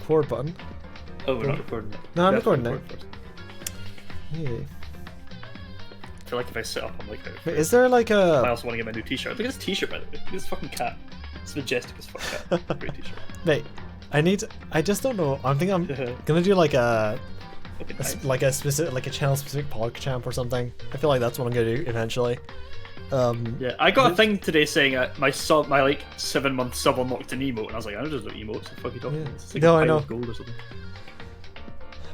record button. Oh, we're not recording it. No, I'm recording now. Yeah. I feel like if I sit up, I'm like... Wait, is there like a... I also want to get my new t-shirt. Look at this t-shirt, by the way. Look at this fucking cat. It's majestic as fuck cat. Great t-shirt. Mate, I just don't know. I'm thinking I'm gonna do like a specific, like a channel-specific PogChamp or something. I feel like that's what I'm gonna do eventually. Yeah, I got a thing today saying my like 7-month sub unlocked an emote, and I was like, I don't just do emotes. What the fuck are you talking about? It's like no, I know. Gold or something.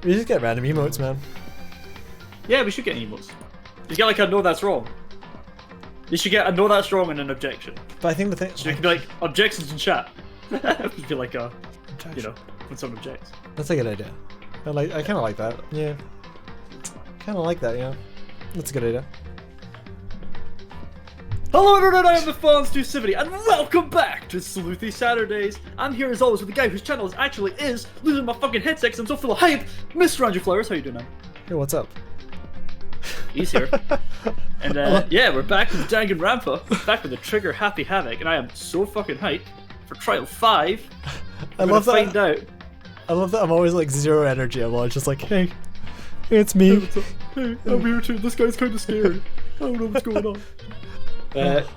We just get random emotes, man. Yeah, we should get emotes. You get like a no, that's wrong. You should get a no, that's wrong and an objection. But I think the thing. So you can be like objections in chat. It'd be like a, you know, when someone objects. That's a good idea. I kind of like that. Yeah. Kind of like that. Yeah. That's a good idea. Hello internet, I am the Fonz270 and welcome back to Sleuthy Saturdays. I'm here as always with the guy whose channel is losing my fucking headset because I'm so full of hype, Mr. Andrew Flowers. How you doing, man? Hey, what's up? He's here. And yeah, we're back with Danganronpa, back with the Trigger Happy Havoc, and I am so fucking hyped for Trial 5. I love that. Find out. I love that I'm always like zero energy. I'm always just like, hey, it's me. Hey, what's up? Hey, I'm here too. This guy's kind of scary. I don't know what's going on.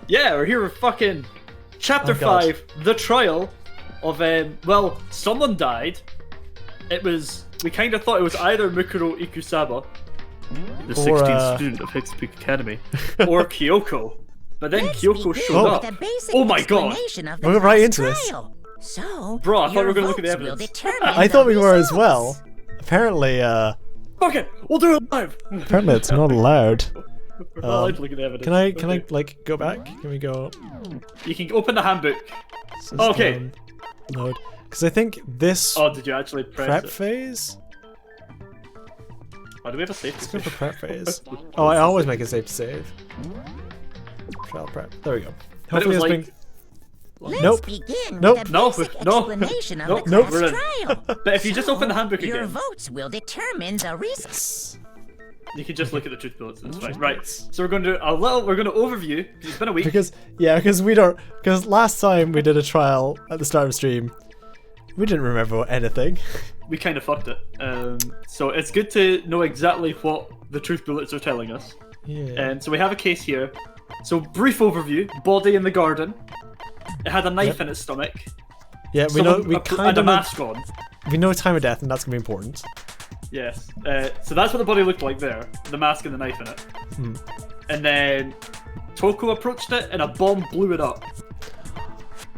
Yeah, we're here with fucking Chapter 5, the trial of, well, someone died. It was, we kind of thought it was either Mukuro Ikusaba, the 16th student of Hicks Peak Academy, or Kyoko. But then Kyoko showed up. Oh my god! We're right into this. So, bro, I thought we were gonna look at the evidence. I thought we were as well. Apparently, fuck it! We'll do it live! Apparently it's not allowed. We're not allowed to look at the evidence. Can I like go back? Can we go? You can open the handbook. System, okay. Load. Because I think this. Oh, did you actually press prep it? phase? Oh, do we have a save? Let's go for prep phase. Oh, I always make a save to save. Trial prep. There we go. Hopefully it's like... Nope. Nope. No. Nope. We're in. But if you just open the handbook again, your votes will determine the results. You can just look at the truth bullets. It's fine. Right. So we're going to do a little. We're going to overview. It's been a week. Because we don't. Because last time we did a trial at the start of stream, we didn't remember anything. We kind of fucked it. So it's good to know exactly what the truth bullets are telling us. Yeah. And so we have a case here. So brief overview: body in the garden. It had a knife in its stomach. Yeah, we know. We kind had a mask on. We know time of death, and that's gonna be important. Yes. So that's what the body looked like there. The mask and the knife in it. Hmm. And then Toko approached it, and a bomb blew it up.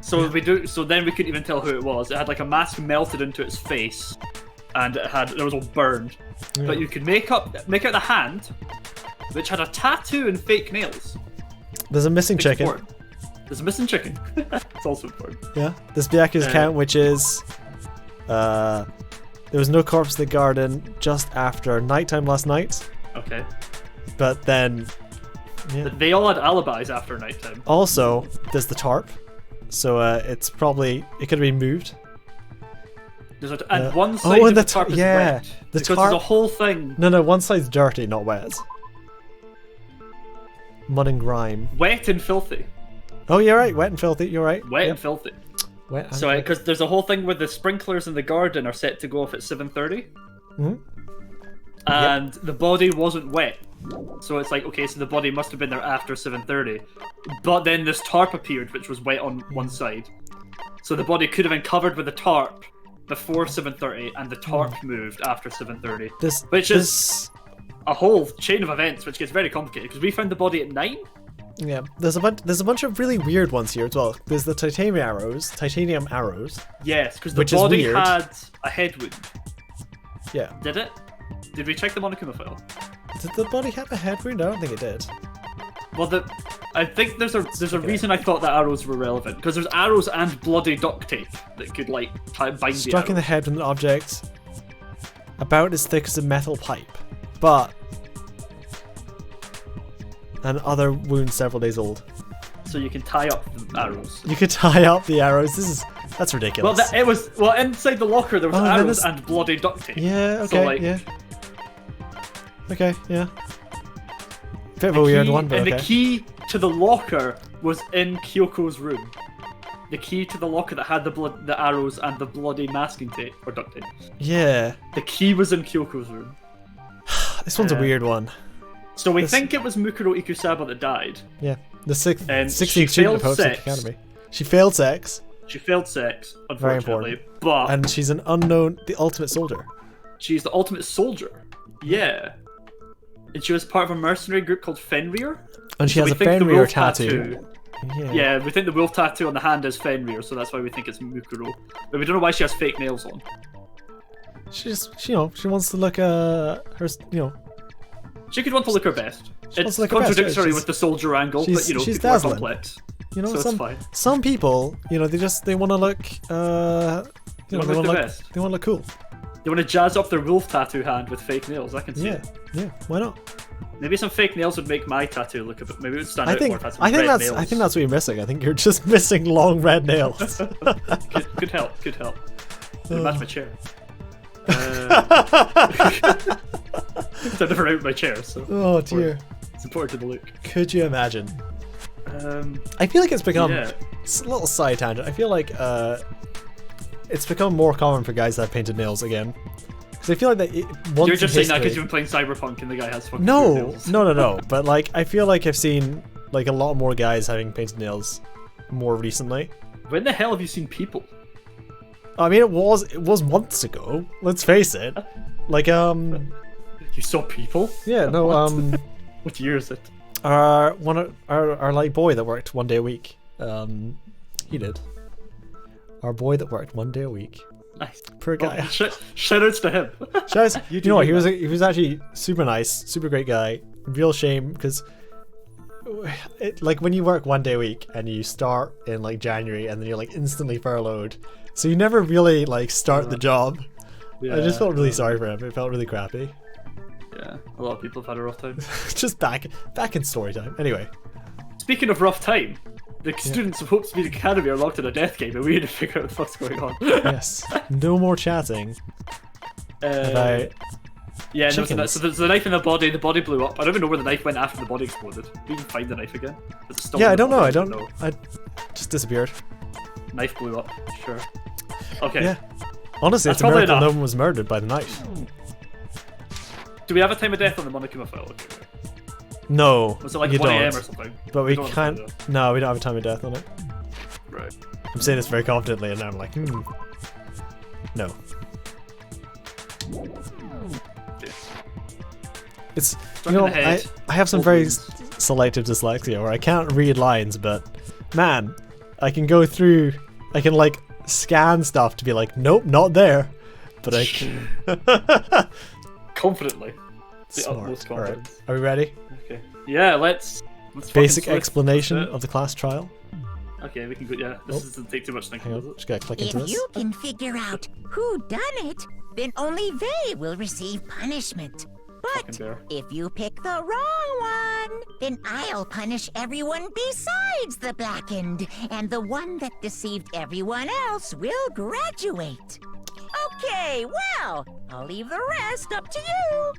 So then we couldn't even tell who it was. It had like a mask melted into its face, and it was all burned. Yeah. But you could make out the hand, which had a tattoo and fake nails. There's a missing chicken. There's a missing chicken. It's also important. Yeah. This Byaku's account, which is, there was no corpse in the garden just after nighttime last night. Okay. But then, yeah. They all had alibis after nighttime. Also, there's the tarp. So it could have been moved. And one side of the tarp is wet. The because tarp, there's a whole thing. No, one side's dirty, not wet. Mud and grime. Wet and filthy. Oh, you're right. Wet and filthy. You're right. Wet and filthy. Wet. So, because there's a whole thing where the sprinklers in the garden are set to go off at 7:30. Mm-hmm. And the body wasn't wet. So it's like, okay, so the body must have been there after 7:30. But then this tarp appeared, which was wet on one side. So the body could have been covered with the tarp before 7:30, and the tarp moved after 7:30. Which is a whole chain of events, which gets very complicated, because we found the body at 9. Yeah, there's a bunch of really weird ones here as well. There's the titanium arrows. Yes, because the body had a head wound. Yeah. Did it? Did we check the Monokuma file? Did the body have a head wound? I don't think it did. Well, I think there's a reason I thought that arrows were relevant, because there's arrows and bloody duct tape that could like bind the arrows. Struck in the head with an object about as thick as a metal pipe, but and other wounds several days old. So you can tie up the arrows. You could tie up the arrows. That's ridiculous. Well, inside the locker there was arrows and bloody duct tape. Yeah. Okay. So, like, yeah. Okay. Yeah. Bit of a weird one, but and the key to the locker was in Kyoko's room. the key to the locker that had the arrows and the bloody masking tape or duct tape. Yeah. The key was in Kyoko's room. This one's a weird one. So we think it was Mukuro Ikusaba that died. Yeah. The 16th she student of failed Hope's sex. Academy. She failed sex. She failed sex, Very unfortunately. important. But And she's an unknown, the ultimate soldier. she's the ultimate soldier. Yeah. And she was part of a mercenary group called Fenrir. And she So has we a think the Fenrir wolf tattoo. Yeah, we think the wolf tattoo on the hand is Fenrir, so that's why we think it's Mukuro. But we don't know why she has fake nails on. She just, she wants to look, her, She could want to look her best. She wants It's to look her best, contradictory yeah, with the soldier angle, but she's people are dazzling. complex. You know, So it's fine. some people, they want to look, they look want to their look, best. they want to look cool. They want to jazz up their wolf tattoo hand with fake nails. I can see it. Yeah, why not? Maybe some fake nails would make my tattoo look a bit. Maybe it would stand out more. I think that's what you're missing. I think you're just missing long red nails. Could help. Could help. It'd match my chair. I've never out my chair, so. Oh dear. It's important to the look. Could you imagine? I feel like it's become it's a little side tangent. I feel like it's become more common for guys that have painted nails again. Because I feel like that once You're just saying that because history- you've been playing Cyberpunk and the guy has fucking No, nails. no. But like, I feel like I've seen like a lot more guys having painted nails more recently. When the hell have you seen people? I mean, it was months ago. Let's face it. Like You saw people? yeah, no What year is it? our like boy that worked 1 day a week. He did. Our boy that worked 1 day a week. Nice. Poor guy. Shoutouts to him. Shoutouts. You know what? He was actually super nice, super great guy. Real shame because like when you work 1 day a week and you start in like January and then you're like instantly furloughed, so you never really like start the job. I just felt really sorry for him. It felt really crappy. Yeah, a lot of people have had a rough time. Just back in story time. Anyway. Speaking of rough time, the students of Hope's Music Academy are locked in a death game and we need to figure out what the fuck's going on. Yes. No more chatting about yeah, no, chickens. so there's the knife in the body blew up. I don't even know where the knife went after the body exploded. Did we even find the knife again? Is it still Yeah, in I the don't know. body? I don't know. I just disappeared. Knife blew up, sure. Okay. Yeah. Honestly, That's it's a miracle probably no enough. one was murdered by the knife. Do we have a time of death on the Monokuma file? Okay. No, Was it like you 1 a.m. don't. or something? But we don't have can't. to do that. No, we don't have a time of death on it. Right. I'm saying this very confidently, and now I'm like, no. Okay. It's Stuck you in know the head. I have some Old very wounds. selective dyslexia where I can't read lines, but man, I can go through. I can like scan stuff to be like, nope, not there. But I can. Confidently. The Smart. utmost All right. confidence. Are we ready? Okay. Yeah, let's fucking Basic sleuth explanation it. of the class trial. Okay, we can go. Yeah, this doesn't take too much thinking. Hang Does on, it? just gotta click into If this. you can figure out who done it, then only they will receive punishment. Fucking But bear. if you pick the wrong one, then I'll punish everyone besides the blackened, and the one that deceived everyone else will graduate. Okay, well, I'll leave the rest up to you.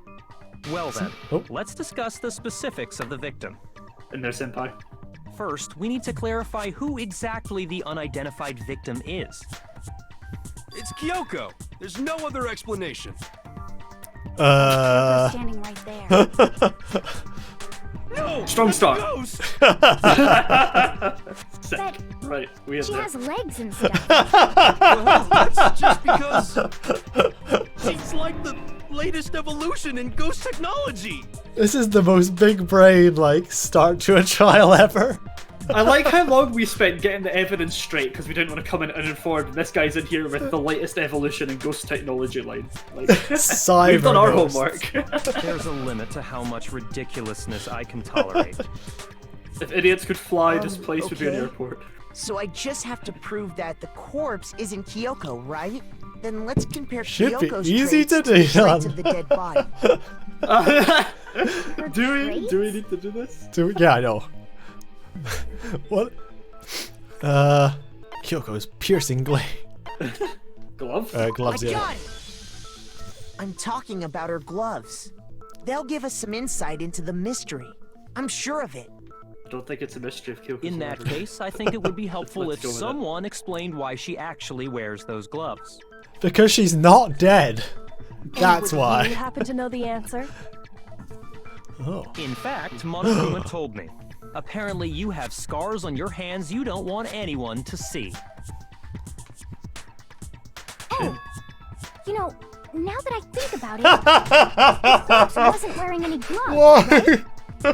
Well then, Oh. let's discuss the specifics of the victim. In there, senpai. First, we need to clarify who exactly the unidentified victim is. It's Kyoko. There's no other explanation. Standing right there. No! Strong that's a start. ghost! Sick. But Right, we had she that. has legs and stuff. Well, that's just because she's like the latest evolution in ghost technology. This is the most big brain like start to a trial ever. I like how long we spent getting the evidence straight because we didn't want to come in uninformed. This guy's in here with the latest evolution in ghost technology line. Like, Cyber we've done our ghosts. homework. There's a limit to how much ridiculousness I can tolerate. If idiots could fly, this place would be an okay. airport. So I just have to prove that the corpse isn't Kyoko, right? Then let's compare Should be Kyoko's easy traits to do, the traits Jan. of the dead body. Do we need to do this? Yeah, I know. What? Kyoko's piercing glaive. Glove? Gloves, I yeah. got it! I'm talking about her gloves. They'll give us some insight into the mystery. I'm sure of it. don't think it's a mystery if Kyoko's In that alive. case, I think it would be helpful Let's if go with it. someone explained why she actually wears those gloves. Because she's not dead. That's Would why. you happen to know the answer? Oh. In fact, Monokuma told me. Apparently you have scars on your hands you don't want anyone to see. Oh, you know, now that I think about it, Fox wasn't wearing any gloves. Why?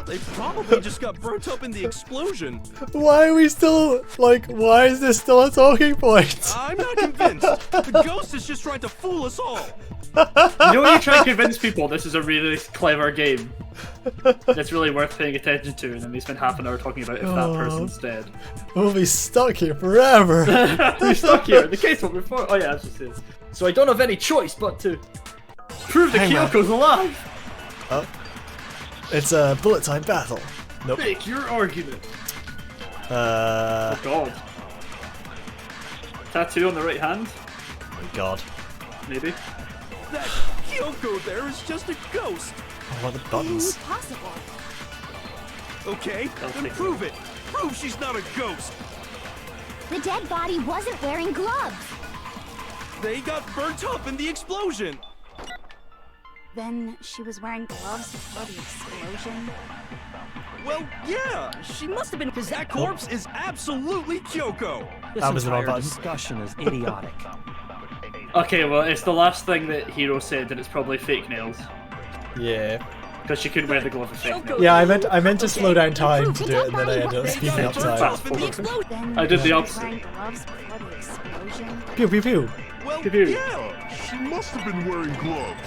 They probably just got burnt up in the explosion. Why are we still, like, why is this still a talking point? I'm not convinced. The ghost is just trying to fool us all. You know when you try and convince people this is a really clever game that's really worth paying attention to, and then we spend half an hour talking about if that person's dead. We'll be stuck here forever. We're stuck here. The case what before. Oh yeah, that's just it. So I don't have any choice but to prove that Hang on. Kyoko's alive. Oh. It's a bullet time battle. Nope. Make your argument. Oh Oh god. Tattoo on the right hand, my god. maybe. That Kyoko there is just a ghost. Oh, what are the buttons? Impossible. Okay, I'll then take prove it. Prove she's not a ghost. The dead body wasn't wearing gloves. They got burnt up in the explosion. Then she was wearing gloves before the explosion. Well, yeah, she must have been, because that corpse is absolutely Kyoko. This That was the wrong entire button. discussion is idiotic. Okay, well it's the last thing that Hiro said, and it's probably fake nails Yeah. because she couldn't wear the glove with fake nails. Yeah, I meant to slow down time to do it, and then I ended up They speeding got up burnt time. up in the explosion. Then I did the she was opposite. wearing gloves before the explosion. Pew pew pew. Well, Pew-pew. yeah. She must have been wearing gloves.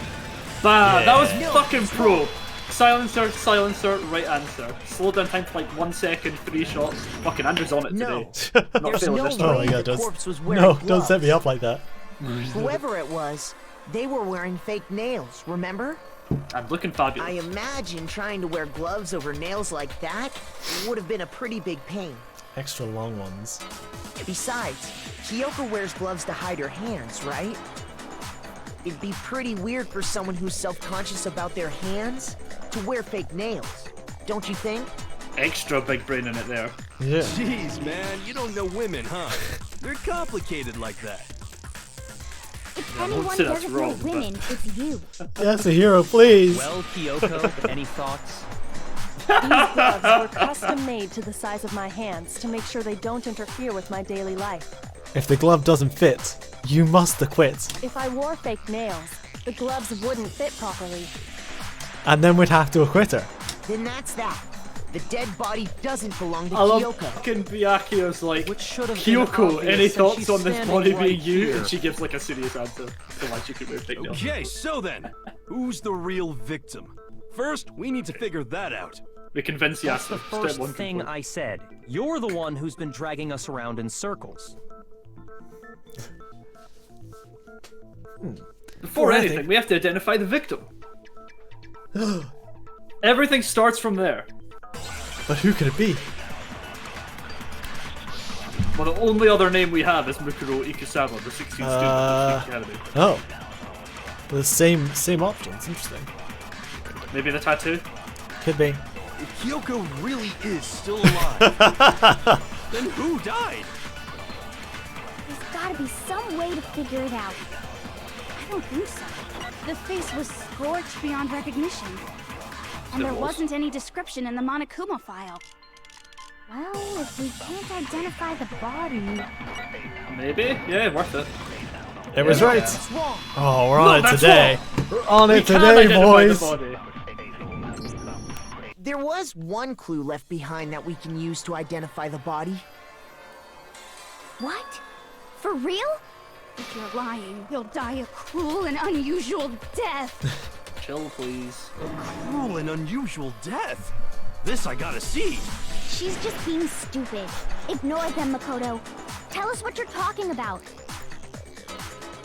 Bah, that was Yeah. fucking pro. Silencer, silencer, right answer. Slow down time for like 1 second, 3 shots. Fucking Andrew's on it No. today. Not There's failing no this Oh time. my way god, the don't, corpse was wearing no, gloves. don't set me up like that. Whoever it was, they were wearing fake nails, remember? I'm looking fabulous. I imagine trying to wear gloves over nails like that would have been a pretty big pain. Extra long ones. Besides, Kyoko wears gloves to hide her hands, right? It'd be pretty weird for someone who's self-conscious about their hands to wear fake nails, don't you think? Extra big brain in it there. Yeah. Jeez, man, you don't know women, huh? They're complicated like that. If won't anyone say that's doesn't wrong, know but- women, it's you. Yes, a hero, please. Well, Kyoko, any thoughts? These gloves were custom made to the size of my hands to make sure they don't interfere with my daily life. If the glove doesn't fit, you must acquit. If I wore fake nails, the gloves wouldn't fit properly. And then we'd have to acquit her. Then that's that. The dead body doesn't belong to I love Kyoko. fucking Byakuyo's like, Which should have been Kyoko, obvious any since thoughts she's on this standing body right being you? here. And she gives like a serious answer to why she could wear fake nails. Okay, so then, who's the real victim? First, we need to figure that out. We convince That's the Yasuo. Step first one thing complete. I said. You're the one who's been dragging us around in circles. Before anything, we have to identify the victim. Everything starts from there. But who could it be? Well, the only other name we have is Mukuro Ikusawa, the 16th student of the Academy. Oh. The same options. Interesting. Maybe the tattoo? Could be. If Kyoko really is still alive, then who died? There's gotta be some way to figure it out. I don't think so. The face was scorched beyond recognition. And there wasn't any description in the Monokuma file. Well, if we can't identify the body... Maybe? Yeah, worth it. It was Yeah. right. What's wrong? Oh, we're on it that's today. wrong. We're on We it can today, identify boys. the body. There was one clue left behind that we can use to identify the body. What? For real? If you're lying, you'll die a cruel and unusual death. Chill, please. Cruel and unusual death. This I gotta see. She's just being stupid. Ignore them, Makoto. Tell us what you're talking about.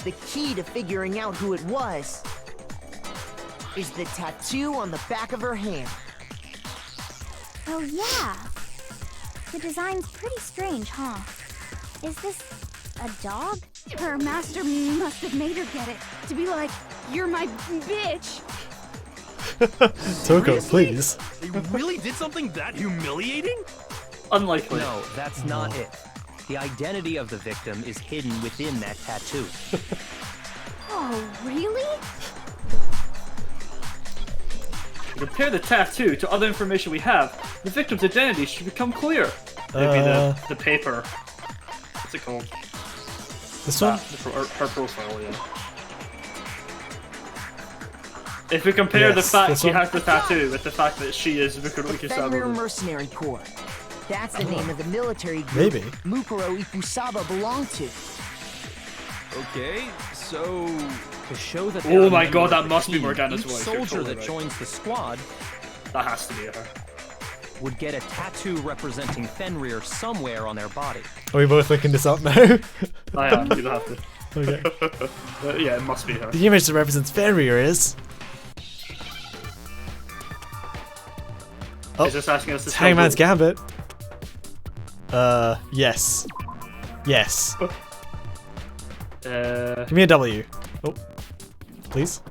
The key to figuring out who it was is the tattoo on the back of her hand. Oh, yeah. The design's pretty strange, huh? Is this a dog? Her master must have made her get it. To be like, you're my bitch. Toko, Seriously? please. They really did something that humiliating? Unlikely. No, that's not it. The identity of the victim is hidden within that tattoo. Oh, really? Compare the tattoo to other information we have. The victim's identity should become clear. Maybe the paper. What's it called? This one? Her profile, yeah. If we compare the fact she has the tattoo with the fact that she is Mukuro The Fenrir Ikusaba. Mercenary Corps. That's the name of the military group Maybe. Mukuro Ikusaba belonged to. Okay, so... To show that Oh they're a my member god, of that the must be team, Morgana's each voice. You're soldier totally that right. joins the squad That has to be her. would get a tattoo representing Fenrir somewhere on their body. Are we both looking this up now? I am, you'd have to. Okay. But yeah, it must be her. The image that represents Fenrir is... Oh, Is this asking us to it's spell Hangman's blue? Gambit. Yes. Yes. Give me a W. Oh. Please.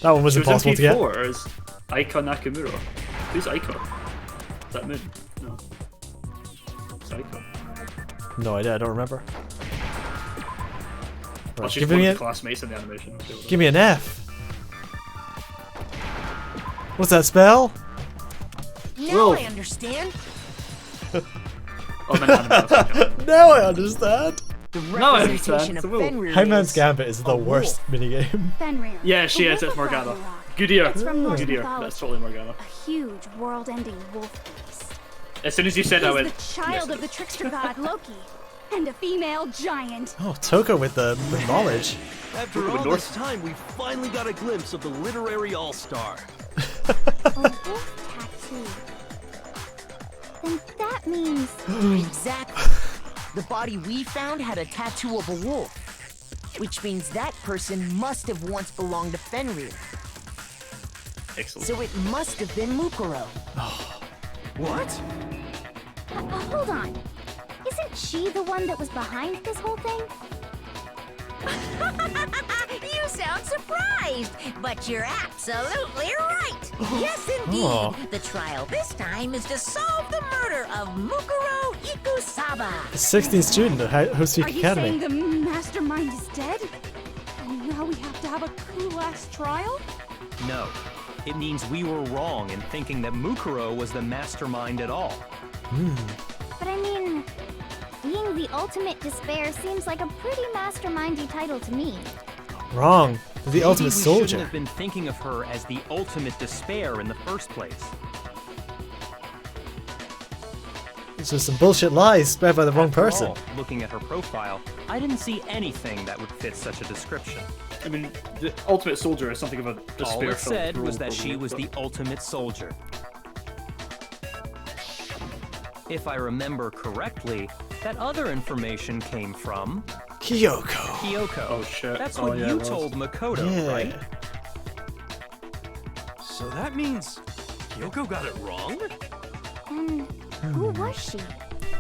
That one was She was impossible to get. MP4 as Aika Nakamura. Who's Aika? Is that Moon? No. It's Aika. No idea, I don't remember. Well, Right, she's give one me of a, the classmates in the animation. give me an F. What's that spell? Now Whoa. I understand. Oh, then anime. Now I understand. The Now I representation understand. of It's a wolf. Fenrir Hangman's is Gambit is the a worst wolf. minigame. Fenrir. Yeah, she the is. It's wolf of Morgana. Ragnarok. Good ear. It's from Norse Good ear. mythology. That's totally Morgana. A huge, world-ending wolf beast. As soon as you said that, I He's went. the child yes. of the trickster god Loki, and a female giant. Oh, Toko with the knowledge. After Look at all North. this time, we finally got a glimpse of the literary all-star. A wolf tattoo. Then that means Exactly. The body we found had a tattoo of a wolf, which means that person must have once belonged to Fenrir. Excellent. So it must have been Mukuro. What? hold on. Isn't she the one that was behind this whole thing? You sound surprised, but you're absolutely right. Yes, indeed. Oh. The trial this time is to solve the murder of Mukuro Ikusaba. The 16th student at Host Are Week you Academy. saying the mastermind is dead? And now we have to have a cool-ass trial? No. It means we were wrong in thinking that Mukuro was the mastermind at all. But I mean, being the ultimate despair seems like a pretty mastermindy title to me. Wrong. The Maybe ultimate we shouldn't soldier. have been thinking of her as the ultimate despair in the first place. It's just some bullshit lies spread by the wrong After person. all, looking at her profile, I didn't see anything that would fit such a description. I mean, the ultimate soldier is something of a All despair it said was that she was the ultimate soldier. If I remember correctly, that other information came from Kyoko. Kyoko. Oh, shit. That's Oh, what yeah, you it was. told Makoto, Yeah. right? So that means Kyoko got it wrong? And who was she?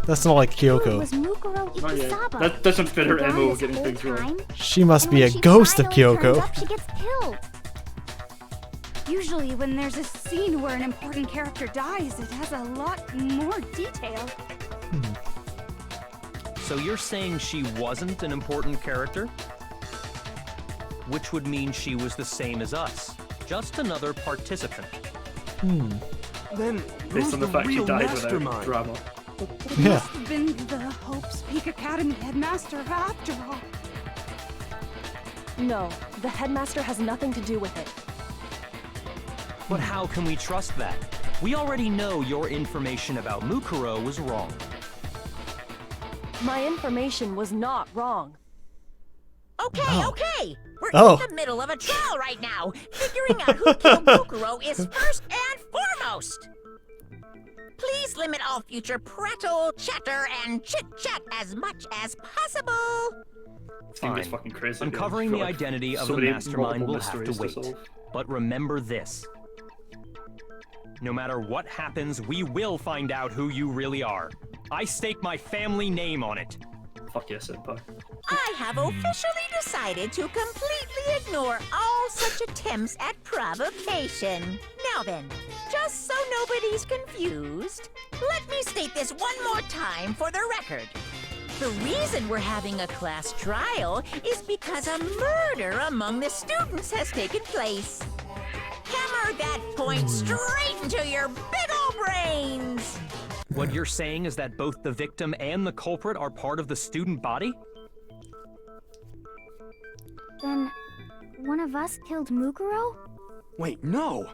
That's not like Who Kyoko. was Mukuro Not yet. Ikusaba? That doesn't fit her Been gone MO this getting whole things wrong. time? She must And be when a she ghost of finally turns Kyoko. up, she gets killed. Usually when there's a scene where an important character dies, it has a lot more detail. So you're saying she wasn't an important character? Which would mean she was the same as us. Just another participant. Then Based who's on the the fact she real died mastermind? without drama. It Yeah. must have been the Hope's Peak Academy headmaster after all. No, the headmaster has nothing to do with it. But how can we trust that? We already know your information about Mukuro was wrong. My information was not wrong. Okay, okay. We're Oh. in the middle of a trial right now. Figuring out who killed Mukuro is first and foremost. Please limit all future prattle, chatter, and chit-chat as much as possible. This game gets Fine. fucking crazy. Uncovering I feel the like identity of so the many mastermind multiple will have to mysteries wait. solve. But remember this. No matter what happens, we will find out who you really are. I stake my family name on it. Fuck yes, Senpai. I have officially decided to completely ignore all such attempts at provocation. Now then, just so nobody's confused, let me state this one more time for the record. The reason we're having a class trial is because a murder among the students has taken place. Hammer that point straight into your big ol' brains! What you're saying is that both the victim and the culprit are part of the student body? Then, one of us killed Mukuro? Wait, no!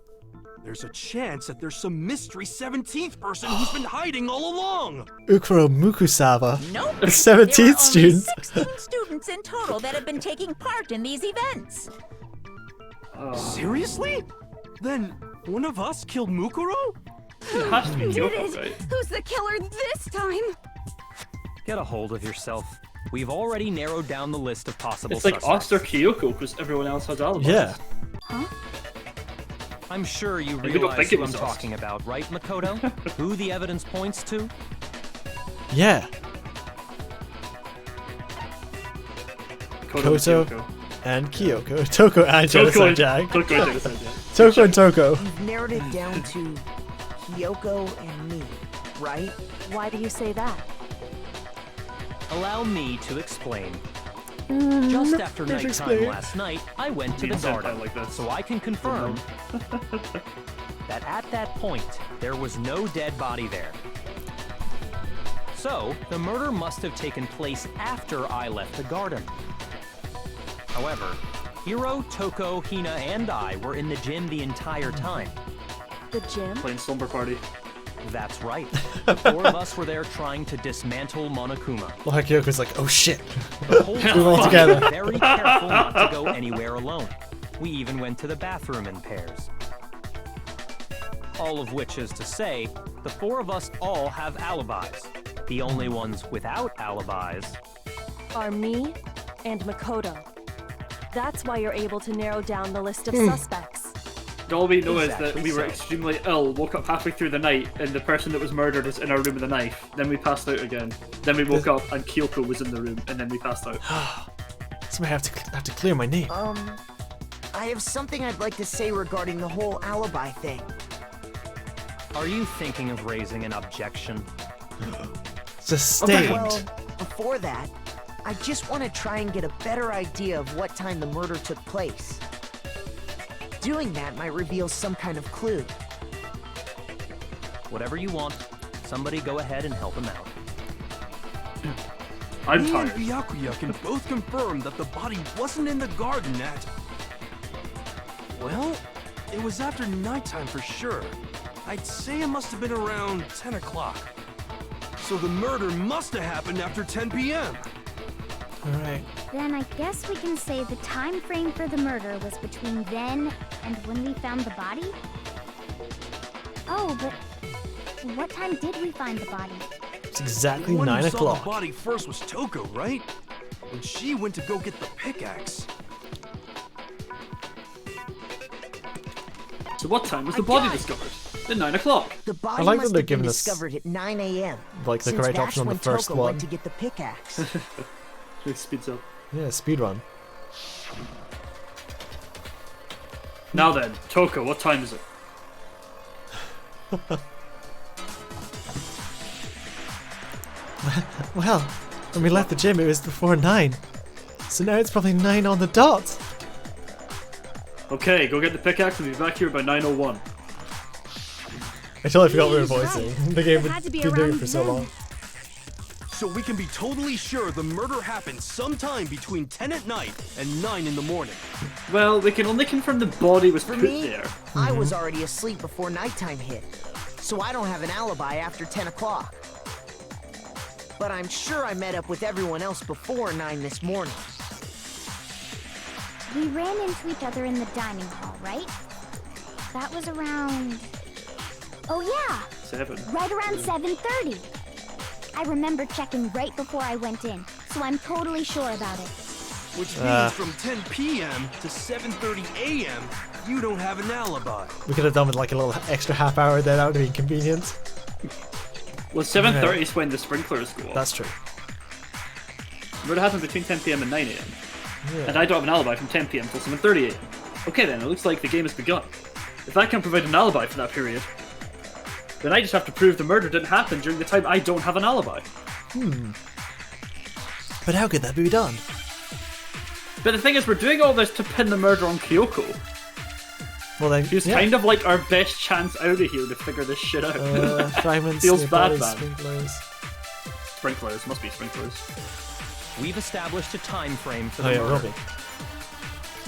There's a chance that there's some mystery 17th person who's been hiding all along! Ukuro Mukusava. Nope. The 17th there are student. only 16 students in total that have been taking part in these events. Seriously? Then one of us killed Mukuro? It has to be Did Kyoko, it? right? Who's the killer this time? Get a hold of yourself. We've already narrowed down the list of possible It's like suspects. us or Kyoko, because everyone else has alibis. Yeah. Huh? I'm sure you we don't realize think it who I'm was us. talking about, right, Makoto? Who the evidence points to? Yeah. Koto Koto and Kyoko. Toko and Genocide Jag. Toko and Genocide Jag. Toko and Toko. You've narrowed it down to Kyoko and me, right? Why do you say that? Allow me to explain. Just after nighttime explain. last night, I went to You the said garden, that like this. so I can confirm that at that point, there was no dead body there. So, the murder must have taken place after I left the garden. However, Hiro, Toko, Hina, and I were in the gym the entire time. The gym? Playing Slumber Party. That's right. The four of us were there trying to dismantle Monokuma. Well, Kyoko's like, oh shit. The whole time all we together. were very careful not to go anywhere alone. We even went to the bathroom in pairs. All of which is to say, the four of us all have alibis. The only ones without alibis Are me and Makoto. That's why you're able to narrow down the list of suspects. All we know is Exactly that we were so. extremely ill, woke up halfway through the night, and the person that was murdered was in our room with a knife. Then we passed out again. Then we woke up, and Kyoko was in the room, and then we passed out. Somebody have to clear my name. I have something I'd like to say regarding the whole alibi thing. Are you thinking of raising an objection? Sustained. Well, before that, I just want to try and get a better idea of what time the murder took place. Doing that might reveal some kind of clue. Whatever you want. Somebody go ahead and help him out. I'm Me and tired. Byakuya can both confirm that the body wasn't in the garden at... Well, it was after nighttime for sure. I'd say it must have been around 10 o'clock. So the murder must have happened after 10 p.m. Alright. Then I guess we can say the time frame for the murder was between then and when we found the body? Oh, but what time did we find the body? It's exactly The one 9 who saw o'clock. the body first was Toko, right? When she went to go get the pickaxe. So what time was the body discovered? At 9 o'clock. The body like that must they're have been giving us, discovered at 9 a.m. like, the since correct that's option on the when first Toko one. went to get the pickaxe. It speeds up. Yeah, speedrun. Now then, Toko, what time is it? Well, when we left the gym, it was before 9. So now it's probably 9 on the dot. Okay, go get the pickaxe and be back here by 9:01. I totally forgot we were He's right. voicing. The game It had had to be been doing it around for so then. long. So we can be totally sure the murder happened sometime between 10 at night and 9 in the morning. Well, we can only confirm the body was For put me, there. I was already asleep before nighttime hit, so I don't have an alibi after 10 o'clock. But I'm sure I met up with everyone else before 9 this morning. We ran into each other in the dining hall, right? That was around... Oh yeah, 7. right around 7:30. I remember checking right before I went in, so I'm totally sure about it. Which means from 10 p.m. to 7:30 a.m., you don't have an alibi. We could have done with like a little extra half hour there, that would have been convenient. Well, 7:30 is when the sprinklers go off. That's true. Murder happened between 10 p.m. and 9 a.m. Yeah. And I don't have an alibi from 10 p.m. till 7:30 a.m. Okay then, it looks like the game has begun. If I can provide an alibi for that period, then I just have to prove the murder didn't happen during the time I don't have an alibi. But how could that be done? But the thing is, we're doing all this to pin the murder on Kyoko. Well then, Who's kind of like our best chance out of here to figure this shit out. Fragments, Feels bad, nearby, man. sprinklers. Sprinklers, must be sprinklers. We've established a time frame for the Oh yeah, it will murder.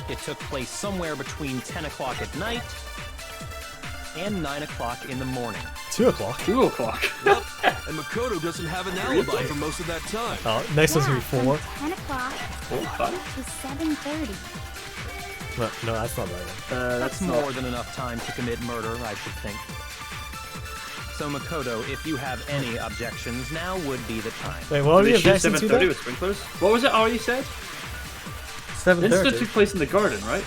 be. It took place somewhere between 10 o'clock at night and 9 o'clock in the morning. 2 o'clock. 2 o'clock. Yep. And Makoto doesn't have an alibi for most of that time. Oh, next one's gonna be 4. From 10 o'clock to 7:30. No, that's not right. That's more than enough time to commit murder, I should think. So Makoto, if you have any objections, now would be the time. Wait, what are Did the they shoot objections to 7:30 that? with sprinklers? What was it you said? The incident 7:30. took place in the garden, right?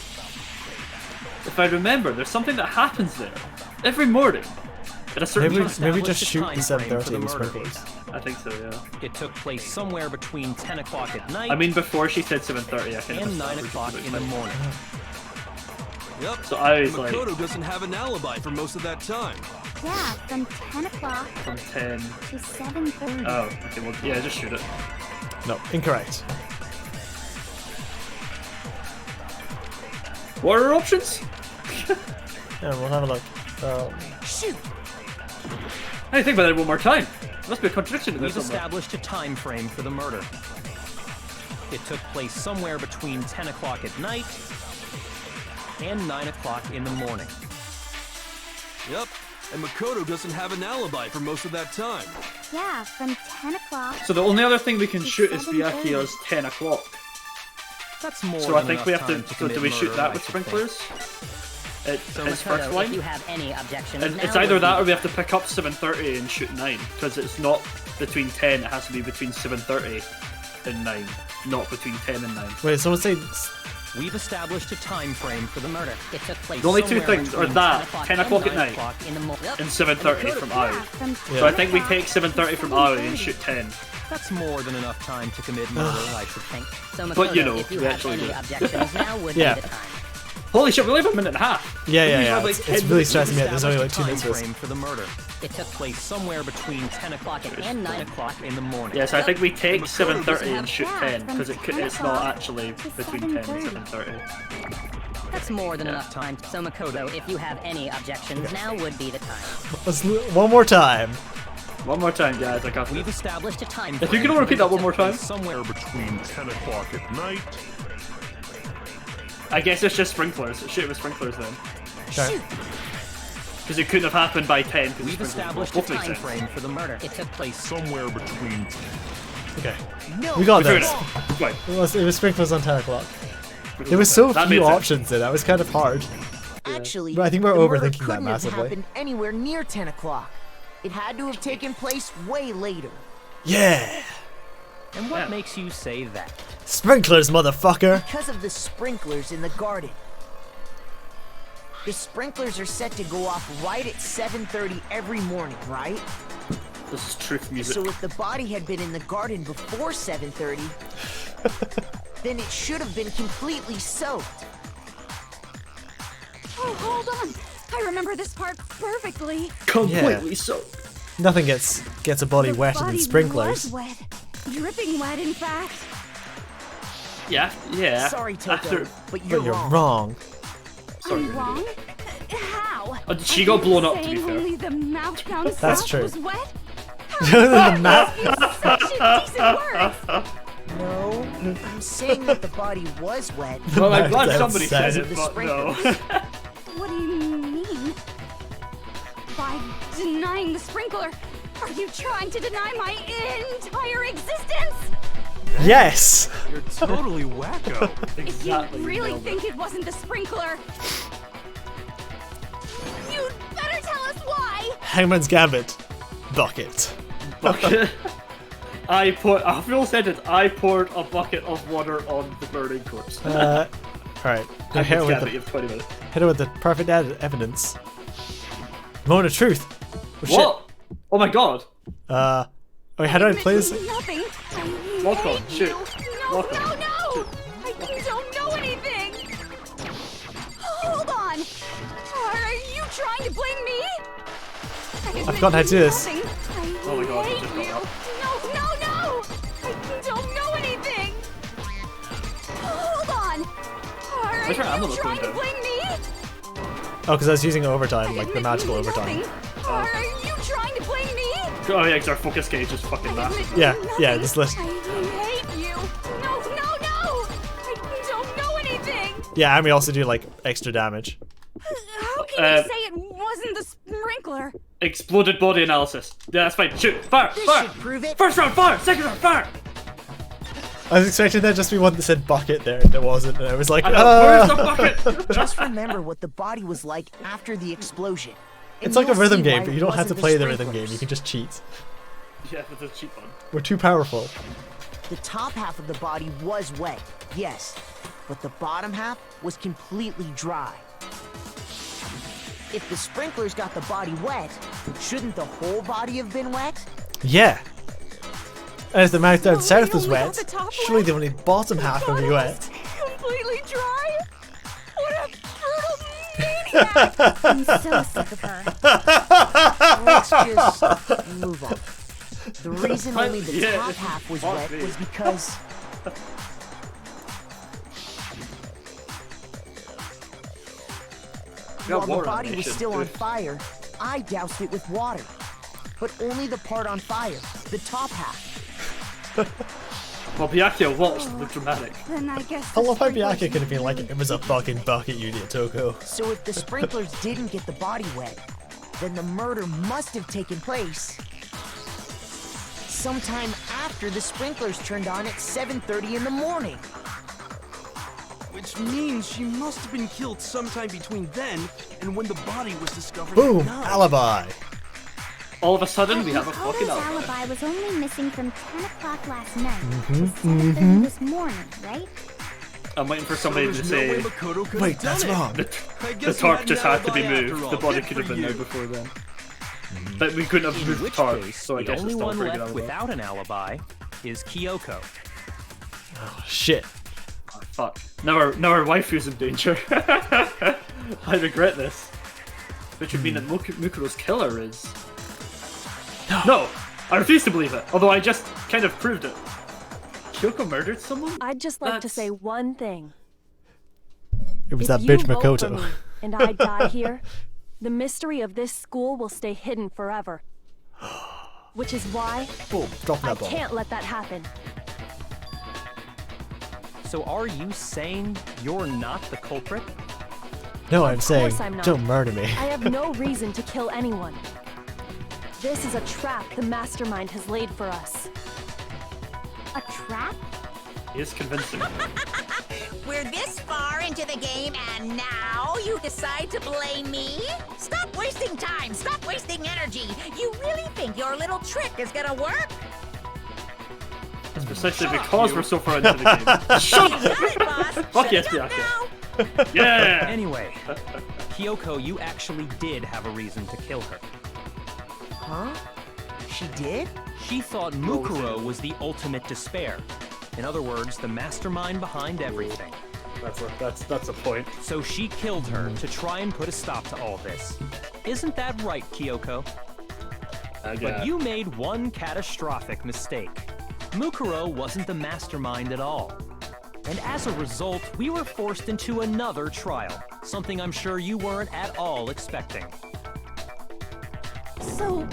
If I remember, there's something that happens there every morning at a certain time. Maybe just Established shoot a the time frame for 7:30 the with murder. sprinklers. I think so, yeah. It took place somewhere between 10 o'clock at night I mean, before she said 7:30, I kind of and 9 o'clock in the morning. Yep. So I was And like, Makoto doesn't have an alibi for most of that time. Yeah, from 10 o'clock from 10. to 7:30. Oh, okay, well, yeah, just shoot it. No, incorrect. What are our options? Yeah, we'll have a look. Shoot! Hey, think about it one more time. There must be a contradiction in We've this somewhere. established a time frame for the murder. It took place somewhere between 10 o'clock at night and 9 o'clock in the morning. Yep. And Makoto doesn't have an alibi for most of that time. Yeah, from 10 o'clock. So the only other thing we can shoot is 7:30. Byakuya's 10 o'clock. That's more So I than think enough we have time to. So commit do we shoot murder, that I with should think. sprinklers? So It's first Makoto, if line. you have any objections, And now it's either would be that or the we have to pick up 7:30 and shoot 9, because it's not between 10. It has to be between 7:30 and 9, not between 10 and 9. Wait, someone say We've established a time frame for the murder. It took place The only two somewhere things are between that 10 10 o'clock at and 9 night o'clock in the morning. and 7:30 from Aoi. Yeah, from 10 So I think we o'clock take 7:30 from to Aoi and 7:30. shoot 10. That's more than enough time to commit murder, I should think. So Makoto, But, you know, if you we have actually any do. objections, now would Yeah. be the time. Holy shit, we only have a minute and a half. yeah, We yeah, usually yeah. have, like, It's 10 really minutes. stressing me out. There's only like 2 minutes Established a for time this. frame for the murder. It took Place somewhere between 10 o'clock and 9 o'clock in the morning. Yes, I think we take 7:30 and shoot Yeah, 10, from because it's 10 not o'clock actually to between 10 and 7:30. 7:30. That's more than enough time. So Makoto, if you have any objections, now would be the time. One more time. One more time, guys, I got We've this. Established a time If you frame can repeat that one more time. somewhere Between 10 o'clock at night. I guess it's just sprinklers. Shoot it with sprinklers then. Okay. Because it couldn't have happened by 10. because We've sprinklers established a both make time sense. frame for the murder. It took place Somewhere between. Okay. No! We got We figured this. it. Right. It was sprinklers on 10 o'clock. There was so That few made sense. options there. That was kind of hard. Actually, But I think we're the murder overthinking that couldn't have massively. happened anywhere near 10 o'clock. It had to have taken place way later. Yeah. And what Yeah. makes you say that? Sprinklers, motherfucker. Because of the sprinklers in the garden. The sprinklers are set to go off right at 7:30 every morning, right? This is truth music. So if the body had been in the garden before 7:30, then it should have been completely soaked. Oh, hold on. I remember this part perfectly. Completely so. Nothing gets a body The wetter body than sprinklers. was wet. Dripping wet, in fact. Yeah, yeah. Sorry, Toto, After, but you're, But you're wrong. wrong. Sorry, I'm wrong? How? she got blown up, to be Saying fair. only the mouth-bound That's sauce true. was wet? The map. Such decent words. No, I'm saying that the body was wet. Well, I'm glad That's somebody said sad. it, but no. What do you mean? By denying the sprinkler, are you trying to deny my entire existence? Yes. You're totally wacko. If you Exactly, really nailed it. think it wasn't the sprinkler, you'd better tell us why! Hangman's Gambit. Bucket. I feel said it. I poured a bucket of water on the burning corpse. Alright. Now hit You it have 20 minutes. with the perfect evidence. Moment of truth. Oh, shit. What? Oh my god. Wait, how do I play this? Nothing. I Walk on, hate shoot. you. No, Walk on, no, no! I don't know anything! I've forgotten how to do this. Oh my god, I just got up. No! I don't know anything! Hold on! Are Where's her ammo you trying to going blame me? Oh, because I was using overtime, like the magical overtime. Are you trying to blame me? Oh yeah, because our focus gauge is fucking massive. Yeah, this list. I hate you! No! I don't know anything! Yeah, and we also do like extra damage. How can you say it wasn't the sprinkler? Exploded body analysis. Yeah, that's fine. Shoot! Fire! This Fire! should prove it. First round, fire! Second round, fire! I was expecting there just to be one that said bucket there, and there wasn't, and I was like, Where's the bucket? Just remember what the body was like after the explosion. It's like a you'll rhythm see game, why but it you don't have to wasn't play the the rhythm game, sprinklers. you can just cheat. Yeah, but the cheap one. We're too powerful. The top half of the body was wet, yes, but the bottom half was completely dry. If the sprinklers got the body wet, shouldn't the whole body have been wet? Yeah. And if the mouth down south was only got wet, the top surely wet. the only bottom half would be wet. Completely dry? What a brutal maniac! I'm so sick of her. Let's just move on. The reason only the Yeah, top it's half was not wet me. was because while the body was still on fire, I doused it with water. But only the part on fire, the top half. Well, Byakuya watched the dramatic. Then I guess I love how Byakuya could have been like, it was a fucking bucket, you idiot, Toko. So if the sprinklers didn't get the body wet, then the murder must have taken place sometime after the sprinklers turned on at 7:30 in the morning. Which means she must have been killed sometime between then and when the body was discovered. Boom! At 9. Alibi! All of a sudden, we have a fucking Makoto's alibi. alibi was only missing from 10 o'clock last night to 7:30 this morning, right? I'm waiting for somebody to There's no way say Makoto could Wait, have done that's it. wrong. I the guess you tarp had just an had to be alibi after moved. all. The body Good could have for been there you. before then. But we couldn't have In moved the which tarp, case, so I the guess it's only still a one pretty good left alibi. without an alibi is Kyoko. Oh, shit. Oh, fuck. Now our waifu's in danger. I regret this. Which would mean that Mukuro's killer is... No! I refuse to believe it, although I just kind of proved it. Kyoko murdered someone? I'd just like to That's- say one thing. It was If that you bitch vote for Makoto. me and I die here, the mystery of this school will stay hidden forever. Which is why Boom, dropping I that ball. can't let that happen. So are you saying you're not the culprit? No, I'm saying, course I'm not. don't murder me. I have no reason to kill anyone. This is a trap the mastermind has laid for us. A trap? He is convincing. We're this far into the game and now you decide to blame me? Stop wasting time! Stop wasting energy! You really think your little trick is gonna work? It's precisely because we're so far into the game. Shut up! Got it, boss! Fuck yes, Shut up Byakuya. now. Yeah! Anyway, Kyoko, you actually did have a reason to kill her. Huh? She did? She thought Mukuro was the ultimate despair. In other words, the mastermind behind everything. That's a point. So she killed her to try and put a stop to all this. Isn't that right, Kyoko? But you made one catastrophic mistake. Mukuro wasn't the mastermind at all. And as a result, we were forced into another trial, something I'm sure you weren't at all expecting. So,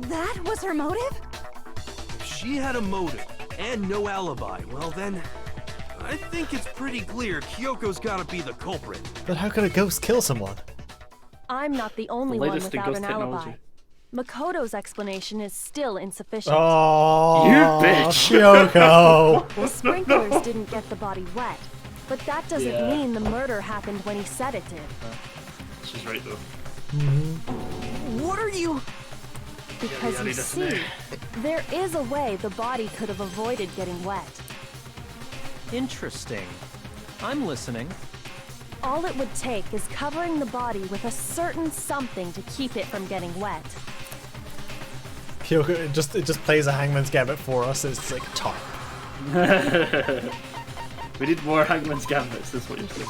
that was her motive? If she had a motive and no alibi, well then, I think it's pretty clear Kyoko's gotta be the culprit. But how could a ghost kill someone? I'm not the only The one latest in without ghost an alibi. technology. Makoto's explanation is still insufficient. Oh, You bitch. Kyoko. The sprinklers didn't get the body wet, but that doesn't Yeah. mean the murder happened when he said it did. She's right though. What are you? Because Yeah, you lead us in see, there is a way the body could have avoided getting wet. Interesting. I'm listening. All it would take is covering the body with a certain something to keep it from getting wet. Kyoko, it just plays a Hangman's Gambit for us. It's like top. We need more Hangman's Gambits, is what you're saying.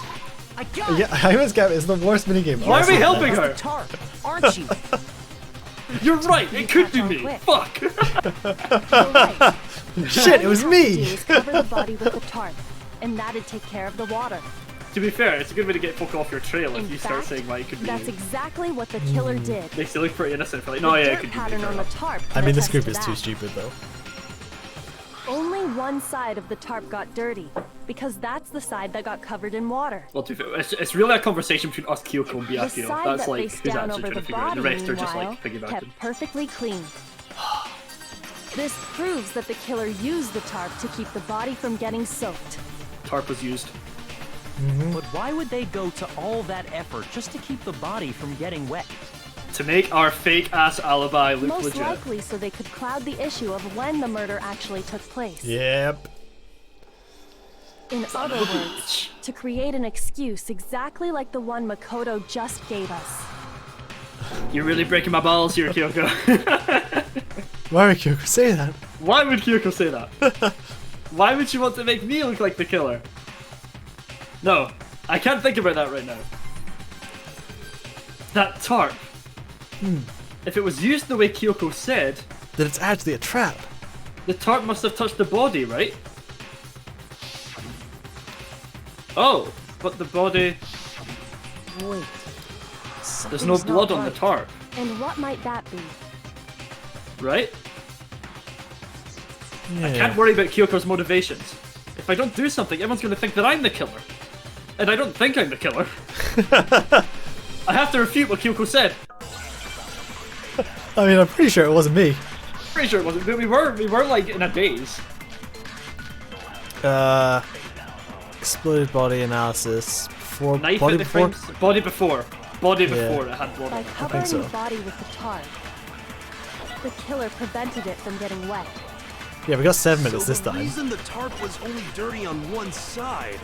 I got Yeah, Hangman's Gambit is the worst minigame. Why are we possible. helping her? the tarp, aren't you? You're right, it could be me. Fuck. You're right. Shit, it was All you have to me! do is cover the body with the tarp, and that'd take care of the water. To be fair, it's a good way to get folk off your trail if In you start fact, saying like it could be that's you. exactly what the killer did. Makes you look pretty innocent for like, The no, yeah, it dirt could be pattern me. on the tarp. I mean, this can group attest is to too that. stupid though. Only one side of the tarp got dirty, because that's the side that got covered in water. Well, to be fair, it's really a conversation between us, Kyoko, and The Byakuyo. side That's that like faced who's down actually over trying the to figure it out. body, The rest are just meanwhile, like piggybacking. kept perfectly clean. This proves that the killer used the tarp to keep the body from getting soaked. Tarp was used. But why would they go to all that effort just to keep the body from getting wet? To make our fake ass alibi look Most legit. likely so they could cloud the issue of when the murder actually took place. Yep. In other words, to create an excuse exactly like the one Makoto just gave us. You're really breaking my balls here, Kyoko. Why would Kyoko say that? Why would Kyoko say that? Why would she want to make me look like the killer? No, I can't think about that right now. That tarp. If it was used the way Kyoko said, That it's actually a trap. the tarp must have touched the body, right? Oh, but the body... Wait. There's no something's not blood on the right. tarp, And what might that be? right? Yeah. I can't worry about Kyoko's motivations. If I don't do something, everyone's going to think that I'm the killer. And I don't think I'm the killer. I have to refute what Kyoko said. I mean, I'm pretty sure it wasn't me. Pretty sure it wasn't. But we were like in a daze. Exploded body analysis. Before Knife body at the before. crimes. Body before. Body Yeah. before it had blood. By on it. covering so. the body with the tarp, the killer prevented it from getting wet. Yeah, we got 7 minutes So this the time. reason the tarp was only dirty on one side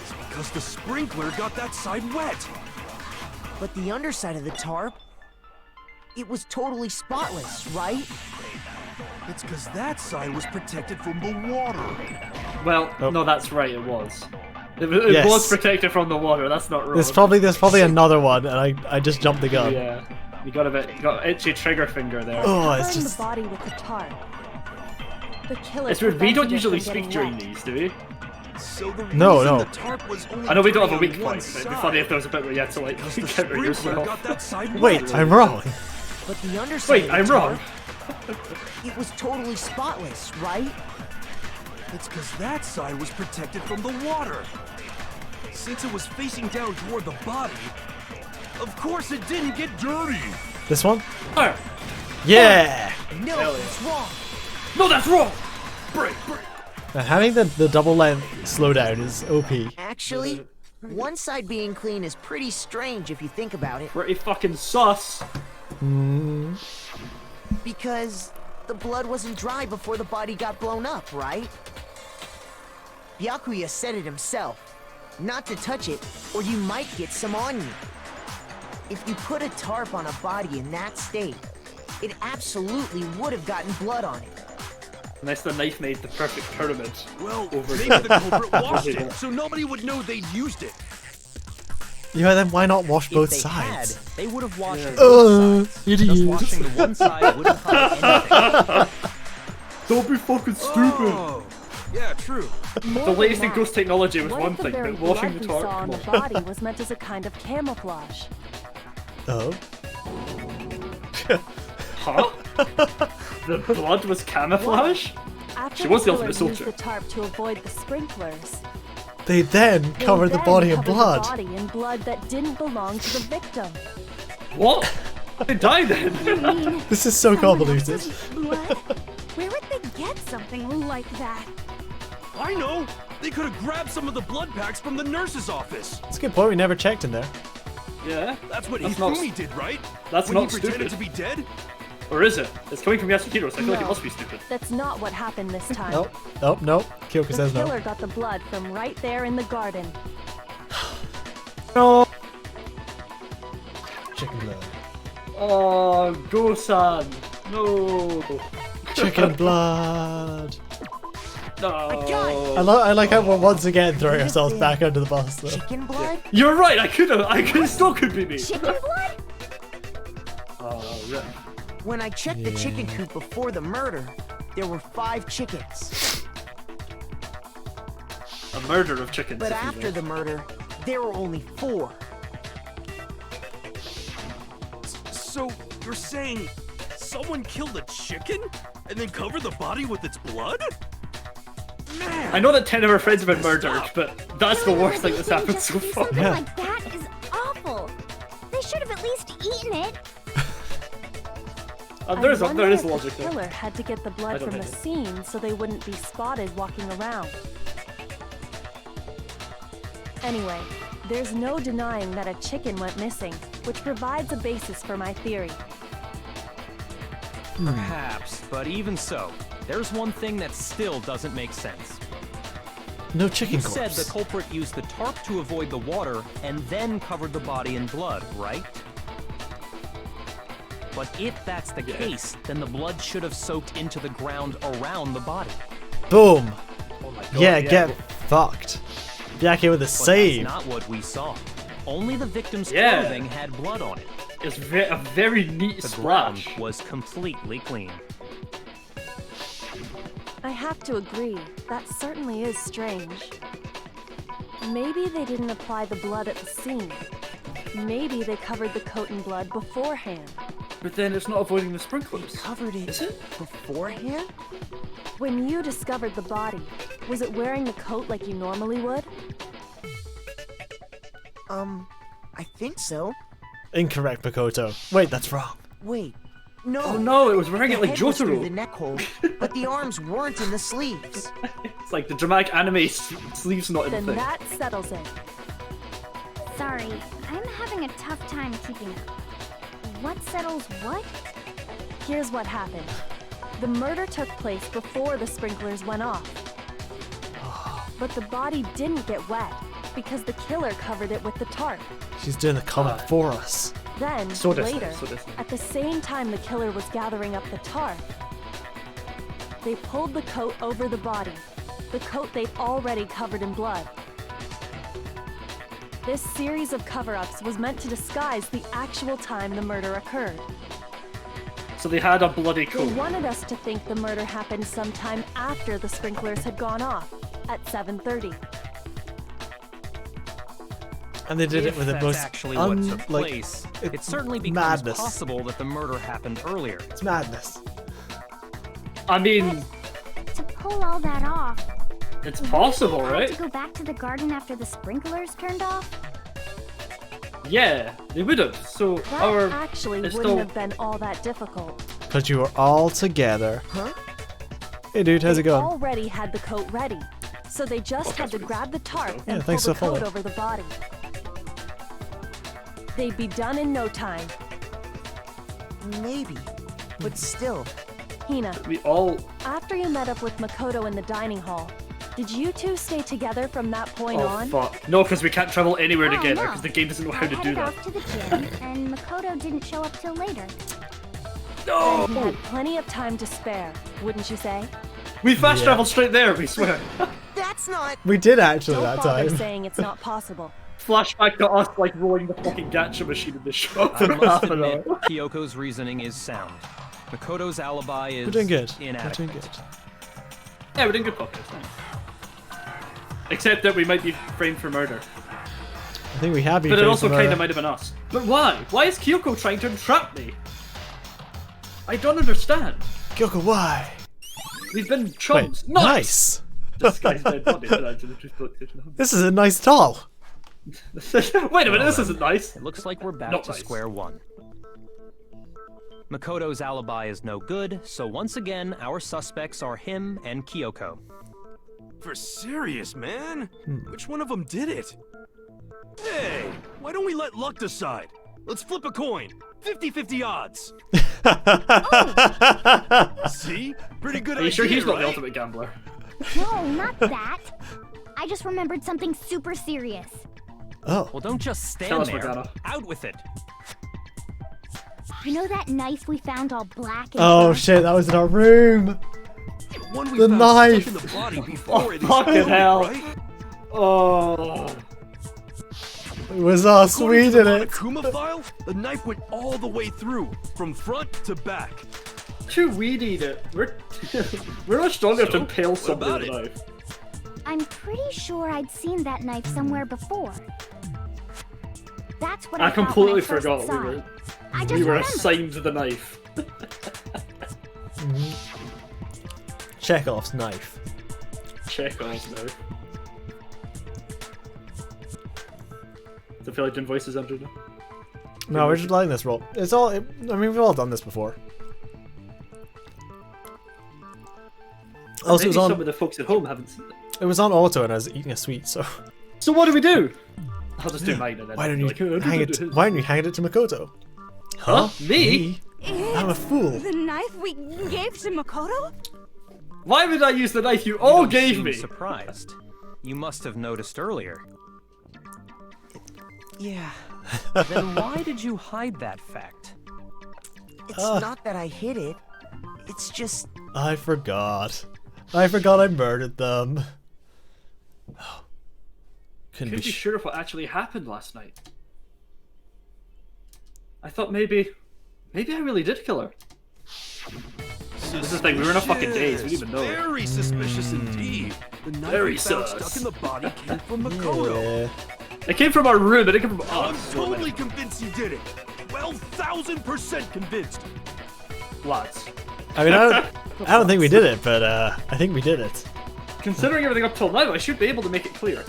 is because the sprinkler got that side wet. But the underside of the tarp, it was totally spotless, right? It's because that side was protected from the water. Well, Oh. no, that's right. It was. It Yes. was protected from the water. That's not wrong. There's probably another one, and I just jumped the gun. Yeah. You got itchy trigger finger there. Oh, it's Covering just. the body with the tarp, the killer It's weird. We don't prevented it usually from speak getting during wet. these, do we? So the No, reason no. the tarp was only I know we don't have a dirty weak on one point, but it'd be side funny if there was a bit where you had to like because the counter sprinkler yourself. got that side Wait, wet. I'm wrong. But the underside Wait, of the I'm tarp, wrong. it was totally spotless, right? It's because that side was protected from the water. Since it was facing down toward the body, of course it didn't get dirty. This one? Oh, Yeah! No, Hell yeah. it's wrong. no, that's wrong. Break. Now, having the double length slowdown is OP. Actually, one side being clean is pretty strange if you think about it, Pretty fucking sus. because the blood wasn't dry before the body got blown up, right? Byakuya said it himself. Not to touch it, or you might get some on you. If you put a tarp on a body in that state, it absolutely would have gotten blood on it. Unless the knife made the perfect pyramid. Well, Over maybe there. the culprit washed it, so nobody would know they'd used it. Yeah, then why not wash both if they sides? had, they would have washed both sides. Just Idiot. washing the one side wouldn't cover anything. Don't be fucking stupid. Oh, yeah, true. More The than latest in that, ghost technology was what one if the thing, very but washing blood the we saw tarp. on the come on. body was meant as a kind of camouflage? Oh. Huh? The blood was camouflage? After She was the killer ultimate used soldier. the tarp to avoid the sprinklers, They then they covered the then body in covered blood. The body in blood that didn't belong to the victim. What? They died then. You mean This is so Someone convoluted. else's blood? Where would they get something like that? I know. They could have grabbed some of the blood packs from the nurse's office. That's a good point, we never checked in there. Yeah. That's what That's not- Hifumi did, right? That's when not he pretended stupid. to be dead? Or is it? It's coming from Yasuhiro, so I feel like it No. must be stupid. That's not what happened this time. Nope. Nope, nope. Kyoko The says killer no. got the blood from right there in the garden. No. Chicken blood. Oh, Go-san. No. Chicken blood. No. I like how we're once again throwing ourselves back under the bus though. Chicken blood? You're right, I still could be me. Chicken blood? Oh, rip. When I checked the chicken coop before the murder, there were 5 chickens. A murder of chickens. But after the murder, there were only 4. So, you're saying someone killed a chicken and then covered the body with its blood? Man, I know that 10 of our friends have been murdered, but that's the worst thing that's happened so far. Something like that is awful. They should have at least eaten it. There is The logic there. killer had to get the blood from the scene so they wouldn't be spotted walking around. Anyway, there's no denying that a chicken went missing, which provides a basis for my theory. Perhaps, but even so, there's one thing that still doesn't make sense. No chicken You corpse. said the culprit used the tarp to avoid the water and then covered the body in blood, right? But if that's the case, then the blood should have soaked into the ground around the body. Boom. Oh my God, Yeah, get fucked. Byake with a But save. that's not what we saw. Only the victim's clothing had blood on it. It's a very neat The ground splash. was completely clean. I have to agree, that certainly is strange. Maybe they didn't apply the blood at the scene. Maybe they covered the coat in blood beforehand. But then it's not avoiding the sprinklers. Covered it Is it? beforehand? When you discovered the body, was it wearing the coat like you normally would? I think so. Incorrect, Makoto. Wait, that's wrong. Wait, no. Oh no, it was wearing The it like head was through Jotaro. the neck hole, but the arms weren't in the sleeves. It's like the dramatic anime sleeve's not in the Then thing. that settles it. Sorry, I'm having a tough time keeping up. What settles what? Here's what happened. The murder took place before the sprinklers went off. But the body didn't get wet because the killer covered it with the tarp. She's doing the comment for us. Then, So does later, that, so does that. at the same time the killer was gathering up the tarp, they pulled the coat over the body, the coat they'd already covered in blood. This series of cover-ups was meant to disguise the actual time the murder occurred. So they had a bloody They coat. wanted us to think the murder happened sometime after the sprinklers had gone off, at 7:30. And they did it If with the that's most actually what took place, it's it certainly becomes madness. possible that the murder happened earlier. It's madness. I mean, To pull all that off, it's possible, they had right? to go back to the garden after the sprinklers turned off? Yeah, they would have. So That our actually it's wouldn't still have been all that difficult. Because you were all together. Huh? Hey dude, how's They it going? already had the coat ready, so they just had to grab the tarp Yeah, and pull thanks the for following. coat over the body. They'd be done in no time. Maybe, but still. Hina, we all. after you met up with Makoto in the dining hall, did you two stay together from that point Oh on? fuck! No, because we can't travel anywhere Oh, together no. because the game doesn't know I how to do headed that. off to the gym, and Makoto didn't show up till later. No! Then you had plenty of time to spare, wouldn't you say? We fast Yeah. traveled straight there. We swear. That's not. We did actually Don't that bother time. saying it's not possible. Flashback to us like rolling the fucking gacha machine in the shop I for must half an admit, hour. Kyoko's reasoning is sound. Makoto's alibi is We're doing good. We're inadequate. doing good. Yeah, we're doing good podcast. Nice. Except that we might be framed for murder. I think we have been. But it framed also for kind murder. of might have been us. But why? Why is Kyoko trying to entrap me? I don't understand. Kyoko, why? We've been Wait, chums. nice. This guy's dead body. But actually, just put it on. This is a nice doll. Wait a minute, this isn't nice. It looks like we're back Not to nice. square one. Makoto's alibi is no good, so once again, our suspects are him and Kyoko. For serious, man? Which one of them did it? Hey, why don't we let luck decide? Let's flip a coin. 50-50 odds. See? Pretty good Are you idea, sure he's not right? the ultimate gambler? No, not that. I just remembered something super serious. Oh. Well, don't just Tell stand us, there. Morgana. Out with it. You know that knife we found all black and Oh dark? shit, that was in our room. The one we The found knife. stuck in the body before it Fucking exploded, hell. right? Oh. It was us. According We to the did it. Monokuma file, the knife went all the way through, from front to back. Too weedied it. We're not strong enough to impale what something about with a it? knife. I'm pretty sure I'd seen that knife somewhere before. That's what I I thought when completely first forgot saw we it. I just were remembered. assigned the knife. Chekhov's knife. Chekhov's knife. I feel like doing voices under now. No, we're just letting this roll. It's all. I mean, we've all done this before. Also, Maybe it was on. some of the folks at home haven't seen it. It was on auto, and I was eating a sweet. So So what do we do? I'll just do mine and then. why don't you like, "Oh, hang it? Why don't you hang it to Makoto? Huh? Me? I'm a fool. The knife we gave to Makoto? Why would I use the knife you You all don't gave seem me? surprised. You must have noticed earlier. Yeah. Then why did you hide that fact? It's not that I hid it. It's just... I forgot. I forgot I murdered them. Couldn't Couldn't be be sure of what actually happened last night. I thought maybe I really did kill her. This is the thing, we were in a fucking daze, we didn't even know. Very suspicious indeed. The knife Very we found sus. stuck in the body came from Makoto. Yeah. It came from our room, it didn't come from I'm us. totally convinced he did it. 12,000% convinced. Lads. I mean, I don't think we did it, but I think we did it. Considering everything up till now, I should be able to make it clear.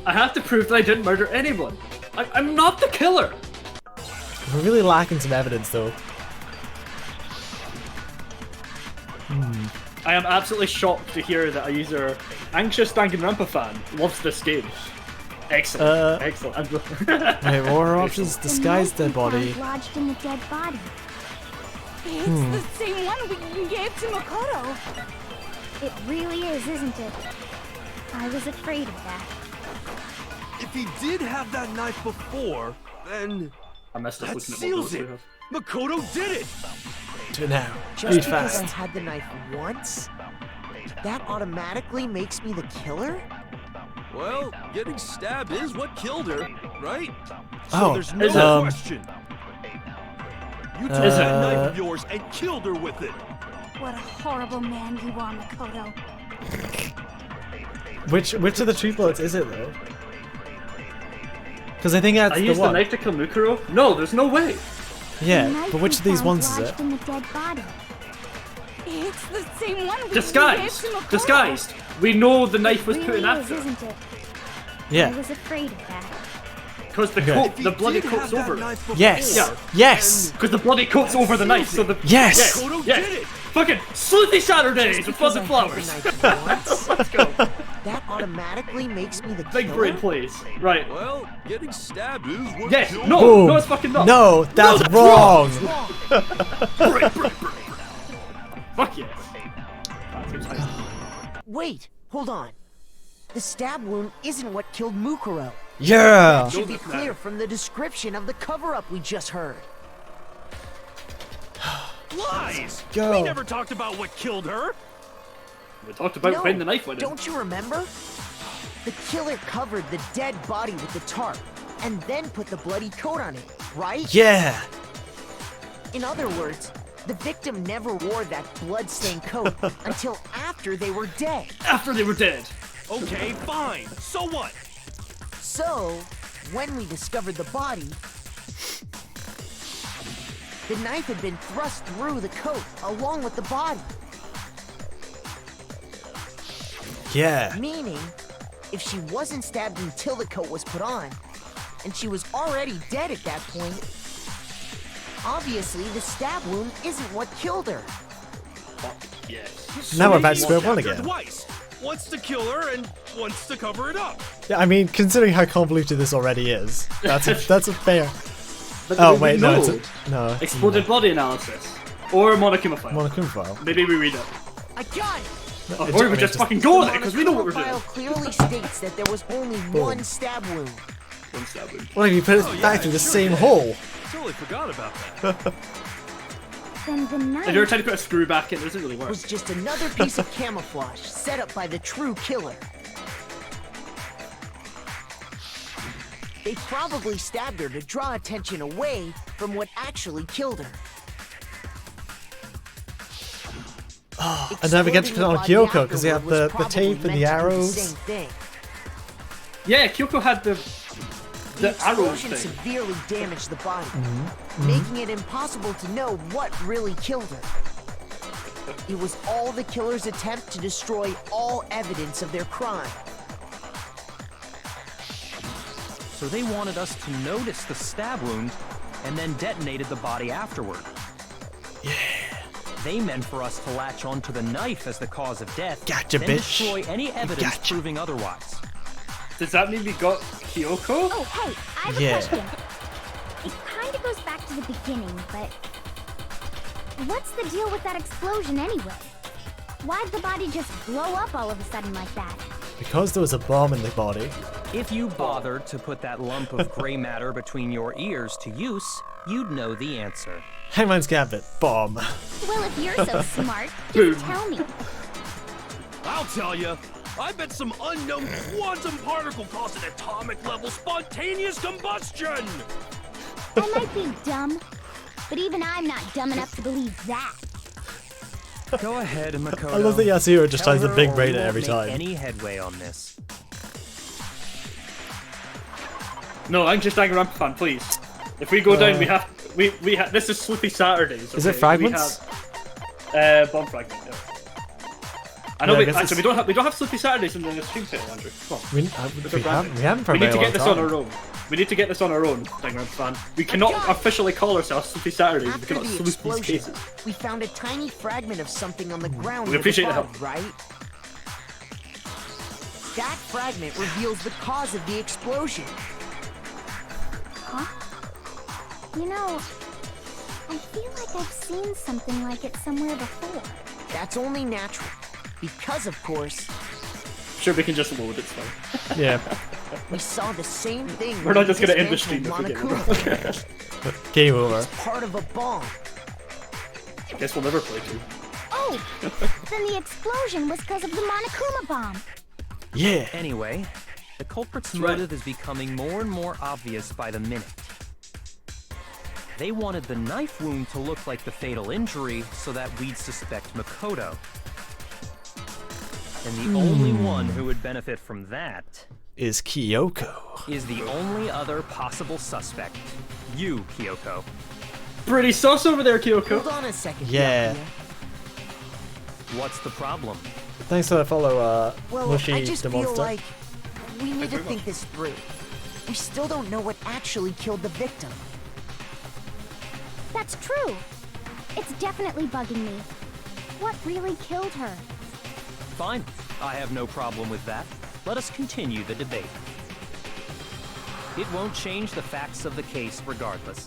I have to prove that I didn't murder anyone. I'm not the killer. We're really lacking some evidence, though. I am absolutely shocked to hear that a user, anxious Danganronpa fan, loves this game. Excellent. Excellent. I'm Okay, more options. Disguise The dead knife we body. found lodged in the dead body. It's the same one we gave to Makoto. It really is, isn't it? I was afraid of that. If he did have that knife before, then I messed up that looking at seals what it. we have. Makoto did it. Do it now. Just Read because I fast. had the knife once, that automatically makes me the killer? Well, getting stabbed is what killed her, right? Oh, So there's no is it? question. You took Is it? that knife of yours and killed her with it. What a horrible man you are, Makoto. Which of the two bullets is it though? Because I think that's I the used the one. knife to kill Mukuro? No, there's no way. The Yeah, knife but which we of these found ones is lodged it? in the dead body. It's the same one we Disguised. gave to Makoto. Disguised. We know the knife was It put in really after. is, isn't it? I Yeah. was afraid of that. Because the Okay. coat, If he the bloody did coat's have that over it. knife before, Yes. Yeah. Yes. Because the bloody coat's over the knife, so the Yes. Makoto yes. did it. Fucking Sleuthy Saturdays with Because fuzzy I had the flowers. knife once, Let's go. that automatically makes me the Big killer? brain, please. Right. Well, getting stabbed is what Yes. killed No. her. Boom. No, it's fucking not. No, that's that's wrong. Brain, brain, brain. Fuck yes. That seems high. Wait, hold on. The stab wound isn't what killed Mukuro. Yeah. Should be Doesn't clear matter. from the description of the cover-up we just heard. Lies! Go. We never talked about what killed her. We talked about No, when the knife went in. don't you remember? The killer covered the dead body with the tarp and then put the bloody coat on it, right? Yeah. In other words, the victim never wore that blood-stained coat until after they were dead. After they were dead. Okay, fine. So what? So, when we discovered the body, the knife had been thrust through the coat along with the body. Yeah. Meaning, if she wasn't stabbed until the coat was put on, and she was already dead at that point, obviously the stab wound isn't what killed her. Fuck yes. Now we're Maybe back to you square one stabbed her again. Twice. Once to kill her and once to cover it up. Yeah, I mean, considering how convoluted this already is, that's a fair. But Oh we wait, no, know. it's no. Exploded body analysis. Or Monokuma file. Monokuma file. Maybe we read it. I got it! Or we just fucking go with it, because we know what we're The file doing. clearly states that there was only one stab wound. One stab wound. Well, if you put it Oh, back yeah, through the sure same did. hole. Totally forgot about that. Then the knife. If you were trying to put a screw back in, it doesn't really work. Was just another piece of camouflage set up by the true killer. They probably stabbed her to draw attention away from what actually killed her. And then we get to put on Kyoko because they have the tape and the arrows. Yeah, Kyoko had the arrow explosion thing. severely damaged the body, making it impossible to know what really killed her. It was all the killer's attempt to destroy all evidence of their crime. So they wanted us to notice the stab wound and then detonated the body afterward. Yeah. They meant for us to latch onto the knife as the cause of death, Gotcha, then bitch. destroy any evidence proving otherwise. Does that mean we got Kyoko? Oh, hey, I have a question. It kind of goes back to the beginning, but what's the deal with that explosion anyway? Why'd the body just blow up all of a sudden like that? Because there was a bomb in the body. If you bothered to put that lump of gray matter between your ears to use, you'd know the answer. Hangman's Gambit. Bomb. Well, if you're so smart, just tell me. I'll tell you. I bet some unknown quantum particle caused an atomic level spontaneous combustion! I might be dumb, but even I'm not dumb enough to believe that. Go ahead, Makoto. I love that Yasuo just tries the Tell big her brain we won't every make time. any headway on this. No, I'm just Danganronpa fan, please. If we go down, we have this is Sleuthy Saturdays. Okay? Is it fragments? We have bomb fragment. Yeah. I know. Yeah, We don't have Sleuthy Saturdays in the stream title, Andrew. Come on. We haven't for a We need to very get this long on time. our own. We need to get this on our own, Danganronpa fan. We cannot officially call ourselves Sleuthy Saturdays. We After cannot the sleuth these explosion, cases. we found a tiny fragment of something on the ground. We appreciate the above, help. right? That fragment reveals the cause of the explosion. Huh? You know, I feel like I've seen something like it somewhere before. That's only natural. Because, of course, Sure, we can just load. It's fine. Yeah. we saw the same thing. We're not when just we gonna end the stream dismantled if we get Monokuma. Game over. It's part of a bomb. Guess we'll never play too. Oh, then the explosion was because of the Monokuma bomb. Yeah. Anyway, the culprit's That's right. motive is becoming more and more obvious by the minute. They wanted the knife wound to look like the fatal injury so that we'd suspect Makoto. And the only one who would benefit from that Is Kyoko. is the only other possible suspect. You, Kyoko. Pretty sus over there, Hold Kyoko. on a second. Yeah. Byakuya. What's the problem? Thanks for the follow, Well, Mushy I just the feel monster. like we need to think this through. We still don't know what actually killed the victim. That's true. It's definitely bugging me. What really killed her? Fine. I have no problem with that. Let us continue the debate. It won't change the facts of the case regardless.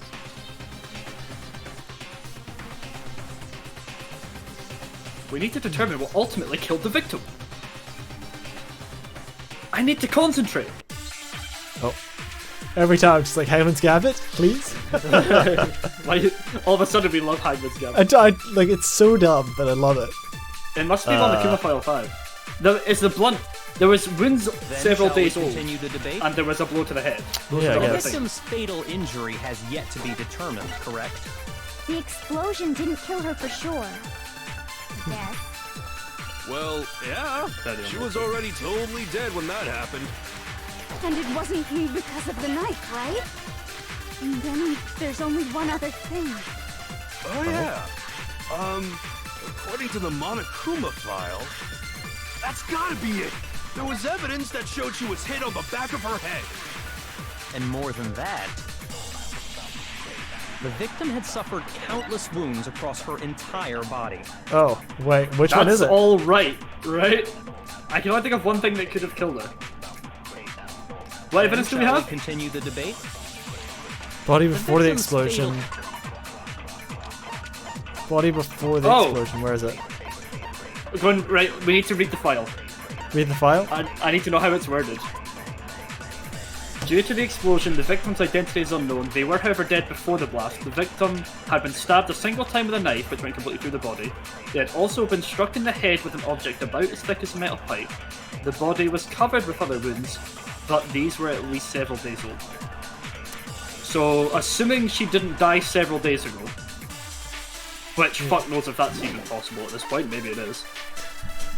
We need to determine what ultimately killed the victim. I need to concentrate. Oh. Every time, just like, Hangman's Gambit, please? Like, all of a sudden we love Hangman's Gambit. Like, it's so dumb, but I love it. It must be on the Kuma File 5. It's the blunt. There was wounds Then several shall we days old, continue the debate? and there was a blow to the head. Those Yeah, are I the The other guess. things. victim's fatal injury has yet to be determined, correct? The explosion didn't kill her for sure. Yes. Well, yeah. She was already totally dead when that happened. And it wasn't me because of the knife, right? And then there's only one other thing. Oh, yeah. According to the Monokuma file, that's gotta be it. There was evidence that showed she was hit on the back of her head. And more than that, the victim had suffered countless wounds across her entire body. Oh, wait, which one is That's it? all right? I can only think of one thing that could have killed her. What evidence do we Shall have? continue the debate? Body before the victim's explosion. Body before the Oh. explosion, where is it? Right, we need to read the file. Read the file? I need to know how it's worded. Due to the explosion, the victim's identity is unknown. They were, however, dead before the blast. The victim had been stabbed a single time with a knife, which went completely through the body. They had also been struck in the head with an object about as thick as a metal pipe. The body was covered with other wounds. but these were at least several days old. So, assuming she didn't die several days ago, which fuck knows if that's even possible at this point, maybe it is.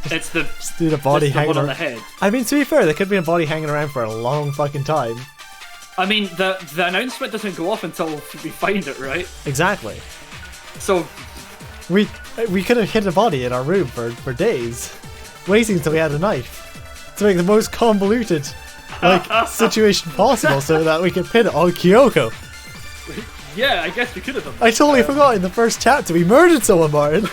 It's the body hanging on the head. I mean, to be fair, there could be a body hanging around for a long fucking time. I mean, the announcement doesn't go off until we find it, right? Exactly. So we could have hid a body in our room for days, waiting until we had a knife to make the most convoluted situation possible, so that we could pin it on Kyoko. Yeah, I guess we could have done. I totally forgot in the first chapter we murdered someone, Martin.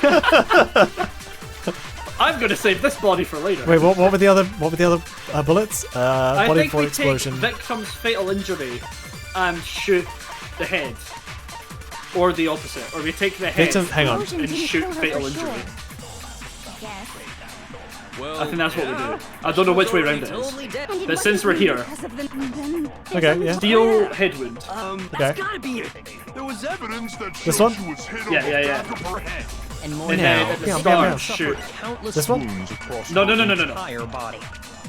I'm gonna save this body for later. Wait, what were the other bullets? I body think for we explosion. take victim's fatal injury and shoot the head, or the opposite, or we take the head hang on. and shoot fatal injury. Yes. Well, I think that's what we do. I don't know which way around it is, but since we're here, Okay, yeah. steel head wound. Okay. That's gotta be it. There was evidence that This showed one? she was hit Yeah, on the yeah, yeah. back of her head. And more And now, then at the Yeah, start, yeah. shoot. countless This one? Wounds across No. entire body.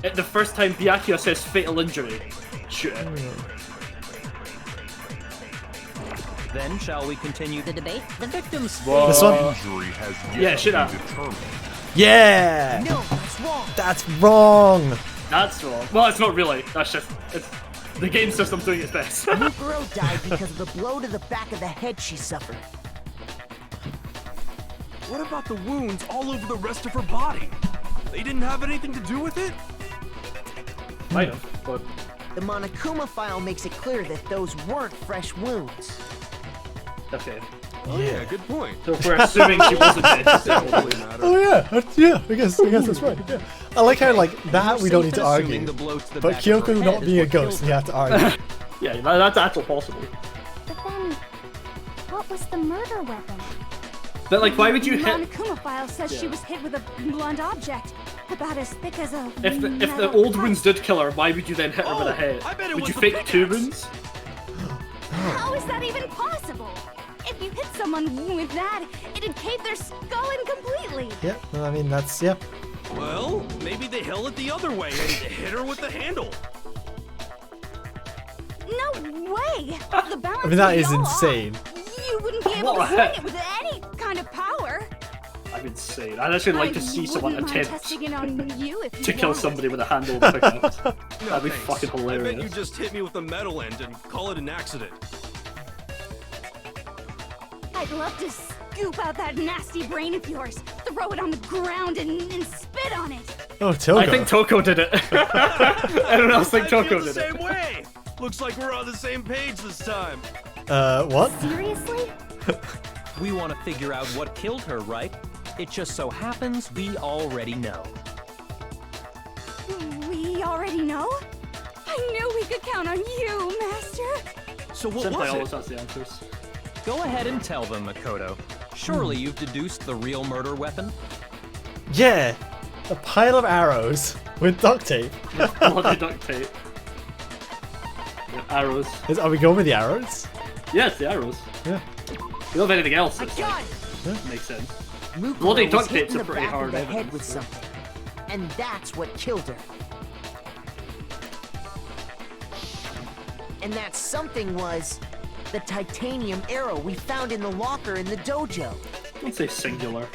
At the first time Byakuya says fatal injury, shoot it. Then shall we continue The debate? The victims. This one? injury has yet Yeah, to shit be up. determined. Yeah. No, that's wrong. That's wrong. That's wrong. Well, it's not really. That's just it's the game system doing its best. Mukuro died because of the blow to the back of the head she suffered. What about the wounds all over the rest of her body? They didn't have anything to do with it? Might have, but The Monokuma file makes it clear that those weren't fresh wounds. okay. Oh yeah, good point. So if we're assuming she wasn't dead, Doesn't really matter. Oh yeah, yeah. I guess that's right. Yeah. I like how that we don't need to argue, the blow to the but back of her Kyoko head not is being a what killed ghost, her. we have to argue. yeah, that's actually possible. But then, what was the murder weapon? But like, why would you The hit? Monokuma file says she Yeah. was hit with a blunt object, about as thick as a If the metal old pipe. wounds did kill her, why would you then hit her with a head? I bet it Would was you the fake two pickaxe. wounds? How is that even possible? If you hit someone with that, it'd cave their skull in completely. Yeah, well, I mean that's Well, maybe they held it the other way and hit her with the handle. No way! The balance I mean that would is go insane. off. You wouldn't be able What to the swing heck? it with any kind of power. I'm insane. I'd actually like to see someone wouldn't mind attempt testing it on you if to you kill want. somebody with a handle of pickaxe. No, That'd be thanks. fucking I bet you hilarious. just hit me with a metal end and call it an accident. I'd love to scoop out that nasty brain of yours, throw it on the ground, and spit on it. Oh, Togo. I think Toko did it. Everyone else think I feel Toko the did same it. way. Looks like we're on the same page this time. What? Seriously? We want to figure out what killed her, right? It just so happens we already know. We already know? I knew we could count on you, Master. So what Senpai was always it? has the answers. Go ahead and tell them, Makoto. Surely you've deduced the real murder weapon? Yeah, a pile of arrows with duct tape. Bloody duct tape. Yeah, arrows. Are we going with the arrows? Yes, the arrows. Yeah. We don't have anything else that's got like, makes sense. Mukuro Bloody was duct hit tape's in a the pretty back hard of the head evidence, with so. something. And that's what killed her. And that something was the titanium arrow we found in the locker in the dojo. Don't say singular.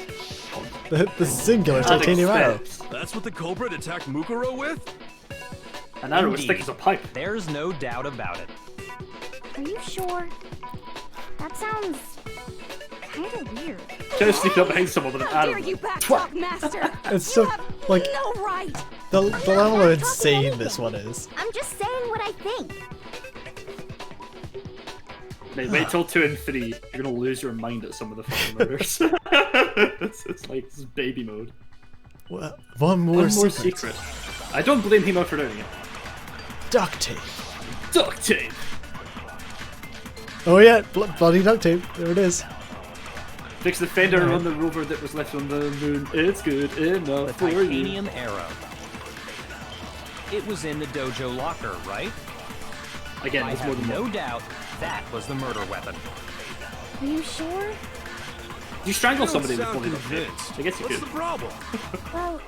The singular Adding titanium arrow. steps. That's what the Cobra attacked Mukuro with? An arrow as Indeed. thick as a pipe. There's no doubt about it. Are you sure? That sounds kind of weird. Trying to sneak up behind someone with an How arrow. dare you backtalk, Master? It's You so have like no right. the I'm level not of talking insane anything. this one is. I'm just saying what I think. Mate, wait till 2 and 3. You're gonna lose your mind at some of the fucking murders. it's like this is baby mode. Well, one more One more secret. secret. I don't blame him for doing it. Duct tape. Duct tape. Oh yeah, bloody duct tape. There it is. Fix the fender on the rover that was left on the moon. It's good enough The for you. titanium arrow. It was in the dojo locker, right? Again, I it's more have than no one. doubt that was the murder weapon. Are you sure? You strangle I don't somebody with sound bloody duct tape. convinced. I guess you What's could. the problem? Well,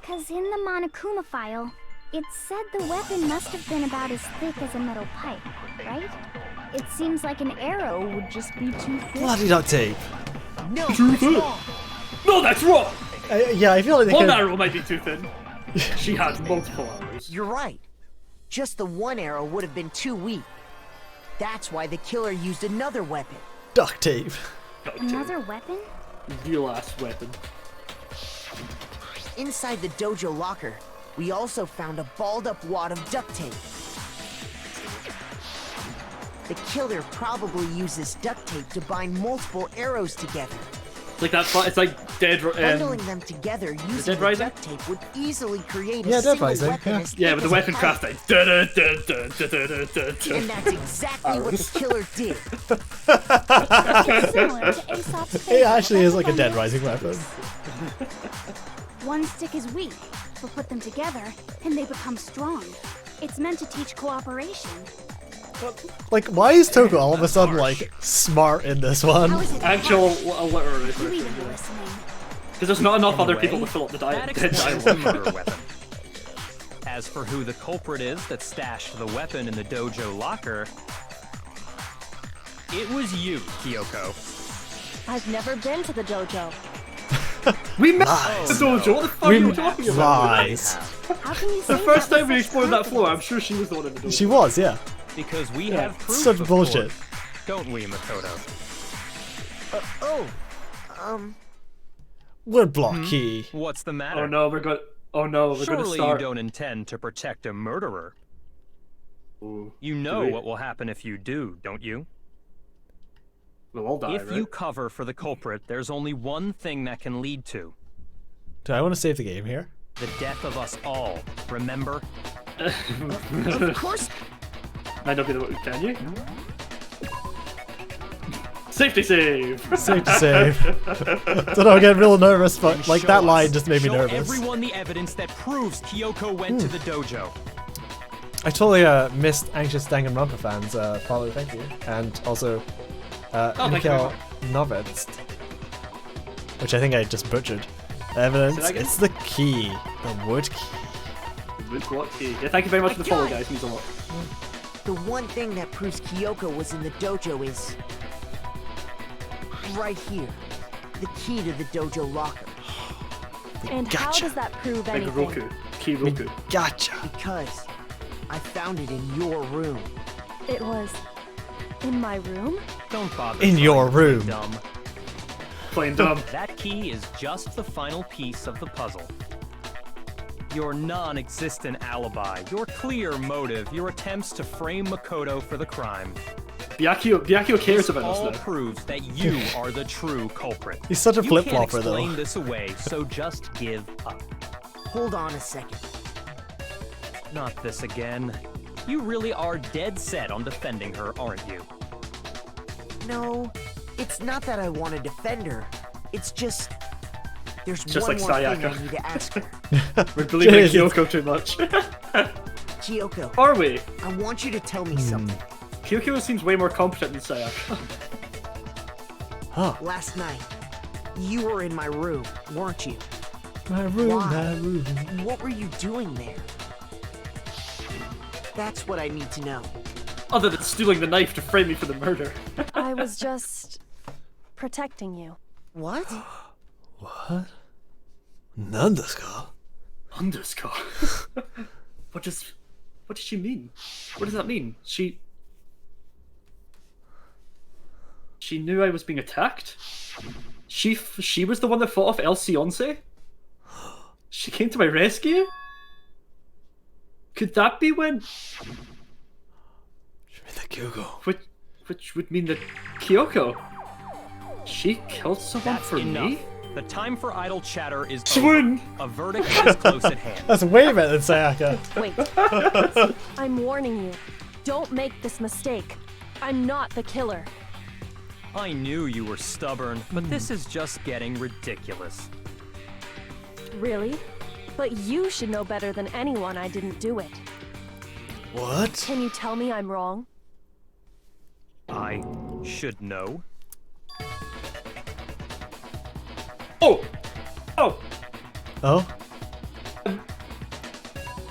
'cause in the Monokuma file, It said the weapon must have been about as thick as a metal pipe, right? It seems like an arrow would just be too thick. Bloody duct tape. No, that's wrong. No, that's wrong! Yeah, I feel like they One could. arrow might be too thin. She had multiple arrows. You're right. Just the one arrow would have been too weak. That's why the killer used another weapon. Duct tape. Another weapon? Real ass weapon. Inside the dojo locker, we also found a balled up wad of duct tape. The killer probably uses duct tape to bind multiple arrows together. It's like that. It's like Dead. Bundling them together using Dead the Rising? duct tape would easily create a Yeah, Dead single Rising, weapon yeah. as thick Yeah, with the as a weapon pipe. craft like. And that's exactly what the killer did. Similar to Aesop's It fable actually is like a about Dead the Rising weapon. One stick is weak, but put them together and they become strong. It's meant to teach cooperation. Like, why is Toko all of a sudden like smart in this one? How is it Actual hard? alliteration. You even were listening. Because there's not enough other Anyway, people to fill up the that dead explains the dialogue. murder weapon. As for who the culprit is that stashed the weapon in the dojo locker, it was you, Kyoko. I've never been to the dojo. We met Lies. the dojo. What the fuck are you talking about? Lies. How can you say The first that time we with such explored that floor, I'm confidence? sure she was the one in the dojo. She was, yeah. Because we Yeah, have proof, such of bullshit. course. Don't we, Makoto? Woodblock key. What's the matter? Oh no, we're going. Oh no, we're going to Surely start. you don't intend to protect a murderer. Ooh, You do know we? what will happen if you do, don't you? We'll all die, If right? you cover for the culprit, there's only one thing that can lead to Do I want to save the game here? the death of us all. Remember? Of course. Might not be the one. Can you? Safety save. Save to save. Don't know, I'm getting real nervous, but like Show that us. line just made me Show nervous. everyone the evidence that proves Kyoko went to the dojo. I totally missed anxious Danganronpa fans. Paulo, thank you, and also thank you very Mikhail Novitz, which I think I just butchered. Evidence. Say that again? It's the key, the wood key. With what key? Yeah, thank you very much for the follow, guys. Means a lot. The one thing that proves Kyoko was in the dojo is right here. The key to the dojo locker. And how Gotcha. does that prove Like anything? Roku. Key Roku. Gotcha. Because I found it in your room. It was in my room? Don't bother. In trying your to play room. Dumb. Plain dumb. That key is just the final piece of the puzzle. Your non-existent alibi, your clear motive, your attempts to frame Makoto for the crime. Byakuya cares about All us now. proves that you are the true culprit. He's such a You flip-flopper, can't explain though. this away, so just give up. Hold on a second. Not this again. You really are dead set on defending her, aren't you? No, it's not that I want to defend her. It's just there's Just one like more thing Sayaka. I need to ask her. We're believing Jeez, it's- Kyoko too much. Kyoko, Are we? I want you to tell me something. Kyoko seems way more competent than Sayaka. Huh. Last night, you were in my room, weren't you? My room, Why? my room. What were you doing there? That's what I need to know. Other than stealing the knife to frame me for the murder. I was just protecting you. What? What? Nandeska? Underscore. What does she mean? What does that mean? She knew I was being attacked? She was the one that fought off El Sionce? She came to my rescue? Could that be when? The Kyoko. Which would mean that Kyoko? She killed someone That's for enough. me? The time for idle chatter is Swoon! over. A verdict is close at hand. That's way better than Sayaka. Wait. I'm warning you. Don't make this mistake. I'm not the killer. I knew you were stubborn, but this is just getting ridiculous. Really? But you should know better than anyone I didn't do it. What? Can you tell me I'm wrong? I should know. Oh! Oh! Oh?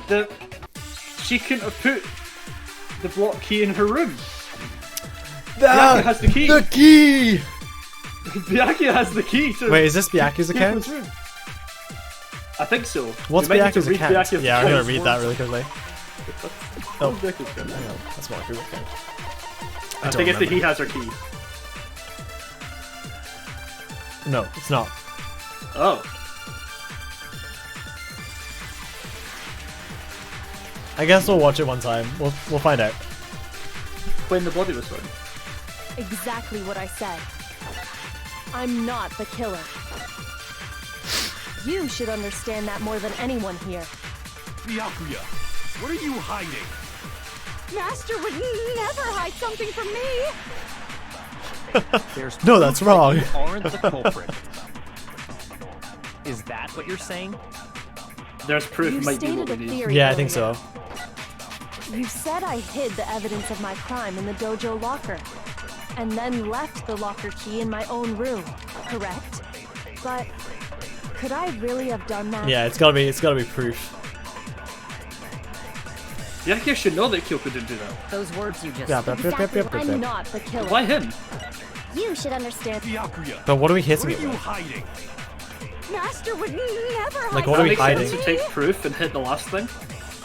The She couldn't have put the block key in her room. Ah, Byakuya has the key. The key! Byakuya has the key to Wait, is this Byakuya's account? Kyoko's room. I think so. What's You might need to Byakuya's read account? Byakuya's Yeah, I'm gonna account. read that really quickly. Oh, What's Byakuya's account? hang on. That's my Google account. I think it's that he has her key. No, it's not. Oh. I guess we'll watch it one time. We'll find out. When the body was found. Exactly what I said. I'm not the killer. You should understand that more than anyone here. Byakuya, what are you hiding? Master would never hide something from me. There's No, that's proof that wrong. You aren't the culprit. Is that what you're saying? There's proof You might be what stated we a need. theory Yeah, I think earlier. so. You said I hid the evidence of my crime in the dojo locker, and then left the locker key in my own room, correct? But could I really have done that? Yeah, it's gotta be proof. Byakuya should know that Kyoko didn't do that. Those words you just Yeah, but I'm not the killer. Why him? You should understand. Byakuya, But what are we what hitting are it you with? hiding? Master would never hide Like, what are That we makes hiding? sense to take proof and hit the last thing.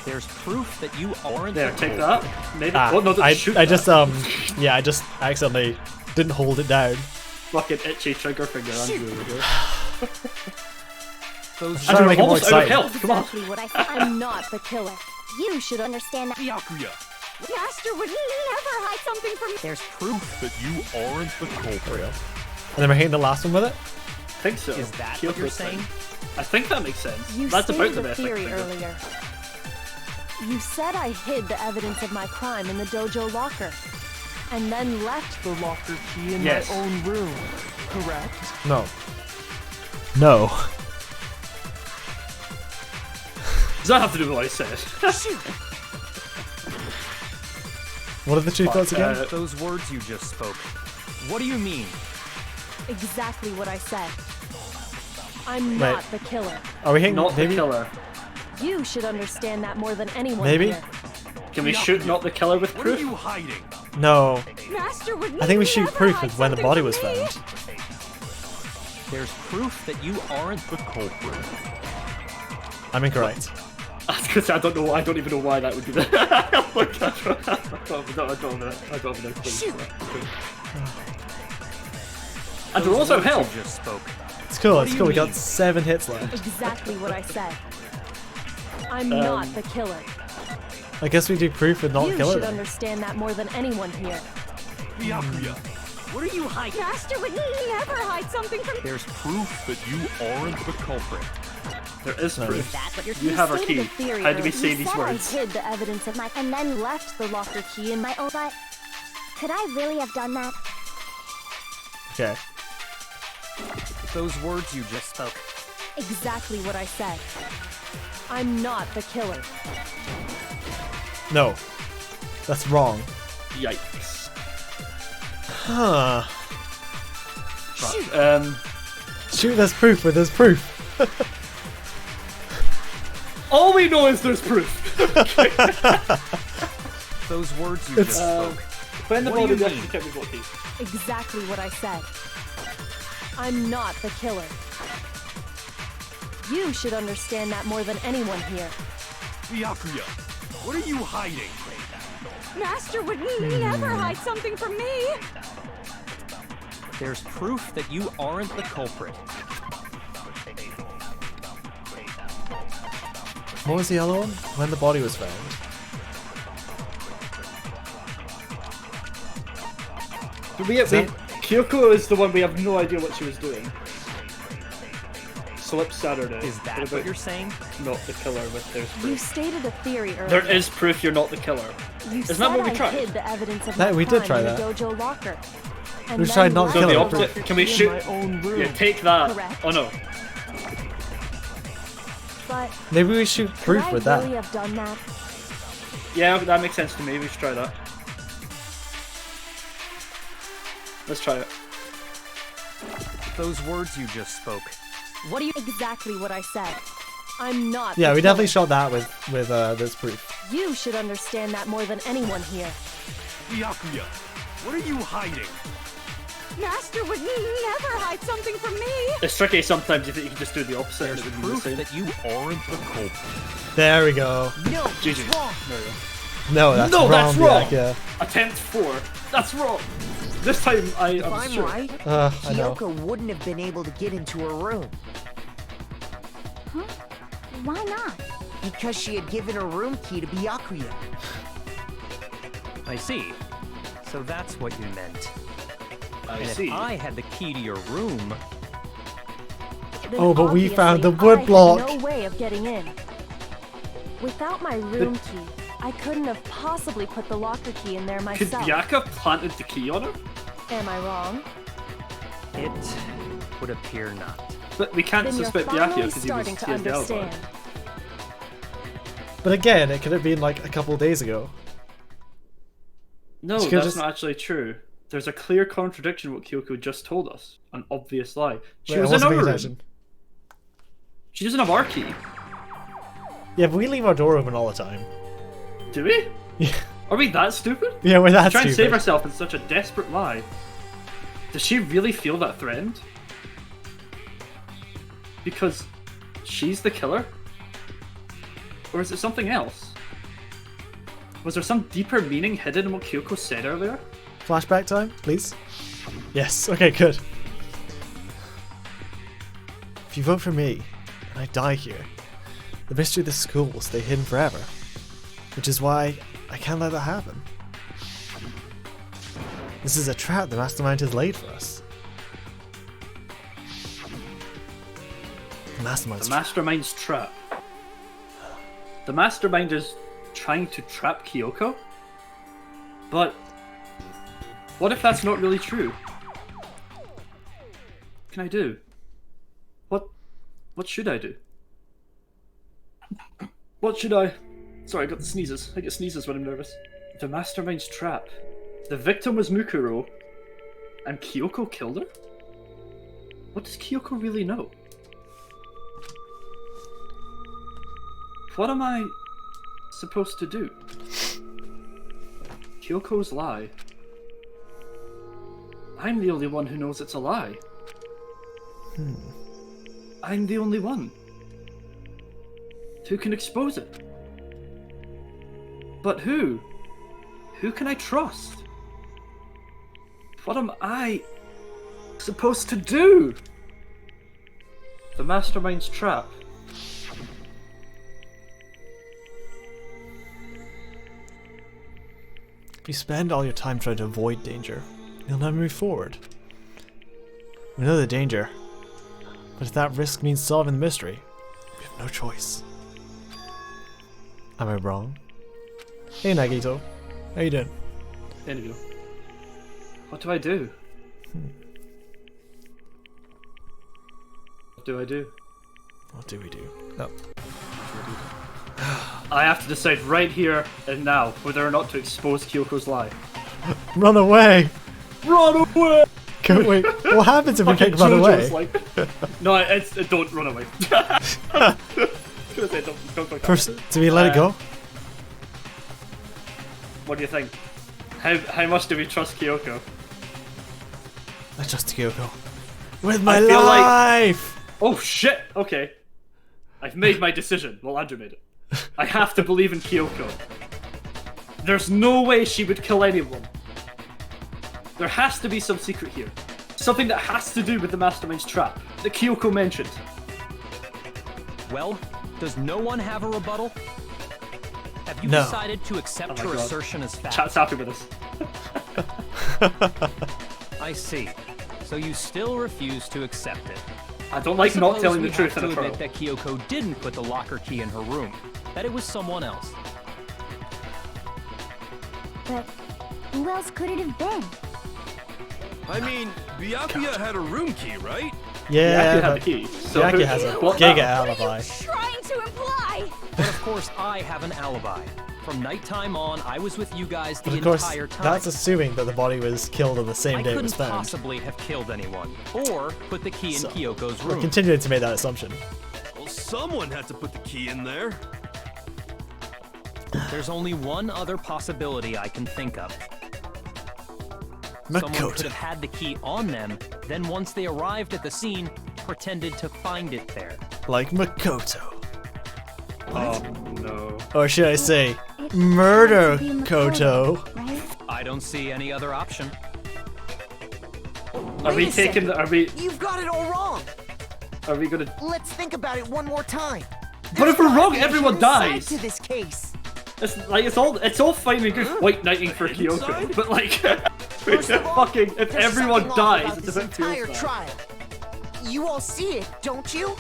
There's proof that you aren't There, the take culprit. that. Maybe. Ah, Oh no, don't shoot I that. just yeah, I just accidentally didn't hold it down. Fucking itchy trigger finger. Andrew. Those Trying to make it more almost out of exciting. health. Come on. exactly what I said. I'm not the killer. You should understand that. Byakuya, Master would never hide something from me. There's proof. That you aren't the culprit. And then we're hitting the last one with it? I think so. Is that what you're Kyoko's thing. saying? I think that makes sense. You That's about stated the a best I theory can think of. earlier. You said I hid the evidence of my crime in the dojo locker, and then left the locker key in Yes. my own room, correct? No. No. Does that have to do with what I said? What are the two thoughts again? Those words you just spoke. What do you mean? Exactly what I said. I'm Wait. not the killer. Are we hitting Not the maybe? killer. You should understand that more than anyone Maybe? here. Can we shoot not the killer with what are proof? you hiding? No. Master would I think we shoot never proof hide with when the something body from was me. found. There's proof that you aren't the culprit. I'm incorrect. I was gonna say, I don't know. I don't even know why that would be there. Oh my God. I don't know. And we're also Those words health. you just spoke. It's cool, What it's do cool. you We got mean? 7 hits left. Exactly what I said. I'm not the killer. I guess we do proof with not You killer should then. understand that more than anyone here. Byakuya, what are you hiding? Master would never hide something from me. There's proof That you aren't the culprit. There is No. proof. That's what you're You have our stated key. a theory How do we earlier. say You these said words? I hid the evidence of my and then left the locker key in my own. But could I really have done that? Okay. Those words you just spoke. Exactly what I said. I'm not the killer. No. That's wrong. Yikes. Huh. Right, Shoot, there's proof where there's proof. all we know is there's proof. Those words you It's- just spoke. When the What do body you actually mean? kept me lucky. Exactly what I said. I'm not the killer. You should understand that more than anyone here. Byakuya, what are you hiding? Master would never hide something from me. There's proof that you aren't the culprit. What was the other one? When the body was found. Kyoko is the one we have no idea what she was doing. Slip Saturday. Is that what you're saying? Not the killer with there's You proof. stated a theory earlier. There is proof you're not the killer. You Isn't said that what we I tried? hid the evidence of That- my we did crime try in that. the dojo locker. And We then tried not left killing the her. locker opposite. Can we key in shoot- my own room. Yeah, take that. Correct. Oh no. But Maybe we shoot could proof I with really that. have done that? Yeah, that makes sense to me. We should try that. Let's try it. Those words you just spoke. What do you exactly what I said? I'm not. Yeah, the we definitely killer. shot that with this proof. You should understand that more than anyone here. Byakuya, what are you hiding? Master would never hide something from me. It's tricky sometimes if you can just do the opposite. There's and it would be the proof same. that you Aren't the culprit. There we go. No, GG. it's wrong. There we go. No, that's No, wrong. that's wrong. Yeah. Attempt 4. That's wrong. This time If I'm I'm sure. right, I know. Kyoko wouldn't have been able to get into her room. Huh? Why not? Because she had given her room key to Byakuya. I see. So that's what you meant. I And see. if I had the key to your room, Then Oh, but we found the obviously wood I had block. no way of getting in. Without my room key, I couldn't have possibly put the locker key in there Could myself. Byaka planted the key on her? Am I wrong? it would appear not. But we can't Then you're suspect Byaka finally because he was starting to he has the alibi. understand. But again, it could have been like a couple days ago. No, She could've that's just- not actually true. There's a clear contradiction in what Kyoko just told us. An obvious lie. She Wait, I was in wasn't our paying room. attention. She doesn't have our key. Yeah, but we leave our door open all the time. Do we? Yeah, Are we that stupid? yeah, we're that Trying to stupid. save herself in such a desperate lie. Does she really feel that threatened? Because she's the killer? Or is it something else? Was there some deeper meaning hidden in what Kyoko said earlier? Flashback time, please. Yes. Okay, good. If you vote for me, and I die here, the mystery of the school will stay hidden forever. Which is why I can't let that happen. This is a trap the mastermind has laid for us. The mastermind's The mastermind's trap. The mastermind is trying to trap Kyoko? But what if that's not really true? What can I do? What should I do? What should I... Sorry, I got the sneezes. I get sneezes when I'm nervous. The mastermind's trap. The victim was Mukuro, and Kyoko killed her? What does Kyoko really know? What am I supposed to do? Kyoko's lie. I'm the only one who knows it's a lie. I'm the only one. Who can expose it? But who? Who can I trust? What am I supposed to do? The mastermind's trap. If you spend all your time trying to avoid danger, you'll never move forward. We know the danger, but if that risk means solving the mystery, we have no choice. Am I wrong? Hey Nagito, how you doing? Anyway, what do I do? What do I do? What do we do? Oh. I have to decide right here and now whether or not to expose Kyoko's lie. Run away! Run away! Wait, what happens if we Fucking pick run away? JoJo's like... No, it's don't run away. I was gonna say don't click First, that. do we let it go? What do you think? How much do we trust Kyoko? I trust Kyoko. With my feel like- life! Oh shit! Okay. I've made my decision. Well, Andrew made it. I have to believe in Kyoko. There's no way she would kill anyone. There has to be some secret here. Something that has to do with the mastermind's trap that Kyoko mentioned. Well, does no one have a rebuttal? Have you No. decided to accept Oh my her God. assertion as fact? Chat's happy with us. I see. So you still refuse to accept it. I don't like not Suppose telling we the truth have in to a trial. admit that Kyoko didn't put the locker key in her room. That it was someone else. But who else could it have been? I mean, Byakuya had a room key, right? Yeah, Byaka had the but key. So Byaka has a what giga now? alibi. Trying to imply! But of course, I have an alibi. From nighttime on, I was with you guys the But of course, entire time. that's assuming that the body was killed on the same I day it couldn't was found. possibly have killed anyone, or put the key in So, Kyoko's We're room. continuing to make that assumption. Well, someone had to put the key in there. There's only one other possibility I can think of. Someone could have had the key on them, then once they arrived at the scene, pretended to find it there. Like Makoto. Oh no. Or should I say, Murder Koto? Right? I don't see any other option. Are we taking the? Are we? You've got it all wrong. Are we gonna? Let's think about it one more time. But if we're wrong, everyone dies. To this case. It's all fine and good white knighting for Kyoko, but like, fucking if everyone dies, it's a bit entire feels trial. You all see it, don't you?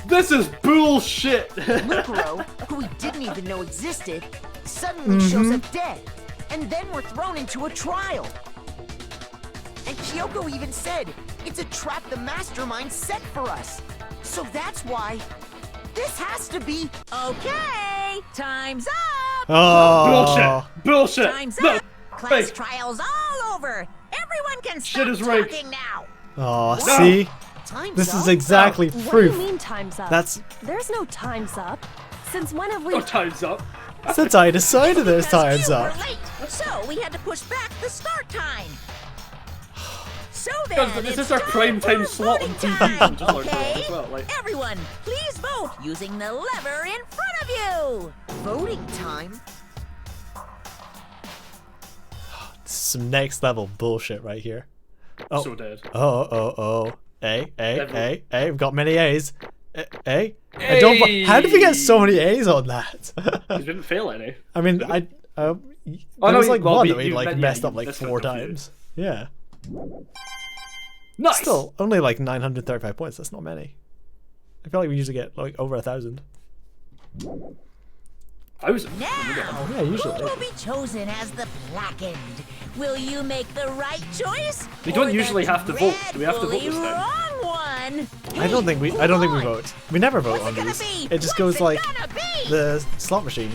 This is bullshit. Mukuro, who we didn't even know existed, suddenly shows up dead, and then we're thrown into a trial. And Kyoko even said it's a trap the mastermind set for us. So that's why this has to be. Okay, time's up. Oh. Bullshit. Time's up. Class trials all over. Everyone can stop Shit is rigged. talking now. Oh, see? Time's This up. is exactly What proof. do you mean time's up? That's There's no time's up. Since when have we... No time's up. since I decided there's Because time's you up. were late, so we had to push back the start time. So then, Because this is our it's prime time for slot on voting TV. time, Just learned okay? that as well, like. Everyone, please vote using the lever in front of you. Voting time? This is some next level bullshit right here. Oh. So dead. Oh. A. Everyone. We've got many A's. A. I don't. How did we get so many A's on that? You didn't fail any. I mean, there no, was like well, one we- that we you like meant- messed yeah, up like that's 4 confused. times. Yeah. Nice. Still, only like 935 points. That's not many. I feel like we usually get like over 1,000. I was. Now, Yeah, usually. who will be chosen as the blackened? Will you make the right choice? We don't or usually the have to vote. Do we have to vote dreadfully this time? wrong one? I don't think we vote. We never vote What's on it gonna these. be? It just What's goes it like gonna be? the slot machine.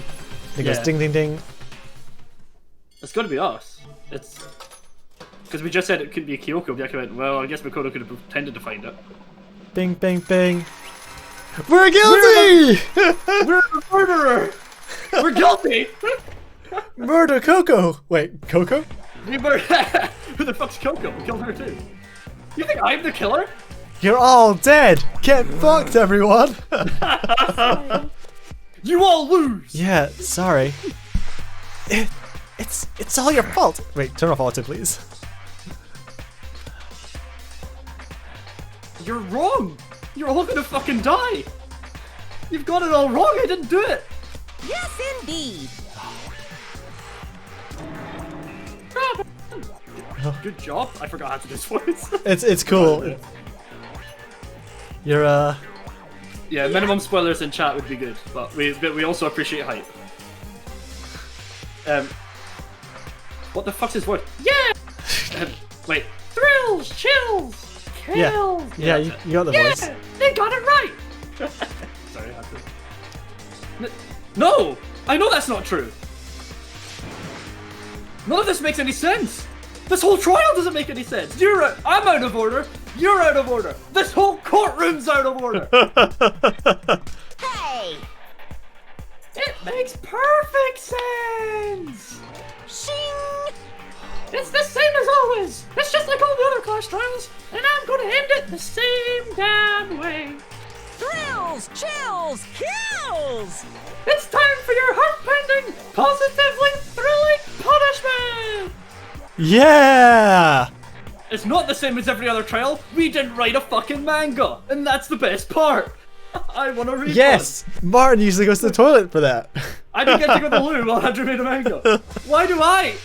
It goes Yeah. ding ding ding. It's gotta be us. It's because we just said it could be Kyoko. We went, well, I guess Makoto could have pretended to find it. Bing bing bing. We're guilty! We're the murderer. We're guilty. Murder Coco! Wait, Coco? We murdered. Who the fuck's Kyoko? We killed her too. You think I'm the killer? You're all dead! Get fucked, everyone! You all lose. Yeah, sorry. It's all your fault! Wait, turn off auto, please. You're wrong. You're all gonna fucking die. You've got it all wrong. I didn't do it. Yes, indeed. Good job. I forgot how to do this voice. It's cool. You're Yeah, minimum spoilers in chat would be good, but we also appreciate hype. What the fuck's his word? Yeah. Wait. Thrills, chills, kills. Yeah, you got the voice. They got it right. Sorry, I had to. No, I know that's not true. None of this makes any sense. This whole trial doesn't make any sense. I'm out of order. You're out of order. This whole courtroom's out of order. Hey! It makes perfect sense. Shing! It's the same as always. It's just like all the other class trials, and I'm gonna end it the same damn way. Thrills, chills, kills! It's time for your heart-pounding, positively thrilling punishment. Yeah! It's not the same as every other trial. We didn't write a fucking manga, and that's the best part. I want to read Yes! Martin usually goes to the toilet for that. I didn't get to go to the loo while Andrew made a manga. Why do I?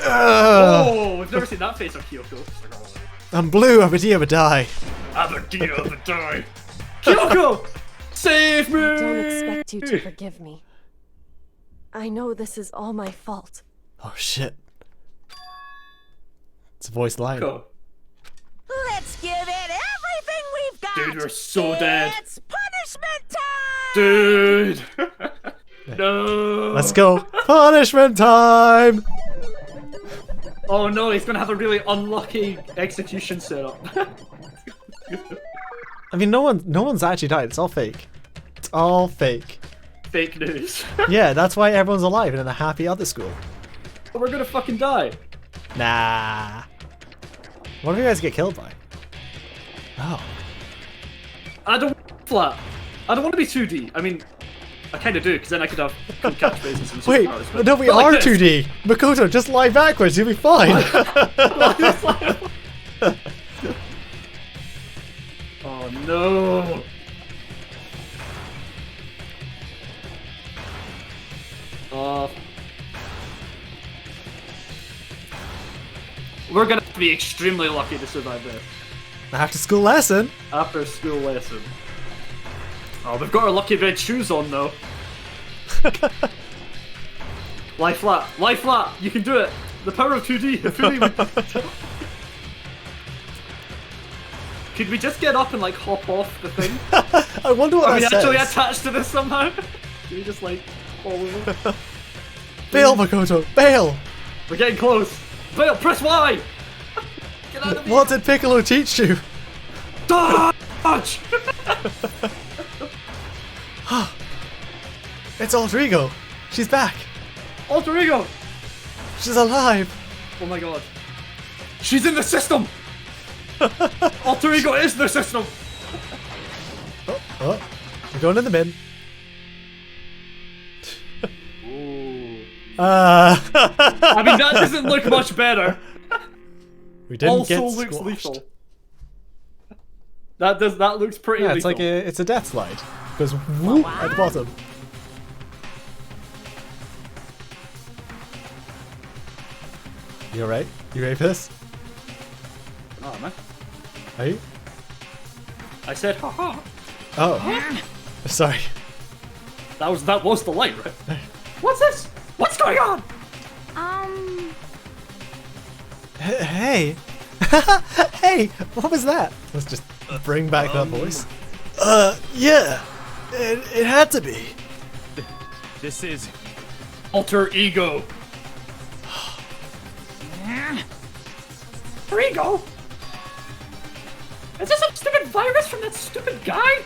Ugh. I've never seen that face on Kyoko. I'm blue, Abadi Abadai. Abadie of the die. Kyoko! Save me! I don't expect you to forgive me. I know this is all my fault. Oh shit. It's a voice line. Kyoko. Let's give it everything we've got! Dude, you're so dead. It's punishment time! Dude! No! Let's go. Punishment time! Oh no, he's gonna have a really unlucky execution setup. I mean, no one's actually died. It's all fake. It's all fake. fake news. Yeah, that's why everyone's alive and in a happy other school. We're gonna fucking die. Nah. What if you guys get killed by? Oh. I don't flat. I don't want to be 2D. I mean, I kind of do, because then I could have cool catchphrases and Wait, superpowers, but no, we not are like this. 2D. Makoto, just lie backwards, you'll be fine. Oh no. We're gonna have to be extremely lucky to survive this. After school lesson. After school lesson. Oh, we've got our lucky red shoes on though. Lie flat, lie flat. You can do it. The power of 2D. Could we just get up and like hop off the thing? I wonder what Are that we actually says. attached to this somehow? Can we just like fall over? Bail, Makoto, bail! We're getting close. Bail, press Y! Get out of here! What did Piccolo teach you? Dodge! It's Alter Ego. She's back. Alter Ego! She's alive. Oh my god. She's in the system! Alter Ego is the system! Oh, we're going in the bin. I mean, that doesn't look much better. We didn't Also get looks squashed. lethal. That looks pretty Yeah, lethal. it's a death slide. Goes whoop at the bottom. You alright? You ready for this? Oh man. Are you? I said haha. Oh. Sorry. That was the light, right? What's this? What's going on? Hey. Hey, what was that? Let's just bring back that voice. Yeah. It had to be. This is... Alter Ego. Alter Ego? Is this some stupid virus from that stupid guy?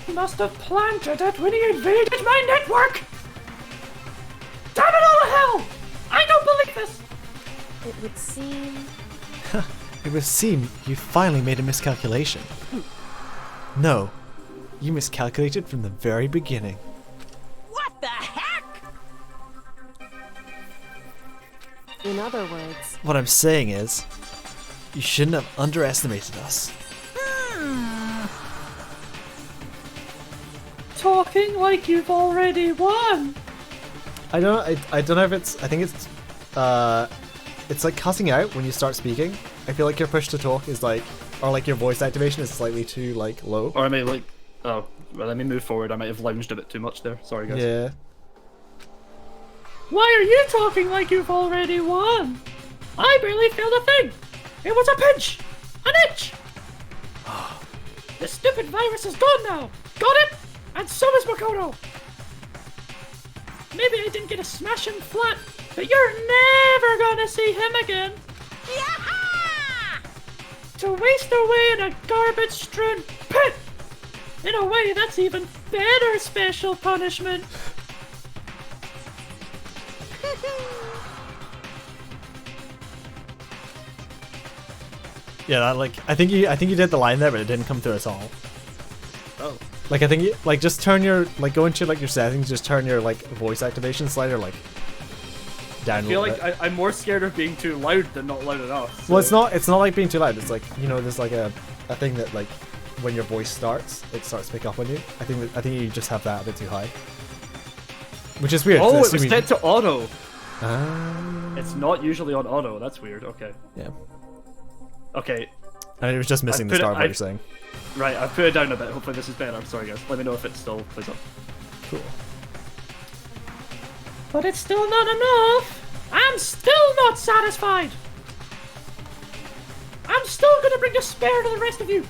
He must have planted it when he invaded my network! Damn it all to hell! I don't believe this! It would seem... It would seem you finally made a miscalculation. No, you miscalculated from the very beginning. What the heck? In other words... What I'm saying is, you shouldn't have underestimated us. Talking like you've already won! I don't know if it's, I think it's like cutting out when you start speaking. I feel like your push to talk is like, or like your voice activation is slightly too like low. Or I may like, oh, well, let me move forward. I might have lounged a bit too much there. Sorry, guys. Yeah. Why are you talking like you've already won? I barely felt a thing. It was a pinch, an itch. The stupid virus is gone now. Got it? And so is Makoto. Maybe I didn't get a smashing flat, but you're never gonna see him again. To waste away in a garbage-strewn pit! In a way, that's even better special punishment. Yeah, that, like I think you did the line there, but it didn't come through at all. Oh. Like I think you like just turn your like go into like your settings, just turn your like voice activation slider like down. I feel like I'm more scared of being too loud than not loud enough. So. Well, it's not like being too loud. It's like, you know, there's like a thing that like when your voice starts, it starts to pick up on you. I think you just have that a bit too high, which is weird. Oh, it was assuming... set to auto. It's not usually on auto. That's weird. Okay. Yeah. Okay. And it was just missing the start of what you're saying. Right, I've put it down a bit. Hopefully this is better. I'm sorry, guys. Let me know if it still plays up. Cool. But it's still not enough. I'm still not satisfied. I'm still gonna bring despair to the rest of you.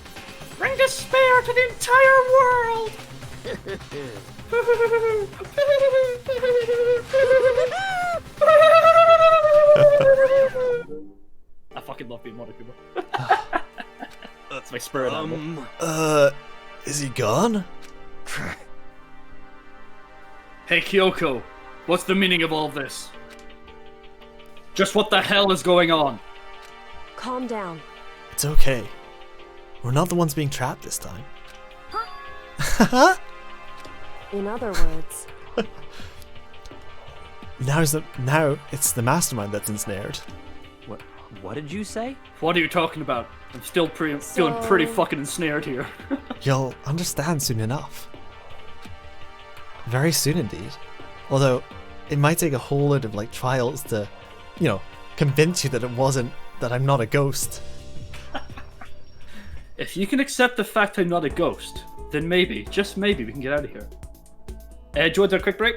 Bring despair to the entire world. I fucking love being Monokuma. That's my spirit animal. Is he gone? Hey, Kyoko, what's the meaning of all this? Just what the hell is going on? Calm down. It's okay. We're not the ones being trapped this time. Huh? In other words, now it's the mastermind that's ensnared. What did you say? What are you talking about? I'm still feeling pretty fucking ensnared here. You'll understand soon enough. Very soon indeed. Although, it might take a whole lot of like trials to, convince you that that I'm not a ghost. If you can accept the fact I'm not a ghost, then maybe, just maybe, we can get out of here. Do you want to do a quick break?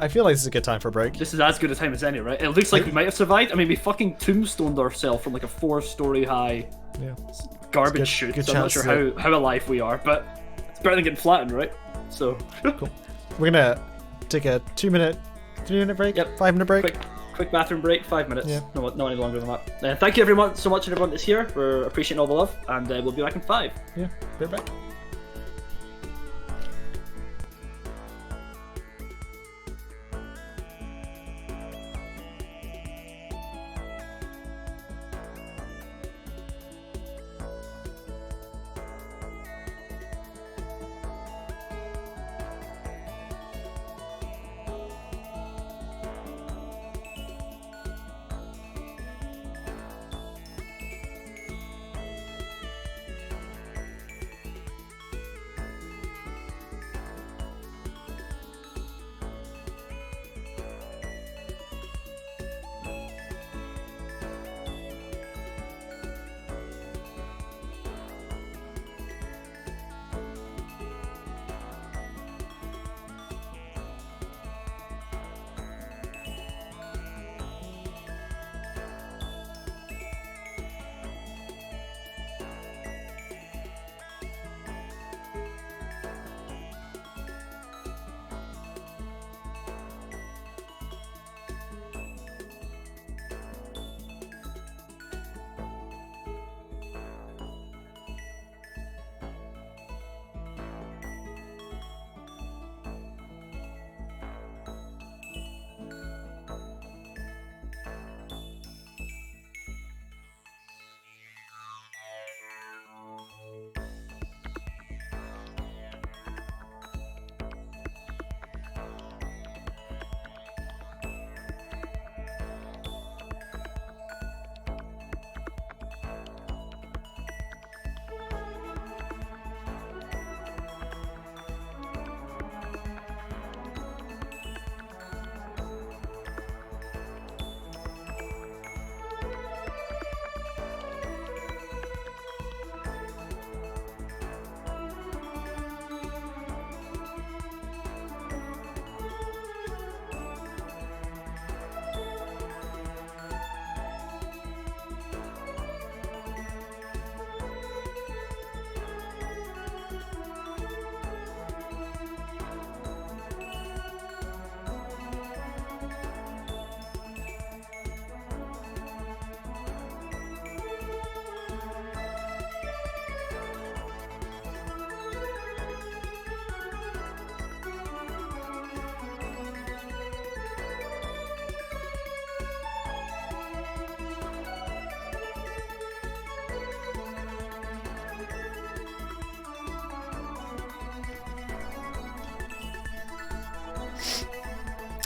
I feel like this is a good time for a break. This is as good a time as any, right? It looks like we might have survived. I mean, we fucking tombstoned ourselves from like a 4-story high garbage chute. So I'm not sure how alive we are, but it's better than getting flattened, right? So cool. We're gonna take a 3-minute break. Yep. 5-minute break. Quick bathroom break. 5 minutes. Yeah. No any longer than that. Thank you everyone so much, everyone that's here. We're appreciating all the love, and we'll be back in 5. Yeah. Be right back.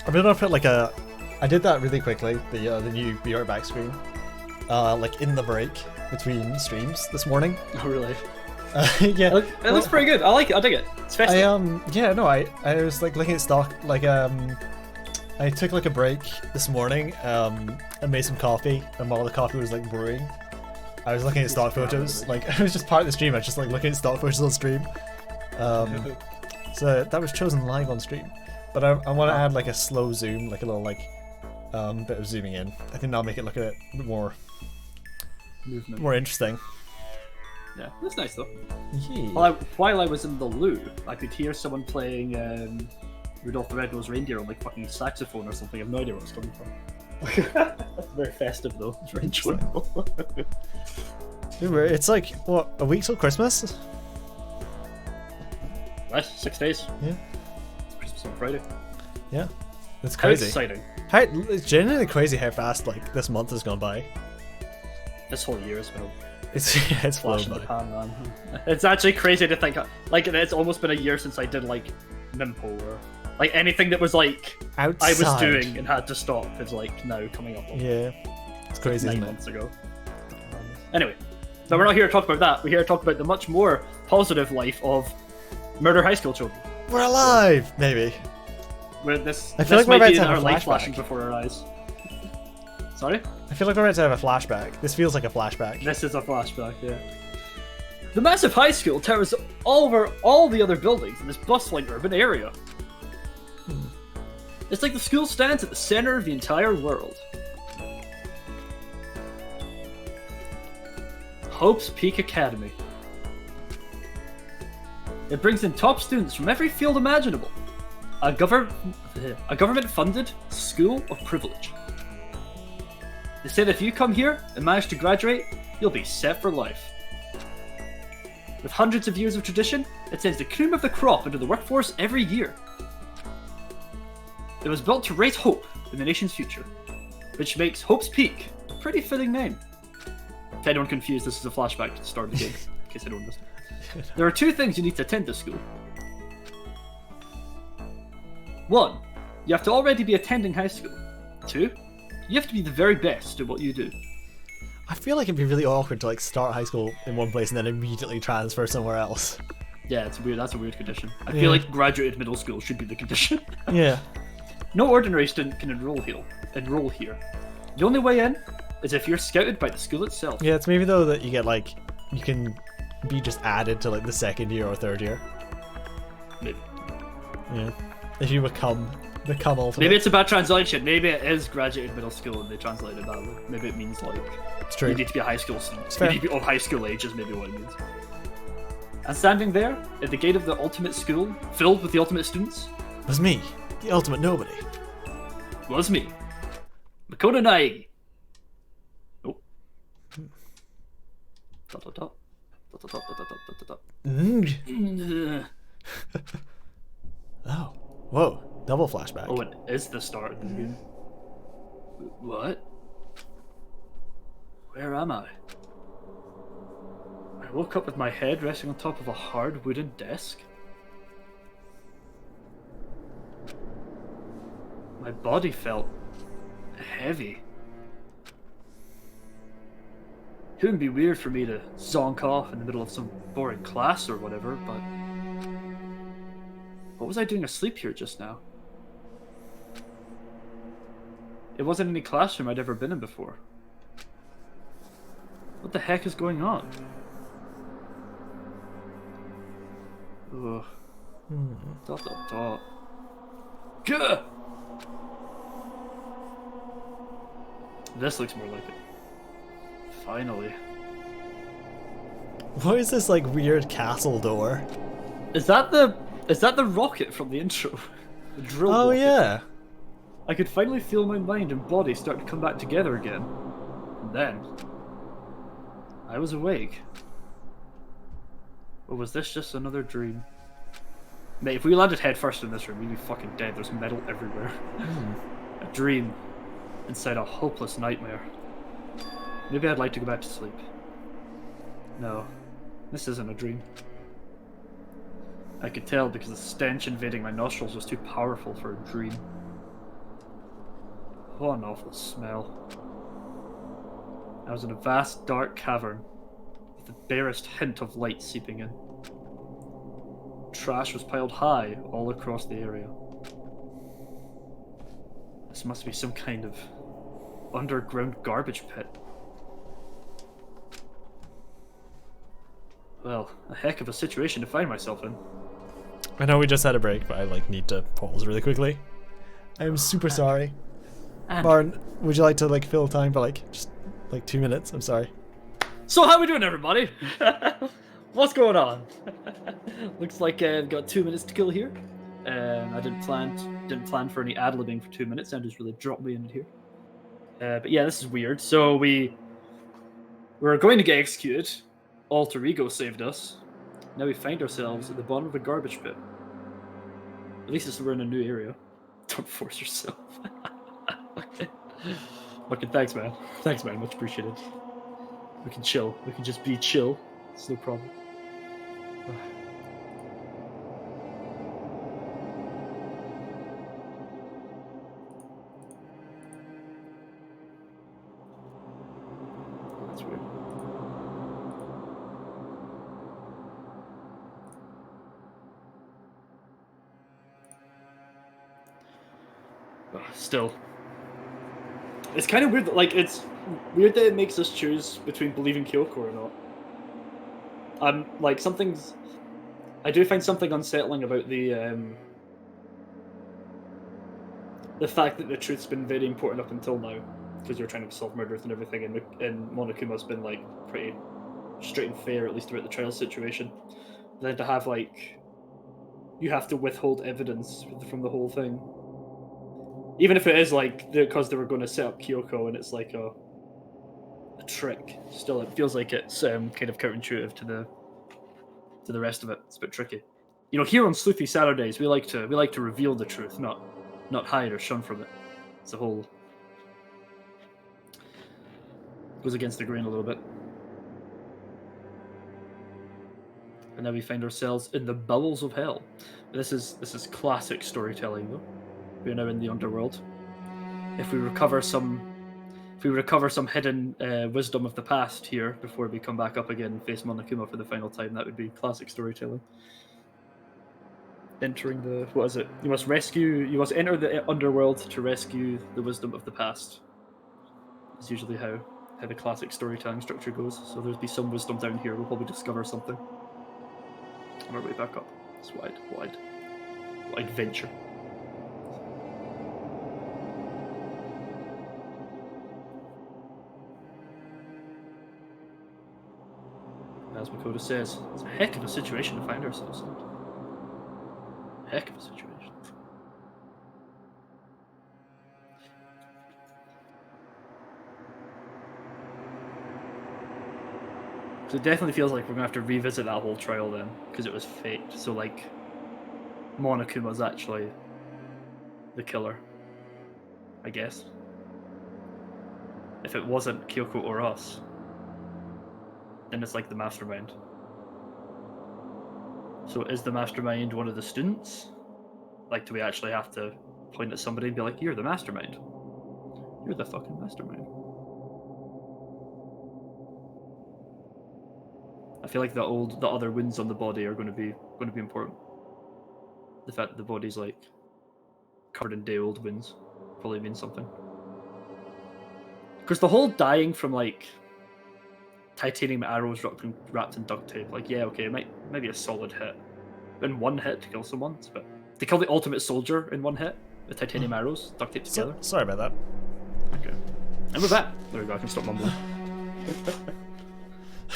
I'm gonna put like I did that really quickly, the new Be Right Back screen, like in the break between streams this morning. Oh really? Yeah. It looks pretty good. I like it. I dig it. It's festive. I was like looking at stock, like I took like a break this morning, and made some coffee, and while the coffee was like brewing, I was looking at stock photos. Like I was just part of the stream. I was just like looking at stock photos on stream. So that was chosen live on stream. But I want to add like a slow zoom, like a little like bit of zooming in. I think that'll make it look a bit more movement, more interesting. Yeah, that's nice though. Yeah. While I was in the loo, I could hear someone playing Rudolph the Red-Nosed Reindeer on like fucking saxophone or something. I have no idea where it's coming from. That's very festive though. It's very enjoyable. It's like what, a week till Christmas? Less 6 days. Yeah. It's Christmas on Friday. Yeah. It's How crazy. exciting. It's genuinely crazy how fast like this month has gone by. This whole year has been a It's flash flown in the by. pan, man. It's actually crazy to think, like, it's almost been a year since I did, like, Nimpo, or, like, anything that was, like, Outside. I was doing and had to stop is, like, now coming up. Yeah. It's crazy, 9 isn't it? months ago. Anyway, so we're not here to talk about that. We're here to talk about the much more positive life of murder high school children. We're alive! Maybe. Where this, I feel this like we're might about be to have our a light flashback. flashing before our eyes. Sorry? I feel like we're about to have a flashback. This feels like a flashback. This is a flashback, yeah. The massive high school towers over all the other buildings in this bustling urban area. It's like the school stands at the center of the entire world. Hope's Peak Academy. It brings in top students from every field imaginable. A government-funded school of privilege. They say that if you come here and manage to graduate, you'll be set for life. With hundreds of years of tradition, it sends the cream of the crop into the workforce every year. It was built to raise hope in the nation's future, which makes Hope's Peak a pretty fitting name. To anyone confused, this is a flashback to the start of the game, in case anyone missed it. There are 2 things you need to attend this school. 1, you have to already be attending high school. 2, you have to be the very best at what you do. I feel like it'd be really awkward to like start high school in one place and then immediately transfer somewhere else. Yeah, it's weird. That's a weird condition. I feel like graduated middle school should be the condition. Yeah. No ordinary student can enroll here. The only way in is if you're scouted by the school itself. Yeah, it's maybe though that you get like you can be just added to like the 2nd year or 3rd year. Maybe. Yeah. If you become ultimate. Maybe it's a bad translation. Maybe it is graduated middle school and they translated it badly. Maybe it means like It's true. you need to be a high school student. It's You fair. need to be of high school age is maybe what it means. And standing there at the gate of the ultimate school, filled with the ultimate students, was me, the ultimate nobody. was me, Makoto Naegi. Oh. Dot, dot, dot. Dot, dot, dot, dot, dot, dot, dot, dot. Oh. Whoa. Double flashback. Oh, it is the start of the game. What? Where am I? I woke up with my head resting on top of a hard wooden desk. My body felt heavy. It wouldn't be weird for me to zonk off in the middle of some boring class or whatever, but what was I doing asleep here just now? It wasn't any classroom I'd ever been in before. What the heck is going on? Ugh. Dot dot dot. Gah! This looks more like it. Finally. What is this like weird castle door? Is that the rocket from the intro? The drill Oh rocket. yeah. I could finally feel my mind and body start to come back together again. And then I was awake. Or was this just another dream? Mate, if we landed head first in this room, we'd be fucking dead. There's metal everywhere. A dream inside a hopeless nightmare. Maybe I'd like to go back to sleep. No, this isn't a dream. I could tell because the stench invading my nostrils was too powerful for a dream. What an awful smell. I was in a vast dark cavern with the barest hint of light seeping in. Trash was piled high all across the area. This must be some kind of underground garbage pit. Well, a heck of a situation to find myself in. I know we just had a break, but I like need to pause really quickly. I'm super sorry. Martin, would you like to like fill time for like just like 2 minutes? I'm sorry. So how we doing, everybody? What's going on? Looks like I've got 2 minutes to kill here. I didn't plan for any ad-libbing for 2 minutes. I just really dropped me in here. But yeah, this is weird. So we were going to get executed. Alter Ego saved us. Now we find ourselves at the bottom of a garbage pit. At least we're in a new area. Don't force yourself. Okay, thanks, man. Thanks, man. Much appreciated. We can chill. We can just be chill. It's no problem. That's weird. Still. It's kind of weird that, like, it's weird that it makes us choose between believing Kyoko or not. Like, something's... I do find something unsettling about the fact that the truth's been very important up until now, because you're trying to solve murders and everything, and Monokuma's been, like, pretty straight and fair, at least about the trial situation. And then to have, like, you have to withhold evidence from the whole thing. Even if it is, like, because they were going to set up Kyoko and it's like a trick, still it feels like it's kind of counterintuitive to the rest of it. It's a bit tricky. You know, here on Sleuthy Saturdays, we like to reveal the truth, not hide or shun from it. It's a whole... goes against the grain a little bit. And now we find ourselves in the bowels of hell. This is classic storytelling, though. We are now in the underworld. If we recover some hidden wisdom of the past here before we come back up again and face Monokuma for the final time, that would be classic storytelling. Entering the... what is it? You must enter the underworld to rescue the wisdom of the past. It's usually how the classic storytelling structure goes. So there'll be some wisdom down here. We'll probably discover something on our way back up. It's wide venture. As Makoto says, it's a heck of a situation to find ourselves in. Heck of a situation. So it definitely feels like we're going to have to revisit that whole trial then, because it was faked. So, like, Monokuma's actually the killer, I guess. If it wasn't Kyoko or us, then it's like the mastermind. So is the mastermind one of the students? Like, do we actually have to point at somebody and be like, you're the mastermind? You're the fucking mastermind. I feel like the other wounds on the body are going to be important. The fact that the body's like covered in day-old wounds probably means something. Because the whole dying from like titanium arrows wrapped in duct tape, like, yeah, okay, it might be a solid hit. In one hit to kill someone, but they kill the ultimate soldier in one hit with titanium arrows duct taped together. Sorry about that. Okay. And with that, there we go, I can stop mumbling.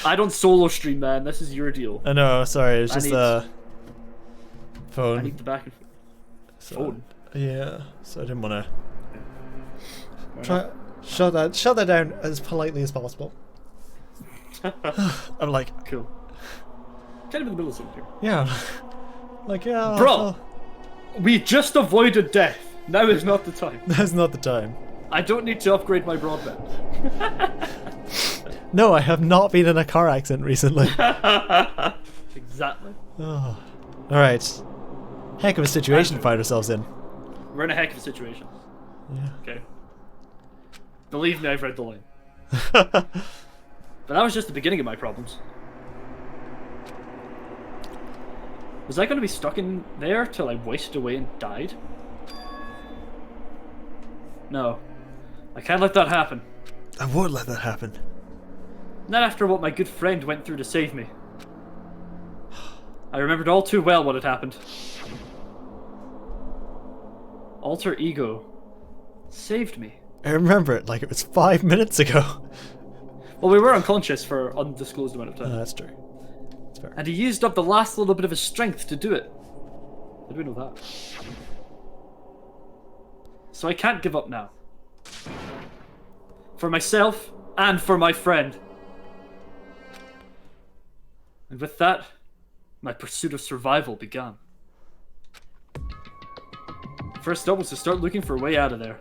I don't solo stream, man. This is your deal. I know, sorry, it's just phone. I need the back and phone. Yeah, so I didn't want to try shut that down as politely as possible. I'm like, cool. Kind of in the middle of something here. Yeah. Like, yeah. Bro, we just avoided death. Now is not the time. Now's not the time. I don't need to upgrade my broadband. No, I have not been in a car accident recently. Exactly. Oh. Alright. Heck of a situation to find ourselves in. We're in a heck of a situation. Yeah. Okay. Believe me, I've read the line. But that was just the beginning of my problems. Was I going to be stuck in there till I wasted away and died? No. I can't let that happen. I won't let that happen. Not after what my good friend went through to save me. I remembered all too well what had happened. Alter Ego saved me. I remember it like it was 5 minutes ago. Well, we were unconscious for an undisclosed amount of time. That's true. That's fair. And he used up the last little bit of his strength to do it. How do we know that? So I can't give up now. For myself and for my friend. And with that, my pursuit of survival began. First step was to start looking for a way out of there.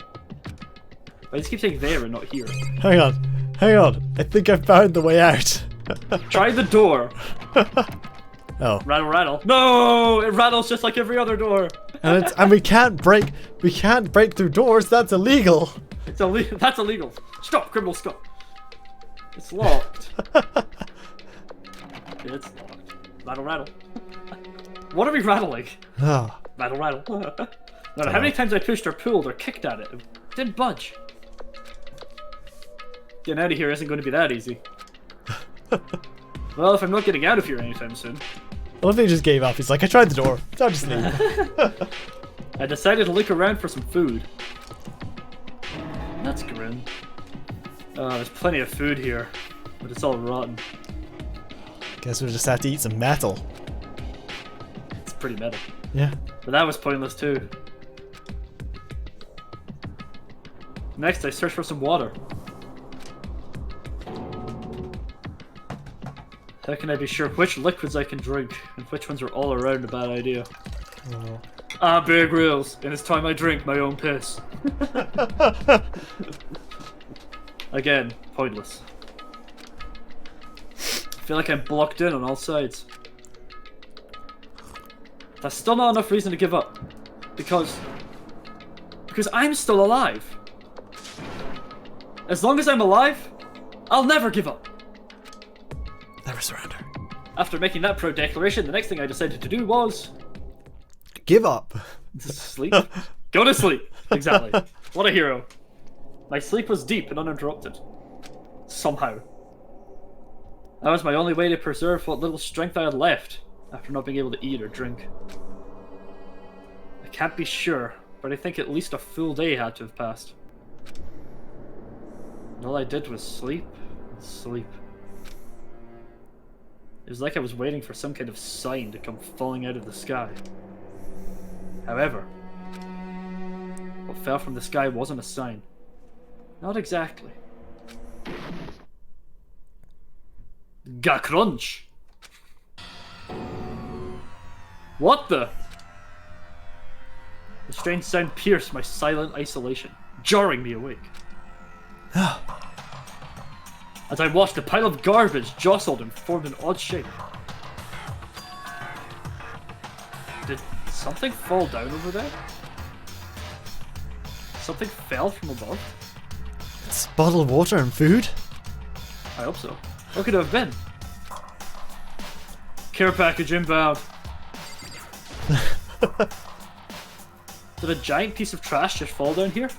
I just keep saying there and not here. Hang on. I think I found the way out. Try the door. Oh. Rattle, rattle. No! It rattles just like every other door. And we can't break through doors. That's illegal. It's illegal. That's illegal. Stop, criminal, stop. It's locked. It's locked. Rattle, rattle. What are we rattling? Oh. Rattle, rattle. No matter how many times I pushed or pulled or kicked at it, it didn't budge. Getting out of here isn't going to be that easy. Well, if I'm not getting out of here anytime soon. I love that he just gave up. He's like, I tried the door. I'll just leave. I decided to look around for some food. That's grim. There's plenty of food here, but it's all rotten. Guess we'll just have to eat some metal. It's pretty metal. Yeah. But that was pointless too. Next, I searched for some water. How can I be sure which liquids I can drink and which ones are all around a bad idea? Oh. Bear Grylls, and it's time I drink my own piss. Again, pointless. I feel like I'm blocked in on all sides. That's still not enough reason to give up. Because I'm still alive. As long as I'm alive, I'll never give up. Never surrender. After making that pro declaration, the next thing I decided to do was... give up. Sleep? Go to sleep. Exactly. What a hero. My sleep was deep and uninterrupted. Somehow. That was my only way to preserve what little strength I had left after not being able to eat or drink. I can't be sure, but I think at least a full day had to have passed. And all I did was sleep and sleep. It was like I was waiting for some kind of sign to come falling out of the sky. However, what fell from the sky wasn't a sign. Not exactly. Ga-crunch! What the? The strange sound pierced my silent isolation, jarring me awake. As I watched, a pile of garbage jostled and formed an odd shape. Did something fall down over there? Something fell from above? It's bottled water and food? I hope so. What could it have been? Care package inbound. Did a giant piece of trash just fall down here?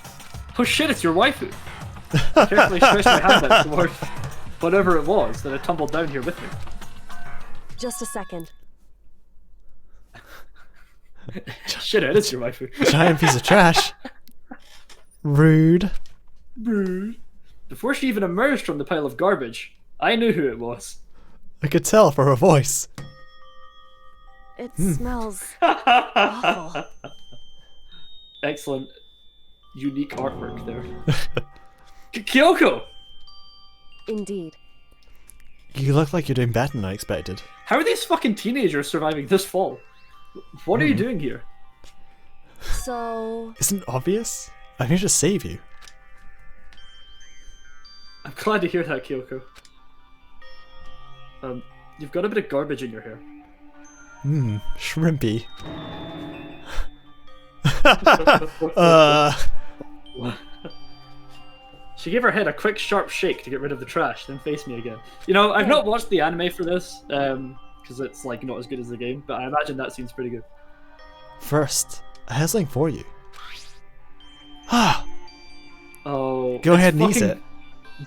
Oh shit, it's your waifu! I carefully stretched my hand out towards whatever it was that had tumbled down here with me. Just a second. Shit, it is your waifu. Giant piece of trash. Rude. Rude. Before she even emerged from the pile of garbage, I knew who it was. I could tell from her voice. It smells awful. Excellent, unique artwork there. Kyoko! Indeed. You look like you're doing better than I expected. How are these fucking teenagers surviving this fall? What are you doing here? So... Isn't it obvious? I'm here to save you. I'm glad to hear that, Kyoko. You've got a bit of garbage in your hair. Shrimpy. She gave her head a quick, sharp shake to get rid of the trash, then faced me again. You know, I've not watched the anime for this, because it's like not as good as the game, but I imagine that seems pretty good. First, I have something for you. Oh. Go ahead and eat it.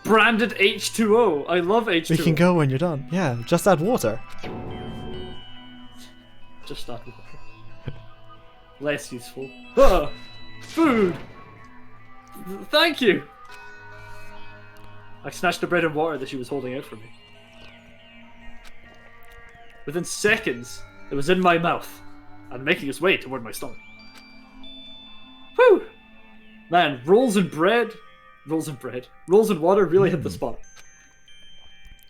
Branded H2O. I love H2O. We can go when you're done. Yeah, just add water. Just add water. Less useful. Ah, food! Thank you! I snatched the bread and water that she was holding out for me. Within seconds, it was in my mouth and making its way toward my stomach. Whew! Man, rolls and water really hit the spot.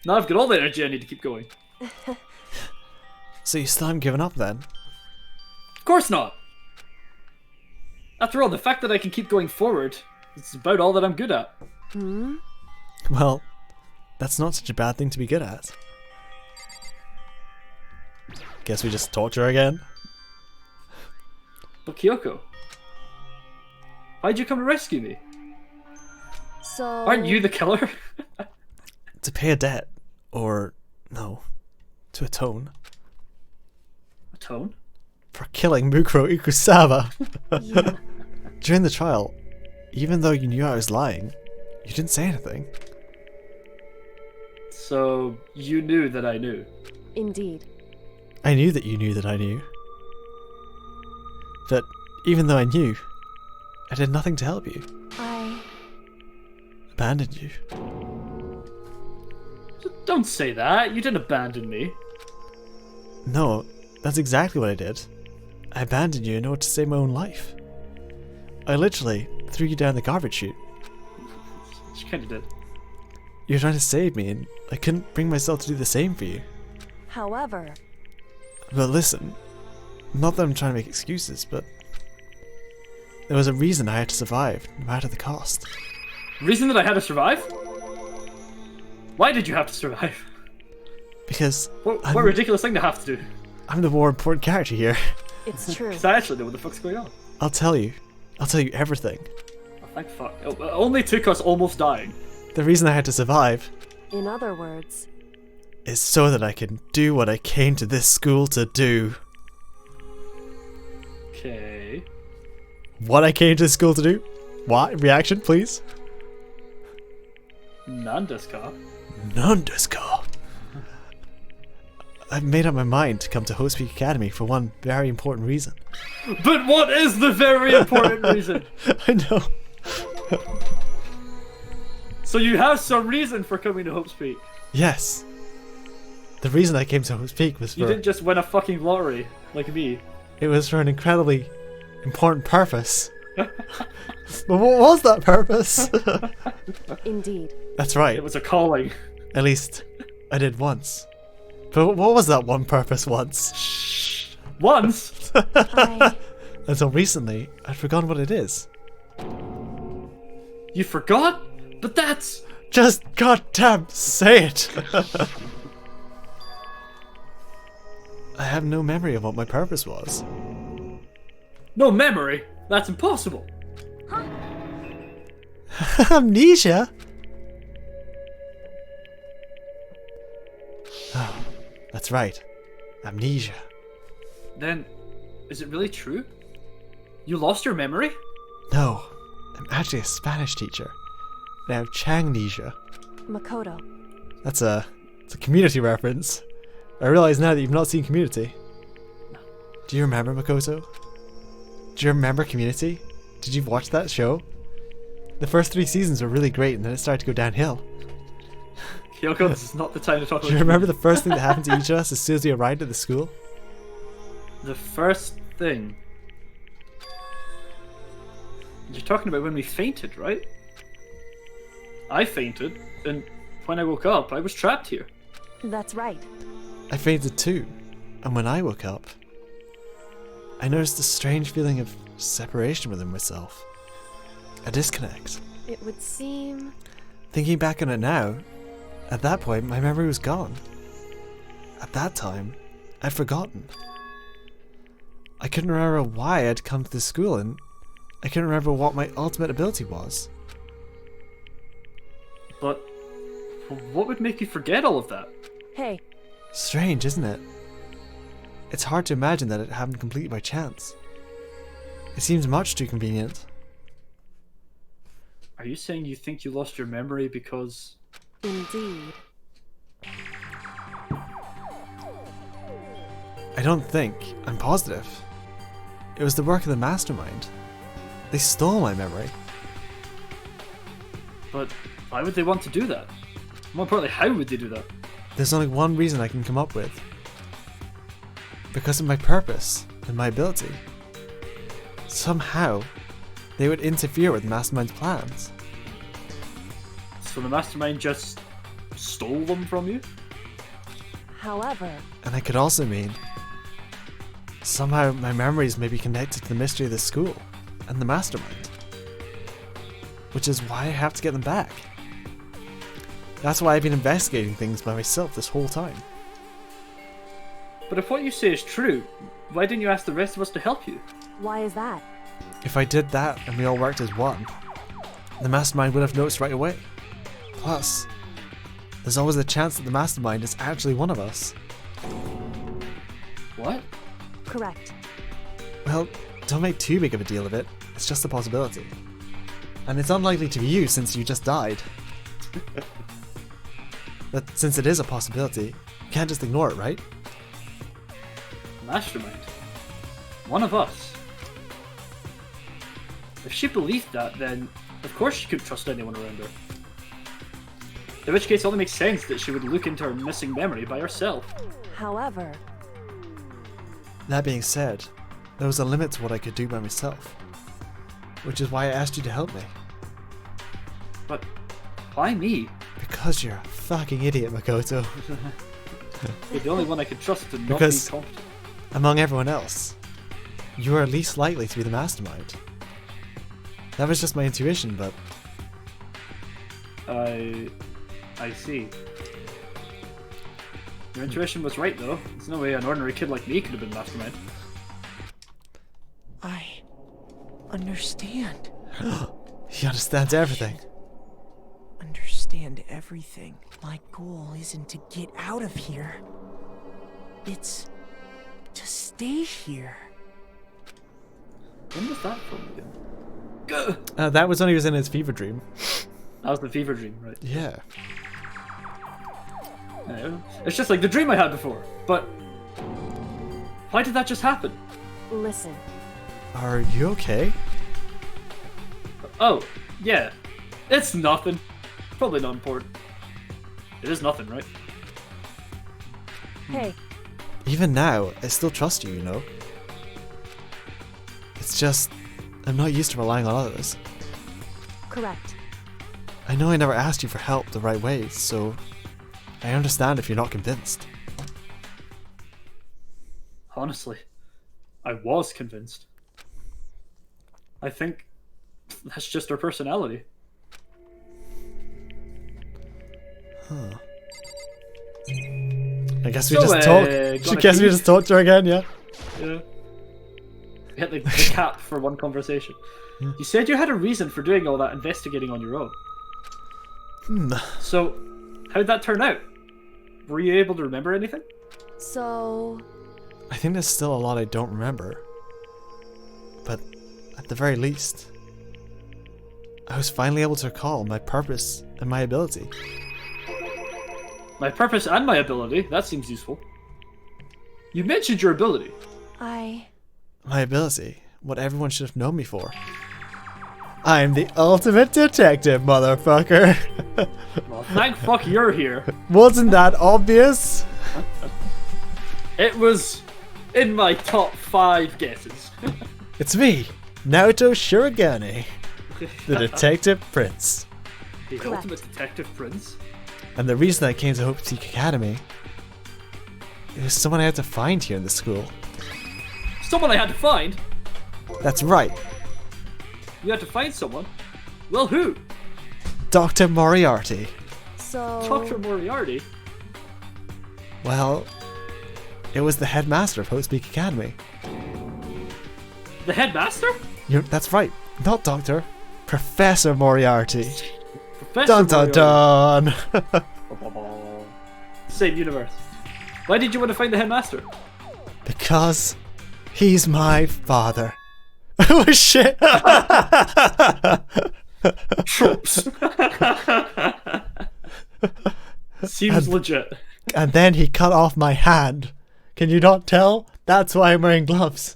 Now I've got all the energy I need to keep going. So you still haven't given up then? Of course not! After all, the fact that I can keep going forward is about all that I'm good at. Hmm? Well, that's not such a bad thing to be good at. Guess we just torture her again? But Kyoko, why'd you come to rescue me? So... Aren't you the killer? To pay a debt. Or, no, to atone. Atone? For killing Mukuro Ikusawa. Yeah. During the trial, even though you knew I was lying, you didn't say anything. So, you knew that I knew? Indeed. I knew that you knew that I knew. But even though I knew, I did nothing to help you. I... Abandoned you. Don't say that. You didn't abandon me. No, that's exactly what I did. I abandoned you in order to save my own life. I literally threw you down the garbage chute. You kinda did. You were trying to save me, and I couldn't bring myself to do the same for you. However... But listen, not that I'm trying to make excuses, but there was a reason I had to survive, no matter the cost. Reason that I had to survive? Why did you have to survive? Because What ridiculous thing to have to do. I'm the more important character here. It's true. Because I actually know what the fuck's going on. I'll tell you. I'll tell you everything. Oh, thank fuck. It only took us almost dying. The reason I had to survive In other words... is so that I can do what I came to this school to do. Okay. What I came to this school to do? What? Reaction, please? Nandeska? Nandeska. I've made up my mind to come to Host Peak Academy for one very important reason. But what is the very important reason? I know. So you have some reason for coming to Hope's Peak. Yes. The reason I came to Host Peak was for... You didn't just win a fucking lottery, like me. It was for an incredibly important purpose. But what was that purpose? Indeed. That's right. It was a calling. At least, I did once. But what was that one purpose once? Once? Until recently, I'd forgotten what it is. You forgot? But that's... Just goddamn say it! I have no memory of what my purpose was. No memory? That's impossible. Amnesia? Oh, that's right. Amnesia. Then, is it really true? You lost your memory? No, I'm actually a Spanish teacher. And I have Changnesia. Makoto. It's a Community reference. I realize now that you've not seen Community. Do you remember Makoto? Do you remember Community? Did you watch that show? The first 3 seasons were really great and then it started to go downhill. Kyoko, this is not the time to talk about Do you remember the first thing that happened to each of us as soon as we arrived at the school? The first thing... You're talking about when we fainted, right? I fainted, and when I woke up, I was trapped here. That's right. I fainted too, and when I woke up, I noticed a strange feeling of separation within myself. A disconnect. It would seem... Thinking back on it now, at that point my memory was gone. At that time, I'd forgotten. I couldn't remember why I'd come to this school, and I couldn't remember what my ultimate ability was. But what would make you forget all of that? Hey. Strange, isn't it? It's hard to imagine that it happened completely by chance. It seems much too convenient. Are you saying you think you lost your memory because... Indeed. I don't think. I'm positive. It was the work of the mastermind. They stole my memory. But why would they want to do that? More importantly, how would they do that? There's only one reason I can come up with. Because of my purpose and my ability. Somehow, they would interfere with Mastermind's plans. So the Mastermind just stole them from you? However... And that could also mean Somehow my memories may be connected to the mystery of the school and the mastermind. Which is why I have to get them back. That's why I've been investigating things by myself this whole time. But if what you say is true, why didn't you ask the rest of us to help you? Why is that? If I did that and we all worked as one, the mastermind would have noticed right away. Plus, there's always a chance that the mastermind is actually one of us. What? Correct. Well, don't make too big of a deal of it. It's just a possibility. And it's unlikely to be you since you just died. But since it is a possibility, you can't just ignore it, right? Mastermind. One of us. If she believed that, then of course she couldn't trust anyone around her. In which case it only makes sense that she would look into her missing memory by herself. However... That being said, there was a limit to what I could do by myself. Which is why I asked you to help me. But why me? Because you're a fucking idiot, Makoto. You're the only one I can trust to not Because, be competent. among everyone else, you are least likely to be the mastermind. That was just my intuition, but... I see. Your intuition was right, though. There's no way an ordinary kid like me could have been mastermind. I understand. He understands everything. Understand everything. My goal isn't to get out of here. It's to stay here. When was that from again? That was when he was in his fever dream. That was the fever dream, right? Yeah. It's just like the dream I had before, but why did that just happen? Listen. Are you okay? Oh, yeah. It's nothing. Probably not important. It is nothing, right? Hey. Even now, I still trust you, you know? It's just, I'm not used to relying on others. Correct. I know I never asked you for help the right way, so I understand if you're not convinced. Honestly, I was convinced. I think that's just her personality. Huh. I guess we just talked. I guess we just talked to her again, yeah? Yeah. We had the cap for one conversation. Yeah. You said you had a reason for doing all that investigating on your own. So, how'd that turn out? Were you able to remember anything? So... I think there's still a lot I don't remember. But, at the very least, I was finally able to recall my purpose and my ability. My purpose and my ability? That seems useful. You mentioned your ability. My ability? What everyone should have known me for. I'm the ultimate detective, motherfucker! Well, thank fuck you're here. Wasn't that obvious? It was in my top 5 guesses. It's me, Naoto Shirogane, the Detective Prince. The ultimate detective prince. And the reason I came to Hope Peak Academy, it was someone I had to find here in the school. Someone I had to find? That's right. You had to find someone? Well, who? Dr. Moriarty. So... Dr. Moriarty? Well, it was the headmaster of Hope Peak Academy. The headmaster? That's right. Not Doctor. Professor Moriarty. Professor Dun dun dun! Same universe. Why did you want to find the headmaster? Because he's my father. Oh shit! Tropes. Seems legit. And then he cut off my hand. Can you not tell? That's why I'm wearing gloves.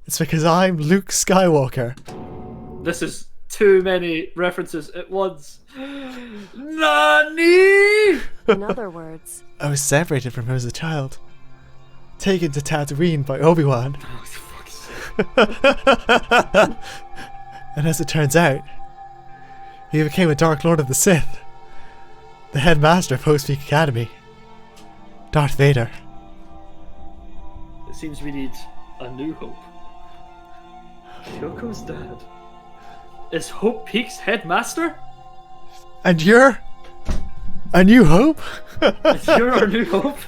It's because I'm Luke Skywalker. This is too many references at once. Nani? In other words... I was separated from him as a child. Taken to Tatooine by Obi-Wan. Oh, for fuck's sake. And as it turns out, he became a Dark Lord of the Sith. The headmaster of Hope Peak Academy. Darth Vader. It seems we need A New Hope. Kyoko's dad. Is Hope Peak's headmaster? And you're A New Hope? You're our New Hope?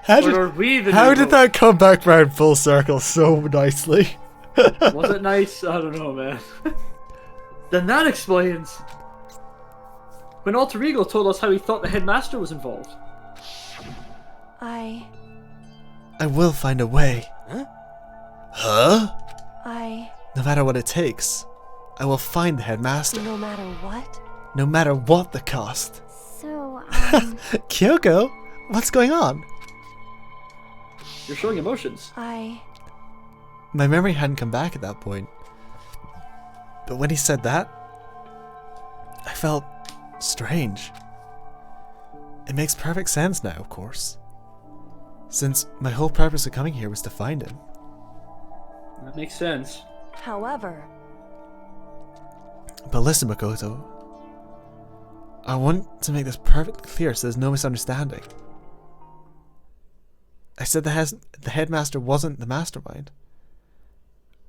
How How did that come back round full circle so nicely? Was it nice? I don't know, man. Then that explains when Alter Ego told us how he thought the headmaster was involved. I will find a way. Huh? No matter what it takes, I will find the headmaster. No matter what? No matter what the cost. So, Kyoko, what's going on? You're showing emotions. My memory hadn't come back at that point. But when he said that, I felt strange. It makes perfect sense now, of course. Since my whole purpose of coming here was to find him. That makes sense. However... But listen, Makoto. I want to make this perfectly clear so there's no misunderstanding. I said the headmaster wasn't the mastermind.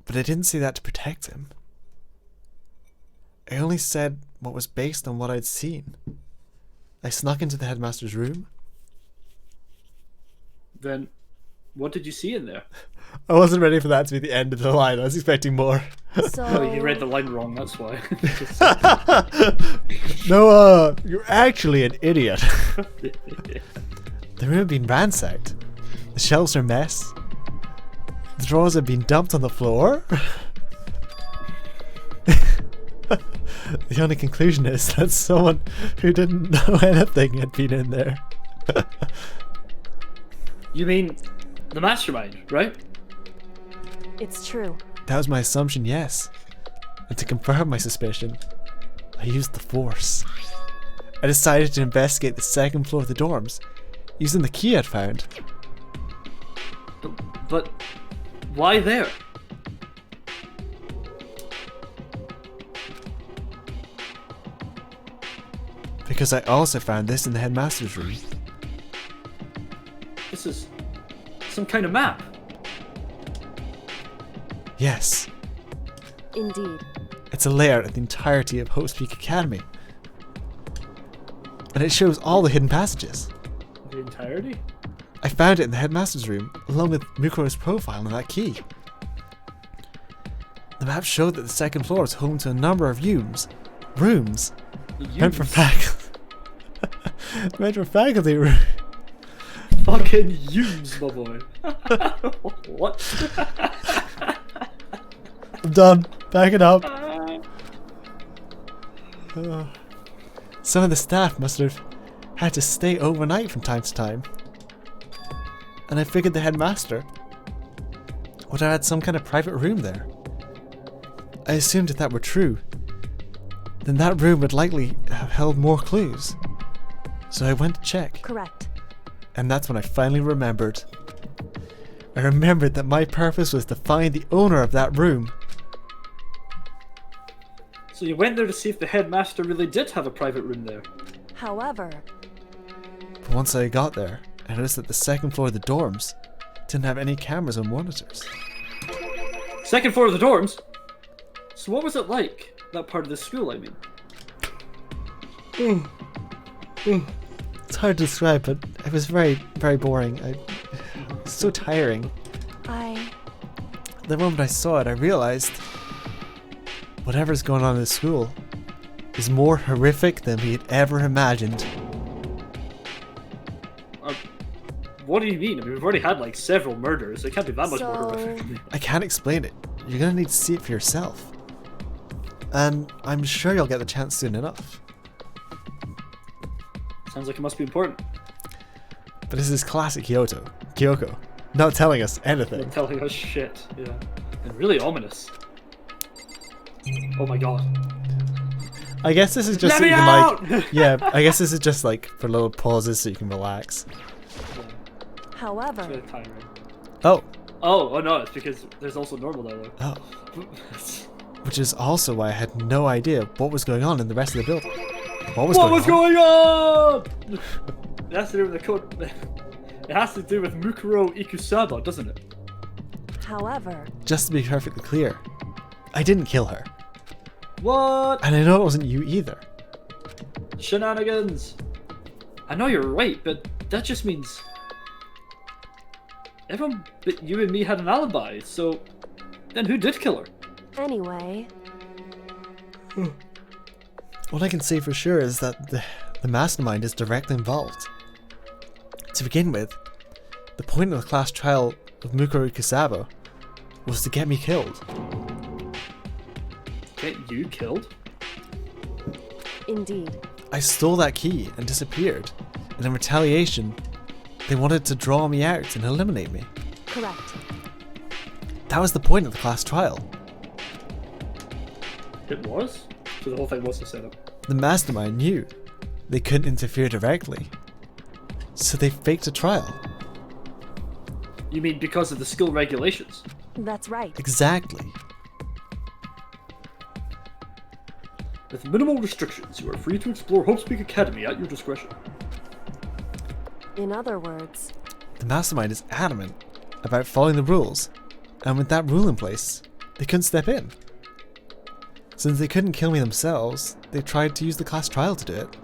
But I didn't say that to protect him. I only said what was based on what I'd seen. I snuck into the headmaster's room. Then, what did you see in there? I wasn't ready for that to be the end of the line. I was expecting more. So... Oh, you read the line wrong, that's why. No, you're actually an idiot. The room had been ransacked. The shelves are a mess. The drawers have been dumped on the floor. The only conclusion is that someone who didn't know anything had been in there. You mean the mastermind, right? It's true. That was my assumption, yes. And to confirm my suspicion, I used the Force. I decided to investigate the second floor of the dorms, using the key I'd found. But why there? Because I also found this in the headmaster's room. This is some kind of map. Yes. Indeed. It's a layout of the entirety of Hope's Peak Academy. And it shows all the hidden passages. The entirety? I found it in the headmaster's room, along with Mukuro's profile and that key. The map showed that the second floor is home to a number of rooms. Meant for faculty room. Fucking use, my boy. What? I'm done. Back it up. Some of the staff must have had to stay overnight from time to time. And I figured the headmaster would have had some kind of private room there. I assumed if that were true, then that room would likely have held more clues. So I went to check. Correct. And that's when I finally remembered. I remembered that my purpose was to find the owner of that room. So you went there to see if the headmaster really did have a private room there. However... But once I got there, I noticed that the second floor of the dorms didn't have any cameras or monitors. Second floor of the dorms? So what was it like? That part of the school, I mean. It's hard to describe, but it was very, very boring. It's so tiring. The moment I saw it, I realized whatever's going on in the school is more horrific than we had ever imagined. What do you mean? I mean, we've already had like several murders. It can't be that much more horrific. I can't explain it. You're gonna need to see it for yourself. And I'm sure you'll get the chance soon enough. Sounds like it must be important. But this is classic Kyoko. Not telling us anything. Not telling us shit, yeah. And really ominous. Oh my god. I guess this is just Let so me you can out! like... Yeah, I guess this is just like for little pauses so you can relax. However... It's really tiring. Oh. Oh no, it's because there's also normal dialogue. Oh. Which is also why I had no idea what was going on in the rest of the building. What was going on? It has to do with the code. It has to do with Mukuro Ikusaba, doesn't it? However... Just to be perfectly clear, I didn't kill her. What? And I know it wasn't you either. Shenanigans. I know you're right, but that just means everyone but you and me had an alibi, so then who did kill her? Anyway... What I can say for sure is that the mastermind is directly involved. To begin with, the point of the class trial of Mukuro Kusaba was to get me killed. Get you killed? Indeed. I stole that key and disappeared, and in retaliation, they wanted to draw me out and eliminate me. Correct. That was the point of the class trial. It was? So the whole thing was a setup. The mastermind knew they couldn't interfere directly, so they faked a trial. You mean because of the school regulations? That's right. Exactly. With minimal restrictions, you are free to explore Hopespeak Academy at your discretion. In other words... The mastermind is adamant about following the rules, and with that rule in place, they couldn't step in. Since they couldn't kill me themselves, they tried to use the class trial to do it.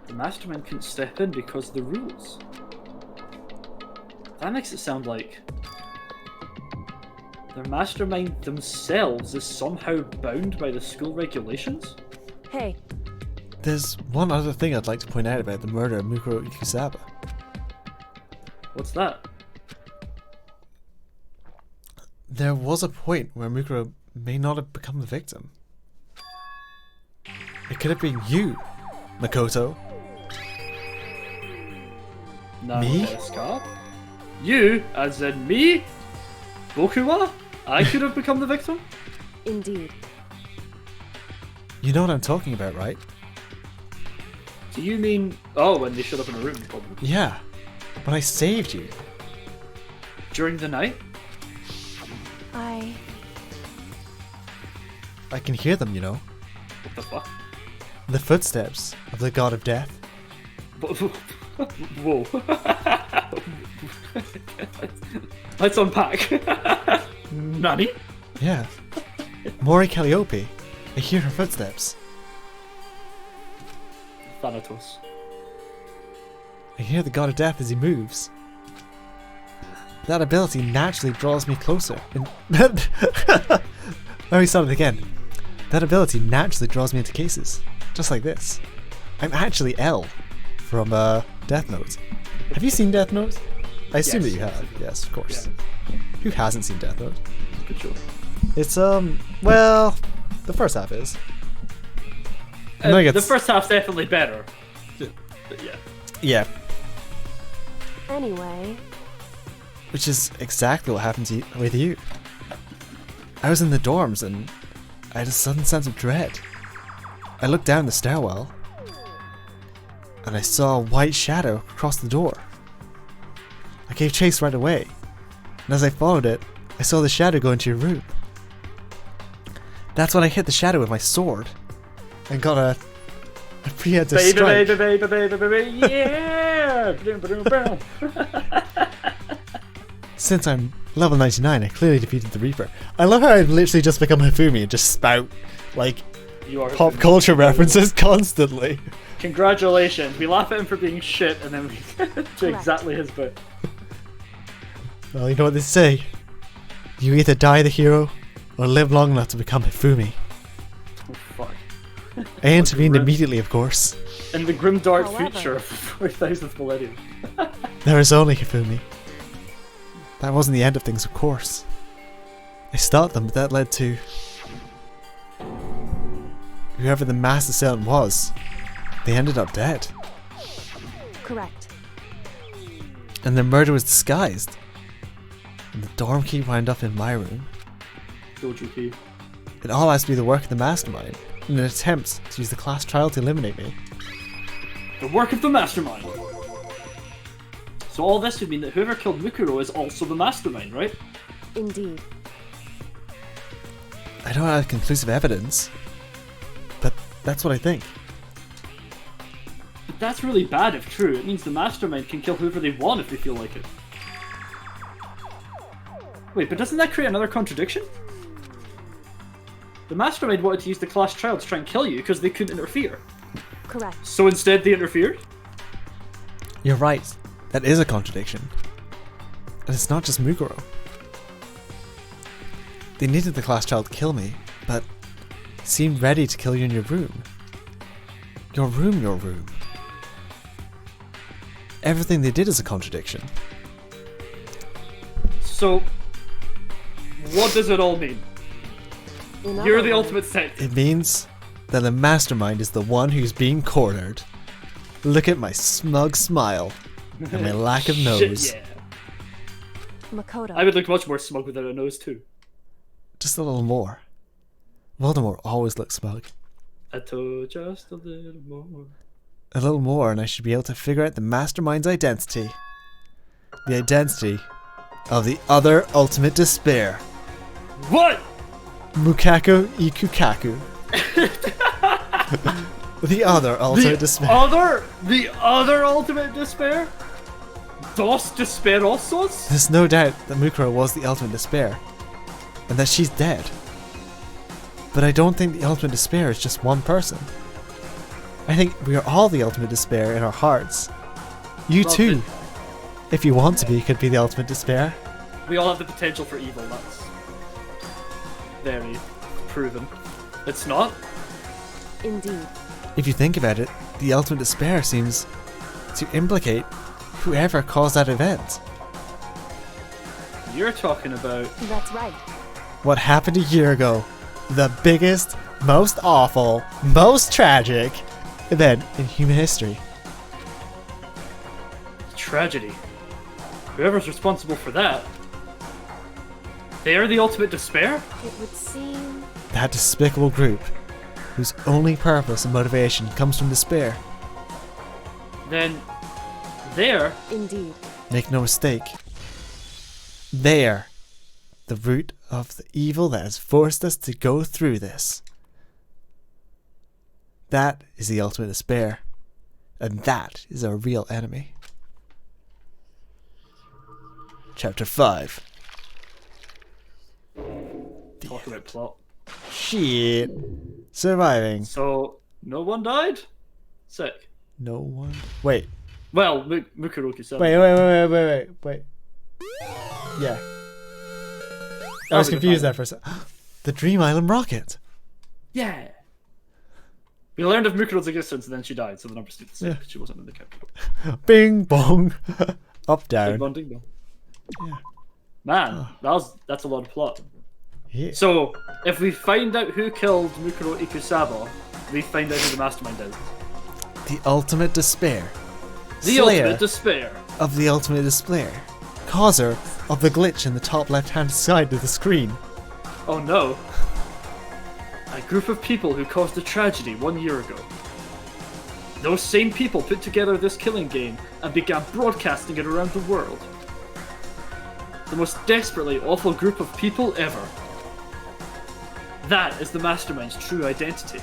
The mastermind couldn't step in because of the rules. That makes it sound like the mastermind themselves is somehow bound by the school regulations? Hey. There's one other thing I'd like to point out about the murder of Mukuro Kusaba. What's that? There was a point where Mukuro may not have become the victim. It could have been you, Makoto. Me? Scott? You, as in me? Bokuwa? I could have become the victim? Indeed. You know what I'm talking about, right? Do you mean... Oh, when they shut up in a room, probably. Yeah, but I saved you. During the night? I can hear them, you know. What the fuck? The footsteps of the god of death. Whoa. Let's unpack. Nani? Yeah. Mori Calliope. I hear her footsteps. Thanatos. I hear the god of death as he moves. That ability naturally draws me closer. Let me start it again. That ability naturally draws me into cases. Just like this. I'm actually L from Death Note. Have you seen Death Note? I assume that you have. Yes, of course. Yeah. Who hasn't seen Death Note? Good show. It's well, the first half is. The first half's definitely better. But yeah. Yeah. Anyway. Which is exactly what happened with you. I was in the dorms and I had a sudden sense of dread. I looked down the stairwell and I saw a white shadow across the door. I gave chase right away, and as I followed it, I saw the shadow go into your room. That's when I hit the shadow with my sword and got a preemptive strike. Baby, yeah! Since I'm level 99, I clearly defeated the Reaper. I love how I've literally just become Hifumi and just spout, like, pop culture references constantly. Congratulations. We laugh at him for being shit, and then we do exactly his bit. Well, you know what they say. You either die the hero, or live long enough to become Hifumi. Oh, fuck. I intervened immediately, of course. In the grim dark future of the 4000th millennium. There is only Hifumi. That wasn't the end of things, of course. I stopped them, but that led to... whoever the mass assailant was, they ended up dead. Correct. And their murder was disguised. And the dorm key wound up in my room. Dojo key. It all has to be the work of the mastermind, in an attempt to use the class trial to eliminate me. The work of the mastermind. So all this would mean that whoever killed Mukuro is also the mastermind, right? Indeed. I don't have conclusive evidence, but that's what I think. But that's really bad if true. It means the mastermind can kill whoever they want if they feel like it. Wait, but doesn't that create another contradiction? The mastermind wanted to use the class child to try and kill you because they couldn't interfere. Correct. So instead they interfered? You're right. That is a contradiction. And it's not just Mukuro. They needed the class child to kill me, but seemed ready to kill you in your room. Your room. Everything they did is a contradiction. So, what does it all mean? You're the ultimate saint. It means that the mastermind is the one who's being cornered. Look at my smug smile and my lack of nose. Shit, yeah. Makoto. I would look much more smug without a nose too. Just a little more. Voldemort always looks smug. I told just a little more. A little more and I should be able to figure out the mastermind's identity. The identity of the other ultimate despair. What? Mukako Ikukaku. The other ultimate despair. The other ultimate despair? Dos Desperosos? There's no doubt that Mukuro was the ultimate despair. And that she's dead. But I don't think the ultimate despair is just one person. I think we are all the ultimate despair in our hearts. You Well, too, if you want to be, could be the ultimate despair. We all have the potential for evil, that's very proven. It's not? Indeed. If you think about it, the ultimate despair seems to implicate whoever caused that event. You're talking about... That's right. What happened a year ago. The biggest, most awful, most tragic event in human history. Tragedy. Whoever's responsible for that, they are the ultimate despair? It would seem... That despicable group, whose only purpose and motivation comes from despair. Then, they're... Indeed. Make no mistake. They're the root of the evil that has forced us to go through this. That is the ultimate despair. And that is our real enemy. Chapter 5. Talk about plot. Shit. Surviving. So, no one died? Sick. No one. Wait. Well, Mukuroki said. Wait. Yeah. I was be the confused final. there for a second. The Dream Island rocket. Yeah. We learned of Mukuro's existence and then she died, so the number stayed the same Yeah. because she wasn't in the capital. Bing bong. Up down. Ding dong, ding dong. Yeah. Man, that's a lot of plot. Yeah. So, if we find out who killed Mukuro Ikusaba, we find out who the mastermind is. The ultimate despair. The Slayer ultimate despair. of the ultimate despair. Causer of the glitch in the top left-hand side of the screen. Oh no. A group of people who caused a tragedy 1 year ago. Those same people put together this killing game and began broadcasting it around the world. The most desperately awful group of people ever. That is the mastermind's true identity.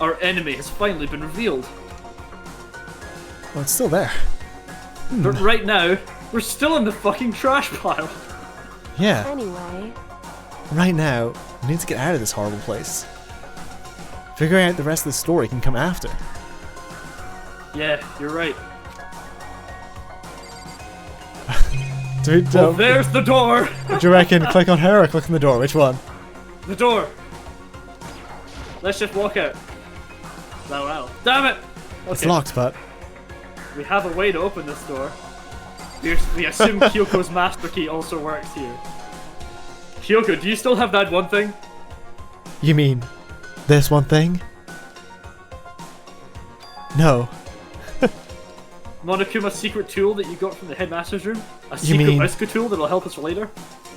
Our enemy has finally been revealed. Well, it's still there. But right now, we're still in the fucking trash pile. Yeah. Anyway, Right now, we need to get out of this horrible place. Figuring out the rest of the story can come after. Yeah, you're right. Do Oh, there's the door! you reckon click on her or click on the door? Which one? The door! Let's just walk out. Wow. Damn it! It's Okay, locked, but we have a way to open this door. We assume Kyoko's master key also works here. Kyoko, do you still have that one thing? you mean this one thing? No. Monokuma's secret tool that you got from the headmaster's room? A You secret mean- rescue tool that'll help us later?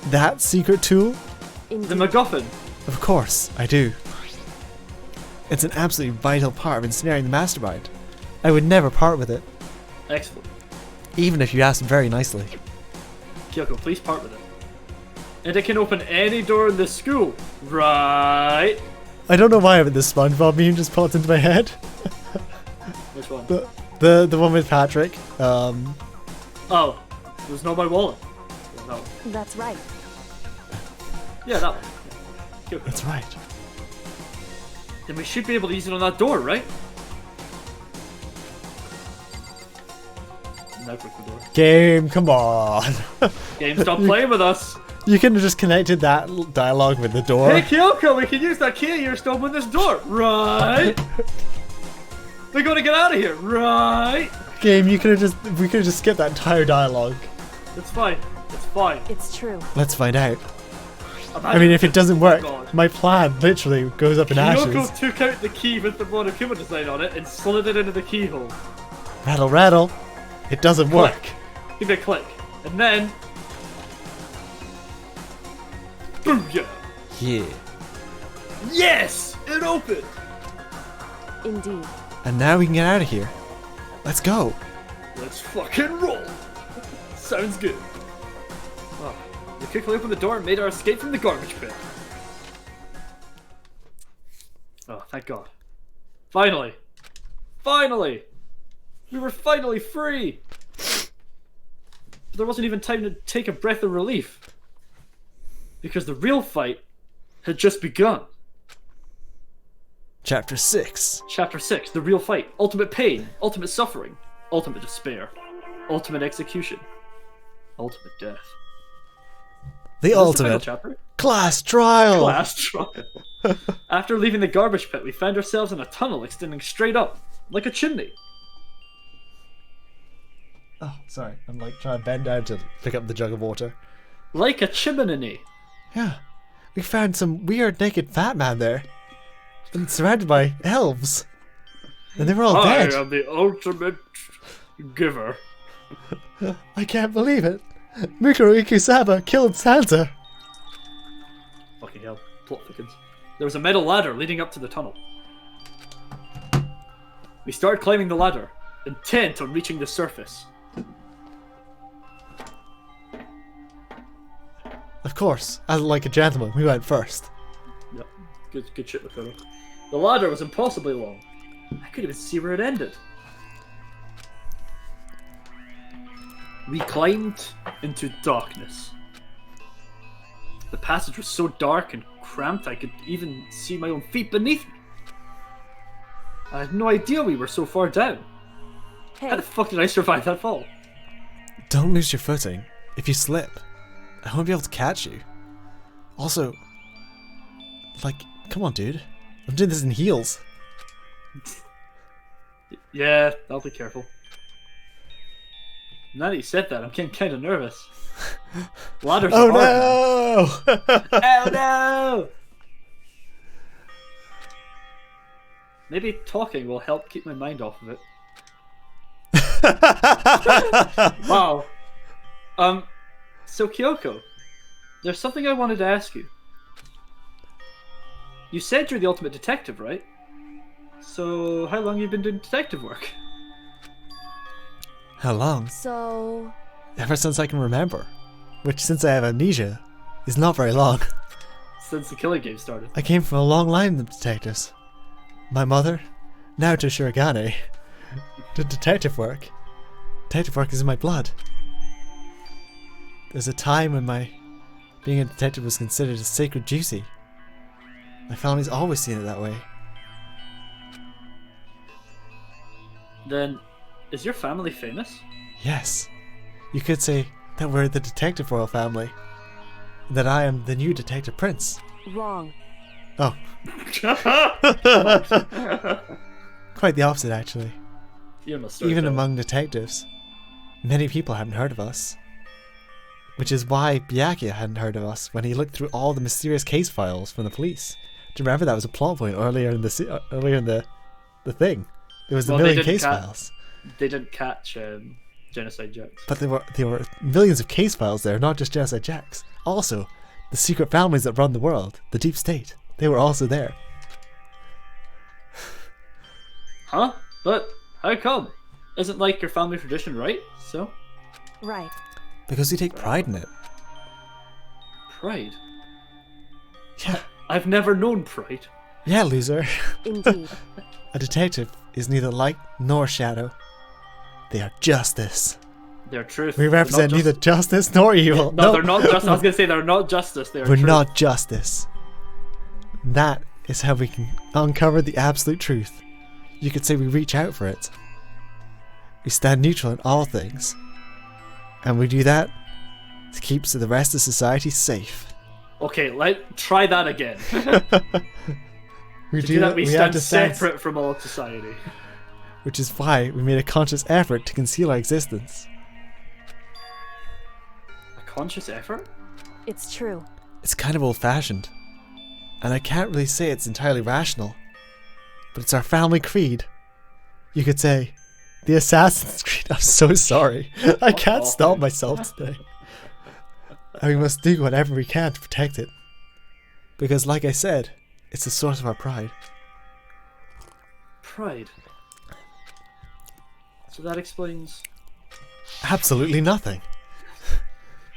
That secret tool? indeed. The MacGuffin. Of course, I do. It's an absolutely vital part of ensnaring the mastermind. I would never part with it, Excellent. even if you asked very nicely. Kyoko, please part with it. And it can open any door in the school, right? I don't know why, but this SpongeBob meme just popped into my head. Which one? The one with Patrick. Oh, there's no my wallet. No. That's right. Yeah, that one. Yeah. That's right. Then we should be able to use it on that door, right? Now click the door. Game, come on. Game, stop playing with us. You could have just connected that dialogue with the door. Hey Kyoko, we can use that key of yours to open this door, right? We're gonna get out of here, right? Game, we could have just skipped that entire dialogue. It's fine. It's fine. It's true. Let's find out. Imagine I mean, if it doesn't work, God. my plan literally goes up in ashes. Kyoko took out the key with the Monokuma design on it and slid it into the keyhole. Rattle, rattle. It doesn't work. Give it a click. And then... Booyah! Yeah. Yes! It opened! Indeed. And now we can get out of here. Let's go. Let's fucking roll! Sounds good. Oh, we quickly opened the door and made our escape from the garbage pit. Oh, thank God. Finally! Finally! We were finally free! But there wasn't even time to take a breath of relief. Because the real fight had just begun. Chapter 6. Chapter 6, the real fight. Ultimate pain, ultimate suffering, ultimate despair, ultimate execution, ultimate death. The Is this the final ultimate chapter? class trial. Class trial. After leaving the garbage pit, we found ourselves in a tunnel extending straight up, like a chimney. Oh, sorry. I'm like trying to bend down to pick up the jug of water. Like a chimney. Yeah. We found some weird naked fat man there. And surrounded by elves. And they were all dead. I am the ultimate giver. I can't believe it. Mukuro Ikusaba killed Santa. Fucking hell. Plot thickens. There was a metal ladder leading up to the tunnel. We started climbing the ladder, intent on reaching the surface. Of course, as like a gentleman, we went first. Yep. Good shit, Makoto. The ladder was impossibly long. I couldn't even see where it ended. We climbed into darkness. The passage was so dark and cramped I could even see my own feet beneath me. I had no idea we were so far down. Hey. How the fuck did I survive that fall? Don't lose your footing. If you slip, I won't be able to catch you. Also, like, come on, dude. I'm doing this in heels. Yeah, I'll be careful. Now that you said that, I'm getting kind of nervous. Ladders Oh are hard, no! Oh no! Maybe talking will help keep my mind off of it. Wow. So Kyoko, there's something I wanted to ask you. You said you're the ultimate detective, right? So how long have you been doing detective work? How long? So... Ever since I can remember. Which, since I have amnesia, is not very long. Since the killing game started. I came from a long line of detectives. My mother, now to Shirogane, did detective work. Detective work is in my blood. There's a time when being a detective was considered a sacred duty. My family's always seen it that way. Then, is your family famous? Yes. You could say that we're the detective royal family. And that I am the new detective prince. Wrong. Oh. Quite the opposite, actually. Even among detectives, many people hadn't heard of us. Which is why Byakuya hadn't heard of us when he looked through all the mysterious case files from the police. Do you remember that was a plot point earlier in the thing? There was a million case files. They didn't catch Genocide Jacks. But there were millions of case files there, not just Genocide Jacks. Also, the secret families that run the world, the deep state, they were also there. Huh? But how come? Isn't like your family tradition, right? So? Right. Because we take pride in it. Pride? Yeah. I've never known pride. Yeah, loser. Indeed. A detective is neither light nor shadow. They are justice. They're truth. We represent neither justice nor evil. No, they're not justice. I was going to say they're not justice. They're We're truth. not justice. That is how we can uncover the absolute truth. You could say we reach out for it. We stand neutral in all things. And we do that to keep the rest of society safe. Okay, try that again. We to do that, we have stand to stand separate from all of society. Which is why we made a conscious effort to conceal our existence. A conscious effort? It's true. It's kind of old-fashioned. And I can't really say it's entirely rational. But it's our family creed. You could say, the Assassin's Creed. I'm so sorry. I can't stop myself today. And we must do whatever we can to protect it. Because like I said, it's the source of our pride. Pride? So that explains... Absolutely nothing.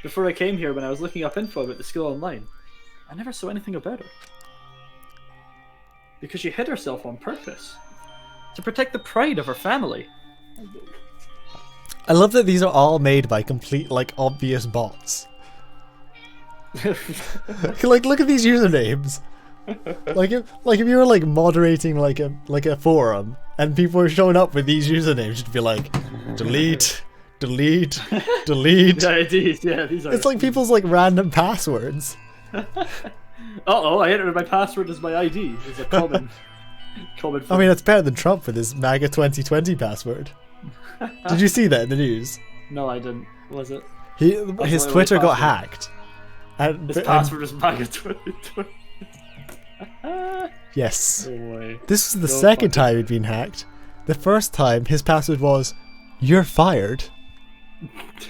Before I came here, when I was looking up info about the school online, I never saw anything about her. Because she hid herself on purpose. To protect the pride of her family. I love that these are all made by complete, obvious bots. Look at these usernames. If you were moderating a forum and people were showing up with these usernames, you'd be like, delete, delete, delete. Yeah, these are. It's like people's random passwords. Uh-oh, I entered my password as my ID. It's a common. I mean, it's better than Trump with his MAGA 2020 password. Did you see that in the news? No, I didn't. Was it? His Twitter got hacked. His password was MAGA 2020. Yes. No way. This was the second time he'd been hacked. The first time, his password was, "You're fired."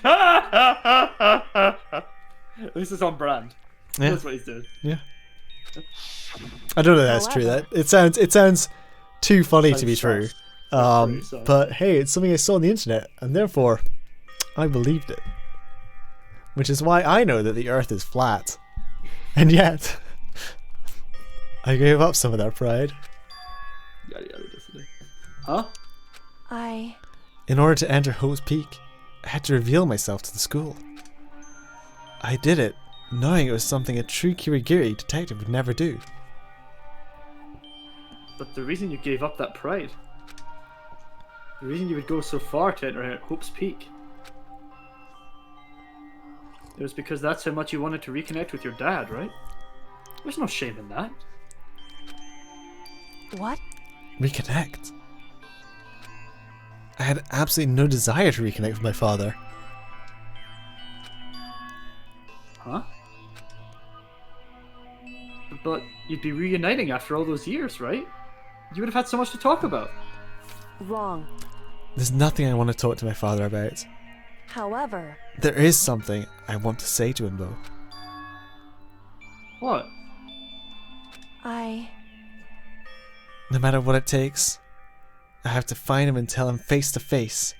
At least it's on brand. Yeah. That's what he's doing. Yeah. I don't know if that's true. That it sounds too funny to be true. But hey, it's something I saw on the internet, and therefore, I believed it. Which is why I know that the Earth is flat, and yet, I gave up some of that pride. Huh? In order to enter Hope's Peak, I had to reveal myself to the school. I did it, knowing it was something a true Kirigiri detective would never do. But the reason you gave up that pride, the reason you would go so far to enter Hope's Peak, it was because that's how much you wanted to reconnect with your dad, right? There's no shame in that. What? Reconnect? I had absolutely no desire to reconnect with my father. Huh? But you'd be reuniting after all those years, right? You would have had so much to talk about. Wrong. There's nothing I want to talk to my father about. However... There is something I want to say to him, though. What? No matter what it takes, I have to find him and tell him face to face.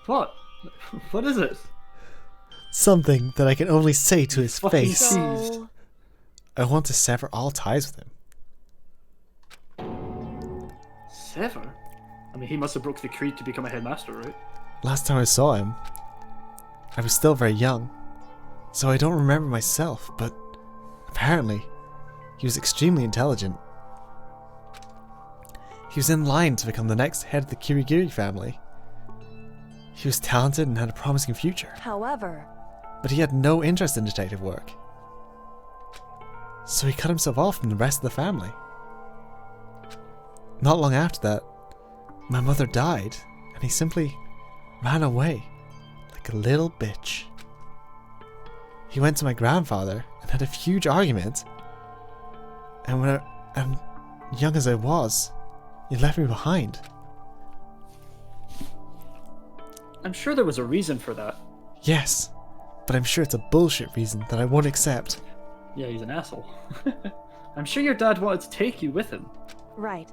What? What is it? Something that I can only say to his face. So... I want to sever all ties with him. Sever? I mean, he must have broke the creed to become a headmaster, right? Last time I saw him, I was still very young, so I don't remember myself, but apparently, he was extremely intelligent. He was in line to become the next head of the Kirigiri family. He was talented and had a promising future. However... But he had no interest in detective work. So he cut himself off from the rest of the family. Not long after that, my mother died, and he simply ran away, like a little bitch. He went to my grandfather and had a huge argument, and young as I was, he left me behind. I'm sure there was a reason for that. Yes, but I'm sure it's a bullshit reason that I won't accept. Yeah, he's an asshole. I'm sure your dad wanted to take you with him. Right.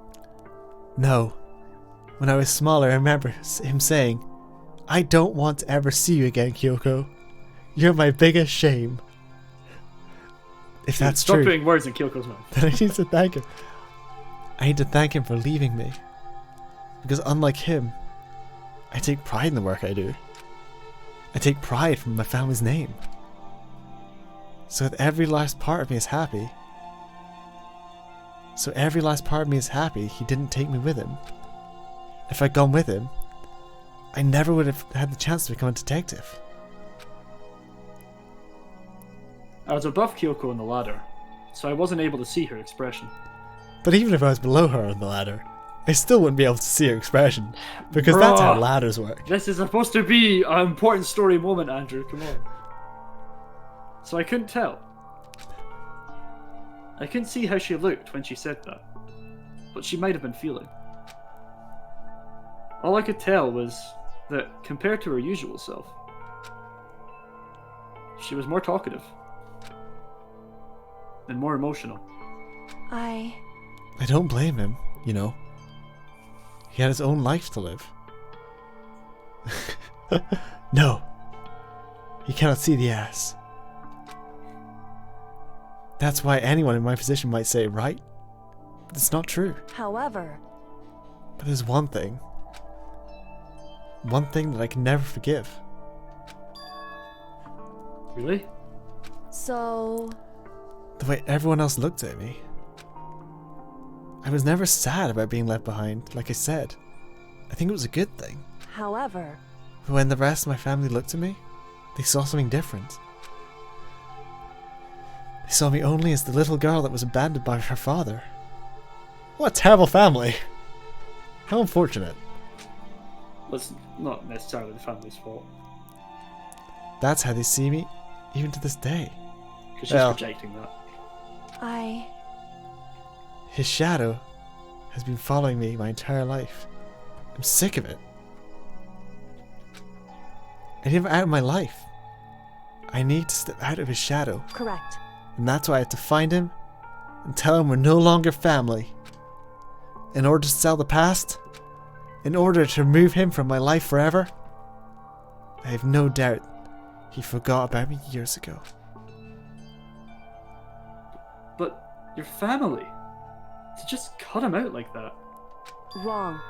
No. When I was smaller, I remember him saying, "I don't want to ever see you again, Kyoko. You're my biggest shame." If that's Stop true, putting words in Kyoko's mouth. then I need to thank him. I need to thank him for leaving me. Because unlike him, I take pride in the work I do. I take pride from my family's name. So that every last part of me is happy. He didn't take me with him. If I'd gone with him, I never would have had the chance to become a detective. I was above Kyoko on the ladder, so I wasn't able to see her expression. But even if I was below her on the ladder, I still wouldn't be able to see her expression. Because that's how ladders work. This is supposed to be an important story moment, Andrew, come on. So I couldn't tell. I couldn't see how she looked when she said that, but she might have been feeling. All I could tell was that compared to her usual self, she was more talkative and more emotional. I don't blame him, you know. He had his own life to live. No. He cannot see the ass. That's why anyone in my position might say, right? But it's not true. However... But there's one thing. One thing that I can never forgive. Really? So... The way everyone else looked at me. I was never sad about being left behind, like I said. I think it was a good thing. However... But when the rest of my family looked at me, they saw something different. They saw me only as the little girl that was abandoned by her father. What a terrible family! How unfortunate. That's not necessarily the family's fault. That's how they see me, even to this day. Because she's projecting that. His shadow has been following me my entire life. I'm sick of it. I need him out of my life. I need to step out of his shadow. Correct. And that's why I have to find him and tell him we're no longer family. In order to sell the past, in order to remove him from my life forever, I have no doubt he forgot about me years ago. But your family, to just cut him out like that. Wrong.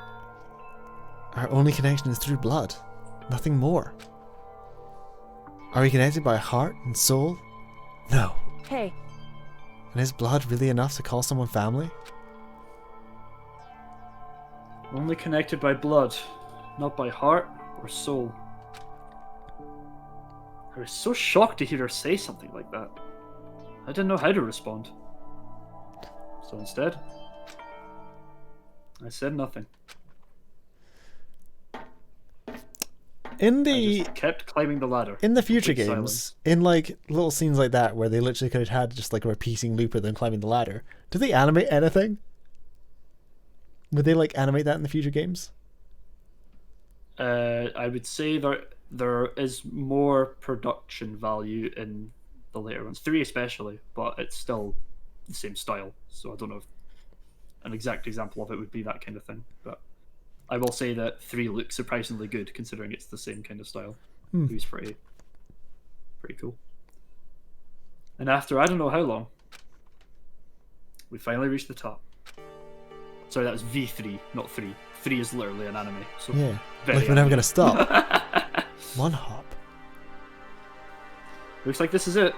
Our only connection is through blood, nothing more. Are we connected by heart and soul? No. Hey. And is blood really enough to call someone family? Only connected by blood, not by heart or soul. I was so shocked to hear her say something like that. I didn't know how to respond. So instead, I said nothing. In the I just kept climbing the ladder. In the future games, silence. in like little scenes like that where they literally could have had just like a repeating loop of them climbing the ladder, do they animate anything? Would they like animate that in the future games? I would say there is more production value in the later ones, 3 especially, but it's still the same style. So I don't know if an exact example of it would be that kind of thing, but I will say that 3 looks surprisingly good considering it's the same kind of style. It was pretty cool. And after I don't know how long, we finally reached the top. Sorry, that was V3, not 3. 3 is literally an anime. So Yeah, like we're never gonna stop. One hop. Looks like this is it.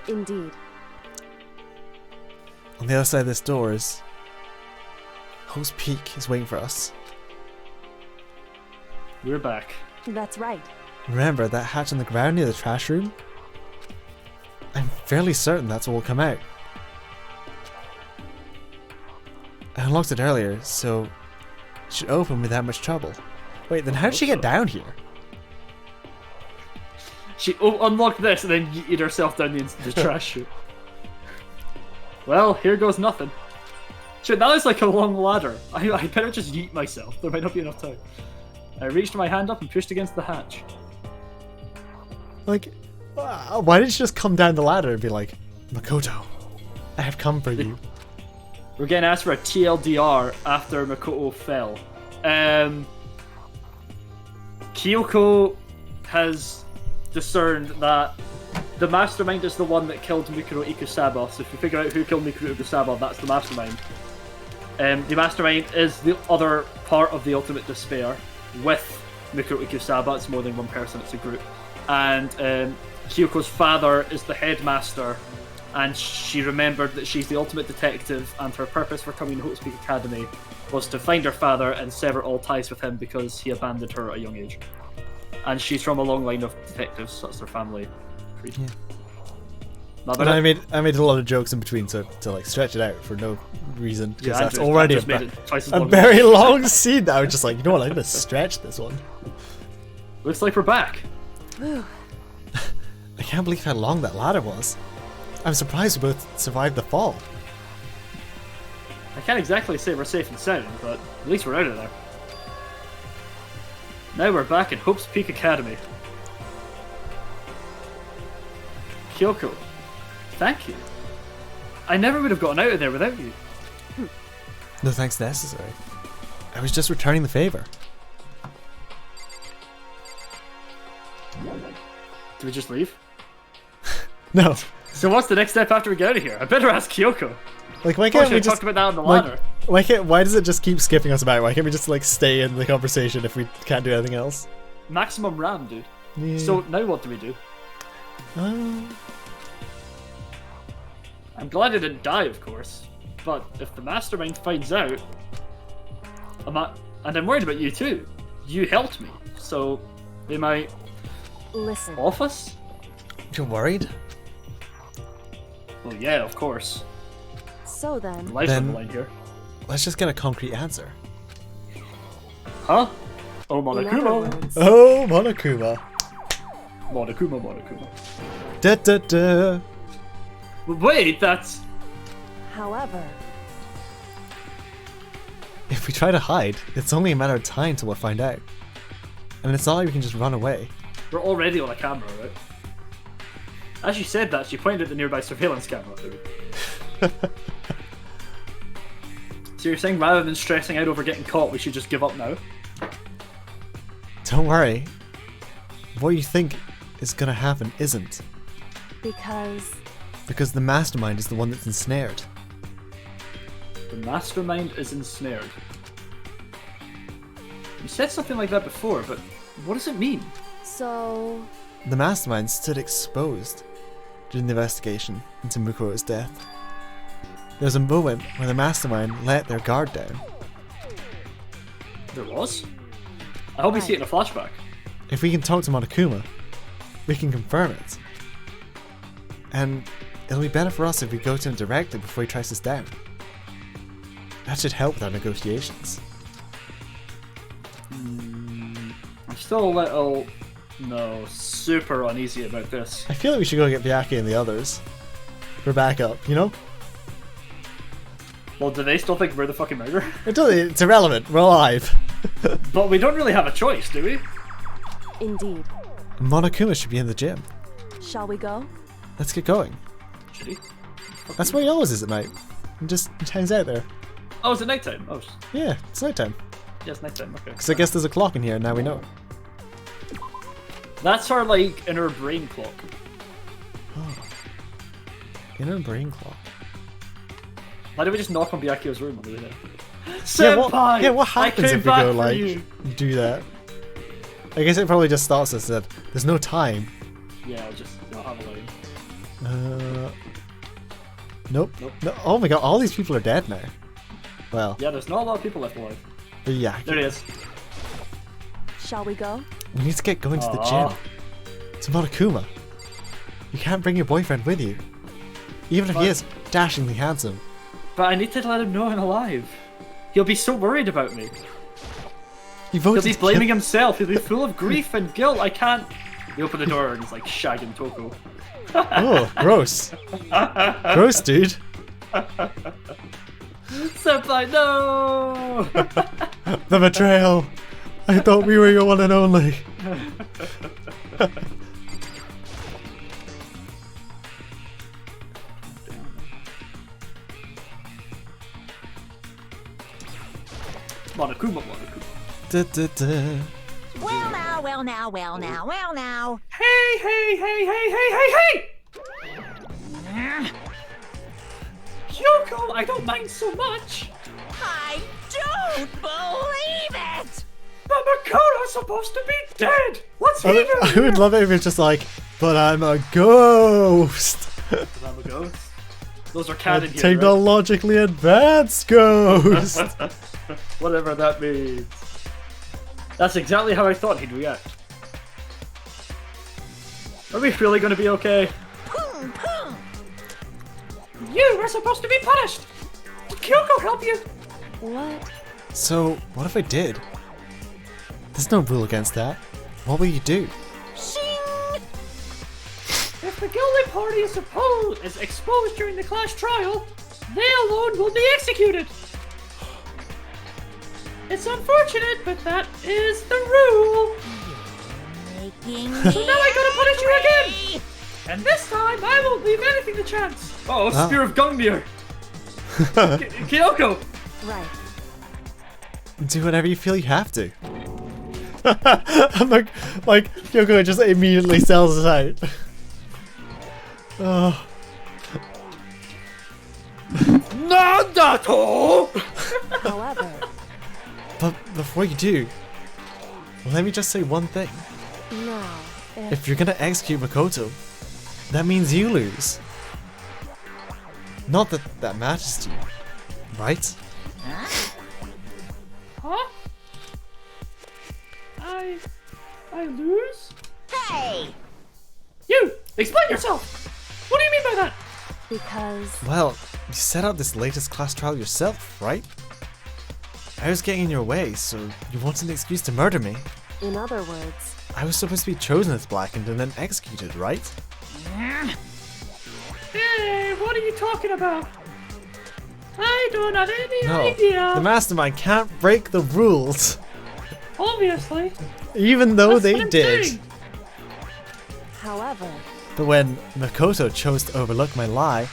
Indeed. On the other side of this door is... Host Peak is waiting for us. We're back. That's right. Remember that hatch on the ground near the trash room? I'm fairly certain that's what will come out. I unlocked it earlier, so it should open without much trouble. Wait, then how did she get down here? She unlocked this and then yeeted herself down the trash chute. Well, here goes nothing. Shit, that is like a long ladder. I better just yeet myself. There might not be enough time. I reached my hand up and pushed against the hatch. Like, why did she just come down the ladder and be like, Makoto, I have come for you. We're getting asked for a TLDR after Makoto fell. Kyoko has discerned that the mastermind is the one that killed Mikuro Ikusaba. So if you figure out who killed Mikuro Ikusaba, that's the mastermind. The mastermind is the other part of the Ultimate Despair with Mikuro Kusaba, it's more than one person, it's a group. And Kyoko's father is the headmaster, and she remembered that she's the ultimate detective, and her purpose for coming to Hope's Peak Academy was to find her father and sever all ties with him because he abandoned her at a young age. And she's from a long line of detectives, so that's their family tree. Yeah. And I made a lot of jokes in between to like stretch it out for no reason, because Yeah, that's Andrew's already made it twice as a long. very long scene. I was just like, you know what, I'm gonna stretch this one. Looks like we're back. I can't believe how long that ladder was. I'm surprised we both survived the fall. I can't exactly say we're safe and sound, but at least we're out of there. Now we're back in Hope's Peak Academy. Kyoko, thank you. I never would have gotten out of there without you. No thanks necessary. I was just returning the favor. Do we just leave? No. So what's the next step after we get out of here? I better ask Kyoko. Like, why I can't should we have just talked about that on the like, ladder. why does it just keep skipping us about? Why can't we just like stay in the conversation if we can't do anything else? Maximum RAM, dude. Yeah. So now what do we do? I'm glad I didn't die, of course. But if the mastermind finds out, and I'm worried about you too. You helped me, so they might Listen. off us. You're worried? Well, yeah, of course. So then. Life's on the line here. Let's just get a concrete answer. Huh? Oh, In other Monokuma. words, Oh, Monokuma. Monokuma. Da da da. Wait, that's... however, If we try to hide, it's only a matter of time till we'll find out. And it's not like we can just run away. We're already on a camera, right? As you said that, she pointed at the nearby surveillance camera. So you're saying rather than stressing out over getting caught, we should just give up now? Don't worry. What you think is gonna happen isn't. Because the mastermind is the one that's ensnared. The mastermind is ensnared. You said something like that before, but what does it mean? so The mastermind stood exposed during the investigation into Mukuro's death. There's a moment where the mastermind let their guard down. There was? I hope we see it in a flashback. If we can talk to Monokuma, we can confirm it. And it'll be better for us if we go to him directly before he tries us down. That should help with our negotiations. I'm still a little... no, super uneasy about this. I feel like we should go get Byaki and the others for backup, you know? Well, do they still think we're the fucking murderer? It's irrelevant, we're alive. But we don't really have a choice, do we? indeed. Monokuma should be in the gym. Shall we go? Let's get going. Should he? That's where he always is at night. He just hangs out there. Oh, is it nighttime? Oh, Yeah, it's nighttime. yeah, it's nighttime, okay. Because I guess there's a clock in here, now we know. That's our, like, inner brain clock. Inner brain clock. Why don't we just knock on Byakio's room on the way there? Yeah, what I happens came if we back go, for like, you. do that? I guess it probably just stops us that there's no time. Yeah, I'll just not have a line. Nope. Nope. No, oh my god, all these people are dead now. Well, Yeah, there's not a lot of people left alive. but yeah, There he is. Shall we go? we need to get going to the Aw. gym. To Monokuma. You can't bring your boyfriend with you. Even if he But- is dashingly handsome. But I need to let him know I'm alive. He'll be so worried about me. He He'll voted be to blaming kill- himself. He'll be full of grief and guilt. I can't. You open the door and he's like shagging Toko. Oh, gross. Gross, dude. Senpai, no! The betrayal. I thought we were your one and only. Monokuma. Da, da, da. Well now, well now, well now, well now. Hey! Kyoko, I don't mind so much. I don't believe it! But Makoto's supposed to be dead! What's he doing? I would love it if it's just like, but I'm a ghost. But I'm a ghost? Those are canon here, Technologically advanced ghost. Whatever that means. That's exactly how I thought he'd react. Are we really gonna be okay? You were supposed to be punished! Did Kyoko help you? What? So, what if I did? There's no rule against that. What will you do? If the guilty party is exposed during the class trial, they alone will be executed. It's unfortunate, but that is the rule. So now I gotta punish you again! And this time, I won't leave anything to chance. Oh, Spear of Gungnir. Kyoko! Right. Do whatever you feel you have to. I'm like Kyoko just immediately sells it out. Oh. Nandato! However, But before you do, let me just say one thing. now, If you're gonna execute Makoto, that means you lose. Not that that matters to you, right? Huh? I lose? Hey! You! Explain yourself! What do you mean by that? because Well, you set out this latest class trial yourself, right? I was getting in your way, so you wanted an excuse to murder me. in other words, I was supposed to be chosen as Blackened and then executed, right? Hey, what are you talking about? I don't have any No, idea. the Mastermind can't break the rules, Obviously. even though That's what they I'm did. saying. however, But when Makoto chose to overlook my lie,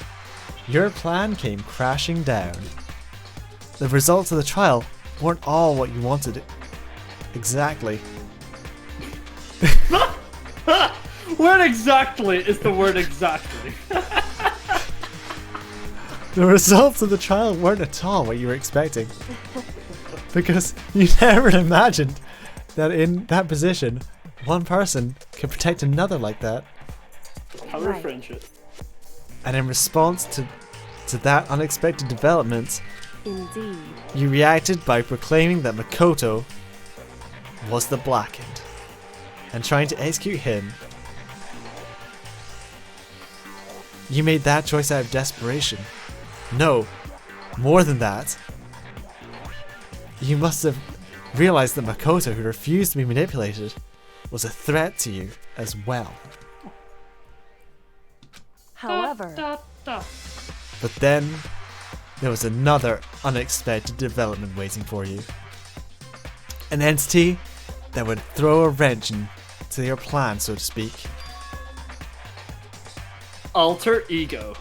your plan came crashing down. The results of the trial weren't all what you wanted. Exactly. Where exactly is the word exactly? The results of the trial weren't at all what you were expecting. Because you never imagined that in that position, one person could protect another like that. Power Right. of friendship. And in response to that unexpected development, indeed, you reacted by proclaiming that Makoto was the Blackened and trying to execute him. You made that choice out of desperation. No, more than that. You must have realized that Makoto, who refused to be manipulated, was a threat to you as well. however, But then, there was another unexpected development waiting for you. An entity that would throw a wrench into your plan, so to speak. Alter ego.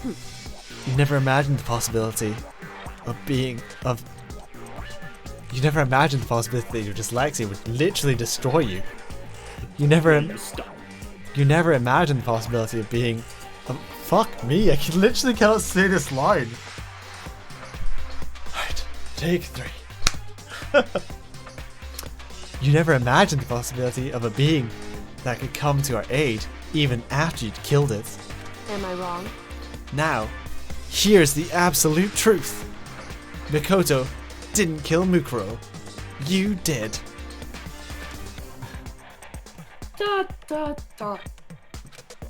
You never imagined the possibility of You never imagined the possibility that your dyslexia would literally destroy you. You never imagined the possibility of being... fuck me, I literally cannot say this line. Right, take 3. You never imagined the possibility of a being that could come to our aid even after you'd killed it. am I wrong? Now, here's the absolute truth. Makoto didn't kill Mukuro. You did.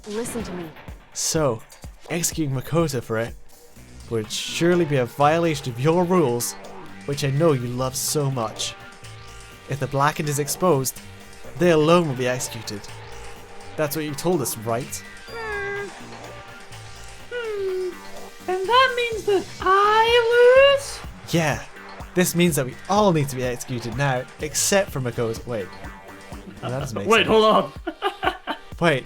Listen to me. So, executing Makoto for it would surely be a violation of your rules, which I know you love so much. If the Blackened is exposed, they alone will be executed. That's what you told us, right? And that means that I lose? Yeah. This means that we all need to be executed now, except for Makoto. Wait. No, that doesn't make Wait, sense. hold on. Wait.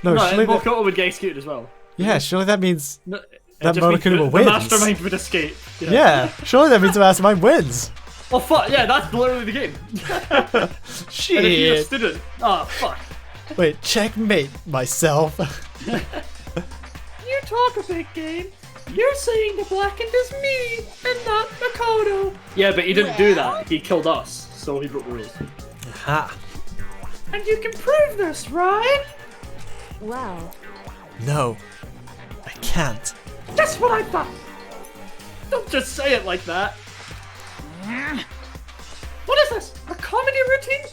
No, No, surely and that, Makoto would get executed as well. yeah, surely that means No, that it just means Makoto the wins. mastermind would escape. Yeah, surely that means the Mastermind wins. Oh fuck, yeah, that's literally the game. And if you Shit. just didn't, oh fuck. Wait, checkmate myself. You talk a big game. You're saying the Blackened is me and not Makoto. Yeah, but he didn't do that. He killed us. so he broke the rules. Ha! And you can prove this, right? Well, No, I can't. That's what I thought. Don't just say it like that. What is this? A comedy routine?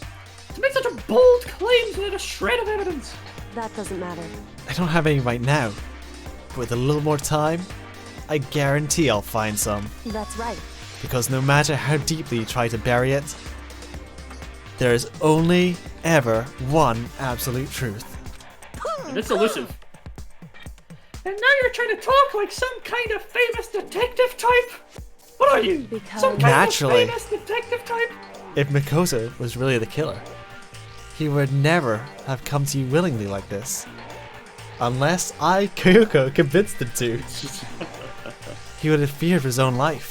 To make such a bold claims without a shred of evidence. that doesn't matter. I don't have any right now. But with a little more time, I guarantee I'll find some. That's right. Because no matter how deeply you try to bury it, there is only ever one absolute truth. And it's elusive. And now you're trying to talk like some kind of famous detective type? What are you? Because Some kind Naturally. of famous detective type? If Makoto was really the killer, he would never have come to you willingly like this. Unless I, Kyoko, convinced him to. He would have feared his own life,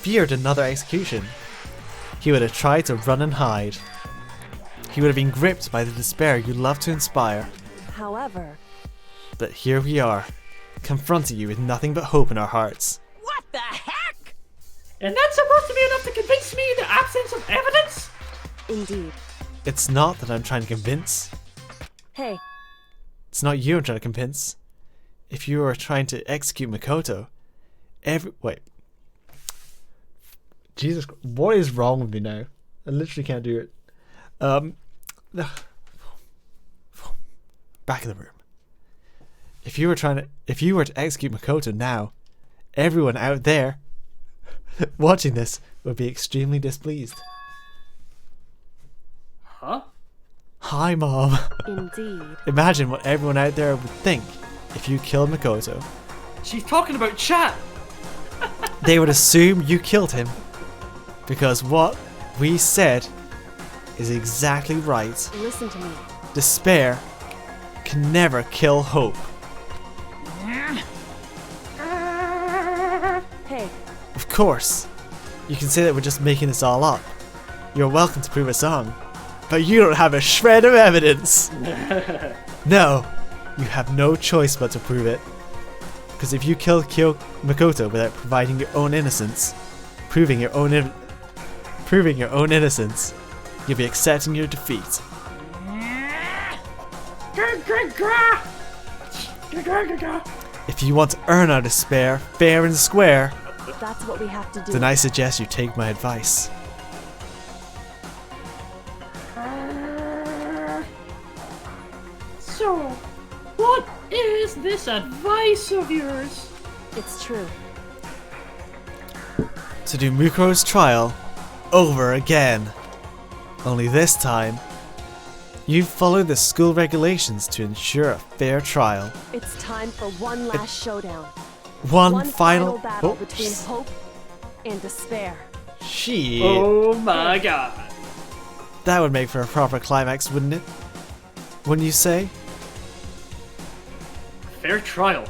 feared another execution. He would have tried to run and hide. He would have been gripped by the despair you love to inspire. However, But here we are, confronting you with nothing but hope in our hearts. What the heck? And that's supposed to be enough to convince me in the absence of evidence? indeed. It's not that I'm trying to convince. Hey, It's not you I'm trying to convince. If you were trying to execute Makoto, wait. Jesus, what is wrong with me now? I literally can't do it. Back in the room. If you were to execute Makoto now, everyone out there watching this would be extremely displeased. Huh? Hi, Mom. indeed. Imagine what everyone out there would think if you killed Makoto. She's talking about chat. They would assume you killed him because what we said is exactly right. Listen to me. Despair can never kill hope. Hey, Of course, you can say that we're just making this all up. You're welcome to prove us wrong, but you don't have a shred of evidence. No, you have no choice but to prove it. Because if you kill Makoto without providing your own innocence, proving your own innocence, you'll be accepting your defeat. If you want to earn our despair fair and square, that's what we have to do. then I suggest you take my advice. So, what is this advice of yours? It's true. To do Mukuro's trial over again. Only this time, you follow the school regulations to ensure a fair trial. It's time for one last showdown. One final final battle between hope and despair. Shit. Oh my god. That would make for a proper climax, wouldn't it? Wouldn't you say? Fair trial.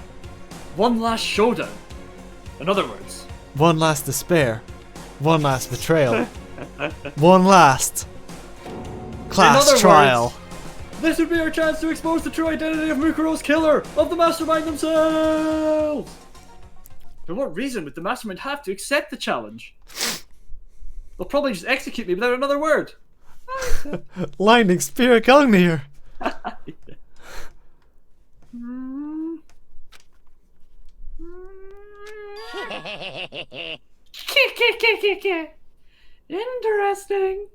One last showdown. In other words, One last despair. One last betrayal. One last in class other trial. words, this would be our chance to expose the true identity of Mukuro's killer, of the mastermind themselves. For what reason would the mastermind have to accept the challenge? They'll probably just execute me without another word. Lightning spear Gungnir. Interesting.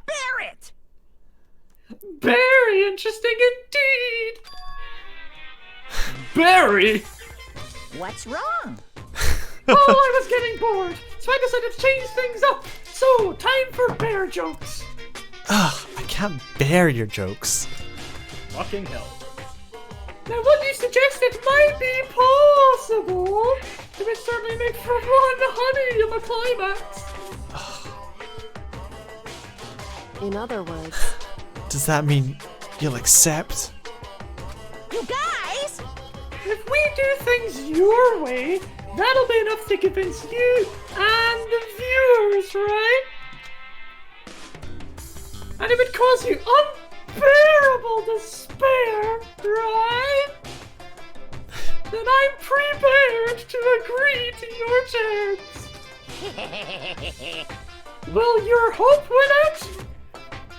Barrett! Very interesting indeed. Barry. What's wrong? Oh, I was getting bored, so I decided to change things up. So, time for bear jokes. Ugh, I can't bear your jokes. Fucking hell. Now, what do you suggest it might be possible? It would certainly make for one honey of a climax. In other words, Does that mean you'll accept? You guys! If we do things your way, that'll be enough to convince you and the viewers, right? And it would cause you unbearable despair, right? Then I'm prepared to agree to your terms. Will your hope win out?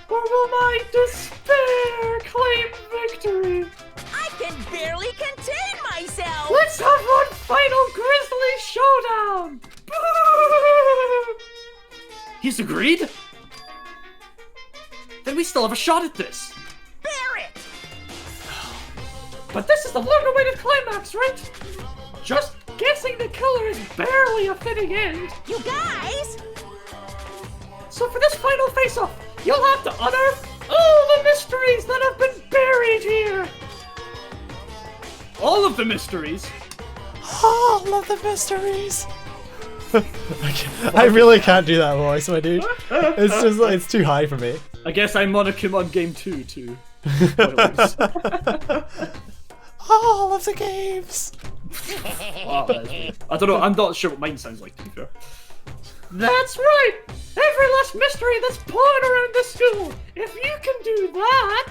Or will my despair claim victory? I can barely contain myself! Let's have one final grisly showdown! He's agreed? Then we still have a shot at this. Bear it! But this is the long-awaited climax, right? Just guessing the killer is barely a fitting end. You guys! So for this final face-off, you'll have to unearth all the mysteries that have been buried here. All of the mysteries? All of the mysteries. I really can't do that voice, my dude. It's just like, it's too high for me. I guess I'm Monokuma game 2 too. All of the games. Wow, that is weird. I don't know, I'm not sure what mine sounds like, to be fair. That's right! Every last mystery that's pawing around the school! If you can do that...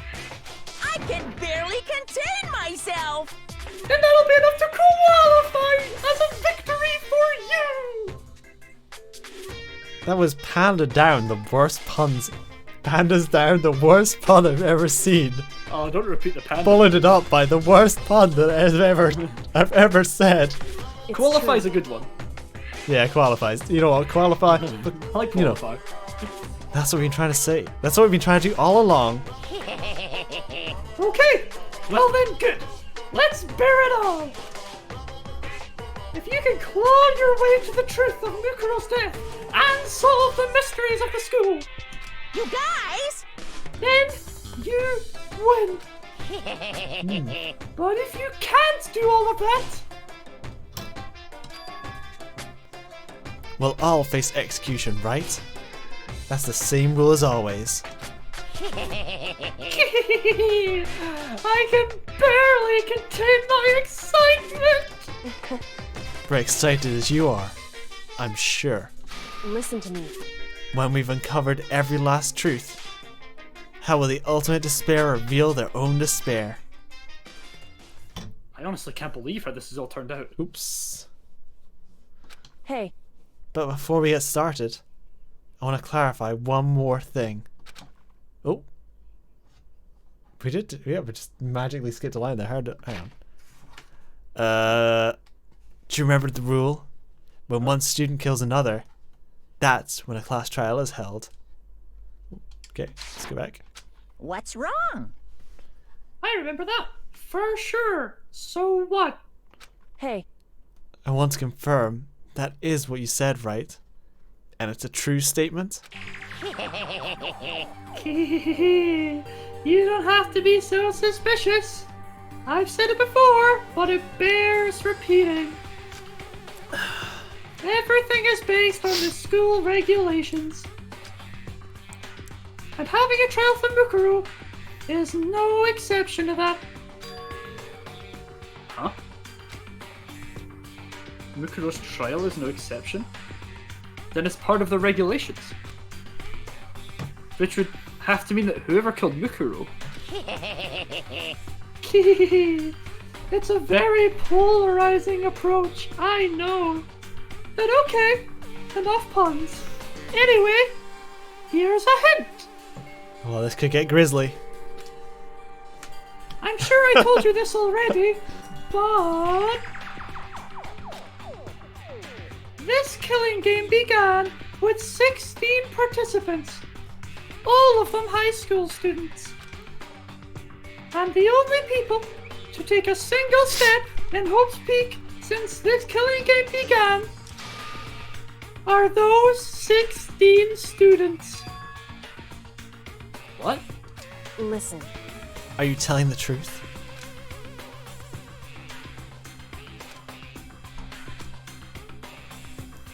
I can barely contain myself! then that'll be enough to qualify as a victory for you! That was Panda Down, the worst puns. Panda's Down, the worst pun I've ever seen. Oh, don't repeat the panda. Followed it up by the worst pun that I've ever said. Qualify's a good one. Yeah, qualifies. You know what, qualify? I like qualify. You know, that's what we've been trying to say. That's what we've been trying to do all along. Okay, well then, good. Let's bear it all. If you can claw your way to the truth of Mukuro's death and solve the mysteries of the school, You guys! then you win. But if you can't do all of that, We'll all face execution, right? That's the same rule as always. I can barely contain my excitement. Very excited as you are, I'm sure. Listen to me. When we've uncovered every last truth, how will the ultimate despair reveal their own despair? I honestly can't believe how this has all turned out. Oops. Hey, But before we get started, I want to clarify one more thing. Oh. We just magically skipped a line there. Hang on. Do you remember the rule? When one student kills another, that's when a class trial is held. Okay, let's go back. What's wrong? I remember that. For sure. So what? hey, I want to confirm that is what you said, right? And it's a true statement? You don't have to be so suspicious. I've said it before, but it bears repeating. Everything is based on the school regulations. And having a trial for Mukuro is no exception to that. Huh? Mukuro's trial is no exception? Then it's part of the regulations. Which would have to mean that whoever killed Mukuro... It's a very polarizing approach, I know. But okay, enough puns. Anyway, here's a hint. Well, this could get grisly. I'm sure I told you this already, but... This killing game began with 16 participants, all of them high school students. And the only people to take a single step in Hope's Peak since this killing game began are those 16 students. What? listen. Are you telling the truth?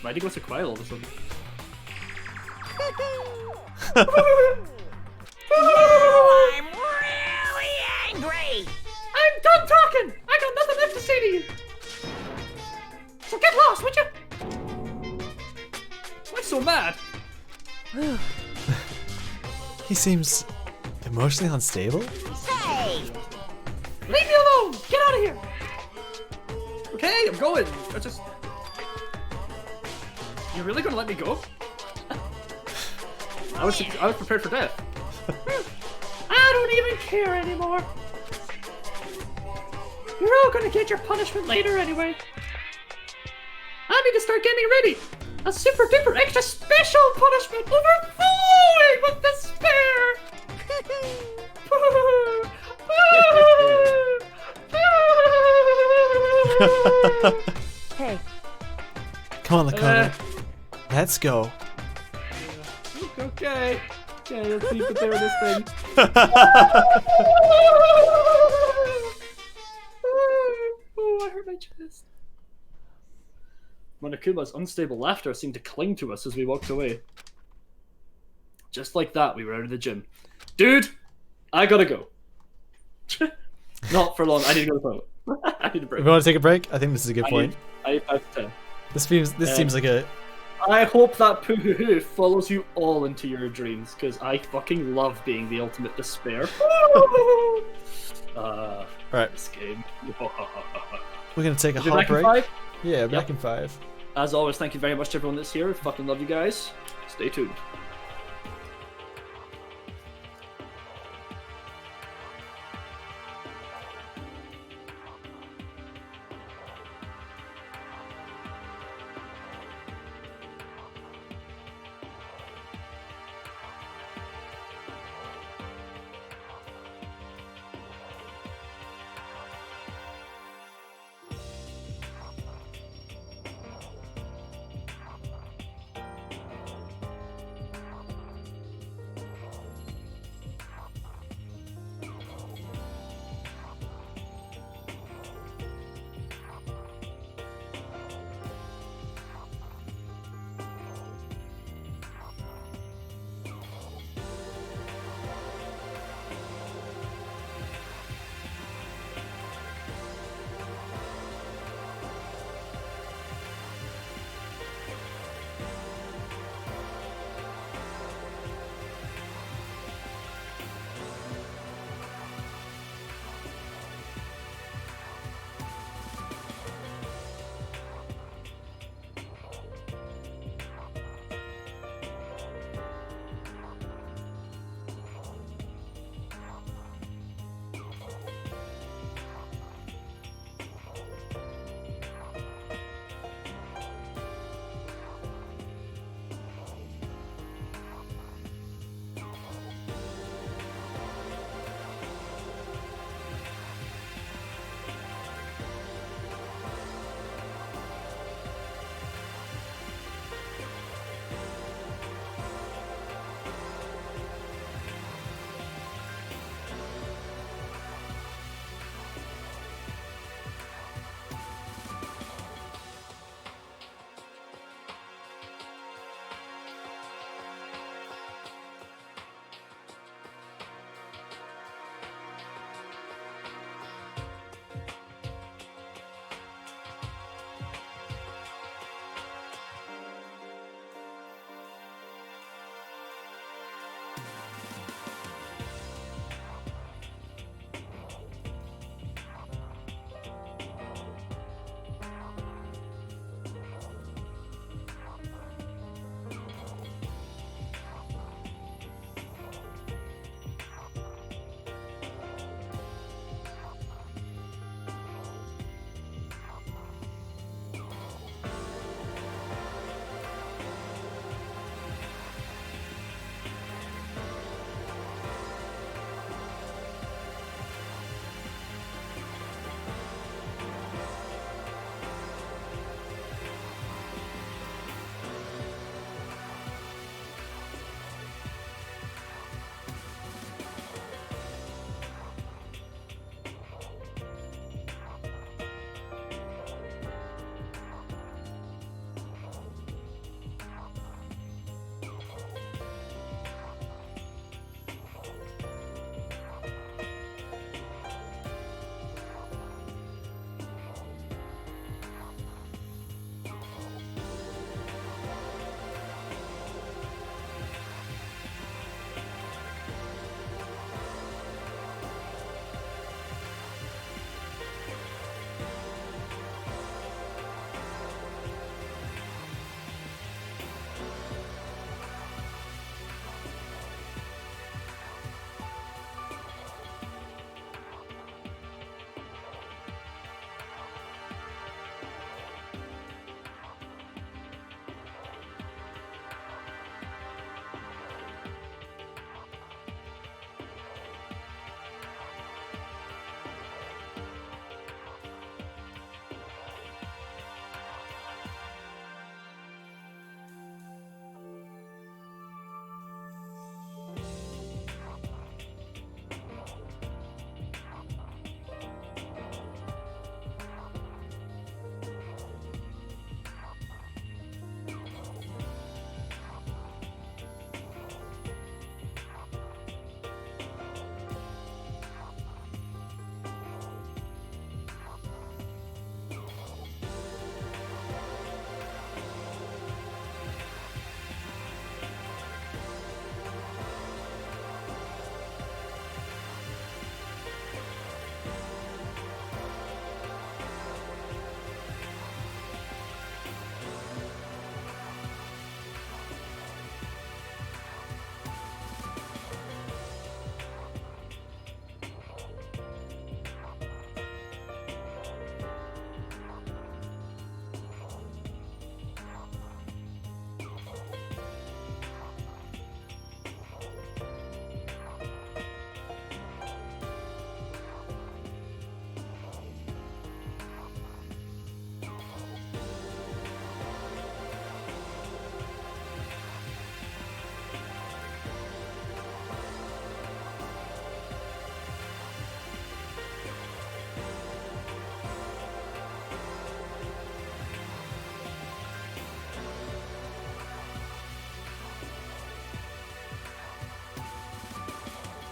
Why'd you go so quiet all of a sudden? I'm really angry! I'm done talking! I got nothing left to say to you! So get lost, would you? Why so mad? He seems emotionally unstable. Hey! Leave me alone! Get out of here! Okay, I'm going. I just... You're really gonna let me go? I was prepared for death. I don't even care anymore. You're all gonna get your punishment later anyway. I need to start getting ready. A super duper extra special punishment overflowing with despair. Hey. Come on, Lakota. Let's go. Okay. Okay, let's see if there this thing. Oh, I hurt my chest. Monokuma's unstable laughter seemed to cling to us as we walked away. Just like that, we were out of the gym. Dude, I gotta go. Not for long. I need to go to the toilet. I need a break. If you want to take a break, I think this is a good point. I need 5 to 10. This seems like a. I hope that poo-hoo-hoo follows you all into your dreams, because I fucking love being the ultimate despair. Right. This game. We're gonna take a Is it hot back in break. 5? Yeah, back in 5. As always, thank you very much to everyone that's here. Fucking love you guys. Stay tuned.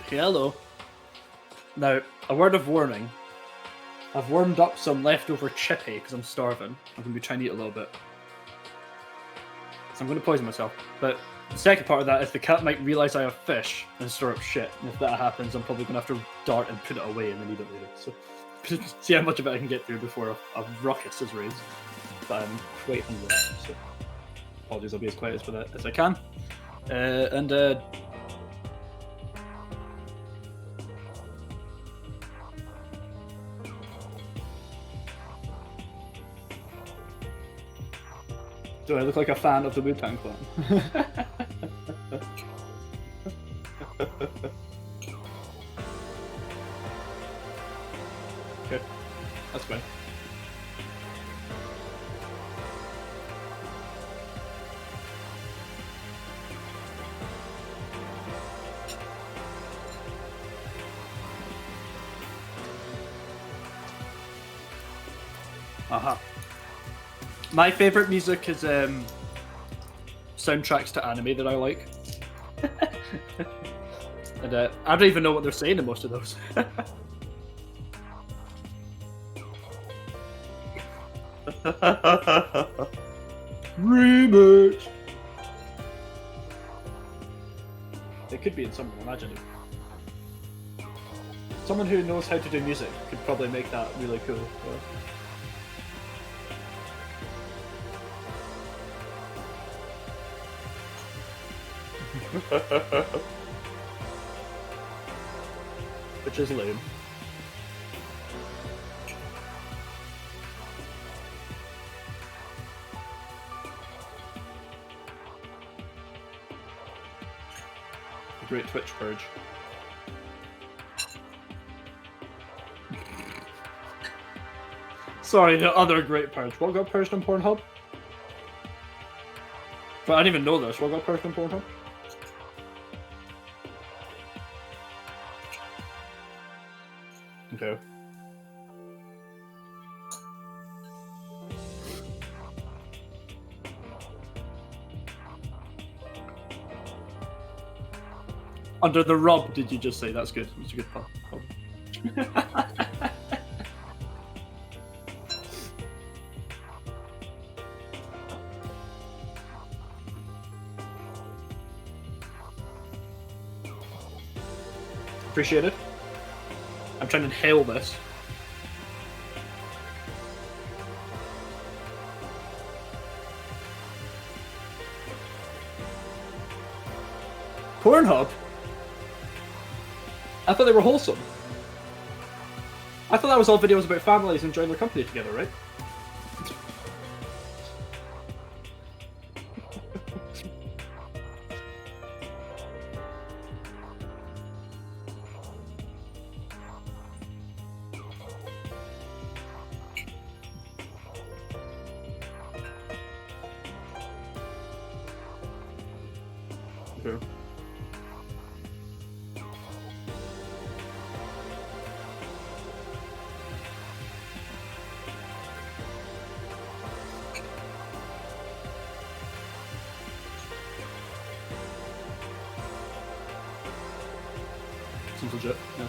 Hello. Now, a word of warning. I've warmed up some leftover chippy because I'm starving. I'm going to be trying to eat a little bit. So I'm going to poison myself. But the second part of that is the cat might realise I have fish and stir up shit. And if that happens, I'm probably going to have to dart and put it away and then eat it later. So see how much of it I can get through before a ruckus is raised. But I'm quite hungry, so apologies, I'll be as quiet as I can. Do I look like a fan of the Wu-Tang Clan? Okay, that's fine. My favorite music is soundtracks to anime that I like. And I don't even know what they're saying in most of those. Remix! They could be in some of them, imagine it. Someone who knows how to do music could probably make that really cool. Which is lame. Great Twitch purge. Sorry, the other great purge. What got purged on Pornhub? But I didn't even know this. What got purged on Pornhub? Okay. Under the rub, did you just say? That's good. That's a good pun. Appreciate it. I'm trying to inhale this. Pornhub? I thought they were wholesome. I thought that was all videos about families enjoying their company together, right? Okay. Seems legit, yeah.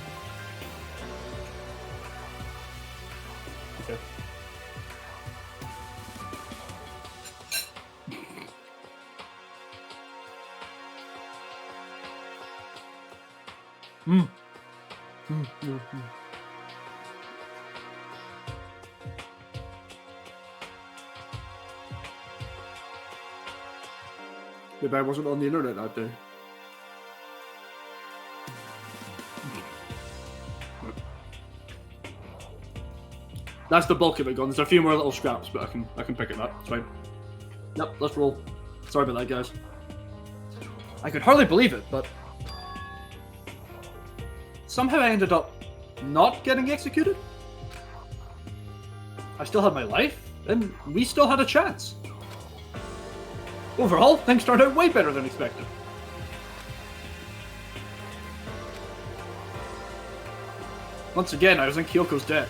Okay. Maybe I wasn't on the internet that day. That's the bulk of it gone. There's a few more little scraps, but I can pick it up. It's fine. Yep, let's roll. Sorry about that, guys. I could hardly believe it, but somehow I ended up not getting executed. I still had my life, and we still had a chance. Overall, things turned out way better than expected. Once again, I was in Kyoko's debt.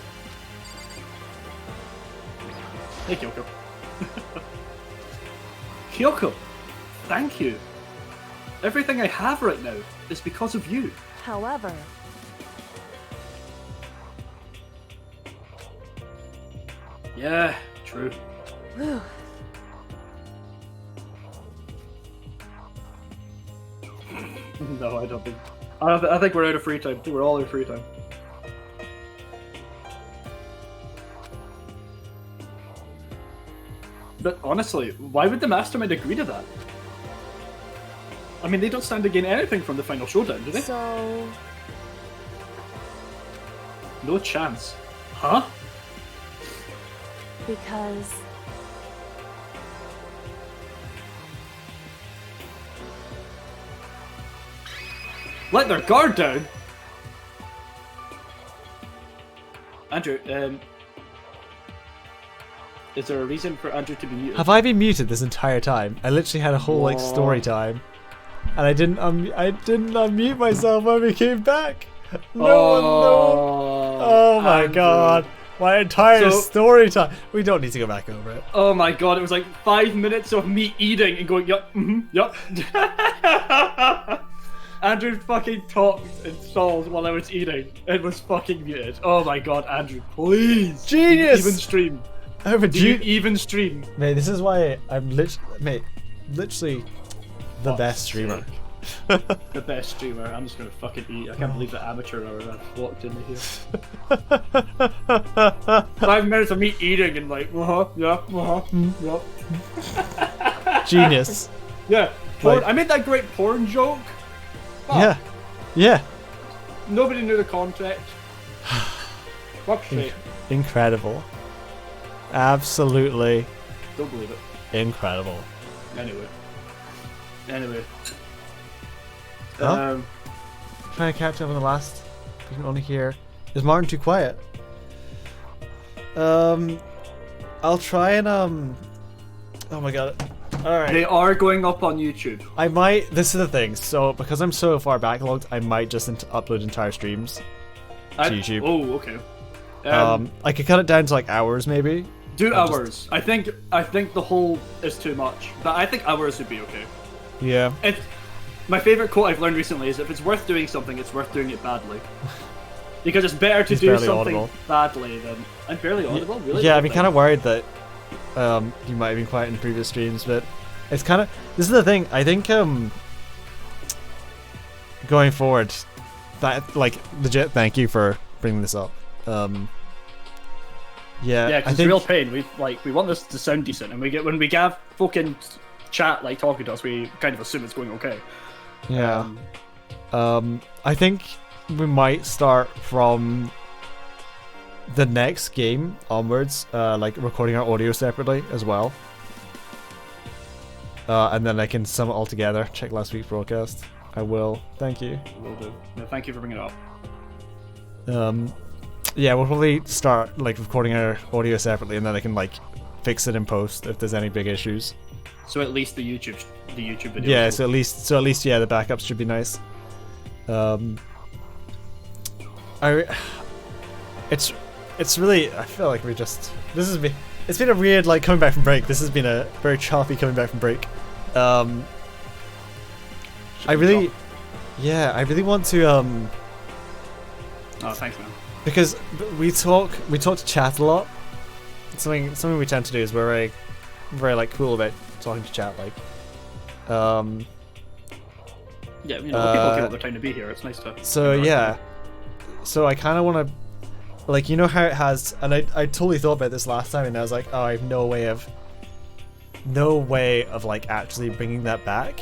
Hey, Kyoko. Kyoko, thank you. Everything I have right now is because of you. However, Yeah, true. whew, No, I don't think. I think we're out of free time. I think we're all out of free time. But honestly, why would the mastermind agree to that? I mean, they don't stand to gain anything from the final showdown, do they? so No chance. Huh? because Let their guard down? Andrew, is there a reason for Andrew to be muted? Have I been muted this entire time? I literally had a whole like story time, and I didn't unmute myself when we came back. No one knows. Oh my Andrew. god. My entire So- story time. We don't need to go back over it. Oh my god, it was like 5 minutes of me eating and going, yup, yup. Andrew fucking talked in stalls while I was eating and was fucking muted. Oh my god, Andrew, please. Genius! Even stream. Over Do you even stream? Mate, this is why I'm literally the best streamer. The best streamer. I'm just gonna fucking eat. I can't believe the amateur hour that walked into here. 5 minutes of me eating and like, yeah, yeah. Genius. Yeah, porn. Like- I made that great porn joke. Fuck. Yeah. Yeah. Nobody knew the context. Fuck's sake. Incredible. Absolutely Don't believe it. incredible. Anyway. Huh? Trying to catch up on the last. We can only hear. Is Martin too quiet? I'll try and Oh my god. Alright. They are going up on YouTube. I might. This is the thing. So because I'm so far backlogged, I might just upload entire streams to YouTube. Oh, okay. I could cut it down to like hours maybe. Do hours. I think the whole is too much, but I think hours would be okay. Yeah. My favorite quote I've learned recently is, if it's worth doing something, it's worth doing it badly. Because it's better to He's do barely something audible. badly than... I'm barely audible? Really? Yeah, I've been kind of worried that you might have been quiet in previous streams, but it's kind of... This is the thing, I think going forward, that, like, legit thank you for bringing this up. Yeah, Yeah, I because it's think, real pain. We want this to sound decent, and when we have fucking chat like talking to us, we kind of assume it's going okay. Yeah. I think we might start from the next game onwards, like recording our audio separately as well. And then I can sum it all together. Check last week's broadcast. I will. Thank you. Will do. No, thank you for bringing it up. Yeah, we'll probably start like recording our audio separately, and then I can like fix it in post if there's any big issues. So at least the YouTube videos. Yeah, so at least yeah, the backups should be nice. It's really, I feel like it's been a weird like coming back from break. This has been a very choppy coming back from break. I really want to Oh, thanks, man. because we talk to chat a lot. Something we tend to do is we're very like cool about talking to chat, like Yeah, you know, people give up their time to be here. It's nice to. so yeah, so I kind of want to, like, you know how it has, and I totally thought about this last time, and I was like, oh, I have no way of like actually bringing that back,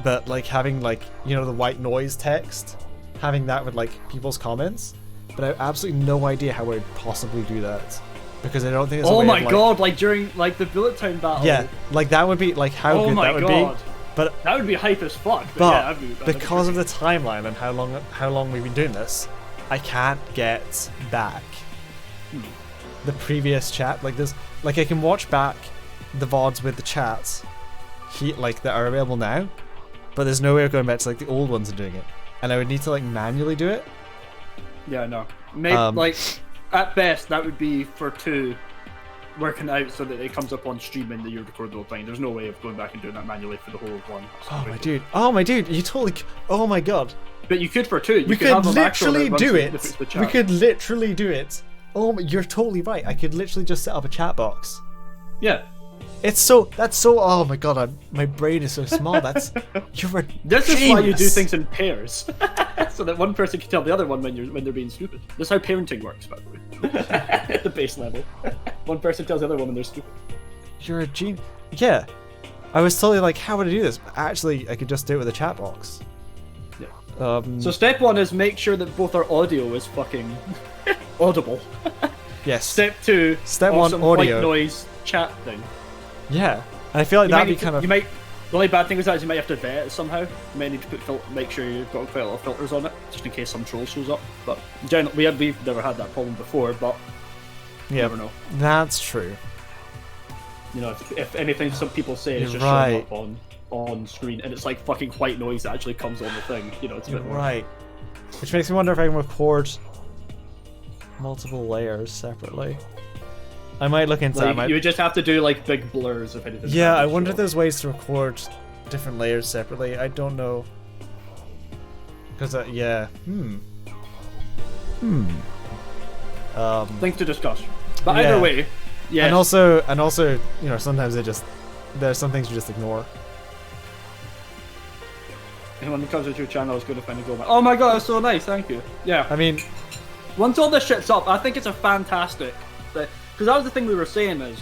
but like having like, you know, the white noise text, having that with like people's comments, but I have absolutely no idea how I would possibly do that, because I don't think it's a Oh way my of, like, god! Like during like the bullet time battle. yeah, like that would be like how Oh good my that would god. be, but That would be hype as fuck. But yeah, that'd be because of the timeline and how long we've been doing this, I can't get back the previous chat. Like this, like I can watch back the VODs with the chats, like that are available now, but there's no way of going back to like the old ones and doing it, and I would need to like manually do it. Yeah, no. Maybe like at best that would be for two working out so that it comes up on stream and that you record the whole thing. There's no way of going back and doing that manually for the whole of one. Oh my dude, you totally. Oh my god. But you could for two. We could literally do it. We could literally do it. Oh, you're totally right. I could literally just set up a chat box. Yeah. That's so. Oh my god, my brain is so small. You're a This is genius. why you do things in pairs, so that one person can tell the other one when they're being stupid. This is how parenting works, by the way. At the base level, one person tells the other one when they're stupid. You're a genius. Yeah, I was totally like, how would I do this? Actually, I could just do it with a chat box. Yeah. So step one is make sure that both our audio is fucking audible. Yes. Step two. Step awesome one, audio. White noise chat thing. Yeah, and I feel like that'd be kind of. You might. The only bad thing is that you might have to vet it somehow. You may need to make sure you've got quite a lot of filters on it, just in case some troll shows up. But generally, we've never had that problem before. But you never know. That's true. You know, if anything, some people say it's just showing up on screen, and it's like fucking white noise that actually comes on the thing. You know, it's a bit right. Which makes me wonder if I can record multiple layers separately. I might look into that. You would just have to do like big blurs if anything. Yeah, I wonder if there's ways to record different layers separately. I don't know. Because yeah. Things to discuss. But either way, yeah. And also, you know, sometimes there's some things you just ignore. And when it comes to your channel, it's good to find a go. Oh my god, that's so nice, thank you. Yeah. I mean, once all this shit's up, I think it's a fantastic thing. Because that was the thing we were saying is,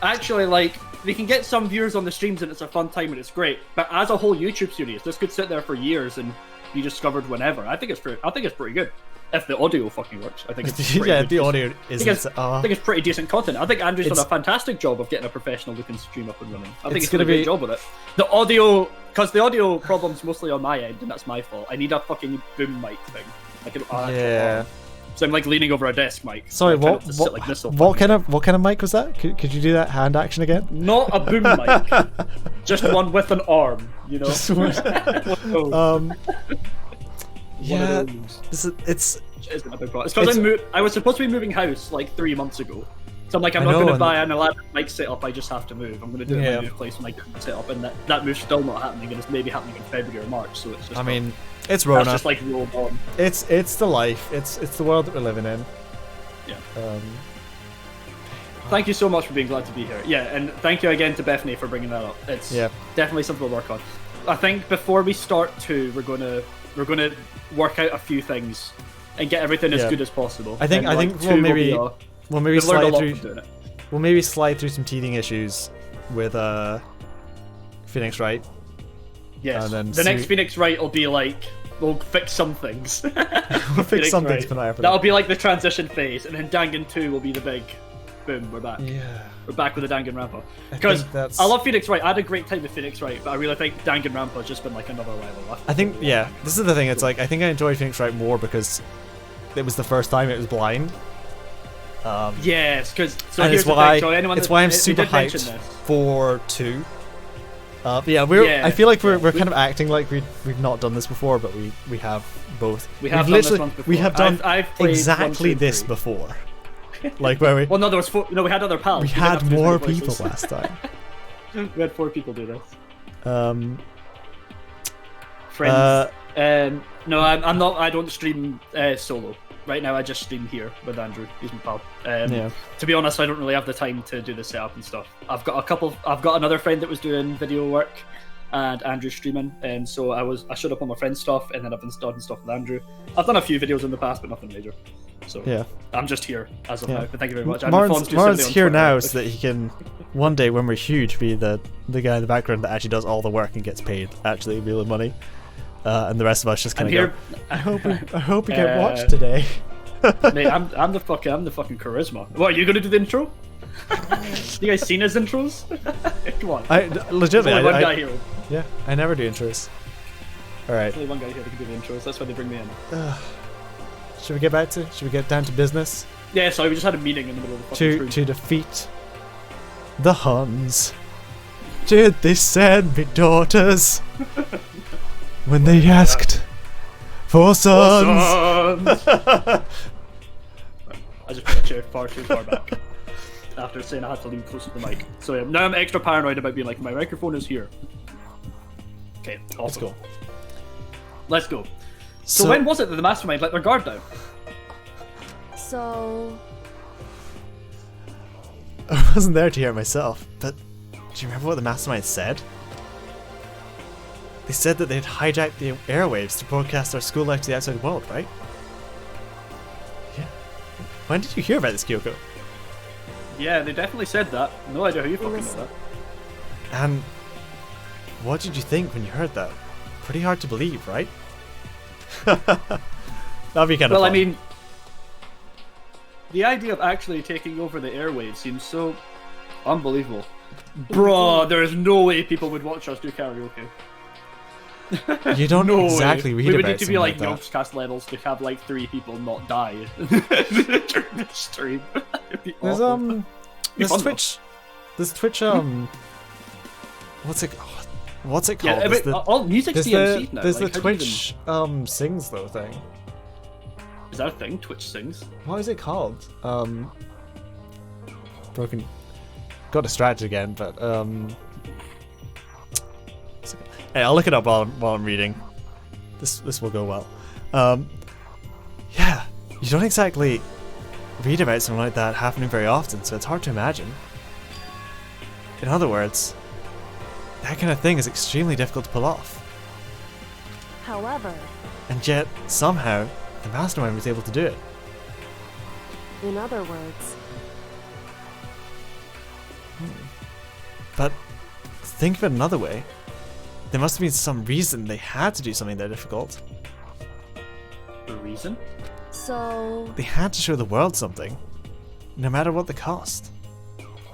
actually, like, we can get some viewers on the streams and it's a fun time and it's great. But as a whole YouTube series, this could sit there for years and be discovered whenever. I think it's pretty good. If the audio fucking works, I think it's pretty the audio is. I think it's pretty decent content. I think Andrew's done a fantastic job of getting a professional looking stream up and running. I think he's done a great job with it. The audio, because the audio problem's mostly on my end, and that's my fault. I need a fucking boom mic thing, like an actual arm. So I'm like leaning over a desk mic. Sorry, what kind of mic was that? Could you do that hand action again? Not a boom mic, just one with an arm. You know. Yeah, it's isn't a big problem. It's because I was supposed to be moving house like 3 months ago. So I'm like, I'm not going to buy an elaborate mic setup, I just have to move. I'm going to do it in my new place mic setup, and that move's still not happening, and it's maybe happening in February or March, so it's just... I mean, it's Rona. That's just like rolled on. It's the life. It's the world that we're living in. Yeah. Thank you so much for being glad to be here. Yeah, and thank you again to Bethany for bringing that up. It's definitely something to work on. I think before we start we're going to work out a few things and get everything as good as possible. I think we'll maybe slide through some teething issues with Phoenix Wright. Yes. And then the next Phoenix Wright will be like, we'll fix some things. We'll fix some things. That'll be like the transition phase, and then Dangan 2 will be the big boom, we're back. Yeah. We're back with the Danganronpa. Because I love Phoenix Wright. I had a great time with Phoenix Wright, but I really think Danganronpa has just been like another level up. I think, this is the thing. It's like, I think I enjoyed Phoenix Wright more because it was the first time it was blind. Yes, because it's why I'm super hyped for 2. I feel like we're kind of acting like we've not done this before, but we have both. We have done exactly this before. Like where we... Well, no, there was 4... No, we had other pals. We had more people last time. We had 4 people do this. Friends. No, I'm not. I don't stream solo. Right now, I just stream here with Andrew. He's my pal. To be honest, I don't really have the time to do the setup and stuff. I've got another friend that was doing video work, and Andrew's streaming, and so I showed up on my friend's stuff, and then I've been starting stuff with Andrew. I've done a few videos in the past, but nothing major. So I'm just here as of now. But thank you very much. Martin's here now so that he can one day, when we're huge, be the guy in the background that actually does all the work and gets paid actually real money. And the rest of us just kind of go, I hope we get watched today. Mate, I'm the fucking charisma. What, are you gonna do the intro? You guys seen his intros? Come on. Legitimately, one guy here. Yeah, I never do intros. Alright. There's only one guy here that can do the intros, that's why they bring me in. Should we get down to business? Yeah, sorry, we just had a meeting in the middle of the fucking stream. To defeat the Huns. Did they send me daughters? When they asked for sons. I just put a chair far too far back. after saying I had to lean close to the mic. So yeah, now I'm extra paranoid about being like, my microphone is here. Okay, awesome. Let's go. Let's go. So when was it that the mastermind let their guard down? So... I wasn't there to hear it myself, but do you remember what the mastermind said? They said that they'd hijacked the airwaves to broadcast our school life to the outside world, right? Yeah. When did you hear about this, Kyoko? Yeah, they definitely said that. No idea how you fucking know that. And what did you think when you heard that? Pretty hard to believe, right? That'd be kind of fun. Well, I mean, the idea of actually taking over the airwaves seems so unbelievable. Bruh, there is no way people would watch us do karaoke. You don't no exactly way. read about We would need to be like that. Yogscast levels to have like 3 people not die during the stream. It'd be There's awful. there's fun, Twitch. There's Twitch what's it called? Yeah, There's all music's DMC'd now. There's like, the how do you Twitch sings though thing. Is that a thing? Twitch sings? What is it called? Broken. Got distracted again, but hey, I'll look it up while I'm reading. This will go well. Yeah, you don't exactly read about something like that happening very often, so it's hard to imagine. In other words, that kind of thing is extremely difficult to pull off. However... And yet, somehow, the mastermind was able to do it. In other words... But, think of it another way. There must have been some reason they had to do something that difficult. The reason? So... They had to show the world something, no matter what the cost.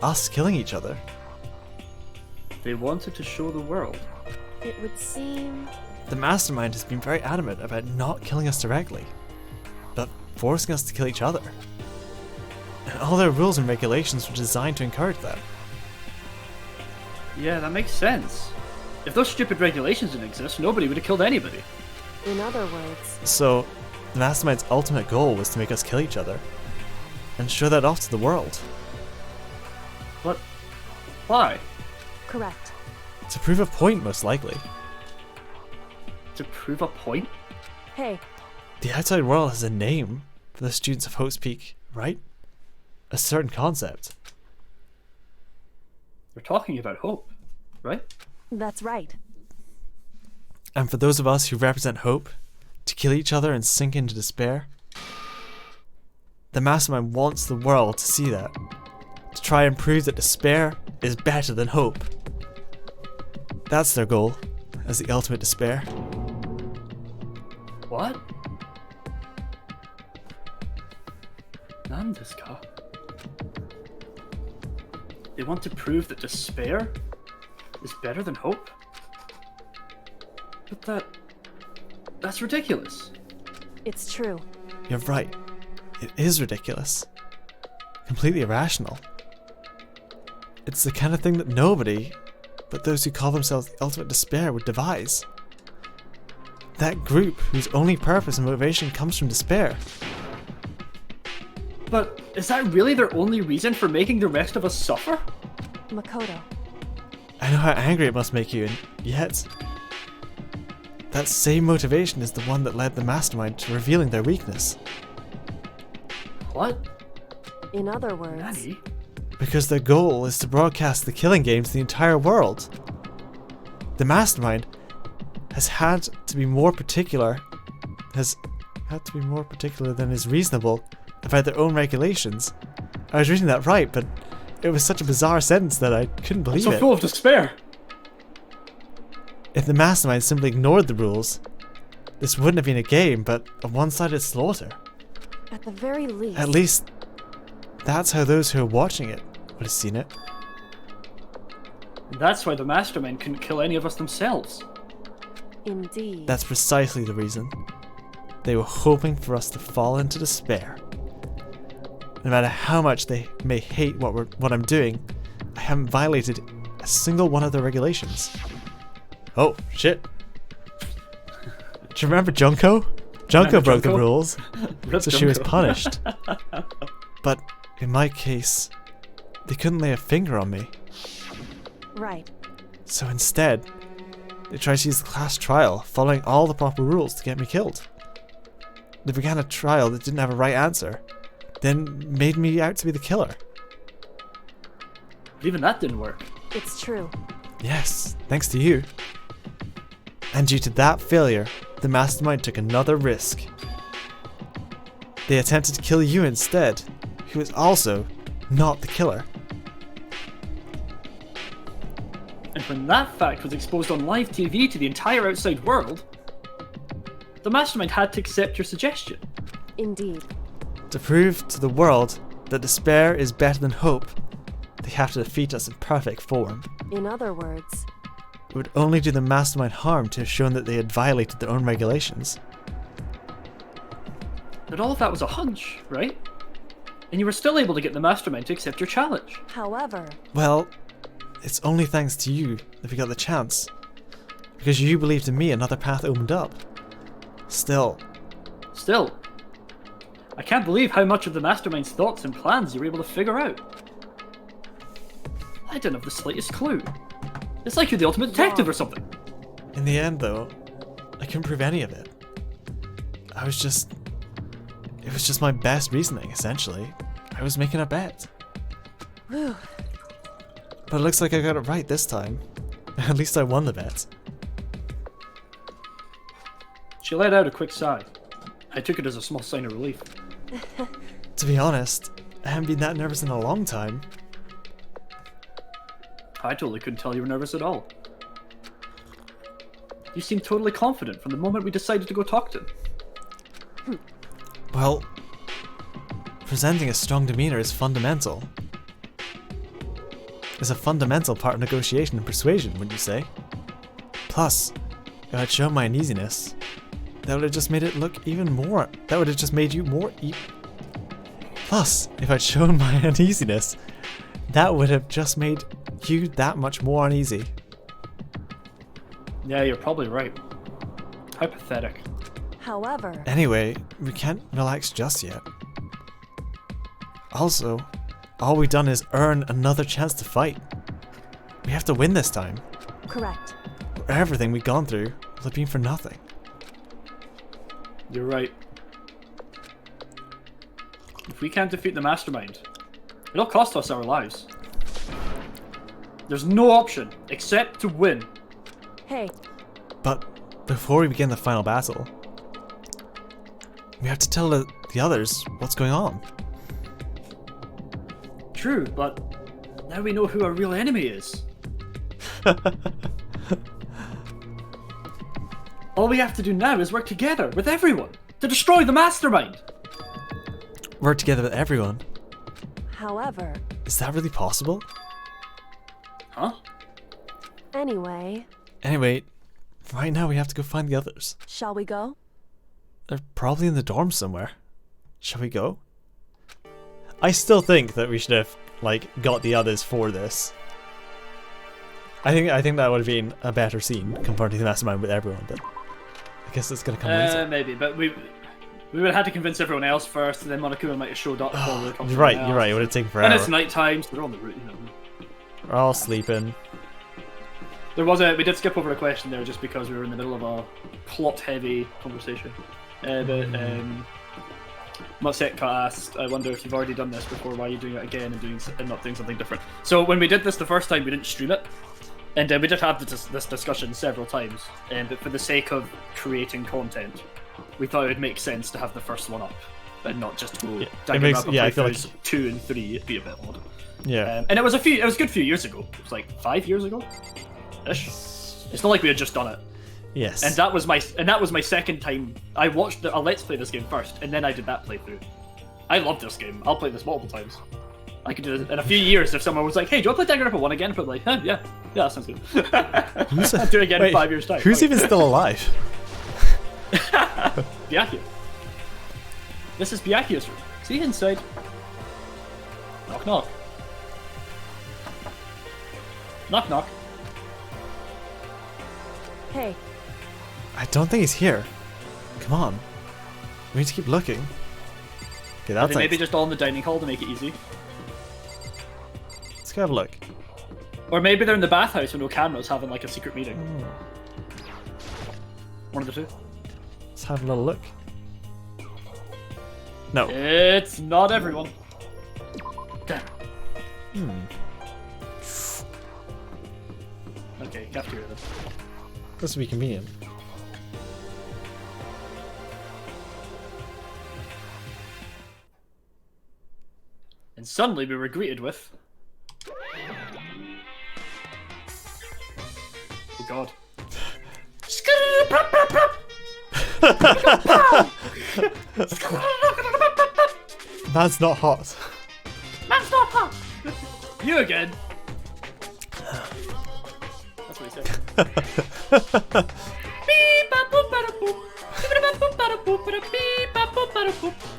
Us killing each other. They wanted to show the world. It would seem... The mastermind has been very adamant about not killing us directly, but forcing us to kill each other. And all their rules and regulations were designed to encourage that. Yeah, that makes sense. If those stupid regulations didn't exist, nobody would have killed anybody. In other words... So, the mastermind's ultimate goal was to make us kill each other, and show that off to the world. But why? Correct. To prove a point, most likely. To prove a point? Hey. The outside world has a name for the students of Hope's Peak, right? A certain concept. We're talking about hope, right? That's right. And for those of us who represent hope, to kill each other and sink into despair, the mastermind wants the world to see that. To try and prove that despair is better than hope. That's their goal, as the ultimate despair. What? Nandeska? They want to prove that despair is better than hope? But that's ridiculous. It's true. You're right. It is ridiculous. Completely irrational. It's the kind of thing that nobody, but those who call themselves the ultimate despair, would devise. That group whose only purpose and motivation comes from despair. But is that really their only reason for making the rest of us suffer? Makoto. I know how angry it must make you, and yet... that same motivation is the one that led the mastermind to revealing their weakness. What? In other words... Nani? Because their goal is to broadcast the killing game to the entire world. The mastermind has had to be more particular than is reasonable about their own regulations. I was reading that right, but it was such a bizarre sentence that I couldn't believe so it. full of despair. If the mastermind simply ignored the rules, this wouldn't have been a game, but a one-sided slaughter. At the very least... At least, that's how those who are watching it would have seen it. That's why the mastermind couldn't kill any of us themselves. Indeed. That's precisely the reason. They were hoping for us to fall into despair. No matter how much they may hate what I'm doing, I haven't violated a single one of their regulations. Oh, shit. Do you remember Junko? Junko broke the rules, so she was punished. But in my case, they couldn't lay a finger on me. Right. So instead, they tried to use the class trial, following all the proper rules to get me killed. They began a trial that didn't have a right answer, then made me out to be the killer. But even that didn't work. It's true. Yes, thanks to you. And due to that failure, the mastermind took another risk. They attempted to kill you instead, who is also not the killer. And when that fact was exposed on live TV to the entire outside world, the mastermind had to accept your suggestion. Indeed. To prove to the world that despair is better than hope, they have to defeat us in perfect form. In other words, It would only do the mastermind harm to have shown that they had violated their own regulations. But all of that was a hunch, right? And you were still able to get the mastermind to accept your challenge. however, Well, it's only thanks to you that we got the chance. Because you believed in me, another path opened up. Still, I can't believe how much of the mastermind's thoughts and plans you were able to figure out. I didn't have the slightest clue. It's like you're the ultimate detective or something. in the end though, I couldn't prove any of it. It was just my best reasoning, essentially. I was making a bet. whew, But it looks like I got it right this time. At least I won the bet. She let out a quick sigh. I took it as a small sign of relief. To be honest, I haven't been that nervous in a long time. I totally couldn't tell you were nervous at all. You seemed totally confident from the moment we decided to go talk to him. Well, presenting a strong demeanor is fundamental. It's a fundamental part of negotiation and persuasion, wouldn't you say? Plus, if I'd shown my uneasiness, that would have just made it look even more. That would have just made you more. Plus, if I'd shown my uneasiness, that would have just made you that much more uneasy. Yeah, you're probably right. How pathetic. however, Anyway, we can't relax just yet. Also, all we've done is earn another chance to fight. We have to win this time. correct. Everything we've gone through will have been for nothing. You're right. If we can't defeat the mastermind, it'll cost us our lives. There's no option except to win. Hey, But before we begin the final battle, we have to tell the others what's going on. True, but now we know who our real enemy is. All we have to do now is work together with everyone to destroy the mastermind. Work together with everyone. however, Is that really possible? Huh? anyway, Anyway, right now we have to go find the others. shall we go? They're probably in the dorms somewhere. Shall we go? I still think that we should have, like, got the others for this. I think that would have been a better scene, confronting the mastermind with everyone, but I guess it's gonna come later. Maybe, but we would have had to convince everyone else first, and then Monokuma might have showed up. You're right, it would have taken forever. And it's night time, so they're on the route, you know. We're all sleeping. We did skip over a question there just because we were in the middle of a plot-heavy conversation. Mutseka asked, I wonder if you've already done this before, why are you doing it again and not doing something different? So when we did this the first time, we didn't stream it. And we did have this discussion several times. But for the sake of creating content, we thought it would make sense to have the first one up. And not just go Danganronpa I feel like 2 and 3, it'd be a bit odd. Yeah. And it was a good few years ago. It was like 5 years ago ish. It's not like we had just done it. Yes. And that was my second time. I watched a Let's Play this game first, and then I did that playthrough. I love this game. I'll play this multiple times. I could do it in a few years if someone was like, "Hey, do you want to play Danganronpa 1 again?" I'd be like, yeah, that sounds good. I'll do it again in 5 years' time. Who's even still alive? Byakuya. This is Byakuya's room. See inside. Knock knock. Knock knock. Hey, I don't think he's here. Come on. We need to keep looking. Okay, Are that's they maybe just all in the dining hall to make it easy? go have a look. Or maybe they're in the bathhouse with no cameras having like a secret meeting. Oh. One of the two. Let's have a little look. No. It's not everyone. Damn. Okay, cafeteria then. This would be convenient. And suddenly we were greeted with... Oh god. Man's not hot. Man's not hot! You again? That's what he said.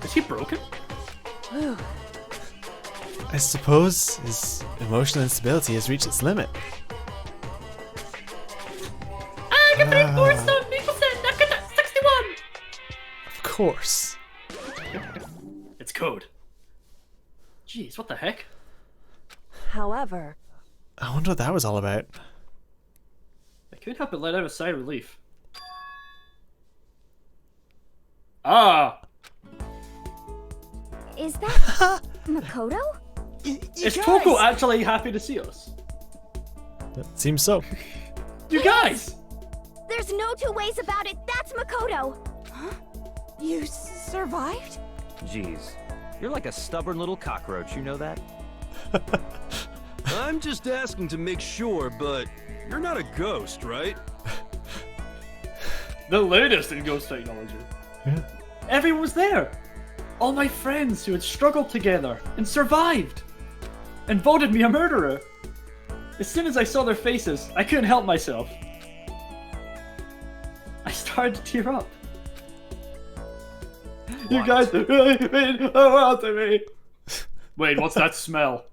Is he broken? I suppose his emotional instability has reached its limit. Of course. It's code. Jeez, what the heck? However, I wonder what that was all about. I couldn't help but let out a sigh of relief. Ah! Is that Makoto? Is Toko actually happy to see us? It seems so. You guys! There's no two ways about it. That's Makoto. Huh? you survived? Jeez, you're like a stubborn little cockroach, you know that? I'm just asking to make sure, but you're not a ghost, right? The latest in ghost technology. Yeah. Everyone was there. All my friends who had struggled together and survived. And voted me a murderer. As soon as I saw their faces, I couldn't help myself. I started to tear up. What? You guys mean the world to me. Wait, what's that smell?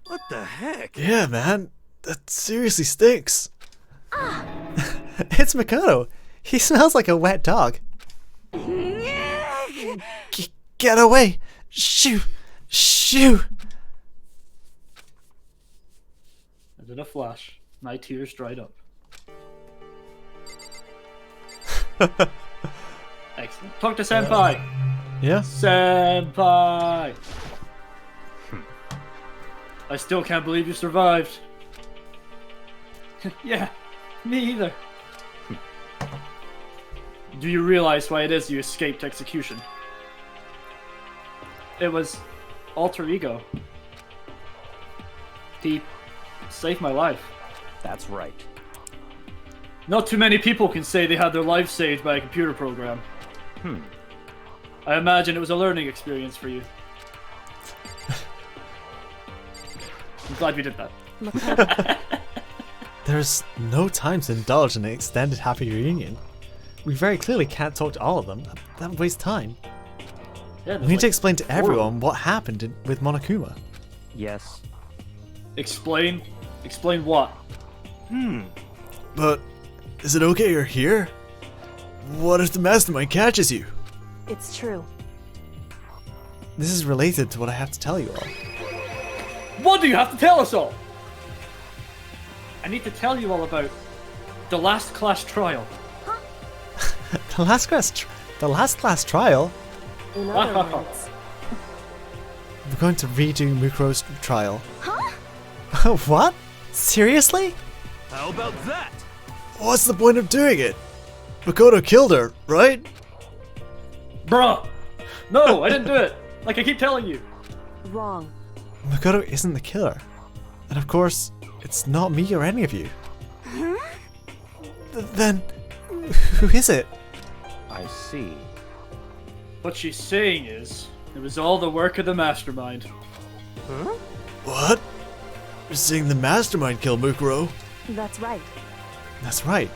What the heck? Yeah, man. That seriously stinks. It's Makoto. He smells like a wet dog. Get away! Shoo! Shoo! And in a flash, my tears dried up. Excellent. Talk to Senpai! Yeah? Senpai! I still can't believe you survived. Yeah, me either. Do you realize why it is you escaped execution? It was alter ego. He saved my life. That's right. Not too many people can say they had their life saved by a computer program. I imagine it was a learning experience for you. I'm glad we did that. There's no time to indulge in an extended happy reunion. We very clearly can't talk to all of them. That would waste time. Yeah, we need to explain to everyone what happened with Monokuma. Yes. Explain? Explain what? But is it okay you're here? What if the mastermind catches you? It's true. This is related to what I have to tell you all. What do you have to tell us all? I need to tell you all about the last class trial. The last class trial? In other words, We're going to redo Mukuro's trial. Huh? What? Seriously? How about that? What's the point of doing it? Makoto killed her, right? Bruh! No, I didn't do it! Like I keep telling you. wrong. Makoto isn't the killer. And of course, it's not me or any of you. Then, who is it? I see. What she's saying is, it was all the work of the mastermind. What? You're saying the mastermind killed Mukuro? That's right. That's right.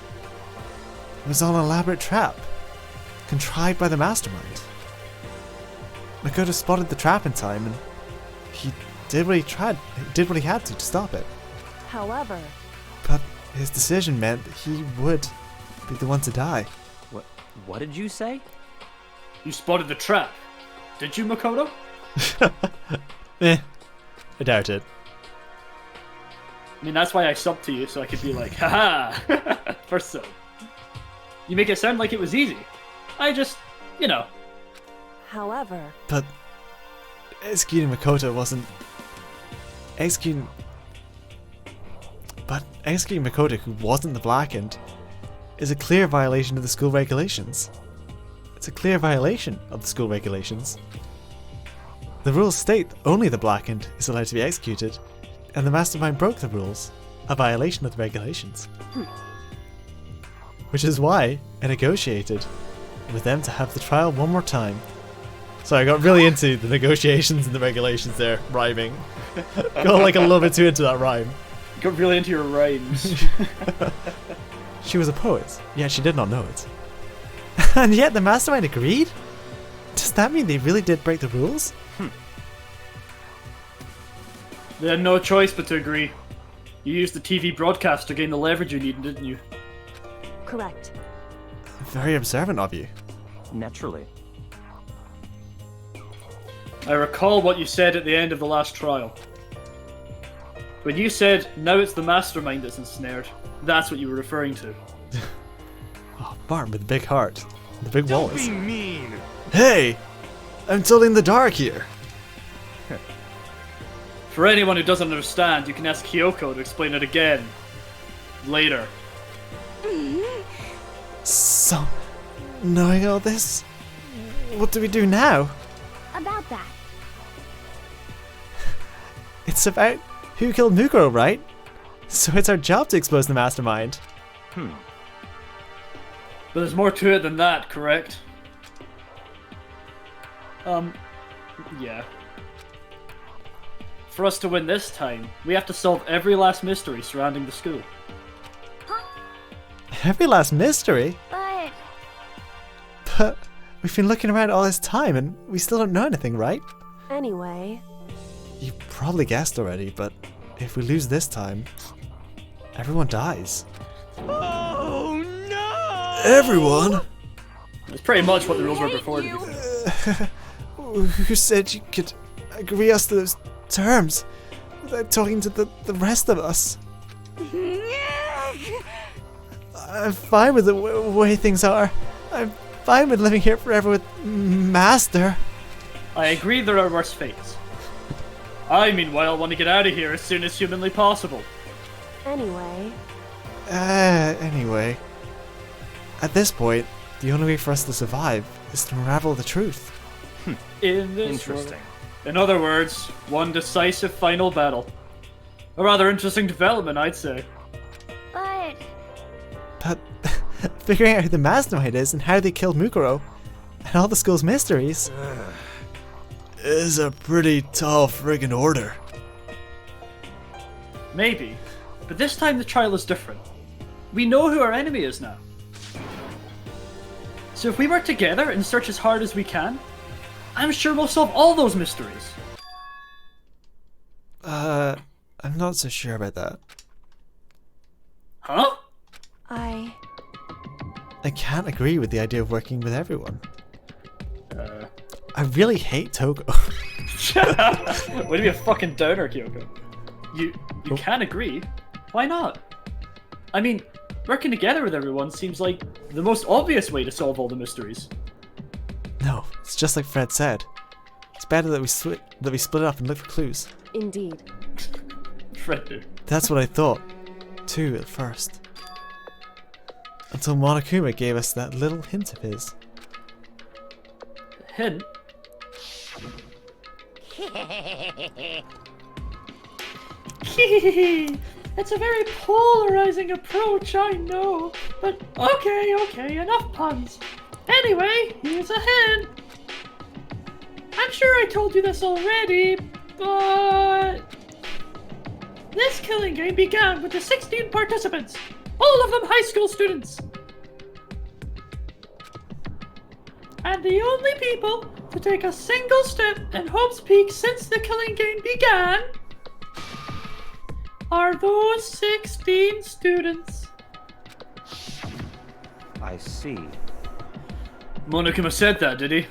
It was all an elaborate trap, contrived by the mastermind. Makoto spotted the trap in time, and he did what he had to stop it. However, But his decision meant that he would be the one to die. What did you say? You spotted the trap. Did you, Makoto? I doubt it. I mean, that's why I subbed to you, so I could be like, haha, first sub. You make it sound like it was easy. I just, you know. However... But executing Makoto wasn't... Executing Makoto, who wasn't the Blackened, is a clear violation of the school regulations. It's a clear violation of the school regulations. The rules state only the Blackened is allowed to be executed, and the Mastermind broke the rules, a violation of the regulations. Which is why I negotiated with them to have the trial one more time. So I got really into the negotiations and the regulations there, rhyming. Got like a little bit too into that rhyme. Got really into your rhymes. She was a poet, yet she did not know it. And yet the Mastermind agreed? Does that mean they really did break the rules? They had no choice but to agree. You used the TV broadcast to gain the leverage you needed, didn't you? Correct. Very observant of you. Naturally. I recall what you said at the end of the last trial. When you said, now it's the Mastermind that's ensnared, that's what you were referring to. Oh, Martin with the big heart. The big Don't walls. be mean. Hey! I'm totally in the dark here. For anyone who doesn't understand, you can ask Kyoko to explain it again. Later. So, knowing all this, what do we do now? About that. It's about who killed Mukuro, right? So it's our job to expose the Mastermind. But there's more to it than that, correct? Yeah. For us to win this time, we have to solve every last mystery surrounding the school. Every last mystery? But... But we've been looking around all this time and we still don't know anything, right? Anyway... You probably guessed already, but if we lose this time, everyone dies. Oh no! Everyone? That's pretty much what the rules were before, to be fair. Who said you could agree us to those terms without talking to the rest of us? I'm fine with the way things are. I'm fine with living here forever with Master. I agree there are worse fates. I, meanwhile, want to get out of here as soon as humanly possible. Anyway... Anyway. At this point, the only way for us to survive is to unravel the truth. In this Interesting. world. In other words, one decisive final battle. A rather interesting development, I'd say. But... But figuring out who the Mastermind is and how they killed Mukuro, and all the school's mysteries, is a pretty tall friggin' order. Maybe. But this time the trial is different. We know who our enemy is now. So if we work together and search as hard as we can, I'm sure we'll solve all those mysteries. I'm not so sure about that. Huh? I can't agree with the idea of working with everyone. I really hate Toko. Way to be a fucking downer, Kyoko. You can't agree. Why not? I mean, working together with everyone seems like the most obvious way to solve all the mysteries. No, it's just like Fred said. It's better that we split it up and look for clues. indeed. Fred do. That's what I thought, too, at first. Until Monokuma gave us that little hint of his. Hint? It's a very polarizing approach, I know. But okay, enough puns. Anyway, here's a hint. I'm sure I told you this already, but... this killing game began with the 16 participants, all of them high school students. And the only people to take a single step in Hope's Peak since the killing game began are those 16 students. I see. Monokuma said that, did he?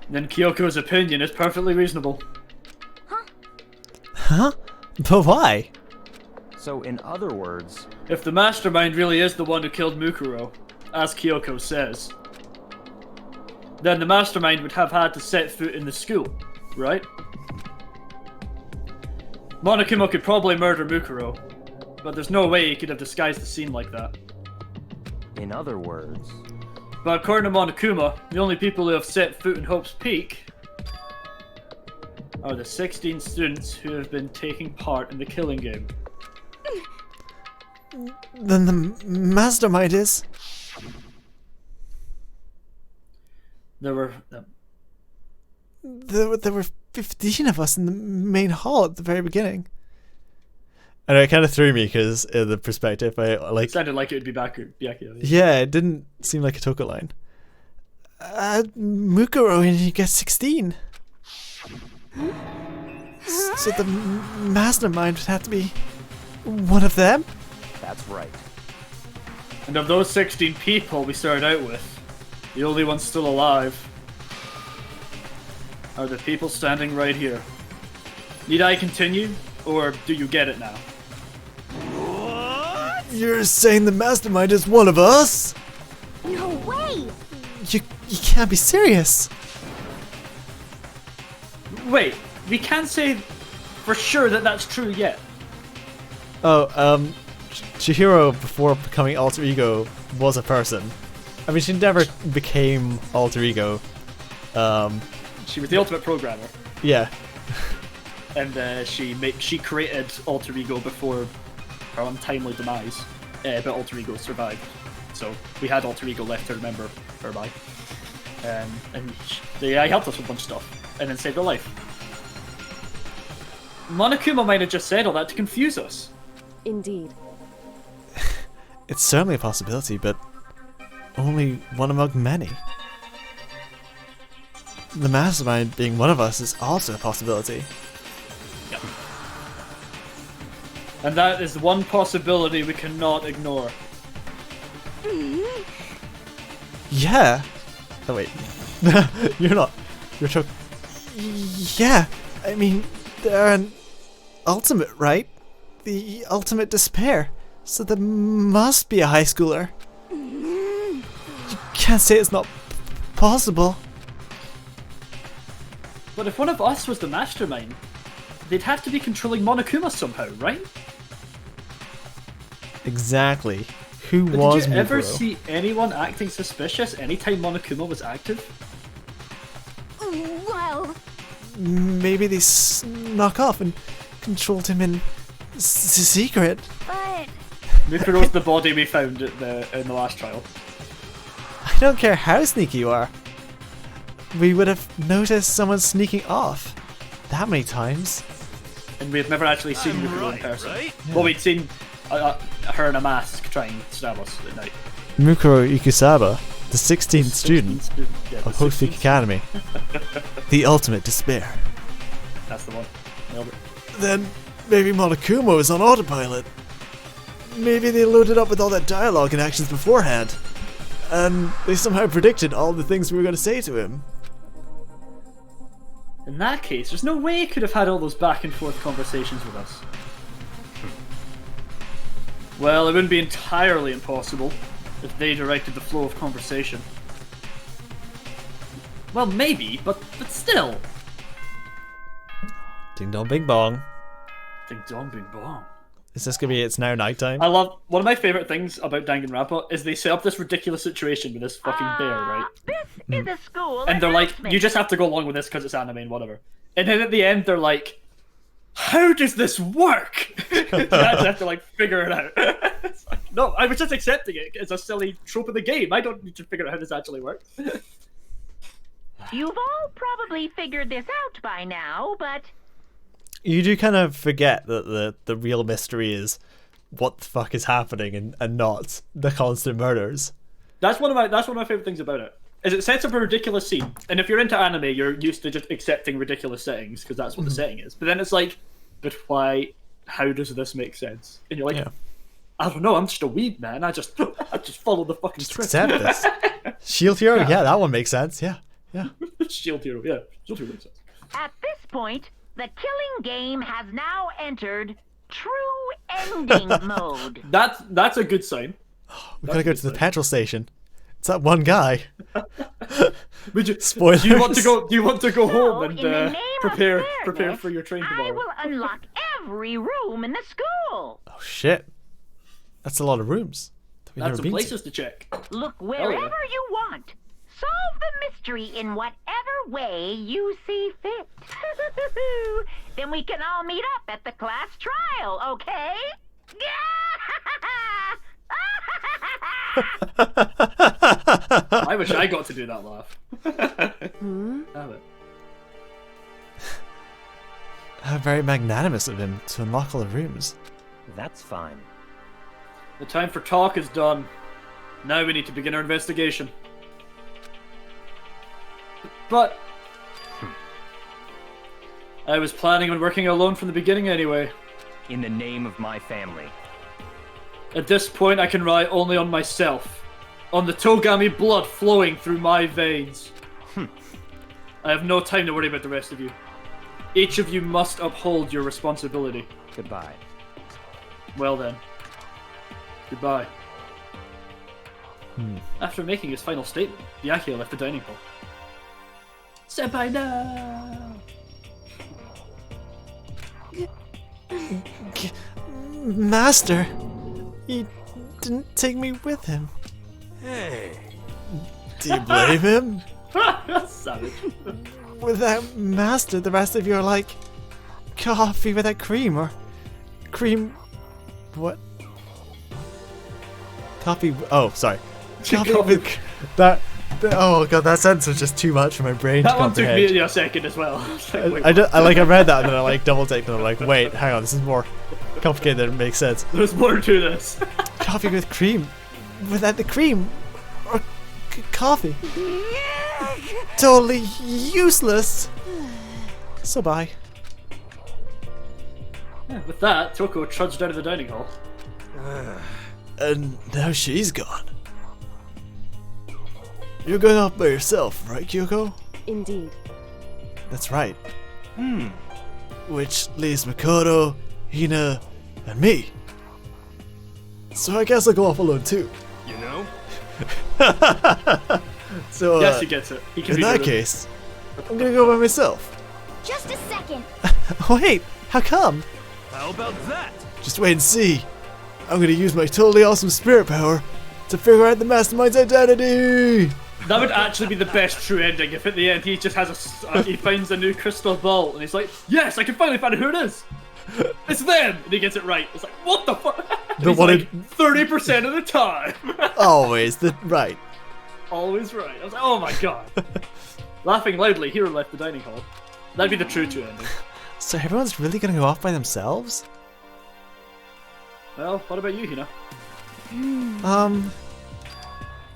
Then Kyoko's opinion is perfectly reasonable. Huh? But why? So in other words... If the mastermind really is the one who killed Mukuro, as Kyoko says, then the mastermind would have had to set foot in the school, right? Monokuma could probably murder Mukuro, but there's no way he could have disguised the scene like that. In other words... But according to Monokuma, the only people who have set foot in Hope's Peak are the 16 students who have been taking part in the killing game. Then the mastermind is... There were... There were 15 of us in the main hall at the very beginning. And it kind of threw me because in the perspective, It sounded like it would be Byakuya. Yeah, it didn't seem like a Toka line. Mukuro and you get 16. So the mastermind would have to be one of them? That's right. And of those 16 people we started out with, the only ones still alive are the people standing right here. Need I continue, or do you get it now? What? You're saying the mastermind is one of us? No way! You can't be serious. Wait, we can't say for sure that that's true yet. Oh, Chihiro, before becoming Alter Ego, was a person. I mean, she never became Alter Ego. She was the ultimate programmer. Yeah. And she created Alter Ego before her untimely demise, but Alter Ego survived. So we had Alter Ego left to remember her by. And they helped us with a bunch of stuff, and then saved her life. Monokuma might have just said all that to confuse us. Indeed. It's certainly a possibility, but only one among many. The mastermind being one of us is also a possibility. Yep. And that is one possibility we cannot ignore. Yeah. Oh wait. You're not. You're talking. Yeah. I mean, they're an ultimate, right? The ultimate despair. So there must be a high schooler. You can't say it's not possible. But if one of us was the mastermind, they'd have to be controlling Monokuma somehow, right? Exactly. Who But was did you ever Mukuro? see anyone acting suspicious anytime Monokuma was active? Well... Maybe they snuck off and controlled him in secret. But... Mukuro's the body we found in the last trial. I don't care how sneaky you are. We would have noticed someone sneaking off that many times. And we had never actually seen Mukuro in person. Right? Yeah. Well, we'd seen her in a mask try and stab us at night. Mukuro Ikusaba, the 16th student Yeah, of Hope Peak Academy. The ultimate despair. That's the one. Nailed it. Then maybe Monokuma is on autopilot. Maybe they loaded up with all that dialogue and actions beforehand. And they somehow predicted all the things we were going to say to him. In that case, there's no way he could have had all those back and forth conversations with us. Well, it wouldn't be entirely impossible if they directed the flow of conversation. Well, maybe, but still. Ding dong bing bong. Ding dong bing bong. Is this going to be it's now nighttime? I love, one of my favourite things about Danganronpa is they set up this ridiculous situation with this fucking bear, right? This is a school. And they're like, you just have to go along with this because it's anime and whatever. And then at the end, they're like, how does this work? You actually have to like figure it out. It's like, no, I was just accepting it. It's a silly trope of the game. I don't need to figure out how this actually works. You've all probably figured this out by now, but You do kind of forget that the real mystery is what the fuck is happening and not the constant murders. That's one of my favorite things about it. Is it sets up a ridiculous scene, and if you're into anime, you're used to just accepting ridiculous settings because that's what the setting is. But then it's like, but why? How does this make sense? And you're like, Yeah. I don't know. I'm just a weeb man. I just follow the fucking script. Accept this. Shield Hero? Yeah, that one makes sense. Yeah. Shield Hero, yeah. Shield Hero makes sense. at this point, The killing game has now entered true ending mode. That's a good sign. We gotta go to the petrol station. It's that one guy. Spoilers. Do you want to go So, home and in the name of prepare fairness, for your train I tomorrow? will unlock every room in the school. Oh shit. That's a lot of rooms. That we've That's never some been places to check. Look wherever you want. Solve the mystery in whatever way you see fit. Then we can all meet up at the class trial, okay? I wish I got to do that laugh. Have it. How very magnanimous of him to unlock all the rooms. That's fine. The time for talk is done. Now we need to begin our investigation. But I was planning on working alone from the beginning anyway. In the name of my family. At this point, I can rely only on myself. On the Togami blood flowing through my veins. I have no time to worry about the rest of you. Each of you must uphold your responsibility. Goodbye. Well then. Goodbye. After making his final statement, Byakuya left the dining hall. Senpai, no! Master, he didn't take me with him. Hey. Do you blame him? Savage. Without Master, the rest of you are like coffee without cream, or cream. What? Coffee. Oh, sorry. Coffee with that. Oh god, that sentence was just too much for my brain That to one took comprehend. me a second as well. I read that and then I like double take and I'm like, wait, hang on, this is more complicated than it makes sense. There's more to this. Coffee with cream, without the cream, or coffee. Totally useless. So bye. Yeah, with that, Toko trudged out of the dining hall. And now she's gone. You're going off by yourself, right, Kyoko? Indeed. That's right. Which leaves Makoto, Hina, and me. So I guess I'll go off alone too. You know? So Yes, he gets it. He can in be that good. case, I'm gonna go by myself. Just a second. Wait, how come? How about that? Just wait and see. I'm gonna use my totally awesome spirit power to figure out the mastermind's identity. That would actually be the best true ending if at the end he just has he finds a new crystal ball and he's like, yes, I can finally find out who it is. It's them, and he gets it right. It's like, what the fuck? The one like, 30% of the time. Always the right. Always right. I was like, oh my god. Laughing loudly, Hiro left the dining hall. That'd be the true ending. So everyone's really gonna go off by themselves? Well, what about you, Hina?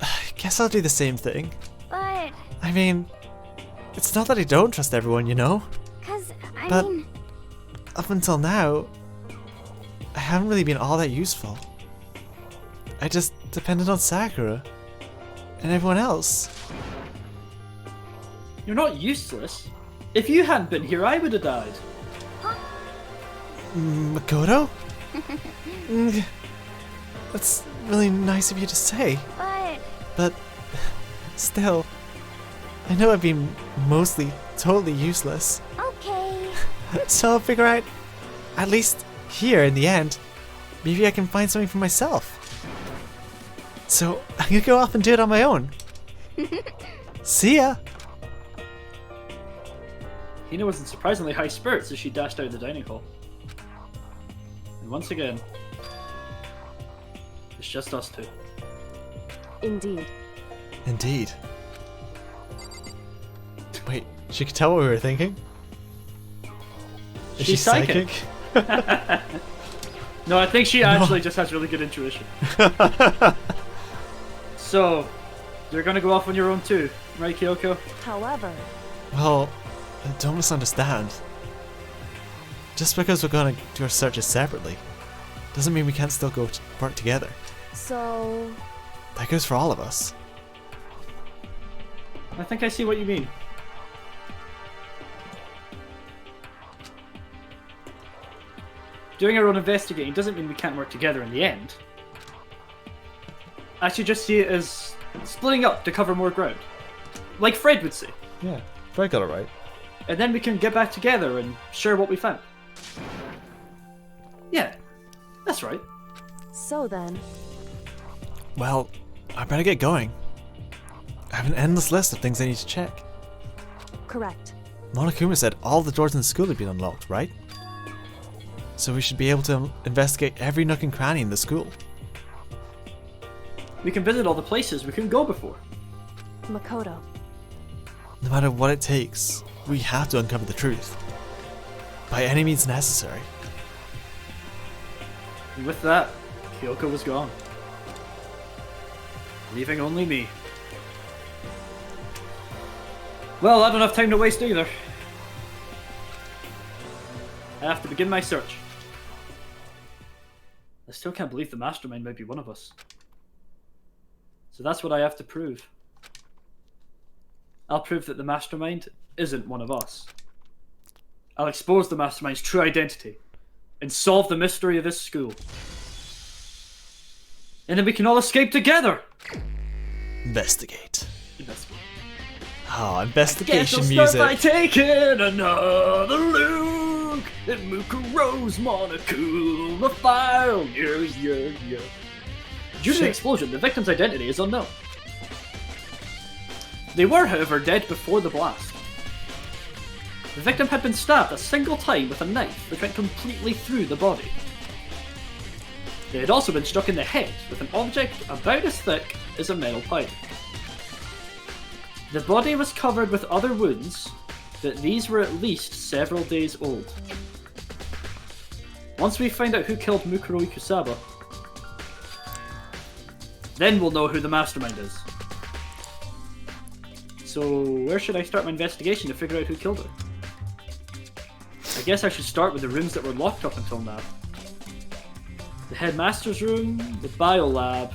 I guess I'll do the same thing. But, I mean, it's not that I don't trust everyone, you know? cause, I But- mean, Up until now, I haven't really been all that useful. I just depended on Sakura and everyone else. You're not useless. If you hadn't been here, I would have died. Makoto? That's really nice of you to say, but still, I know I've been mostly totally useless. okay. So I'll figure out, at least here in the end, maybe I can find something for myself. So I'm gonna go off and do it on my own. See ya! Hina was in surprisingly high spirits as she dashed out of the dining hall. And once again, it's just us two. Indeed. Indeed. Wait, she could tell what we were thinking? Is she She's psychic. No, I think she actually just has really good intuition. So, you're gonna go off on your own too, right, Kyoko? However, Well, don't misunderstand. Just because we're gonna do our searches separately, doesn't mean we can't still go work together. so That goes for all of us. I think I see what you mean. doing our own investigating doesn't mean we can't work together in the end. I should just see it as splitting up to cover more ground. Like Fred would say. Yeah, Fred got it right. And then we can get back together and share what we found. Yeah, that's right. So then... Well, I better get going. I have an endless list of things I need to check. Correct. Monokuma said all the doors in the school had been unlocked, right? So we should be able to investigate every nook and cranny in the school. We can visit all the places we couldn't go before. Makoto. No matter what it takes, we have to uncover the truth. By any means necessary. And with that, Kyoko was gone. Leaving only me. Well, I don't have time to waste either. I have to begin my search. I still can't believe the mastermind might be one of us. So that's what I have to prove. I'll prove that the mastermind isn't one of us. I'll expose the mastermind's true identity and solve the mystery of this school. And then we can all escape together! Investigate. Investigate. Oh, investigation Guess I'll music. start by taking another look at Mukuro's Monokuma file. Yeah. Due to the explosion, the victim's identity is unknown. They were, however, dead before the blast. The victim had been stabbed a single time with a knife which went completely through the body. They had also been struck in the head with an object about as thick as a metal pipe. The body was covered with other wounds, but these were at least several days old. Once we find out who killed Mukuro Ikusaba, then we'll know who the mastermind is. So, where should I start my investigation to figure out who killed her? I guess I should start with the rooms that were locked up until now. The headmaster's room, the biolab,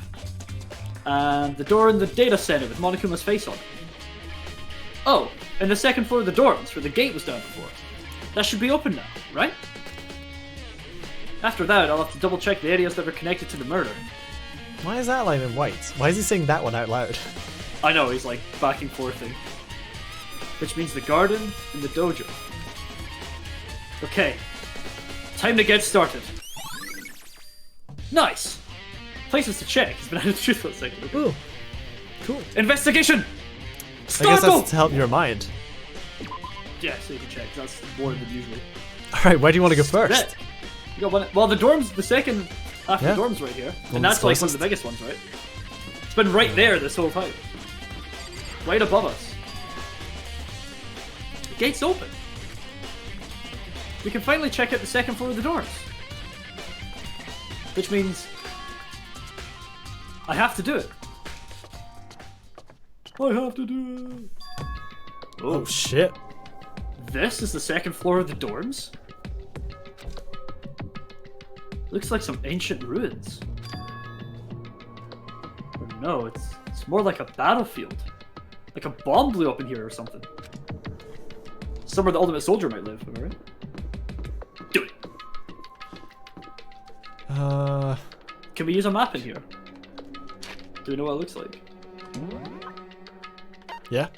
and the door in the data center with Monokuma's face on it. Oh, and the second floor of the dorms where the gate was down before. That should be open now, right? After that, I'll have to double check the areas that were connected to the murder. Why is that line in white? Why is he saying that one out loud? I know, he's like back and forthing. Which means the garden and the dojo. Okay, time to get started. Nice! Places to check. He's been out of the truth for a second. Okay. Ooh, cool. Investigation! I guess that's to help your mind. Yeah, so you can check. That's more than usual. Alright, where do you want to go first? Right. You got one. Well, the dorms, the second after Yeah. the dorms right here. Well, And that's like one closest. of the biggest ones, right? It's been right there this whole time. Right above us. The gate's open. We can finally check out the second floor of the dorms. Which means I have to do it. I have to do it. Oh shit. This is the second floor of the dorms? Looks like some ancient ruins. Or no, it's more like a battlefield. Like a bomb blew up in here or something. Somewhere the Ultimate Soldier might live, am I right? Do it! Can we use a map in here? Do we know what it looks like? Yeah.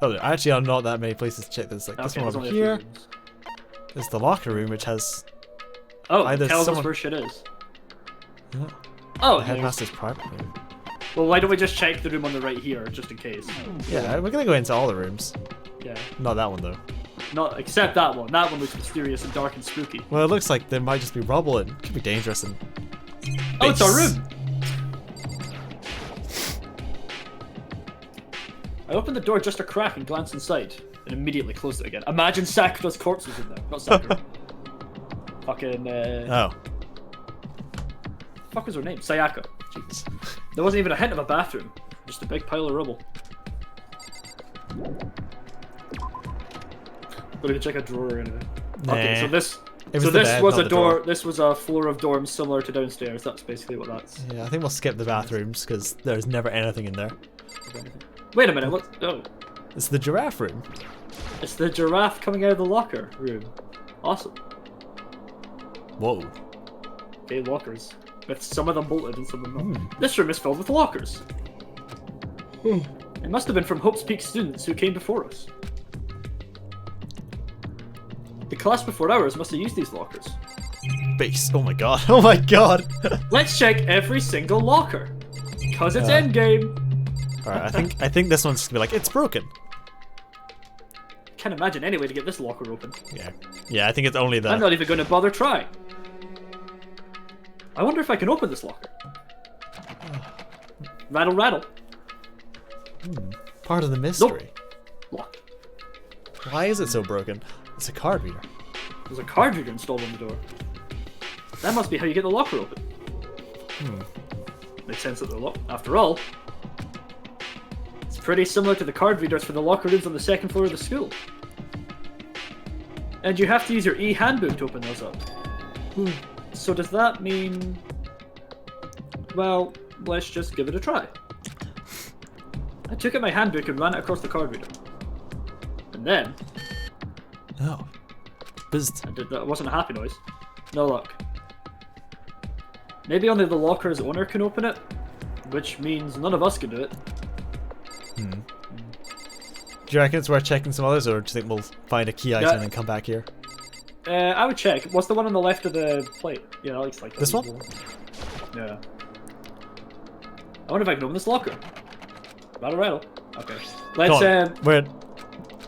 Oh, there actually are not that many places to check this. Like this Okay, one there's over only a few here. rooms. There's the locker room, which has Oh, either it tells someone- us where shit is. oh, Oh, the headmaster's private room. well, why don't we just check the room on the right here, just in case? Yeah, we're gonna go into all the rooms. Yeah. Not that one though. Not except that one. That one looks mysterious and dark and spooky. Well, it looks like there might just be rubble and could be dangerous and. Oh, it's our room! I opened the door just a crack and glanced inside, and immediately closed it again. Imagine Sakura's corpse was in there. Not Sakura. Fucking, Oh. fuck was her name? Sayaka. Jesus. There wasn't even a hint of a bathroom. Just a big pile of rubble. But I can check a drawer anyway. Okay, Nah. so this... It was So the this bed, was not a the door. drawer. This was a floor of dorms similar to downstairs. That's basically what that's. Yeah, I think we'll skip the bathrooms because there's never anything in there. Wait a minute. What? Oh, It's the giraffe room. it's the giraffe coming out of the locker room. Awesome. Whoa. Okay, lockers. With some of them bolted and some of them not. This room is filled with lockers. It must have been from Hope's Peak students who came before us. The class before ours must have used these lockers. Base. Oh my god. Oh my god. Let's check every single locker. Because it's endgame. Alright, I think this one's just gonna be like, it's broken. Can't imagine any way to get this locker open. Yeah. Yeah, I think it's only the... I'm not even going to bother trying. I wonder if I can open this locker. Rattle, rattle. Part of the mystery. Nope. Lock. Why is it so broken? It's a card reader. There's a card reader installed on the door. That must be how you get the locker open. Makes sense that they're locked. After all, it's pretty similar to the card readers for the locker rooms on the second floor of the school. And you have to use your e-handbook to open those up. So does that mean... Well, let's just give it a try. I took out my handbook and ran it across the card reader. And then... Oh. Buzzed. That wasn't a happy noise. No luck. Maybe only the locker's owner can open it, which means none of us can do it. Do you reckon it's worth checking some others, or do you think we'll find a key item and then come back here? I would check. What's the one on the left of the plate? Yeah, that looks like this one? Yeah. I wonder if I can open this locker. Rattle, rattle. Okay. Let's,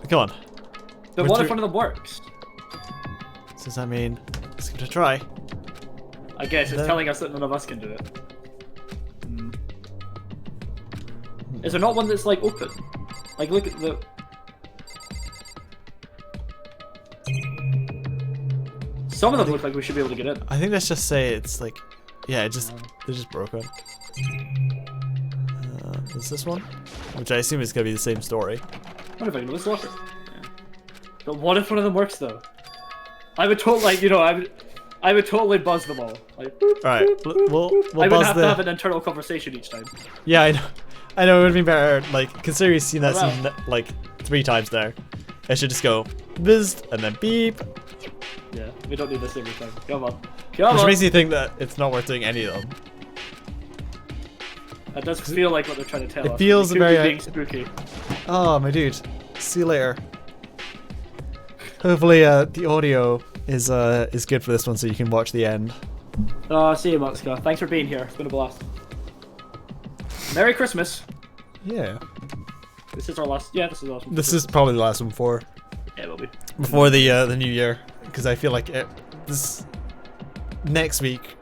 Come on. But what if one of them works? So does that mean... Let's give it a try. I guess it's telling us that none of us can do it. Is there not one that's, like, open? Like, look at the... Some of them look like we should be able to get in. I think let's just say it's like... Yeah, they're just broken. Is this one? Which I assume is going to be the same story. What if I can do this locker? Yeah. But what if one of them works, though? I would totally, like, you know, I would totally buzz them all. Like, boop, alright, we'll I would buzz have to have an internal conversation each time. Yeah, I know. I know, it would be better, like, considering you've seen that scene, like, 3 times there. I should just go, buzzed, and then beep. Yeah, we don't need this every time. Come on. Come Which on. makes you think that it's not worth doing any of them. That does feel like what they're trying to tell us. It feels could very... be being spooky. Oh, my dude. See you later. Hopefully, the audio is good for this one, so you can watch the end. Oh, see you, Muxka. Thanks for being here. It's been a blast. Merry Christmas. Yeah. This is our last. Yeah, this is the last one. This is probably the last one before. Yeah, it will be. Before the new year, because I feel like this next week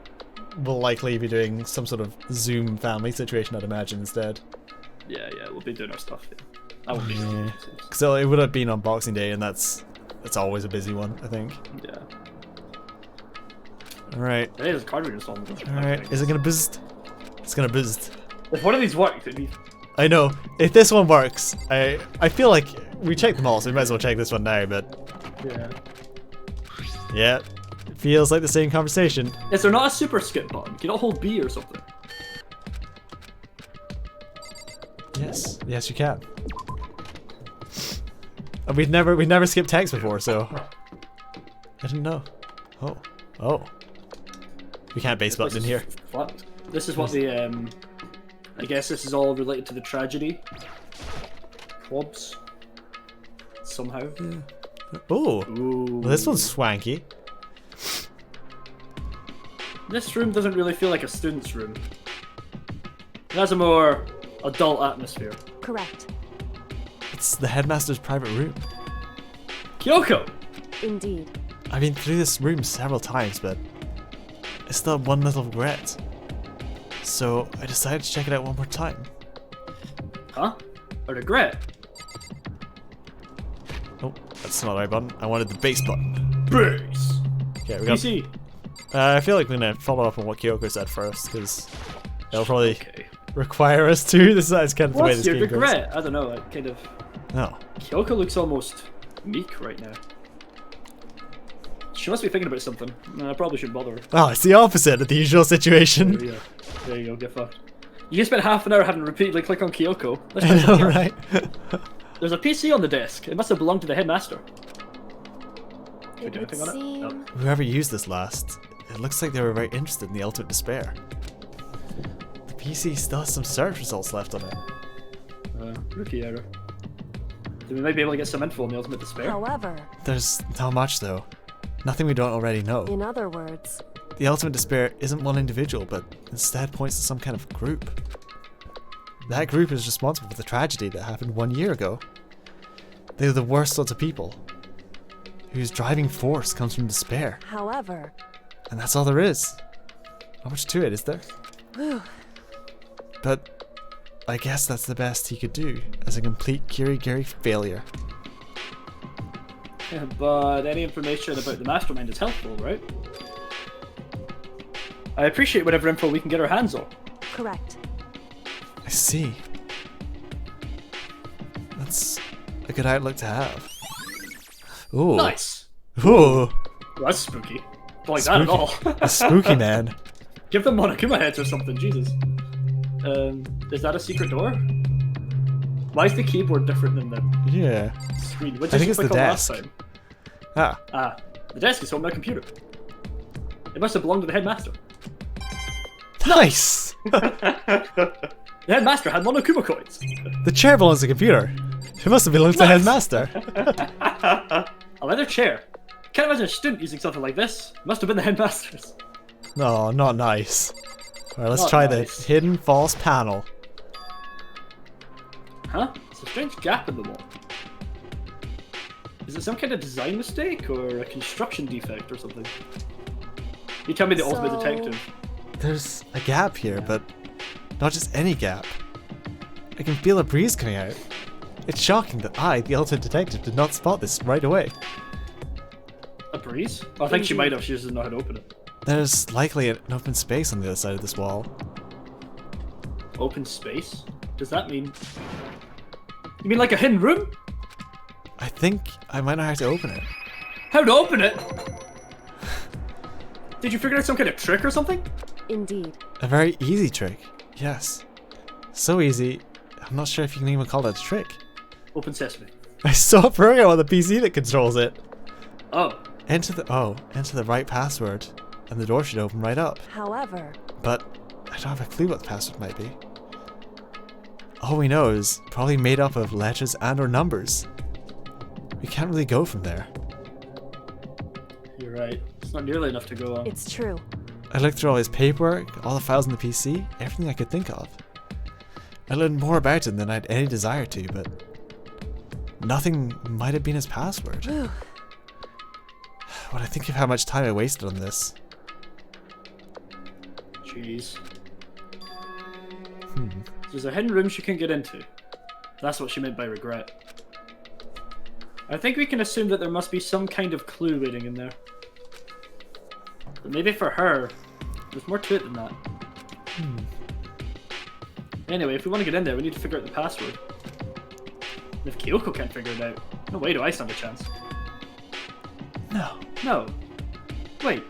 we'll likely be doing some sort of Zoom family situation, I'd imagine, instead. Yeah, we'll be doing our stuff. Yeah. That would be. Yeah. Because it would have been on Boxing Day, and that's always a busy one, I think. Yeah. All right. Hey, there's a card reader installed. All right. Is it gonna buzz? It's gonna buzz. If one of these works, it'd be. I know. If this one works, I feel like we checked them all, so we might as well check this one now. But yeah. Yeah. It feels like the same conversation. Is there not a super skip button? Can you not hold B or something? Yes. Yes, you can. We've never skipped text before, so I didn't know. Oh. We can't base button in here. This is what the I guess this is all related to the tragedy. Quabs. Somehow. Yeah. Oh. Well, this one's swanky. This room doesn't really feel like a student's room. It has a more adult atmosphere. Correct. It's the headmaster's private room. Kyoko! Indeed. I've been through this room several times, but I still have one little regret. So I decided to check it out one more time. Huh? A regret? Oh, that's not the right button. I wanted the base button. Base! Okay, we got... PC! I feel like we're gonna follow up on what Kyoko said first, because it'll probably require us to. This is kind of the way this game goes. What's your regret? I don't know, I kind of... No. Kyoko looks almost meek right now. She must be thinking about something. I probably shouldn't bother her. Oh, it's the opposite of the usual situation. There you go, get fucked. You just spent half an hour having to repeatedly click on Kyoko. I know, right? There's a PC on the desk. It must have belonged to the headmaster. It would seem... Whoever used this last it looks like they were very interested in the Ultimate Despair. The PC still has some search results left on it. Rookie error. So we might be able to get some info on the Ultimate Despair. However, There's not much though. Nothing we don't already know. in other words, The Ultimate Despair isn't one individual, but instead points to some kind of group. That group is responsible for the tragedy that happened 1 year ago. They're the worst sorts of people, whose driving force comes from despair. however, And that's all there is. Not much to it, is there? whew, But I guess that's the best he could do as a complete Kirigiri failure. Yeah, but any information about the mastermind is helpful, right? I appreciate whatever info we can get our hands on. correct. I see. That's a good outlook to have. Ooh. Nice. Ooh. Well, that's spooky. Don't like that at all. A spooky man. Give them Monokuma heads or something, Jesus. Is that a secret door? Why is the keyboard different than the Yeah. screen? What I did think you it's the click on last desk. time? Ah. Ah, the desk is on my computer. It must have belonged to the headmaster. Nice! The headmaster had Monokuma coins. The chair belongs to the computer. It must have belonged to the headmaster. A leather chair. Can't imagine a student using something like this. Must have been the headmaster's. No, not nice. Alright, let's Not try nice. the hidden false panel. Huh? It's a strange gap in the wall. Is it some kind of design mistake or a construction defect or something? You tell me the ultimate So- detective. There's a gap here, but not just any gap. I can feel a breeze coming out. It's shocking that I, the ultimate detective, did not spot this right away. A breeze? Well, I think she might have, she just doesn't know how to open it. There's likely an open space on the other side of this wall. Open space? Does that mean... You mean like a hidden room? I think I might know how to open it. How to open it? Did you figure out some kind of trick or something? Indeed. A very easy trick, yes. So easy, I'm not sure if you can even call that a trick. Open sesame. I saw a program on the PC that controls it. Oh. Enter the right password, and the door should open right up. However, But I don't have a clue what the password might be. All we know is probably made up of letters and or numbers. We can't really go from there. You're right. It's not nearly enough to go on. it's true. I looked through all his paperwork, all the files on the PC, everything I could think of. I learned more about him than I had any desire to, but nothing might have been his password. Whew. When I think of how much time I wasted on this. Jeez. There's a hidden room she can get into. That's what she meant by regret. I think we can assume that there must be some kind of clue waiting in there. But maybe for her, there's more to it than that. Anyway, if we want to get in there, we need to figure out the password. And if Kyoko can't figure it out, no way do I stand a chance. No. No. Wait.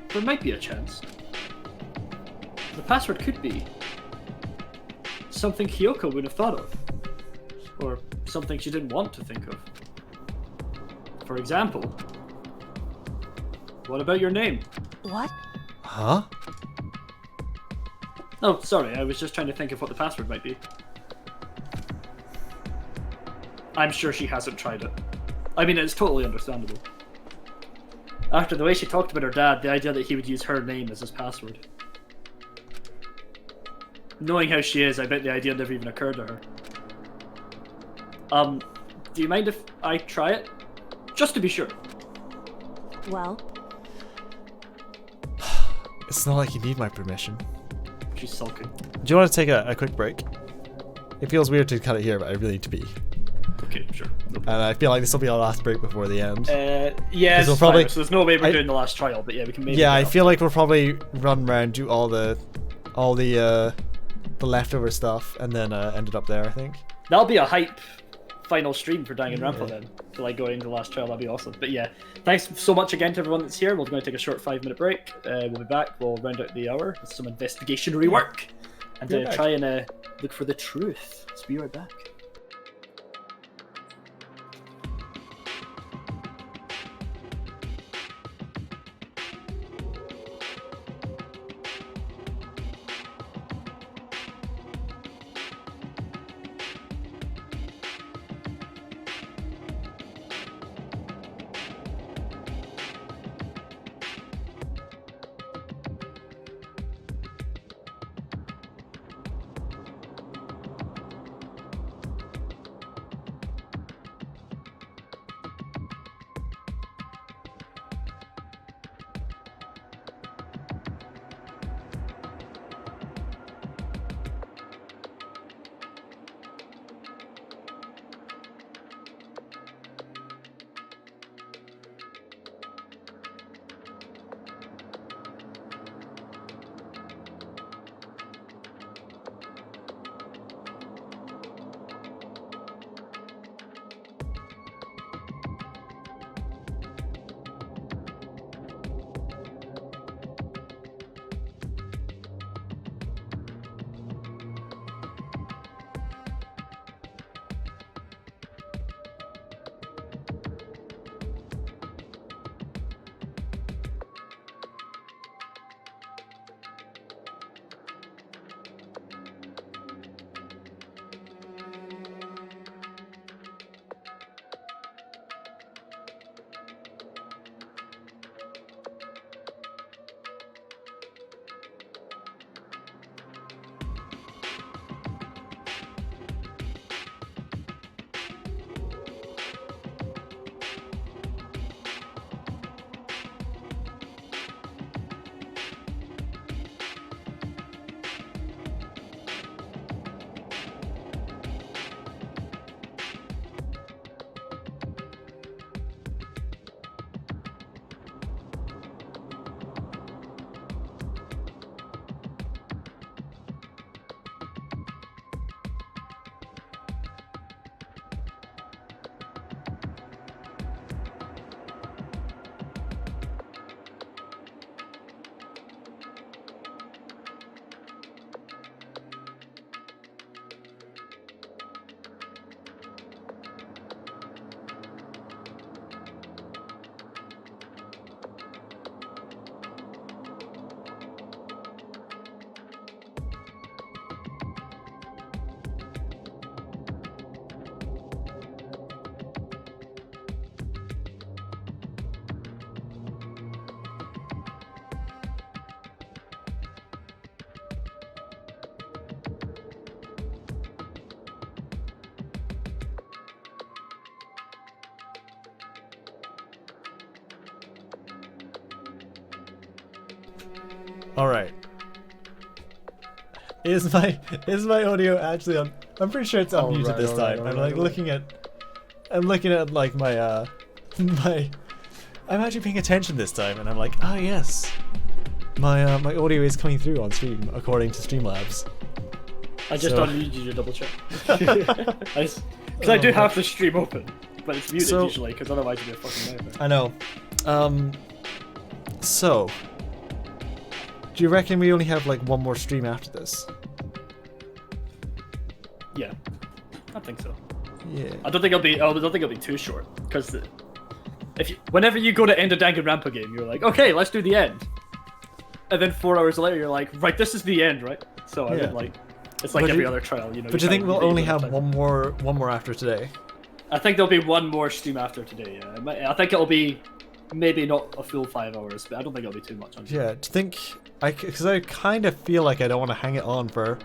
There might be a chance. The password could be something Kyoko would have thought of. Or something she didn't want to think of. For example, what about your name? What? Huh? Oh, sorry, I was just trying to think of what the password might be. I'm sure she hasn't tried it. I mean, it's totally understandable. After the way she talked about her dad, the idea that he would use her name as his password. Knowing how she is, I bet the idea never even occurred to her. Do you mind if I try it? Just to be sure. Well, It's not like you need my permission. She's sulking. Do you want to take a quick break? It feels weird to cut it here, but I really need to be. Okay, sure. No And I feel like this will be our last break before the end. Yeah, we'll it's probably- fine, so there's no way we're I- doing the last trial, but yeah, we can maybe... Yeah, I get feel like we'll probably run around, do all the leftover stuff, and then end it up there, I think. That'll be a hype final stream for Danganronpa then. To like going into the last trial, that'd be awesome. But yeah, thanks so much again to everyone that's here. We're going to take a short 5-minute break. We'll be back. We'll round out the hour with some investigationary work and Be right back. try and look for the truth. So be right back. All right. Is my audio actually on? I'm pretty sure it's unmuted this time. I'm like looking at like my I'm actually paying attention this time, and I'm like, oh yes, my audio is coming through on stream according to Streamlabs. I just unmuted you to double check. Because I do have the stream open, but it's muted usually, because otherwise it'd be a fucking nightmare. I know. So, do you reckon we only have like one more stream after this? Yeah, I think so. Yeah. I don't think it'll be too short, because whenever you go to end a Danganronpa game, you're like, okay, let's do the end, and then 4 hours later, you're like, right, this is the end, right? So I mean, like, it's like every other trial, you know. But do you think we'll only have one more after today? I think there'll be one more stream after today. Yeah, I think it'll be maybe not a full 5 hours, but I don't think it'll be too much. Yeah, do you think because I kind of feel like I don't want to hang it on for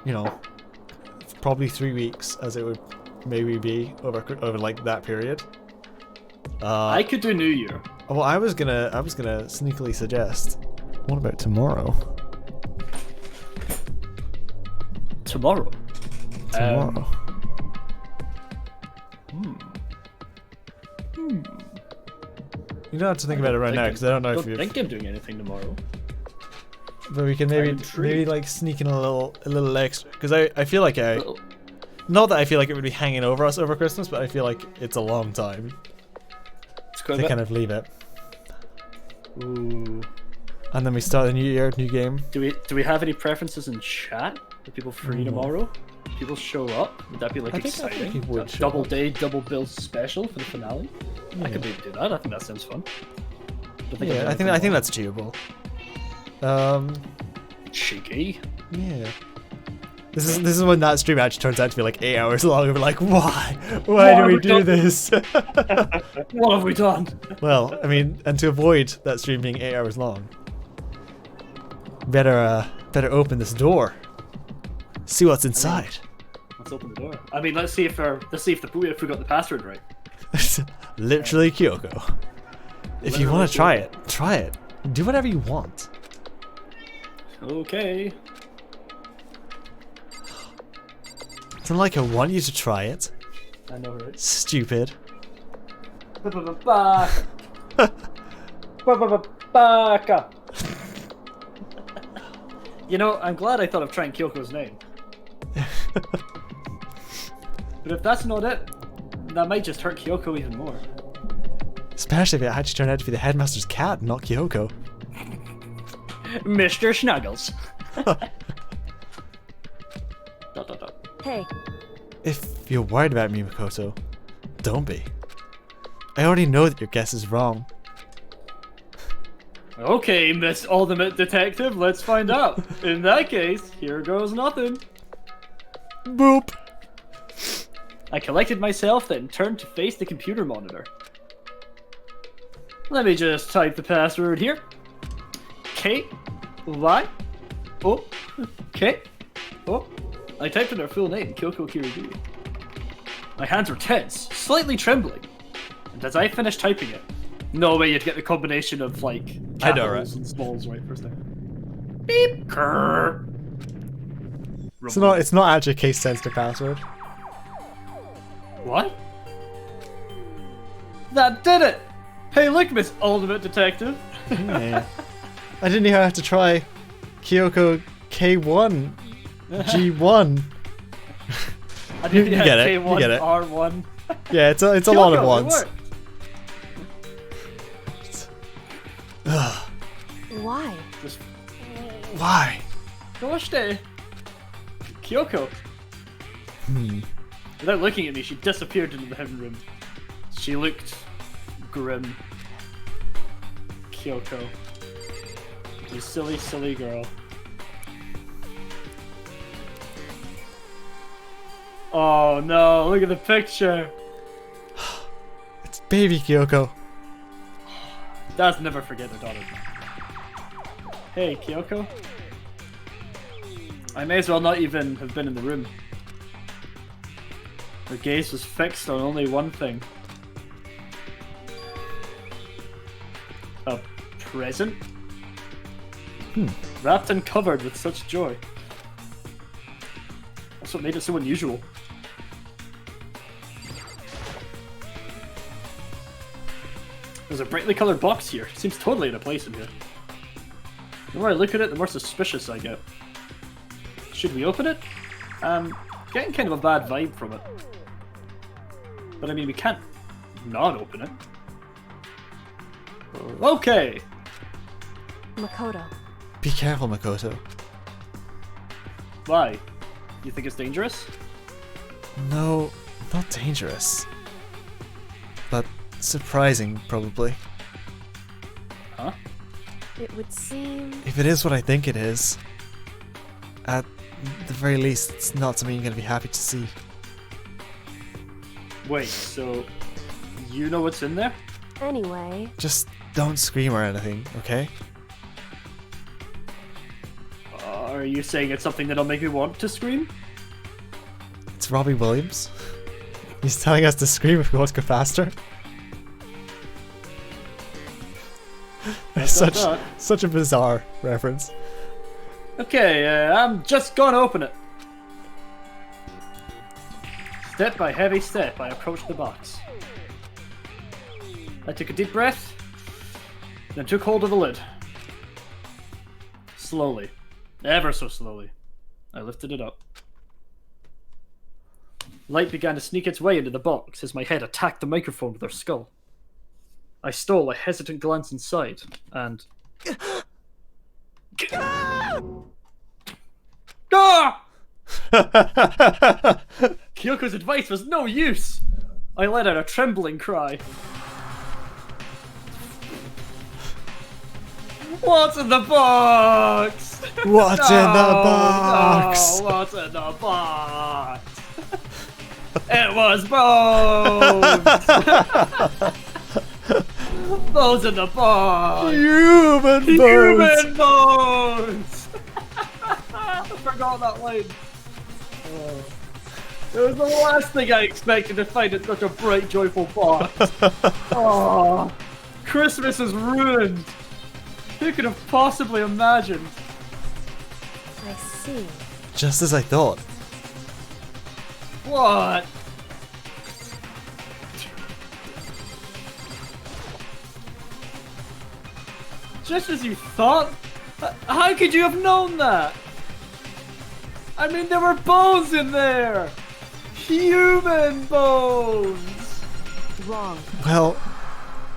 you know, probably 3 weeks, as it would maybe be over like that period. I could do New Year. Well, I was gonna sneakily suggest. What about tomorrow? Tomorrow. You don't have to think about it right now, because I don't know if you. I don't think I'm doing anything tomorrow. But we can maybe like sneak in a little extra, because I feel like not that I feel like it would be hanging over us over Christmas, but I feel like it's a long time to kind of leave it. Ooh. And then we start the new year, new game. Do we have any preferences in chat? Are people free tomorrow? People show up? Would that be like exciting? I think would double day, double bill special for the finale? Yeah. I could maybe do that. I think that sounds fun. Yeah, I think that's achievable. Cheeky. Yeah. This is when that stream actually turns out to be like 8 hours long, and we're like, why do we do this? What have we done? Well, I mean, and to avoid that stream being 8 hours long, better open this door. See what's inside. Let's open the door. I mean, let's see if we got the password right. Literally, Kyoko. If you want to try it. Do whatever you want. Okay. It's not like I want you to try it. I know, right? Stupid. You know, I'm glad I thought of trying Kyoko's name. But if that's not it, that might just hurt Kyoko even more. Especially if it actually turned out to be the headmaster's cat, not Kyoko. Mr. Snuggles. Hey. If you're worried about me, Makoto, don't be. I already know that your guess is wrong. Okay, Miss Ultimate Detective, let's find out. In that case, here goes nothing. Boop. I collected myself, then turned to face the computer monitor. Let me just type the password here. K-Y-O-K-O. I typed in her full name, Kyoko Kirigiri. My hands were tense, slightly trembling. And as I finished typing it, no way you'd get the combination of, like, capitals and smalls right first time. Beep! Grrr. It's not actually a case-sensitive password. What? That did it! Hey, look, Miss Ultimate Detective! Yeah. I didn't even have to try Kyoko K1 G1. I didn't you get it. K1 You get it. R1. Yeah, it's a lot of ones. Why? Why? Gosh, Kyoko. Without looking at me, she disappeared into the hidden room. She looked grim. Kyoko. You silly, silly girl. Oh no, look at the picture. It's baby Kyoko. Dads never forget their daughter. Hey, Kyoko. I may as well not even have been in the room. Her gaze was fixed on only one thing. A present? Wrapped and covered with such joy. That's what made it so unusual. There's a brightly colored box here. Seems totally out of place in here. The more I look at it, the more suspicious I get. Should we open it? Getting kind of a bad vibe from it. But I mean, we can't not open it. Okay! Makoto. Be careful, Makoto. Why? You think it's dangerous? No, not dangerous. But surprising, probably. Huh? It would seem... If it is what I think it is, at the very least, it's not something you're going to be happy to see. Wait, so you know what's in there? Anyway... Just don't scream or anything, okay? Are you saying it's something that'll make me want to scream? It's Robbie Williams. He's telling us to scream if we want to go faster. Such a bizarre reference. Okay, I'm just gonna open it. Step by heavy step, I approached the box. I took a deep breath, then took hold of the lid. Slowly, ever so slowly, I lifted it up. Light began to sneak its way into the box as my head attacked the microphone with her skull. I stole a hesitant glance inside, and... Ah! Kyoko's advice was no use! I let out a trembling cry. What's in the box? What's in the box? No, what's in the box? It was bones! Bones in the box! Human bones! Human bones! I forgot that line. It was the last thing I expected to find in such a bright, joyful box. Oh, Christmas is ruined. Who could have possibly imagined? I see. Just as I thought. What? Just as you thought? How could you have known that? I mean, there were bones in there! Human bones! Wrong. Well,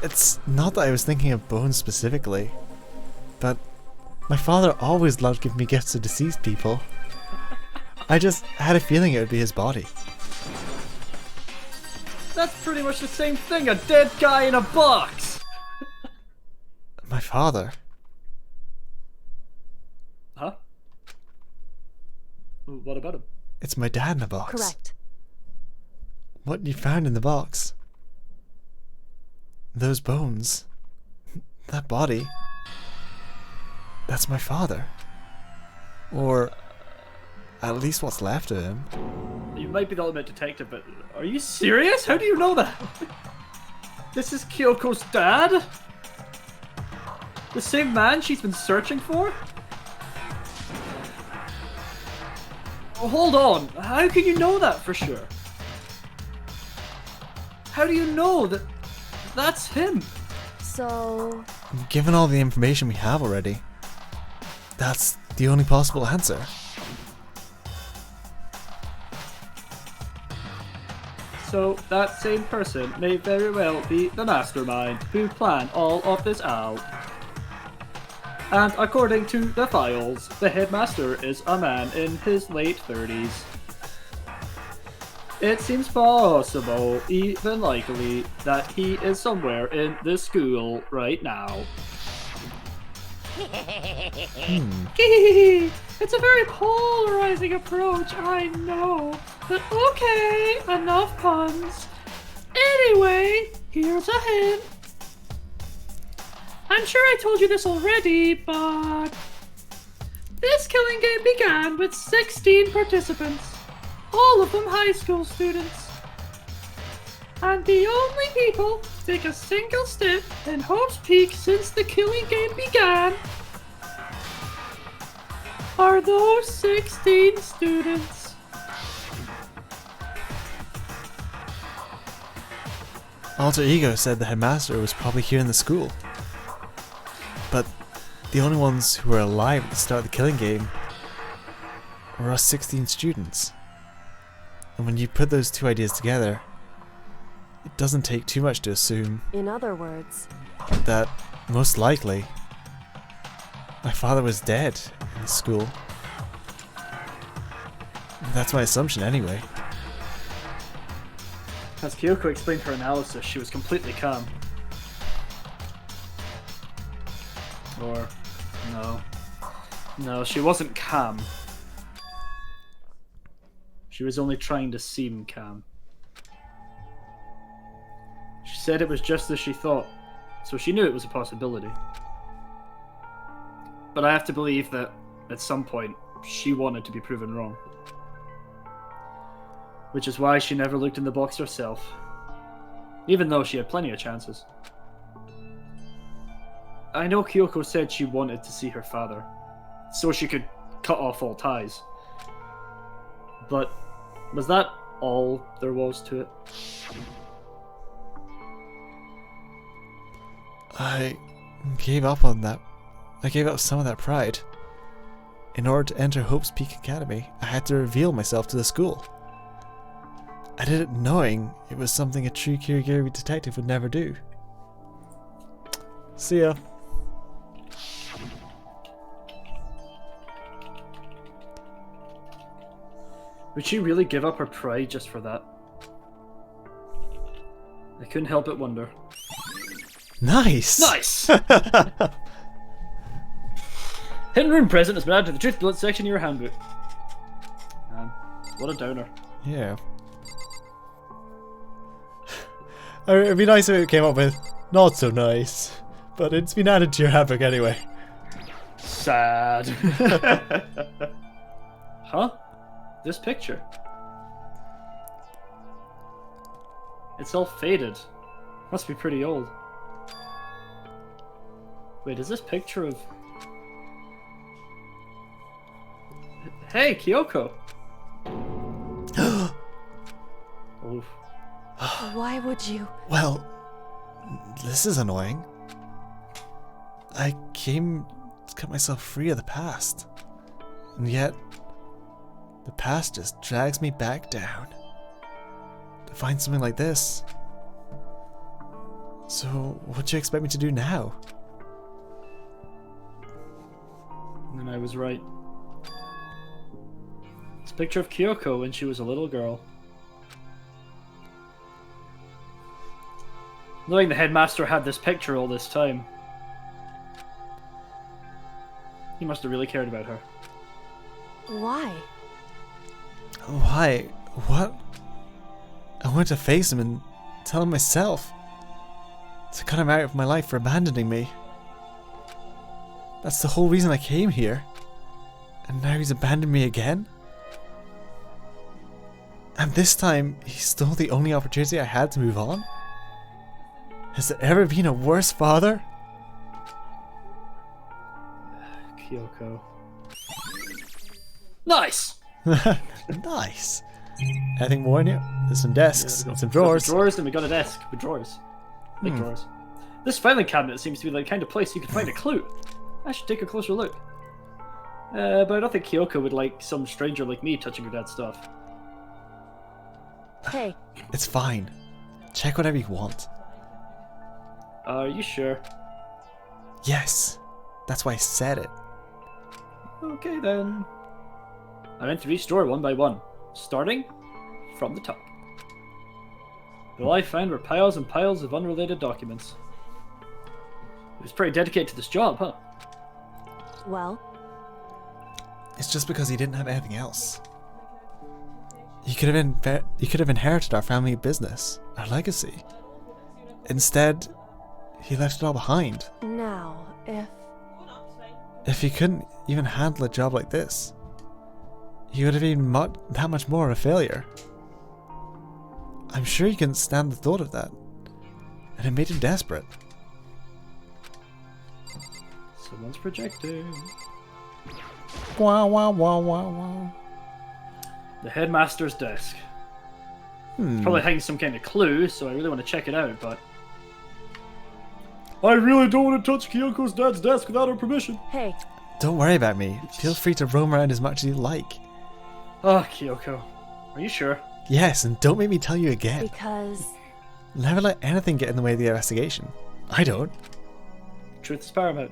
it's not that I was thinking of bones specifically, but my father always loved giving me gifts to deceased people. I just had a feeling it would be his body. That's pretty much the same thing, a dead guy in a box! My father? Huh? What about him? It's my dad in a box. Correct. What you found in the box. Those bones. That body. That's my father. Or at least what's left of him. You might be the ultimate detective, but are you serious? How do you know that? This is Kyoko's dad? The same man she's been searching for? Oh, hold on. How can you know that for sure? How do you know that that's him? So... Given all the information we have already, that's the only possible answer. So that same person may very well be the mastermind who planned all of this out. And according to the files, the headmaster is a man in his late 30s. It seems possible, even likely, that he is somewhere in this school right now. It's a very polarizing approach, I know. But okay, enough puns. Anyway, here's a hint. I'm sure I told you this already, but... This killing game began with 16 participants. All of them high school students. And the only people take a single step in Hope's Peak since the killing game began are those 16 students. Alter Ego said the headmaster was probably here in the school. But the only ones who were alive at the start of the killing game were us 16 students. And when you put those two ideas together, it doesn't take too much to assume, In other words, that most likely my father was dead in the school. That's my assumption anyway. As Kyoko explained her analysis, she was completely calm. Or, no. No, she wasn't calm. She was only trying to seem calm. She said it was just as she thought, so she knew it was a possibility. But I have to believe that, at some point, she wanted to be proven wrong. Which is why she never looked in the box herself, even though she had plenty of chances. I know Kyoko said she wanted to see her father, so she could cut off all ties. But was that all there was to it? I gave up on that. I gave up some of that pride. In order to enter Hope's Peak Academy, I had to reveal myself to the school. I did it knowing it was something a true Kirigiri detective would never do. See ya. Would she really give up her pride just for that? I couldn't help but wonder. Nice! Nice! Hidden room present has been added to the truth bullet section of your handbook. Man, what a downer. Yeah. It'd be nice if it came up with, not so nice, but it's been added to your handbook anyway. Sad. Huh? This picture. It's all faded. Must be pretty old. Wait, is this picture of... Hey, Kyoko! Oof. why would you? Well, this is annoying. I came to cut myself free of the past. And yet, the past just drags me back down. To find something like this. So, what do you expect me to do now? And I was right. It's a picture of Kyoko when she was a little girl. Knowing the headmaster had this picture all this time, he must have really cared about her. Why? Why? What? I wanted to face him and tell him myself. To cut him out of my life for abandoning me. That's the whole reason I came here. And now he's abandoned me again? And this time, he stole the only opportunity I had to move on? Has there ever been a worse father? Kyoko. Nice! Nice. Anything more in here? There's some desks and some drawers. Some drawers, and we got a desk with drawers. Big drawers. This filing cabinet seems to be the kind of place you could find a clue. I should take a closer look. But I don't think Kyoko would like some stranger like me touching her dad's stuff. Hey. It's fine. Check whatever you want. Are you sure? Yes. That's why I said it. Okay then. I went through each drawer one by one, starting from the top. All I found were piles and piles of unrelated documents. He was pretty dedicated to this job, huh? Well? It's just because he didn't have anything else. He could have inherited our family business, our legacy. Instead, he left it all behind. Now, If he couldn't even handle a job like this, he would have been that much more of a failure. I'm sure he couldn't stand the thought of that. and it made him desperate. Someone's projecting. Wow, wow, wow, wow, wow. The headmaster's desk. It's probably hiding some kind of clue, so I really want to check it out, but... I really don't want to touch Kyoko's dad's desk without her permission. Hey. Don't worry about me. Feel free to roam around as much as you like. Oh, Kyoko. Are you sure? Yes, and don't make me tell you again. Because... Never let anything get in the way of the investigation. I don't. Truth is paramount.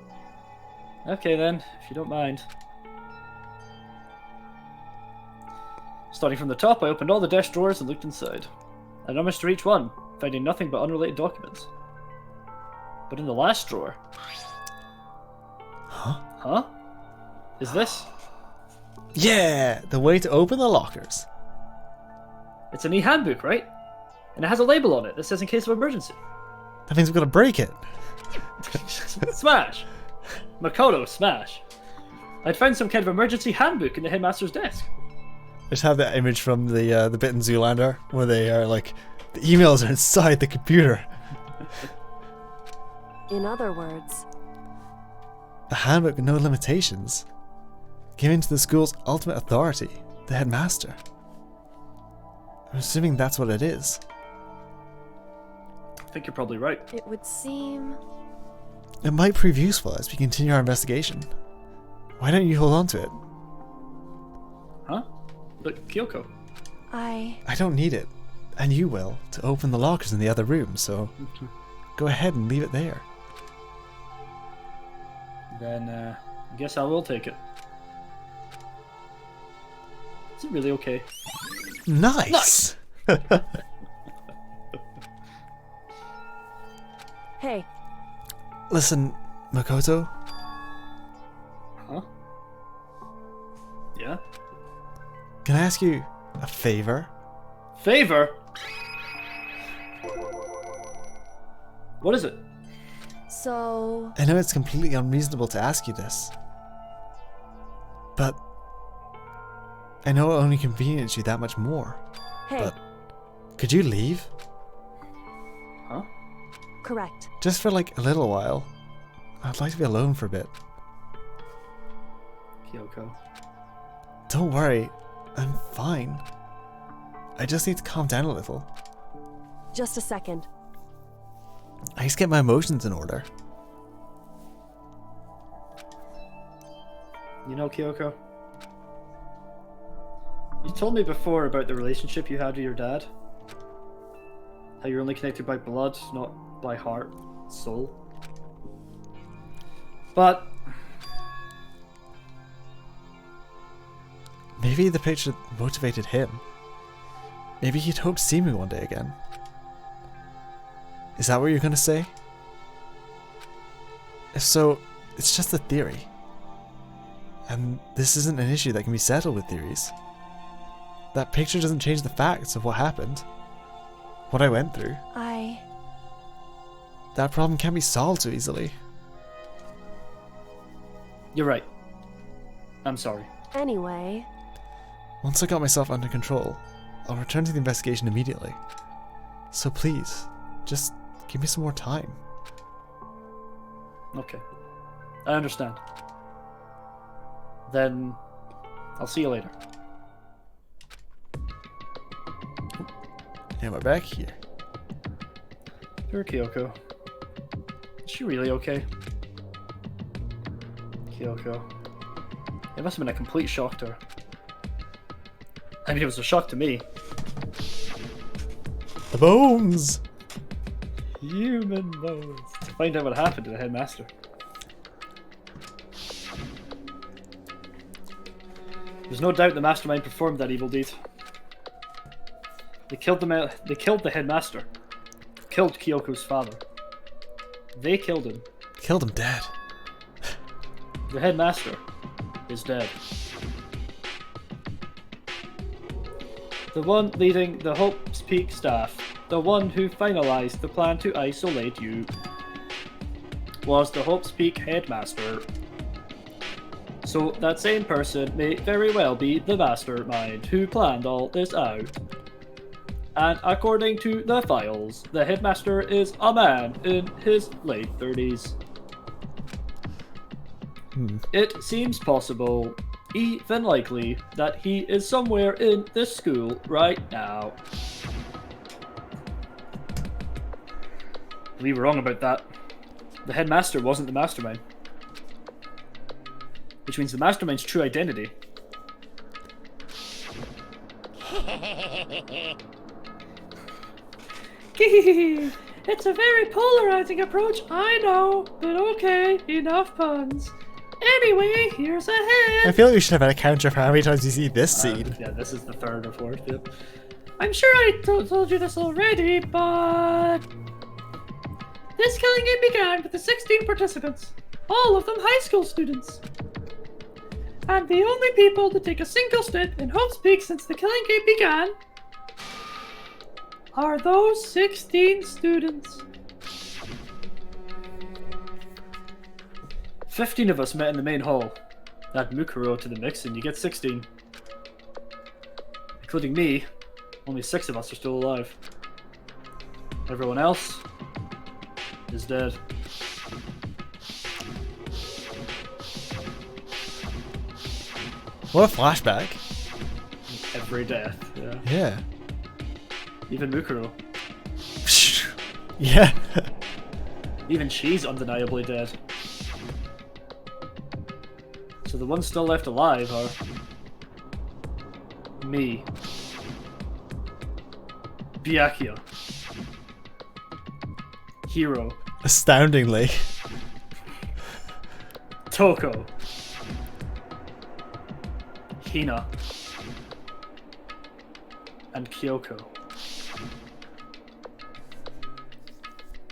Okay then, if you don't mind. Starting from the top, I opened all the desk drawers and looked inside. I rummaged through each one, finding nothing but unrelated documents. But in the last drawer... Huh? Is this? Yeah! The way to open the lockers. It's an e-handbook, right? And it has a label on it that says in case of emergency. That means we've got to break it. Smash! Makoto, smash! I'd found some kind of emergency handbook in the headmaster's desk. I just have that image from the bit in Zoolander where they are like, the emails are inside the computer. In other words... A handbook with no limitations. Giving to the school's ultimate authority, the headmaster. I'm assuming that's what it is. I think you're probably right. It would seem... It might prove useful as we continue our investigation. Why don't you hold on to it? Huh? But Kyoko... I don't need it. And you will, to open the lockers in the other room, so... Go ahead and leave it there. Then, I guess I will take it. Is it really okay? Nice! Hey. Listen, Makoto. Huh? Yeah? Can I ask you a favor? Favor? What is it? So... I know it's completely unreasonable to ask you this. But... I know it only conveniences you that much more. Hey. But... Could you leave? Huh? Correct. Just for like a little while. I'd like to be alone for a bit. Kyoko. Don't worry. I'm fine. I just need to calm down a little. Just a second. I just get my emotions in order. You know, Kyoko, you told me before about the relationship you had with your dad. How you're only connected by blood, not by heart, soul. But... maybe the picture motivated him. Maybe he'd hoped to see me one day again. Is that what you're gonna say? If so, it's just a theory. And this isn't an issue that can be settled with theories. That picture doesn't change the facts of what happened. What I went through. That problem can't be solved so easily. You're right. I'm sorry. Anyway... Once I got myself under control, I'll return to the investigation immediately. So please, just give me some more time. Okay. I understand. Then... I'll see you later. And we're back here. Poor Kyoko. Is she really okay? Kyoko. It must have been a complete shock to her. I mean, it was a shock to me. The bones! Human bones. To find out what happened to the headmaster. There's no doubt the mastermind performed that evil deed. They killed the headmaster. Killed Kyoko's father. They killed him. Killed him dead. The headmaster is dead. The one leading the Hope's Peak staff, the one who finalized the plan to isolate you, was the Hope's Peak headmaster. So that same person may very well be the mastermind who planned all this out. And according to the files, the headmaster is a man in his late 30s. It seems possible, even likely, that he is somewhere in this school right now. We were wrong about that. The headmaster wasn't the mastermind. Which means the mastermind's true identity. It's a very polarizing approach, I know, but okay, enough puns. Anyway, here's a head. I feel like we should have had a counter for how many times you see this scene. Yeah, this is the third or fourth, yep. I'm sure I told you this already, but... This killing game began with the 16 participants, all of them high school students. And the only people to take a single step in Hope's Peak since the killing game began are those 16 students. 15 of us met in the main hall. Add Mukuro to the mix and you get 16. Including me, only 6 of us are still alive. Everyone else is dead. What a flashback. Every death, yeah. Yeah. Even Mukuro. Yeah. Even she's undeniably dead. So the ones still left alive are... me. Byakuya. Hiro. Astoundingly. Toko. Hina. And Kyoko.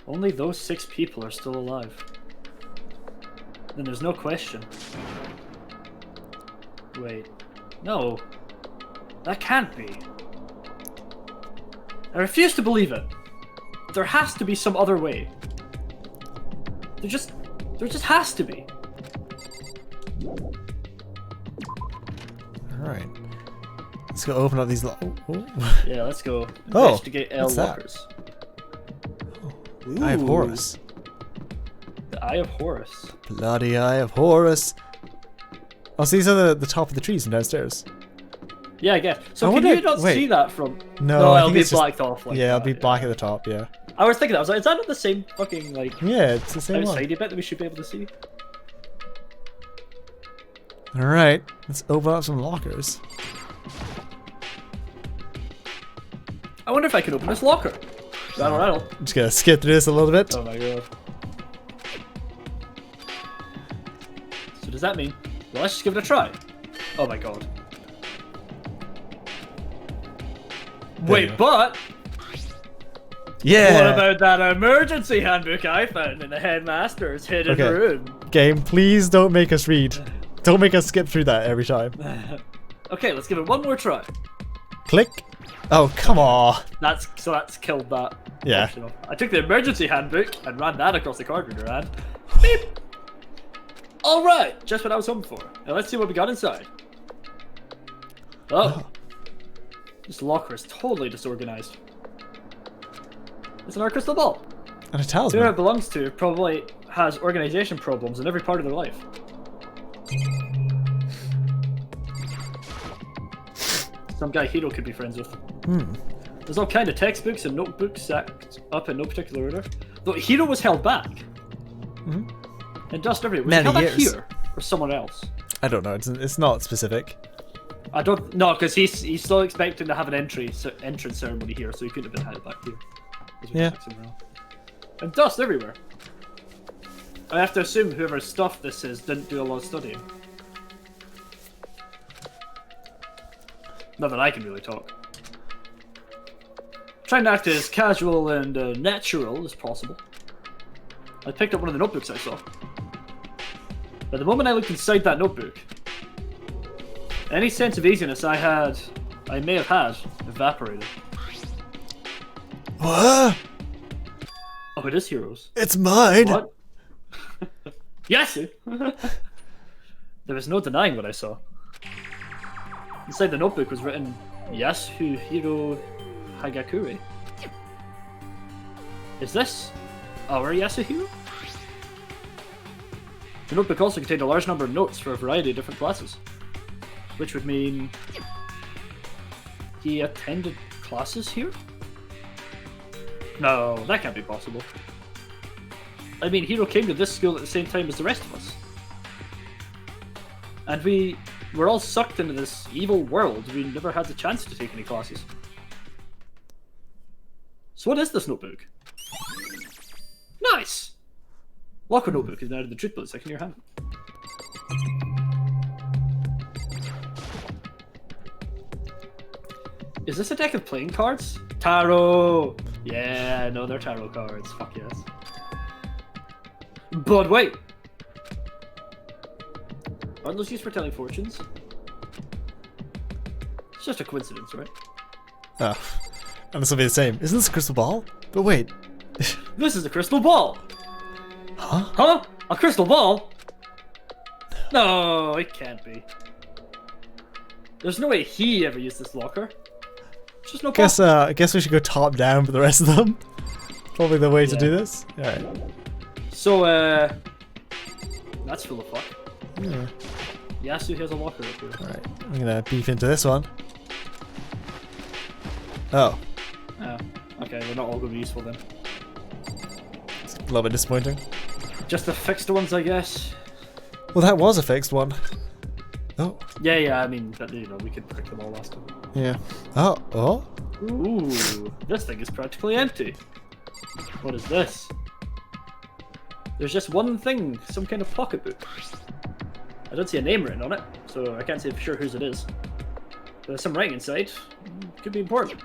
Only those 6 people are still alive. Then there's no question. Wait. No. That can't be. I refuse to believe it. There has to be some other way. There just has to be. Alright. Let's go open up these Yeah, let's go Oh, investigate L what's that? lockers. Eye of Ooh. Horus. The Eye of Horus. Bloody Eye of Horus. Oh, so these are the top of the trees from downstairs. Yeah, I guess. So I can wonder- you not wait. see that from... No, I it'll think be it's just- blacked off like yeah, that, it'll be black at the top, yeah. I was thinking that. I was like, is that not the same fucking, like... Yeah, it's the same one. outside bit that we should be able to see? Alright, let's open up some lockers. I wonder if I can open this locker. Rattle. I'm just gonna skip through this a little bit. Oh my god. So does that mean... Well, let's just give it a try. Oh my god. Wait, but... Yeah! What about that emergency handbook I found in the headmaster's hidden Okay. room? Game, please don't make us read. Don't make us skip through that every time. Okay, let's give it one more try. Click. Oh, come on. That's killed that. Yeah. option off. I took the emergency handbook and ran that across the card reader and beep. All right, just what I was hoping for. Now let's see what we got inside. Oh, this locker is totally disorganized. It's an art crystal ball. And a Whoever talisman. it belongs to probably has organization problems in every part of their life. Some guy Hiro could be friends with. There's all kind of textbooks and notebooks stacked up in no particular order. Though Hiro was held back. And dust everywhere. Was he Many held back years. here or someone else? I don't know. It's not specific. I don't know because he's still expecting to have an entrance ceremony here, so he couldn't have been held back here. Yeah. And dust everywhere. I have to assume whoever's stuff this is didn't do a lot of studying. Not that I can really talk. Trying to act as casual and natural as possible. I picked up one of the notebooks I saw. But the moment I looked inside that notebook, any sense of easiness I may have had, evaporated. What? Oh, it is Heroes. It's mine. What? Yes! There was no denying what I saw. Inside the notebook was written, Yasuhiro Hagakure. Is this our Yasuhiro? The notebook also contained a large number of notes for a variety of different classes, which would mean he attended classes here? No, that can't be possible. I mean, Hiro came to this school at the same time as the rest of us. And we were all sucked into this evil world. We never had the chance to take any classes. So what is this notebook? Nice! Locker notebook is now the truth bullet in your hand. Is this a deck of playing cards? Tarot! Yeah, no, they're tarot cards. Fuck yes. But wait! Aren't those used for telling fortunes? It's just a coincidence, right? Oh. And this will be the same. Isn't this a crystal ball? But wait. This is a crystal ball! Huh? Huh? A crystal ball? No, it can't be. There's no way he ever used this locker. There's just no point. I guess we should go top down for the rest of them. Probably the way to do this. Alright. So, that's full of fuck. Yeah. Yasu has a locker up here. Alright, I'm gonna beef into this one. Oh. Oh, okay, they're not all going to be useful then. It's a little bit disappointing. Just the fixed ones, I guess. Well, that was a fixed one. Oh. Yeah, I mean, you know, we could pick them all last time. Yeah. Oh. Ooh, this thing is practically empty. What is this? There's just one thing, some kind of pocketbook. I don't see a name written on it, so I can't say for sure whose it is. But there's some writing inside. Could be important.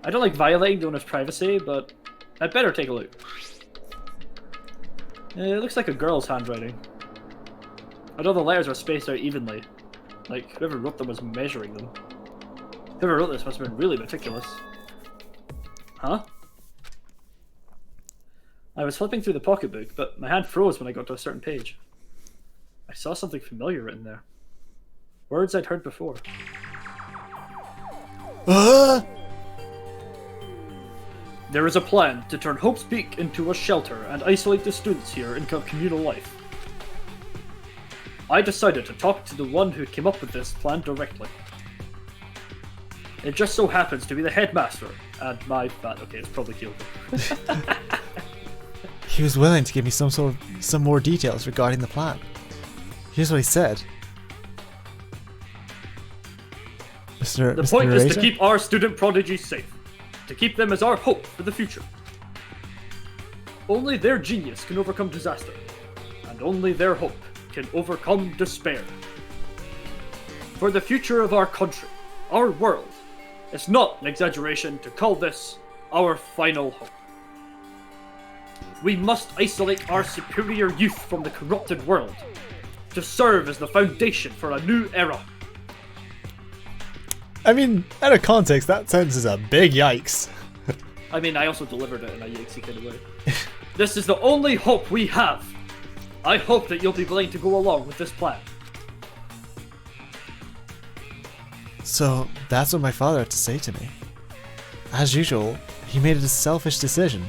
I don't like violating the owner's privacy, but I'd better take a look. It looks like a girl's handwriting. Although the letters are spaced out evenly. Like, whoever wrote them was measuring them. Whoever wrote this must have been really meticulous. Huh? I was flipping through the pocketbook, but my hand froze when I got to a certain page. I saw something familiar written there. Words I'd heard before. There is a plan to turn Hope's Peak into a shelter and isolate the students here in communal life. I decided to talk to the one who came up with this plan directly. It just so happens to be the headmaster and my okay, it's probably Kyoko. He was willing to give me some more details regarding the plan. Here's what he said. The point is to keep our student prodigies safe. To keep them as our hope for the future. Only their genius can overcome disaster. And only their hope can overcome despair. For the future of our country, our world, it's not an exaggeration to call this our final hope. We must isolate our superior youth from the corrupted world to serve as the foundation for a new era. I mean, out of context, that sentence is a big yikes. I mean, I also delivered it in a yikesy kind of way. This is the only hope we have. I hope that you'll be willing to go along with this plan. So, that's what my father had to say to me. As usual, he made a selfish decision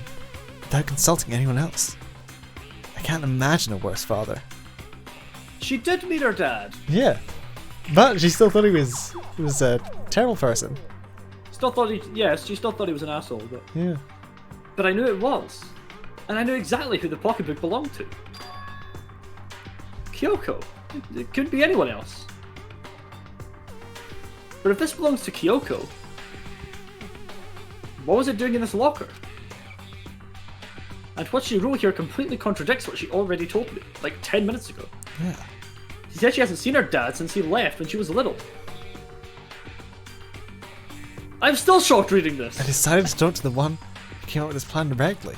without consulting anyone else. I can't imagine a worse father. She did meet her dad. Yeah. But she still thought he was a terrible person. Still thought she still thought he was an asshole, but... Yeah. But I knew it was. And I knew exactly who the pocketbook belonged to. Kyoko. It couldn't be anyone else. But if this belongs to Kyoko, what was it doing in this locker? And what she wrote here completely contradicts what she already told me, like 10 minutes ago. Yeah. She said she hasn't seen her dad since he left when she was little. I'm still shocked reading this. I decided to talk to the one who came up with this plan directly.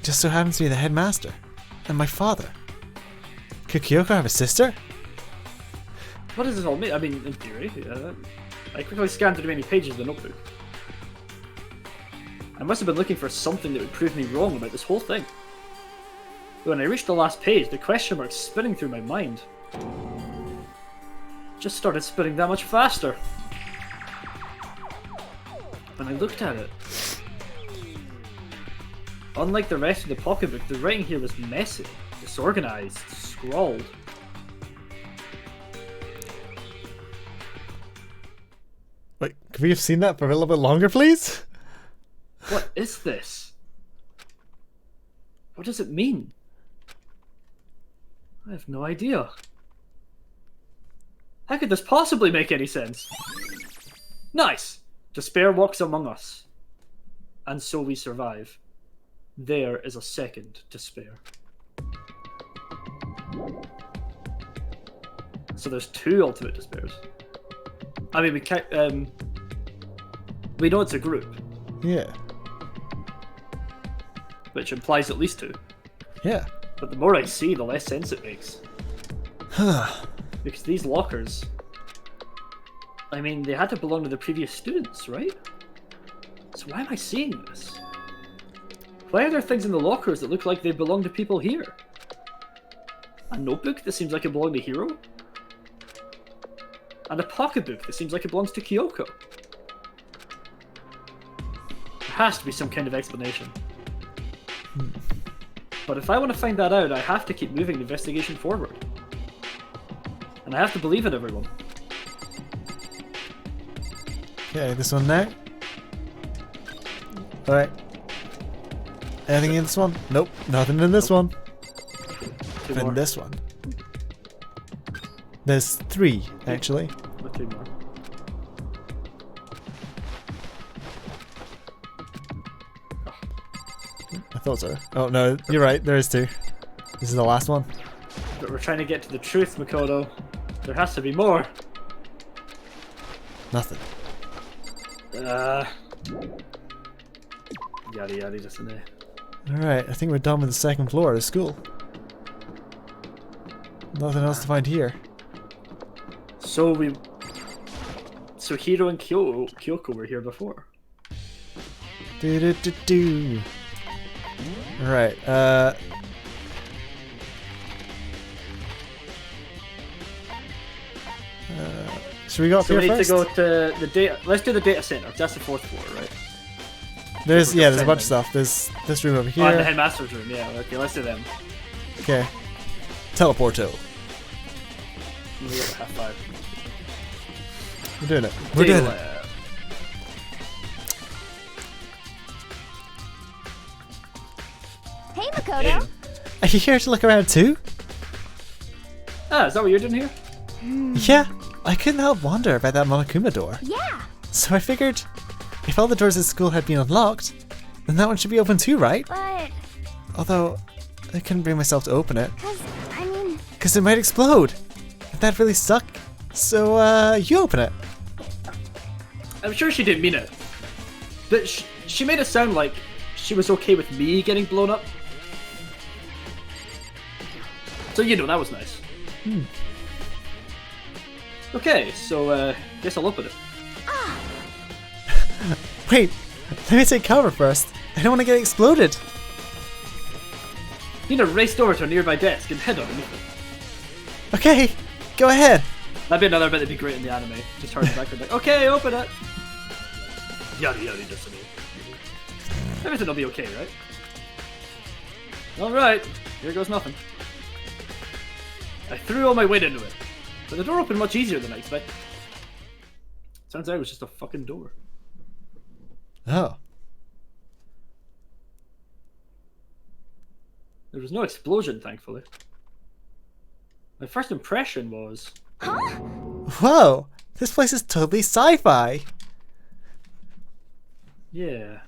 Just so happens to be the headmaster. And my father. Could Kyoko have a sister? What does this all mean? I mean, in theory, yeah. I quickly scanned through many pages of the notebook. I must have been looking for something that would prove me wrong about this whole thing. But when I reached the last page, the question marks spinning through my mind just started spinning that much faster. when I looked at it, unlike the rest of the pocketbook, the writing here was messy, disorganized, scrawled. Wait, could we have seen that for a little bit longer, please? What is this? What does it mean? I have no idea. How could this possibly make any sense? Nice! Despair walks among us. And so we survive. There is a second despair. So there's 2 ultimate despairs. I mean, we can't, we know it's a group. Yeah. Which implies at least 2. Yeah. But the more I see, the less sense it makes. Because these lockers, I mean, they had to belong to the previous students, right? So why am I seeing this? Why are there things in the lockers that look like they belong to people here? A notebook that seems like it belonged to Hiro? And a pocketbook that seems like it belongs to Kyoko? There has to be some kind of explanation. But if I want to find that out, I have to keep moving the investigation forward. And I have to believe in everyone. Okay, this one now. Alright. Anything in this one? Nope, nothing in this one. Two In more. this one. There's 3, actually. With 2 more. I thought so. Oh no, you're right, there is 2. This is the last one. But we're trying to get to the truth, Makoto. There has to be more. Nothing. Yada yada just in there. Alright, I think we're done with the 2nd floor of the school. Nothing else to find here. So Hiro and Kyoko were here before. Do. Alright, should we go up So here we need first? to go to the data. Let's do the data center. That's the 4th floor, right? There's We're a bunch of descending. stuff. There's this room over Oh, and the here. headmaster's room. Yeah. Okay, let's do them. Okay. Teleporto. We got half 5. We're doing it. We're doing it. Data. Hey, Makoto. Are you here to look around too? Ah, is that what you're doing here? Yeah. I couldn't help wonder about that Monokuma door. Yeah. So I figured, if all the doors at school had been unlocked, then that one should be open too, right? But, Although, I couldn't bring myself to open it. I mean, Because it might explode. That'd really suck. So, you open it. I'm sure she didn't mean it, but she made it sound like she was okay with me getting blown up. So that was nice. Okay, so guess I'll open it. Wait, let me take cover first. I don't want to get exploded. Nina raced over to a nearby desk and hid underneath it. Okay, go ahead. That'd be another bit that'd be great in the anime. Just turn back and like, okay, open it. Yada yada just me. Everything will be okay, right? Alright, here goes nothing. I threw all my weight into it. But the door opened much easier than I expected. Turns out it was just a fucking door. Oh. There was no explosion, thankfully. My first impression was... Whoa, this place is totally sci-fi. Yeah.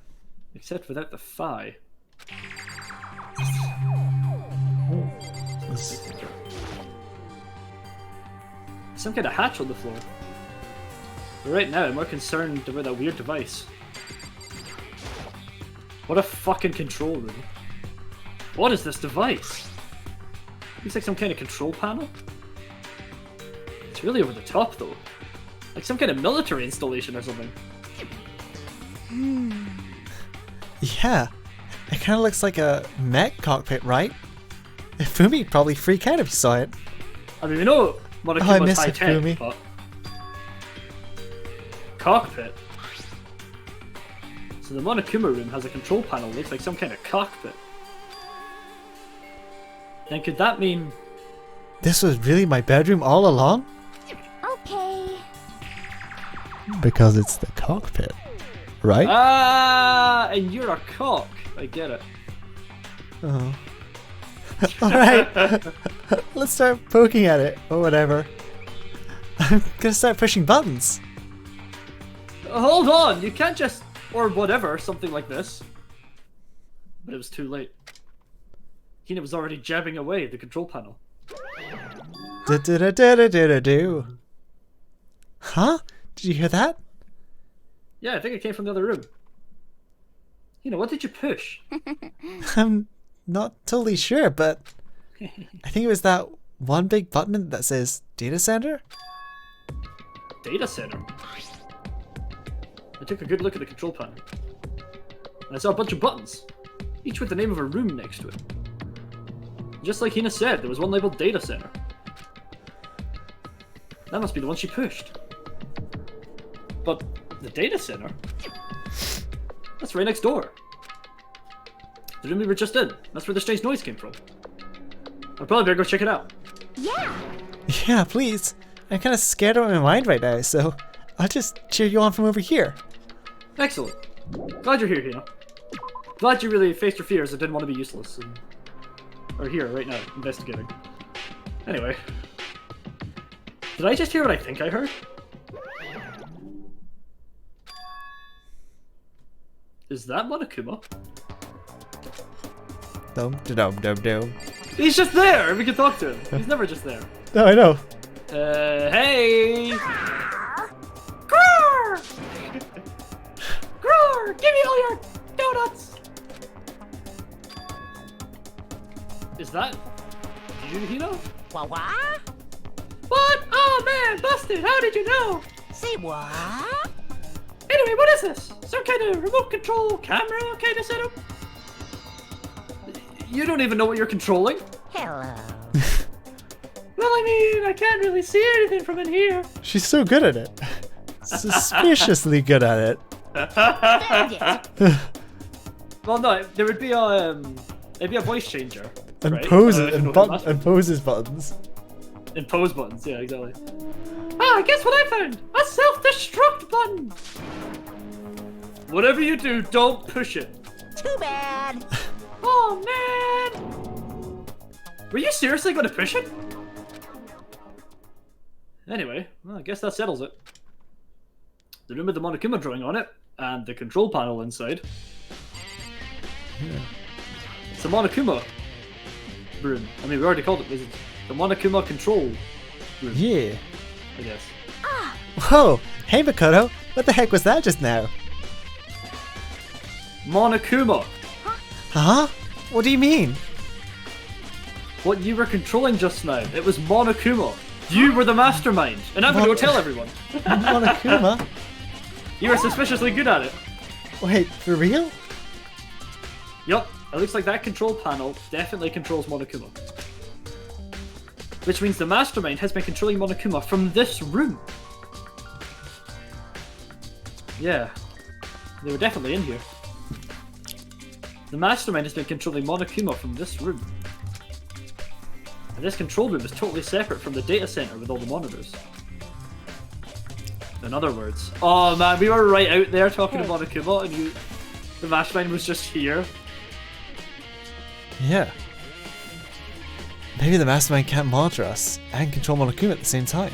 Except without the phi. Some kind of hatch on the floor. But right now, I'm more concerned about that weird device. What a fucking control room. What is this device? Looks like some kind of control panel? It's really over the top, though. Like some kind of military installation or something. Yeah, it kind of looks like a mech cockpit, right? Fumi'd probably freak out if he saw it. I mean, we know I Monokuma's miss high tech, Hifumi. but... Cockpit? So the Monokuma room has a control panel that looks like some kind of cockpit. Then could that mean... This was really my bedroom all along? Okay. Because it's the cockpit, right? Ah, and you're a cock. I get it. Oh. Alright. Let's start poking at it, or whatever. I'm gonna start pushing buttons. Hold on, you can't just... Or whatever, something like this. But it was too late. Hina was already jabbing away the control panel. Do. Huh? Did you hear that? Yeah, I think it came from the other room. Hina, what did you push? I'm not totally sure, but I think it was that one big button that says data center. Data center? I took a good look at the control panel. And I saw a bunch of buttons, each with the name of a room next to it. Just like Hina said, there was one labeled data center. That must be the one she pushed. But the data center? That's right next door. The room we were just in. That's where the strange noise came from. I probably better go check it out. Yeah. Yeah, please. I'm kind of scared out of my mind right now, so I'll just cheer you on from over here. Excellent. Glad you're here, Hina. Glad you really faced your fears and didn't want to be useless. And are here right now, investigating. Anyway. Did I just hear what I think I heard? Is that Monokuma? Dum. He's just there! We can talk to him. He's never just there. No, I know. Hey! Grrr! Grrr! Give me all your donuts! Is that you, Hina? What? What? Oh man, busted! How did you know? Say what? Anyway, what is this? Some kind of remote control camera kind of setup? You don't even know what you're controlling? Hello. Well, I mean, I can't really see anything from in here. She's so good at it. Suspiciously good at it. Well, no, there would be a voice changer. And right? and poses buttons. And pose buttons, yeah, exactly. Ah, guess what I found? A self-destruct button! Whatever you do, don't push it. Too bad. Oh, man! Were you seriously going to push it? Anyway, well, I guess that settles it. The room with the Monokuma drawing on it, and the control panel inside. Yeah. It's the Monokuma room. I mean, we already called it. Was it the Monokuma control room? Yeah. I guess. Whoa! Hey, Makoto! What the heck was that just now? Monokuma! Huh? What do you mean? What you were controlling just now, it was Monokuma. You were the mastermind, and I'm going to go tell everyone. Monokuma? You were suspiciously good at it. Wait, for real? Yup, it looks like that control panel definitely controls Monokuma. Which means the mastermind has been controlling Monokuma from this room. Yeah, they were definitely in here. The mastermind has been controlling Monokuma from this room. And this control room is totally separate from the data center with all the monitors. In other words, oh man, we were right out there talking to Monokuma, and the mastermind was just here. Yeah. Maybe the mastermind can't monitor us and control Monokuma at the same time.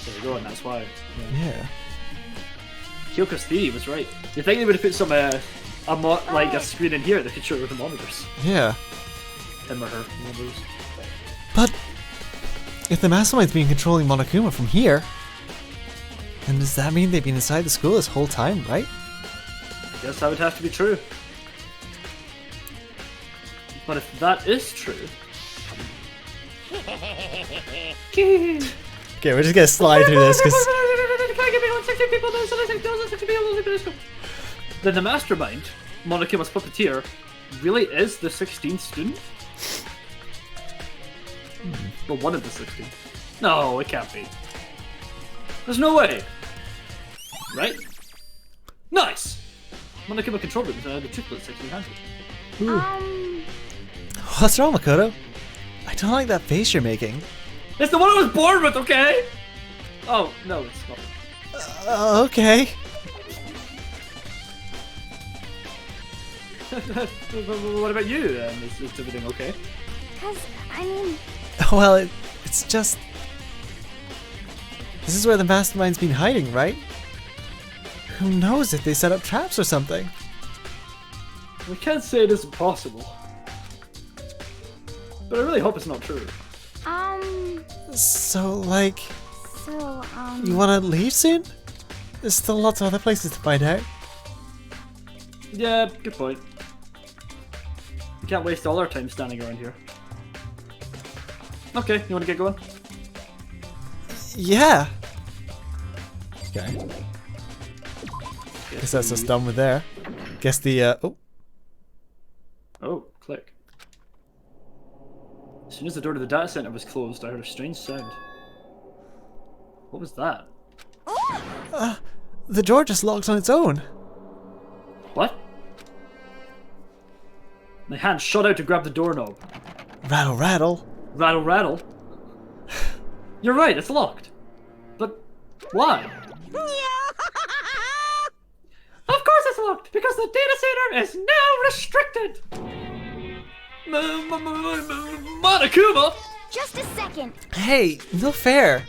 There we go, and that's why. Yeah. Kyoko's theory was right. You think they would have put some like a screen in here that could show with the monitors? Yeah. Him or her, one of those. But if the mastermind's been controlling Monokuma from here, then does that mean they've been inside the school this whole time, right? I guess that would have to be true. But if that is true... Okay, we're just gonna slide through this because... Then the mastermind, Monokuma's puppeteer, really is the 16th student? Well, one of the 16. No, it can't be. There's no way. Right? Nice! When I came to control room, the triplet section handed. What's wrong, Makoto? I don't like that face you're making. It's the one I was born with, okay? Oh, no, it's not. Okay. What about you? Is everything okay? Because, I mean... Well, it's just... This is where the mastermind's been hiding, right? Who knows if they set up traps or something? We can't say it isn't possible. But I really hope it's not true. So, like... So, You wanna leave soon? There's still lots of other places to find out. Yeah, good point. We can't waste all our time standing around here. Okay, you wanna get going? Yeah! Okay. Guess that's us done with there. Guess the, Oh, click. As soon as the door to the data center was closed, I heard a strange sound. What was that? the door just locked on its own. What? My hand shot out to grab the doorknob. Rattle, rattle. Rattle, rattle. You're right, it's locked. But why? Of course it's locked, because the data center is now restricted. Monokuma! just a second. Hey, no fair.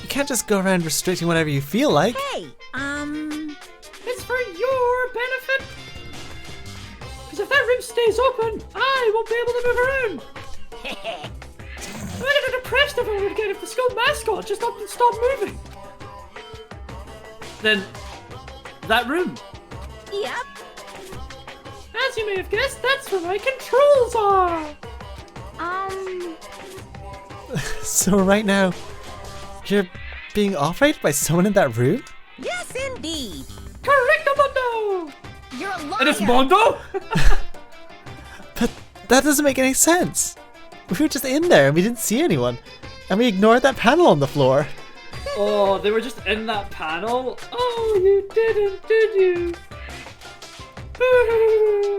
You can't just go around restricting whatever you feel like. Hey, It's for your benefit. Because if that room stays open, I won't be able to move around. Imagine how depressed everyone would get if the school mascot just up and stopped moving. Then, that room. Yep. As you may have guessed, that's where my controls are. So right now, you're being operated by someone in that room? Yes, indeed. Correctamundo! You're a liar. And it's Mondo? But that doesn't make any sense. We were just in there and we didn't see anyone. And we ignored that panel on the floor. Oh, they were just in that panel? Oh, you didn't, did you?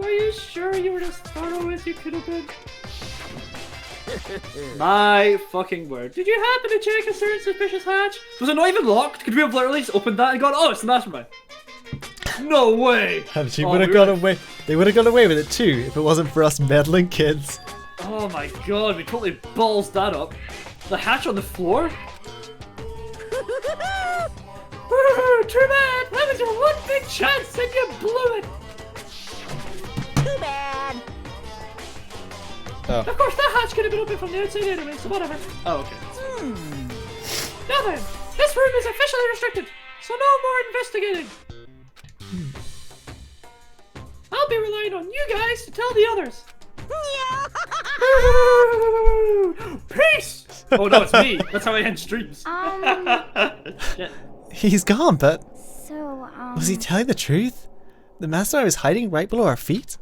Are you sure you were as thorough as you could have been? My fucking word. Did you happen to check a certain suspicious hatch? Was it not even locked? Could we have literally just opened that and gone, oh, it's the mastermind? No way! And she Oh, would have we got were- away. They would have got away with it too if it wasn't for us meddling kids. Oh my god, we totally balls that up. The hatch on the floor? Too bad! That was your one big chance and you blew it! Too bad. Oh. Of course, that hatch could have been open from the outside anyway, so whatever. Oh, okay. Now then, this room is officially restricted, so no more investigating. I'll be relying on you guys to tell the others. Peace! Oh no, it's me. That's how I end streams. Shit. He's gone, but So, was he telling the truth? The mastermind was hiding right below our feet?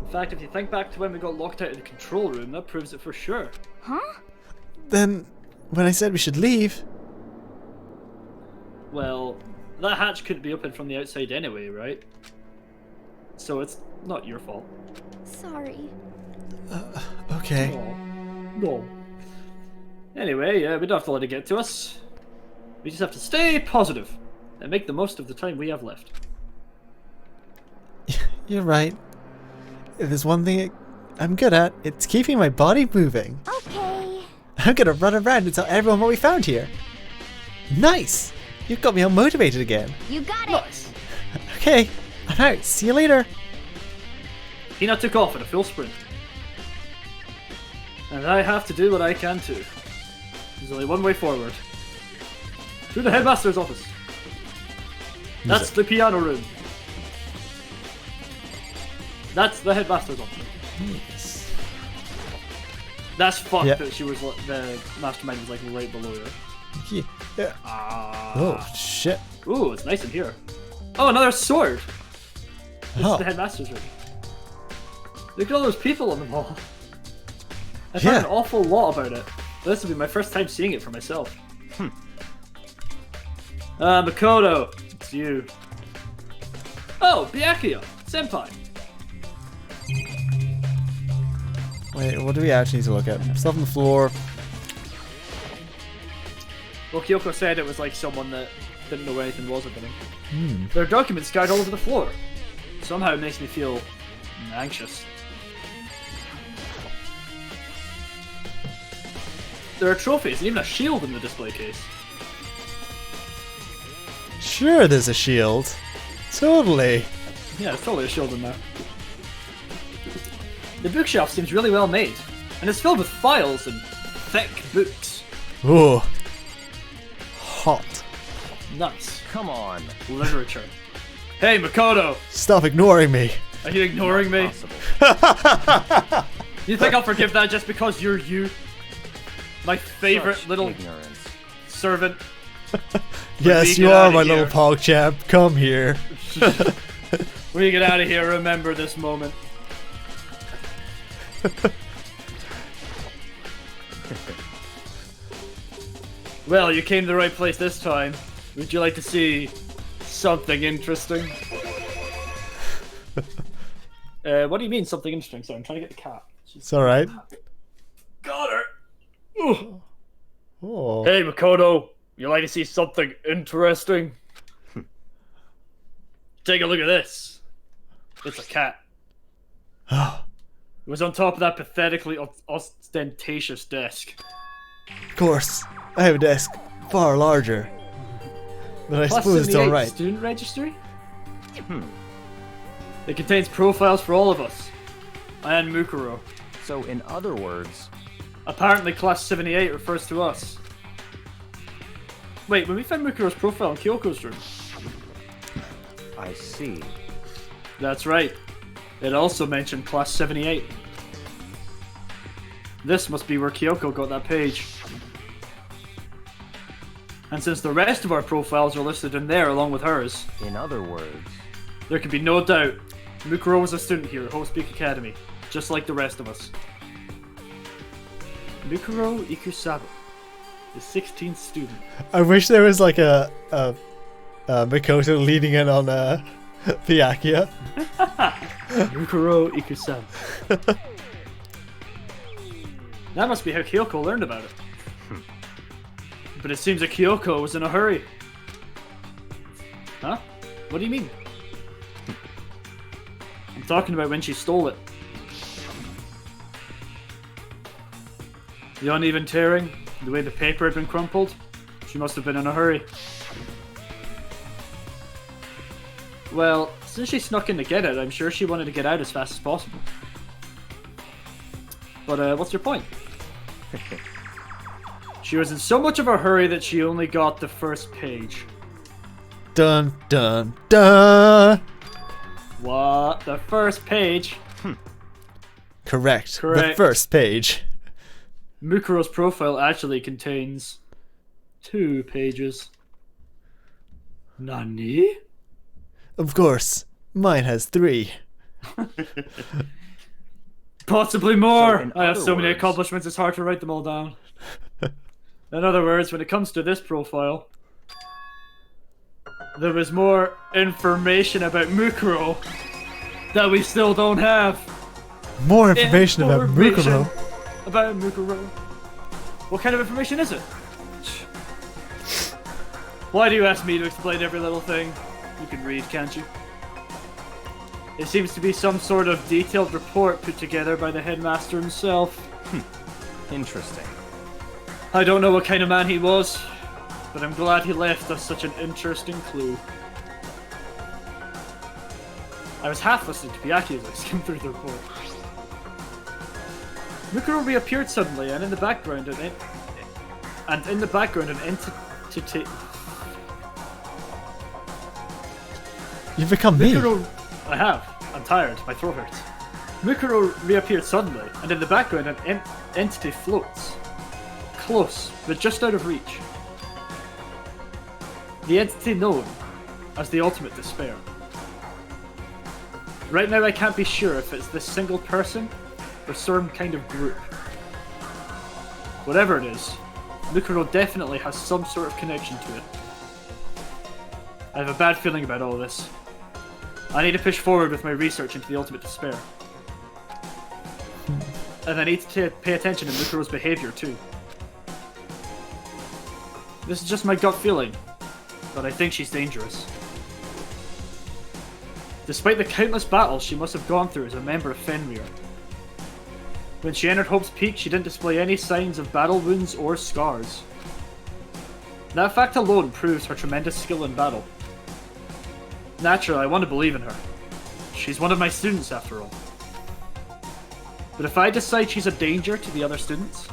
In fact, if you think back to when we got locked out of the control room, that proves it for sure. Huh? Then, when I said we should leave... Well, that hatch couldn't be opened from the outside anyway, right? So it's not your fault. Sorry. Okay. No. Anyway, yeah, we don't have to let it get to us. We just have to stay positive and make the most of the time we have left. You're right. If there's one thing I'm good at, it's keeping my body moving. Okay. I'm gonna run around and tell everyone what we found here. Nice! You've got me all motivated again. You got it. Nice. Okay, I'm out. See you later. Hina took off at a full sprint. And I have to do what I can too. There's only one way forward. Through the headmaster's office. That's the piano room. That's the headmaster's office. Yes. That's fucked Yep. that she was the mastermind was like right below her. Yeah. Oh, shit. Ooh, it's nice in here. Oh, another sword. This Oh. is the headmaster's room. Look at all those people on the wall. I've Yeah. heard an awful lot about it. This will be my first time seeing it for myself. Makoto, it's you. Oh, Byakuya, senpai. Wait, what do we actually need to look at? Stuff on the floor. Well, Kyoko said it was like someone that didn't know where anything was happening. There are documents scattered all over the floor. Somehow it makes me feel anxious. There are trophies and even a shield in the display case. Sure, there's a shield. Totally. Yeah, there's totally a shield in there. The bookshelf seems really well made, and it's filled with files and thick books. Ooh. Hot. Nice. Come on. Literature. Hey, Makoto! Stop ignoring me. Are you ignoring me? You think I'll forgive that just because you're you? My favorite Such little ignorance. servant. Yes, you get are outta my here. little pog champ. Come here. When you get out of here, remember this moment. Well, you came to the right place this time. Would you like to see something interesting? What do you mean something interesting? Sorry, I'm trying to get the cat. It's alright. Got her! Ooh. Oh. Hey, Makoto. You like to see something interesting? Take a look at this. It's a cat. It was on top of that pathetically ostentatious desk. Of course. I have a desk far larger. But I Plus suppose it's 78 alright. Student registry? It contains profiles for all of us. And Mukuro. So, in other words, Apparently Class 78 refers to us. Wait, when we found Mukuro's profile in Kyoko's room. I see. That's right. It also mentioned Class 78. This must be where Kyoko got that page. And since the rest of our profiles are listed in there along with hers, In other words, there can be no doubt Mukuro was a student here at Hopepeak Academy, just like the rest of us. Mukuro Ikusawa, the 16th student. I wish there was like a Makoto leading in on Byakuya. Mukuro Ikusawa. That must be how Kyoko learned about it. But it seems that Kyoko was in a hurry. Huh? What do you mean? I'm talking about when she stole it. The uneven tearing, the way the paper had been crumpled, she must have been in a hurry. Well, since she snuck in to get it, I'm sure she wanted to get out as fast as possible. But what's your point? She was in so much of a hurry that she only got the first page. Dun dun dun! What? The first page? Correct. The Correct. first page. Mukuro's profile actually contains 2 pages. Nani? Of course. Mine has 3. Possibly more! So in I have other so many words- accomplishments, it's hard to write them all down. In other words, when it comes to this profile, there was more information about Mukuro that we still don't have. More information about Mukuro. About Mukuro. What kind of information is it? Why do you ask me to explain every little thing? You can read, can't you? It seems to be some sort of detailed report put together by the headmaster himself. interesting. I don't know what kind of man he was, but I'm glad he left us such an interesting clue. I was half listening to Byakuya as I skimmed through the report. Mukuro reappeared suddenly, and in the background, an entity. You've become me. Mukuro, I have. I'm tired. My throat hurts. Mukuro reappeared suddenly, and in the background, an entity floats. Close, but just out of reach. The entity known as the Ultimate Despair. Right now, I can't be sure if it's this single person or some kind of group. Whatever it is, Mukuro definitely has some sort of connection to it. I have a bad feeling about all this. I need to push forward with my research into the ultimate despair. And I need to pay attention to Mukuro's behavior too. This is just my gut feeling, but I think she's dangerous. Despite the countless battles she must have gone through as a member of Fenrir. When she entered Hope's Peak, she didn't display any signs of battle wounds or scars. That fact alone proves her tremendous skill in battle. Naturally, I want to believe in her. She's one of my students, after all. But if I decide she's a danger to the other students,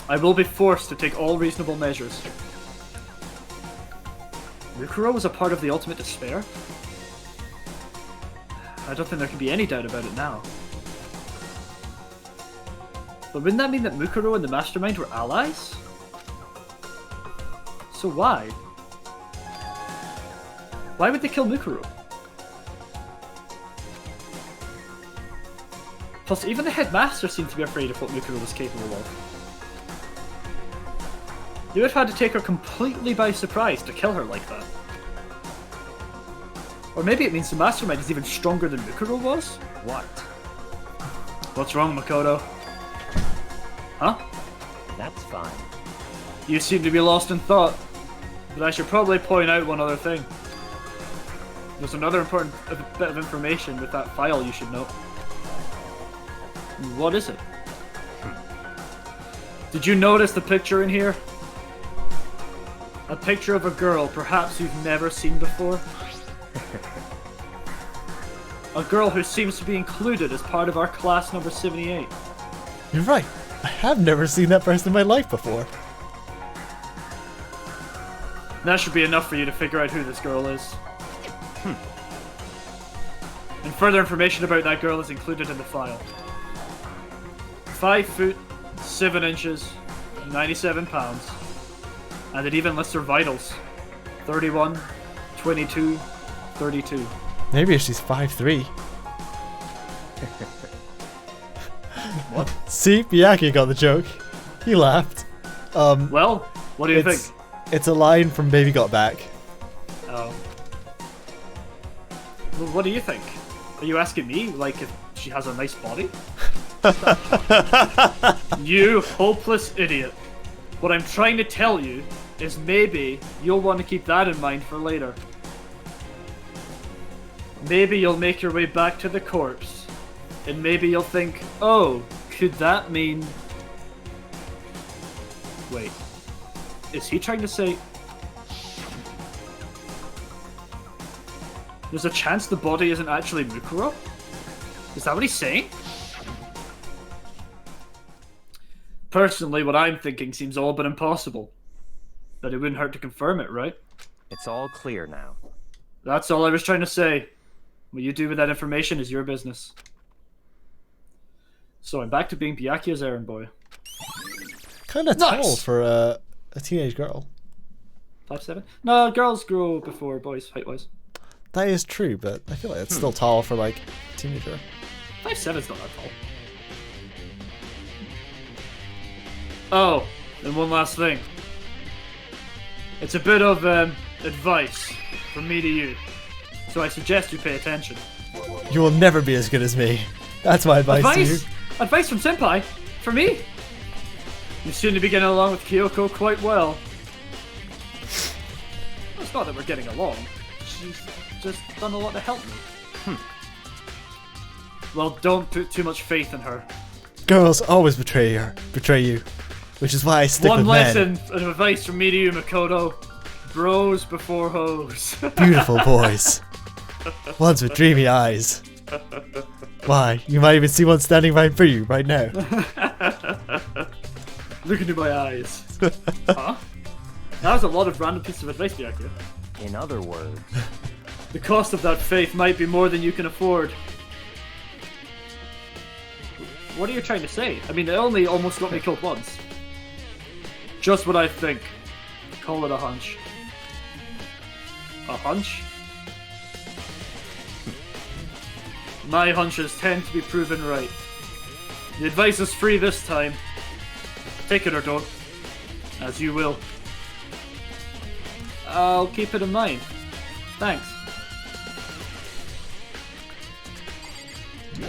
I will be forced to take all reasonable measures. Mukuro was a part of the ultimate despair? I don't think there can be any doubt about it now. But wouldn't that mean that Mukuro and the Mastermind were allies? So why? Why would they kill Mukuro? Plus, even the headmaster seemed to be afraid of what Mukuro was capable of. They would have had to take her completely by surprise to kill her like that. Or maybe it means the Mastermind is even stronger than Mukuro was? What? What's wrong, Makoto? Huh? That's fine. You seem to be lost in thought. But I should probably point out one other thing. There's another important bit of information with that file you should know. What is it? Did you notice the picture in here? A picture of a girl perhaps you've never seen before? A girl who seems to be included as part of our class number 78. You're right. I have never seen that person in my life before. That should be enough for you to figure out who this girl is. And further information about that girl is included in the file. 5 foot, 7 inches, 97 pounds. And it even lists her vitals. 31, 22, 32. Maybe she's 5'3". What? See, Miyake got the joke. He laughed. Well, what do you think? It's a line from Baby Got Back. Oh. Well, what do you think? Are you asking me, like, if she has a nice body? You hopeless idiot. What I'm trying to tell you is maybe you'll want to keep that in mind for later. Maybe you'll make your way back to the corpse, and maybe you'll think, oh, could that mean... Wait. Is he trying to say... There's a chance the body isn't actually Mukuro? Is that what he's saying? Personally, what I'm thinking seems all but impossible. But it wouldn't hurt to confirm it, right? It's all clear now. That's all I was trying to say. What you do with that information is your business. So I'm back to being Byakuya's errand boy. Kind of tall for a teenage girl. 5'7"? No, girls grow before boys, height-wise. That is true, but I feel like it's still tall for, like, a teenager. 5'7"'s not that tall. Oh, and one last thing. It's a bit of advice from me to you. So I suggest you pay attention. You will never be as good as me. That's my advice to you. Advice from Senpai? For me? You seem to be getting along with Kyoko quite well. It's not that we're getting along. She's just done a lot to help me. Well, don't put too much faith in her. Girls always betray you. Which is why I stick One with lesson of advice from me to you, Makoto. Bros before hoes. Beautiful boys. Ones with dreamy eyes. Why, you might even see one standing right for you right now. Look into my eyes. Huh? That was a lot of random pieces of advice, Byakuya. In other words... The cost of that faith might be more than you can afford. What are you trying to say? I mean, it only almost got me killed once. Just what I think. Call it a hunch. A hunch? My hunches tend to be proven right. The advice is free this time. Take it or don't. As you will. I'll keep it in mind. Thanks.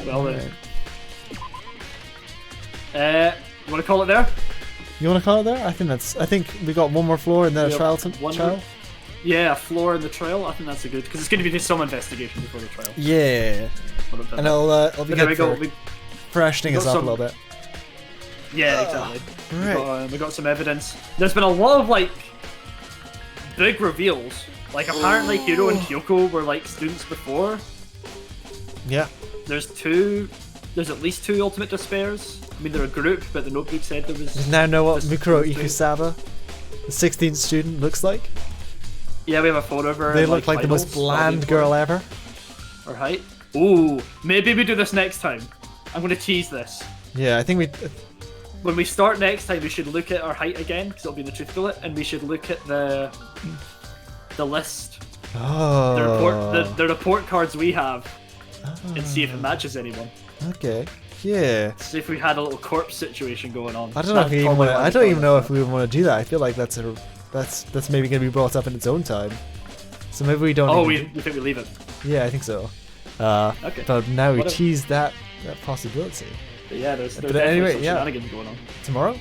Well then. You want to call it there? You want to call it there? I think we got one more floor and then a trial. Trial? Yeah, a floor in the trial. I think that's a good because it's going to be just some investigation before the trial. Yeah. And it'll be good for freshening us up a little bit. Yeah, exactly. Right. We got some evidence. There's been a lot of like big reveals. Like apparently Hiro and Kyoko were like students before. Yeah. There's at least 2 Ultimate Despairs. I mean, they're a group, but the notebook said there was... We now know what Mukuro Ikusawa, the 16th student, looks like. Yeah, we have a photo of her. They look like the most bland girl ever. Alright. Ooh, maybe we do this next time. I'm going to tease this. Yeah, I think we... When we start next time, we should look at our height again, because it'll be the truth bullet, and we should look at the list. Oh. The report cards we have, and see if it matches anyone. Okay. Yeah. See if we had a little corpse situation going on. I don't know if we even want. I don't even know if we want to do that. I feel like that's maybe going to be brought up in its own time. So maybe we don't. Oh, you think we leave it? Yeah, I think so. Okay. But now we tease that possibility. But yeah, there's but anyway, some shenanigans going on. Tomorrow?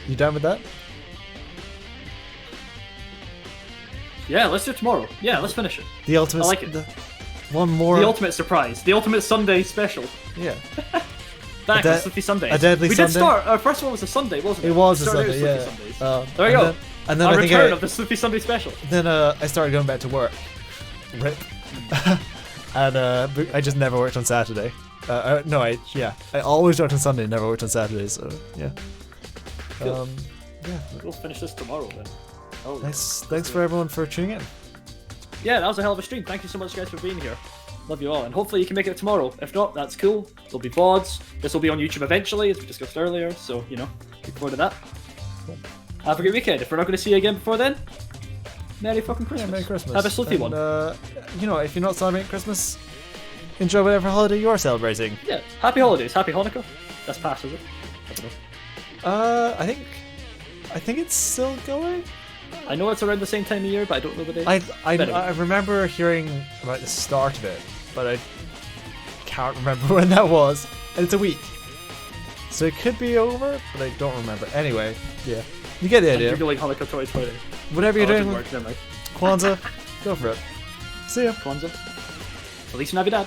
You down with that? Yeah, let's do it tomorrow. Yeah, let's finish it. The ultimate. I like it. One more. The ultimate surprise. The ultimate Sunday special. Yeah. Back on Sleuthy Sundays. A deadly we Sunday. did start. Our first one was a Sunday, wasn't it? It was a Sunday, yeah. There you go. And then Our I think return of the Sleuthy Sunday special. Then I started going back to work. Rip. And I just never worked on Saturday. No, I always worked on Sunday, never worked on Saturday. So yeah. Cool. Yeah. We'll finish this tomorrow then. Oh, Thanks for everyone for tuning in. Yeah, that was a hell of a stream. Thank you so much, guys, for being here. Love you all, and hopefully you can make it tomorrow. If not, that's cool. There'll be VODs. This will be on YouTube eventually, as we discussed earlier. So look forward to that. Cool. Have a great weekend. If we're not going to see you again before then, Merry fucking Christmas. Yeah, Merry Christmas. Have a Sleuthy one. If you're not celebrating Christmas, enjoy whatever holiday you're celebrating. Yeah, happy holidays. Happy Hanukkah. That's past, is it? I don't know. I think it's still going. I know it's around the same time of year, but I don't know the date. I remember hearing about the start of it, but I can't remember when that was. And it's a week, so it could be over, but I don't remember. Anyway, yeah, you get the idea. You're going Hanukkah 2020. Whatever you're doing, Never mind. Kwanzaa, go for it. See ya. Kwanzaa. Feliz Navidad.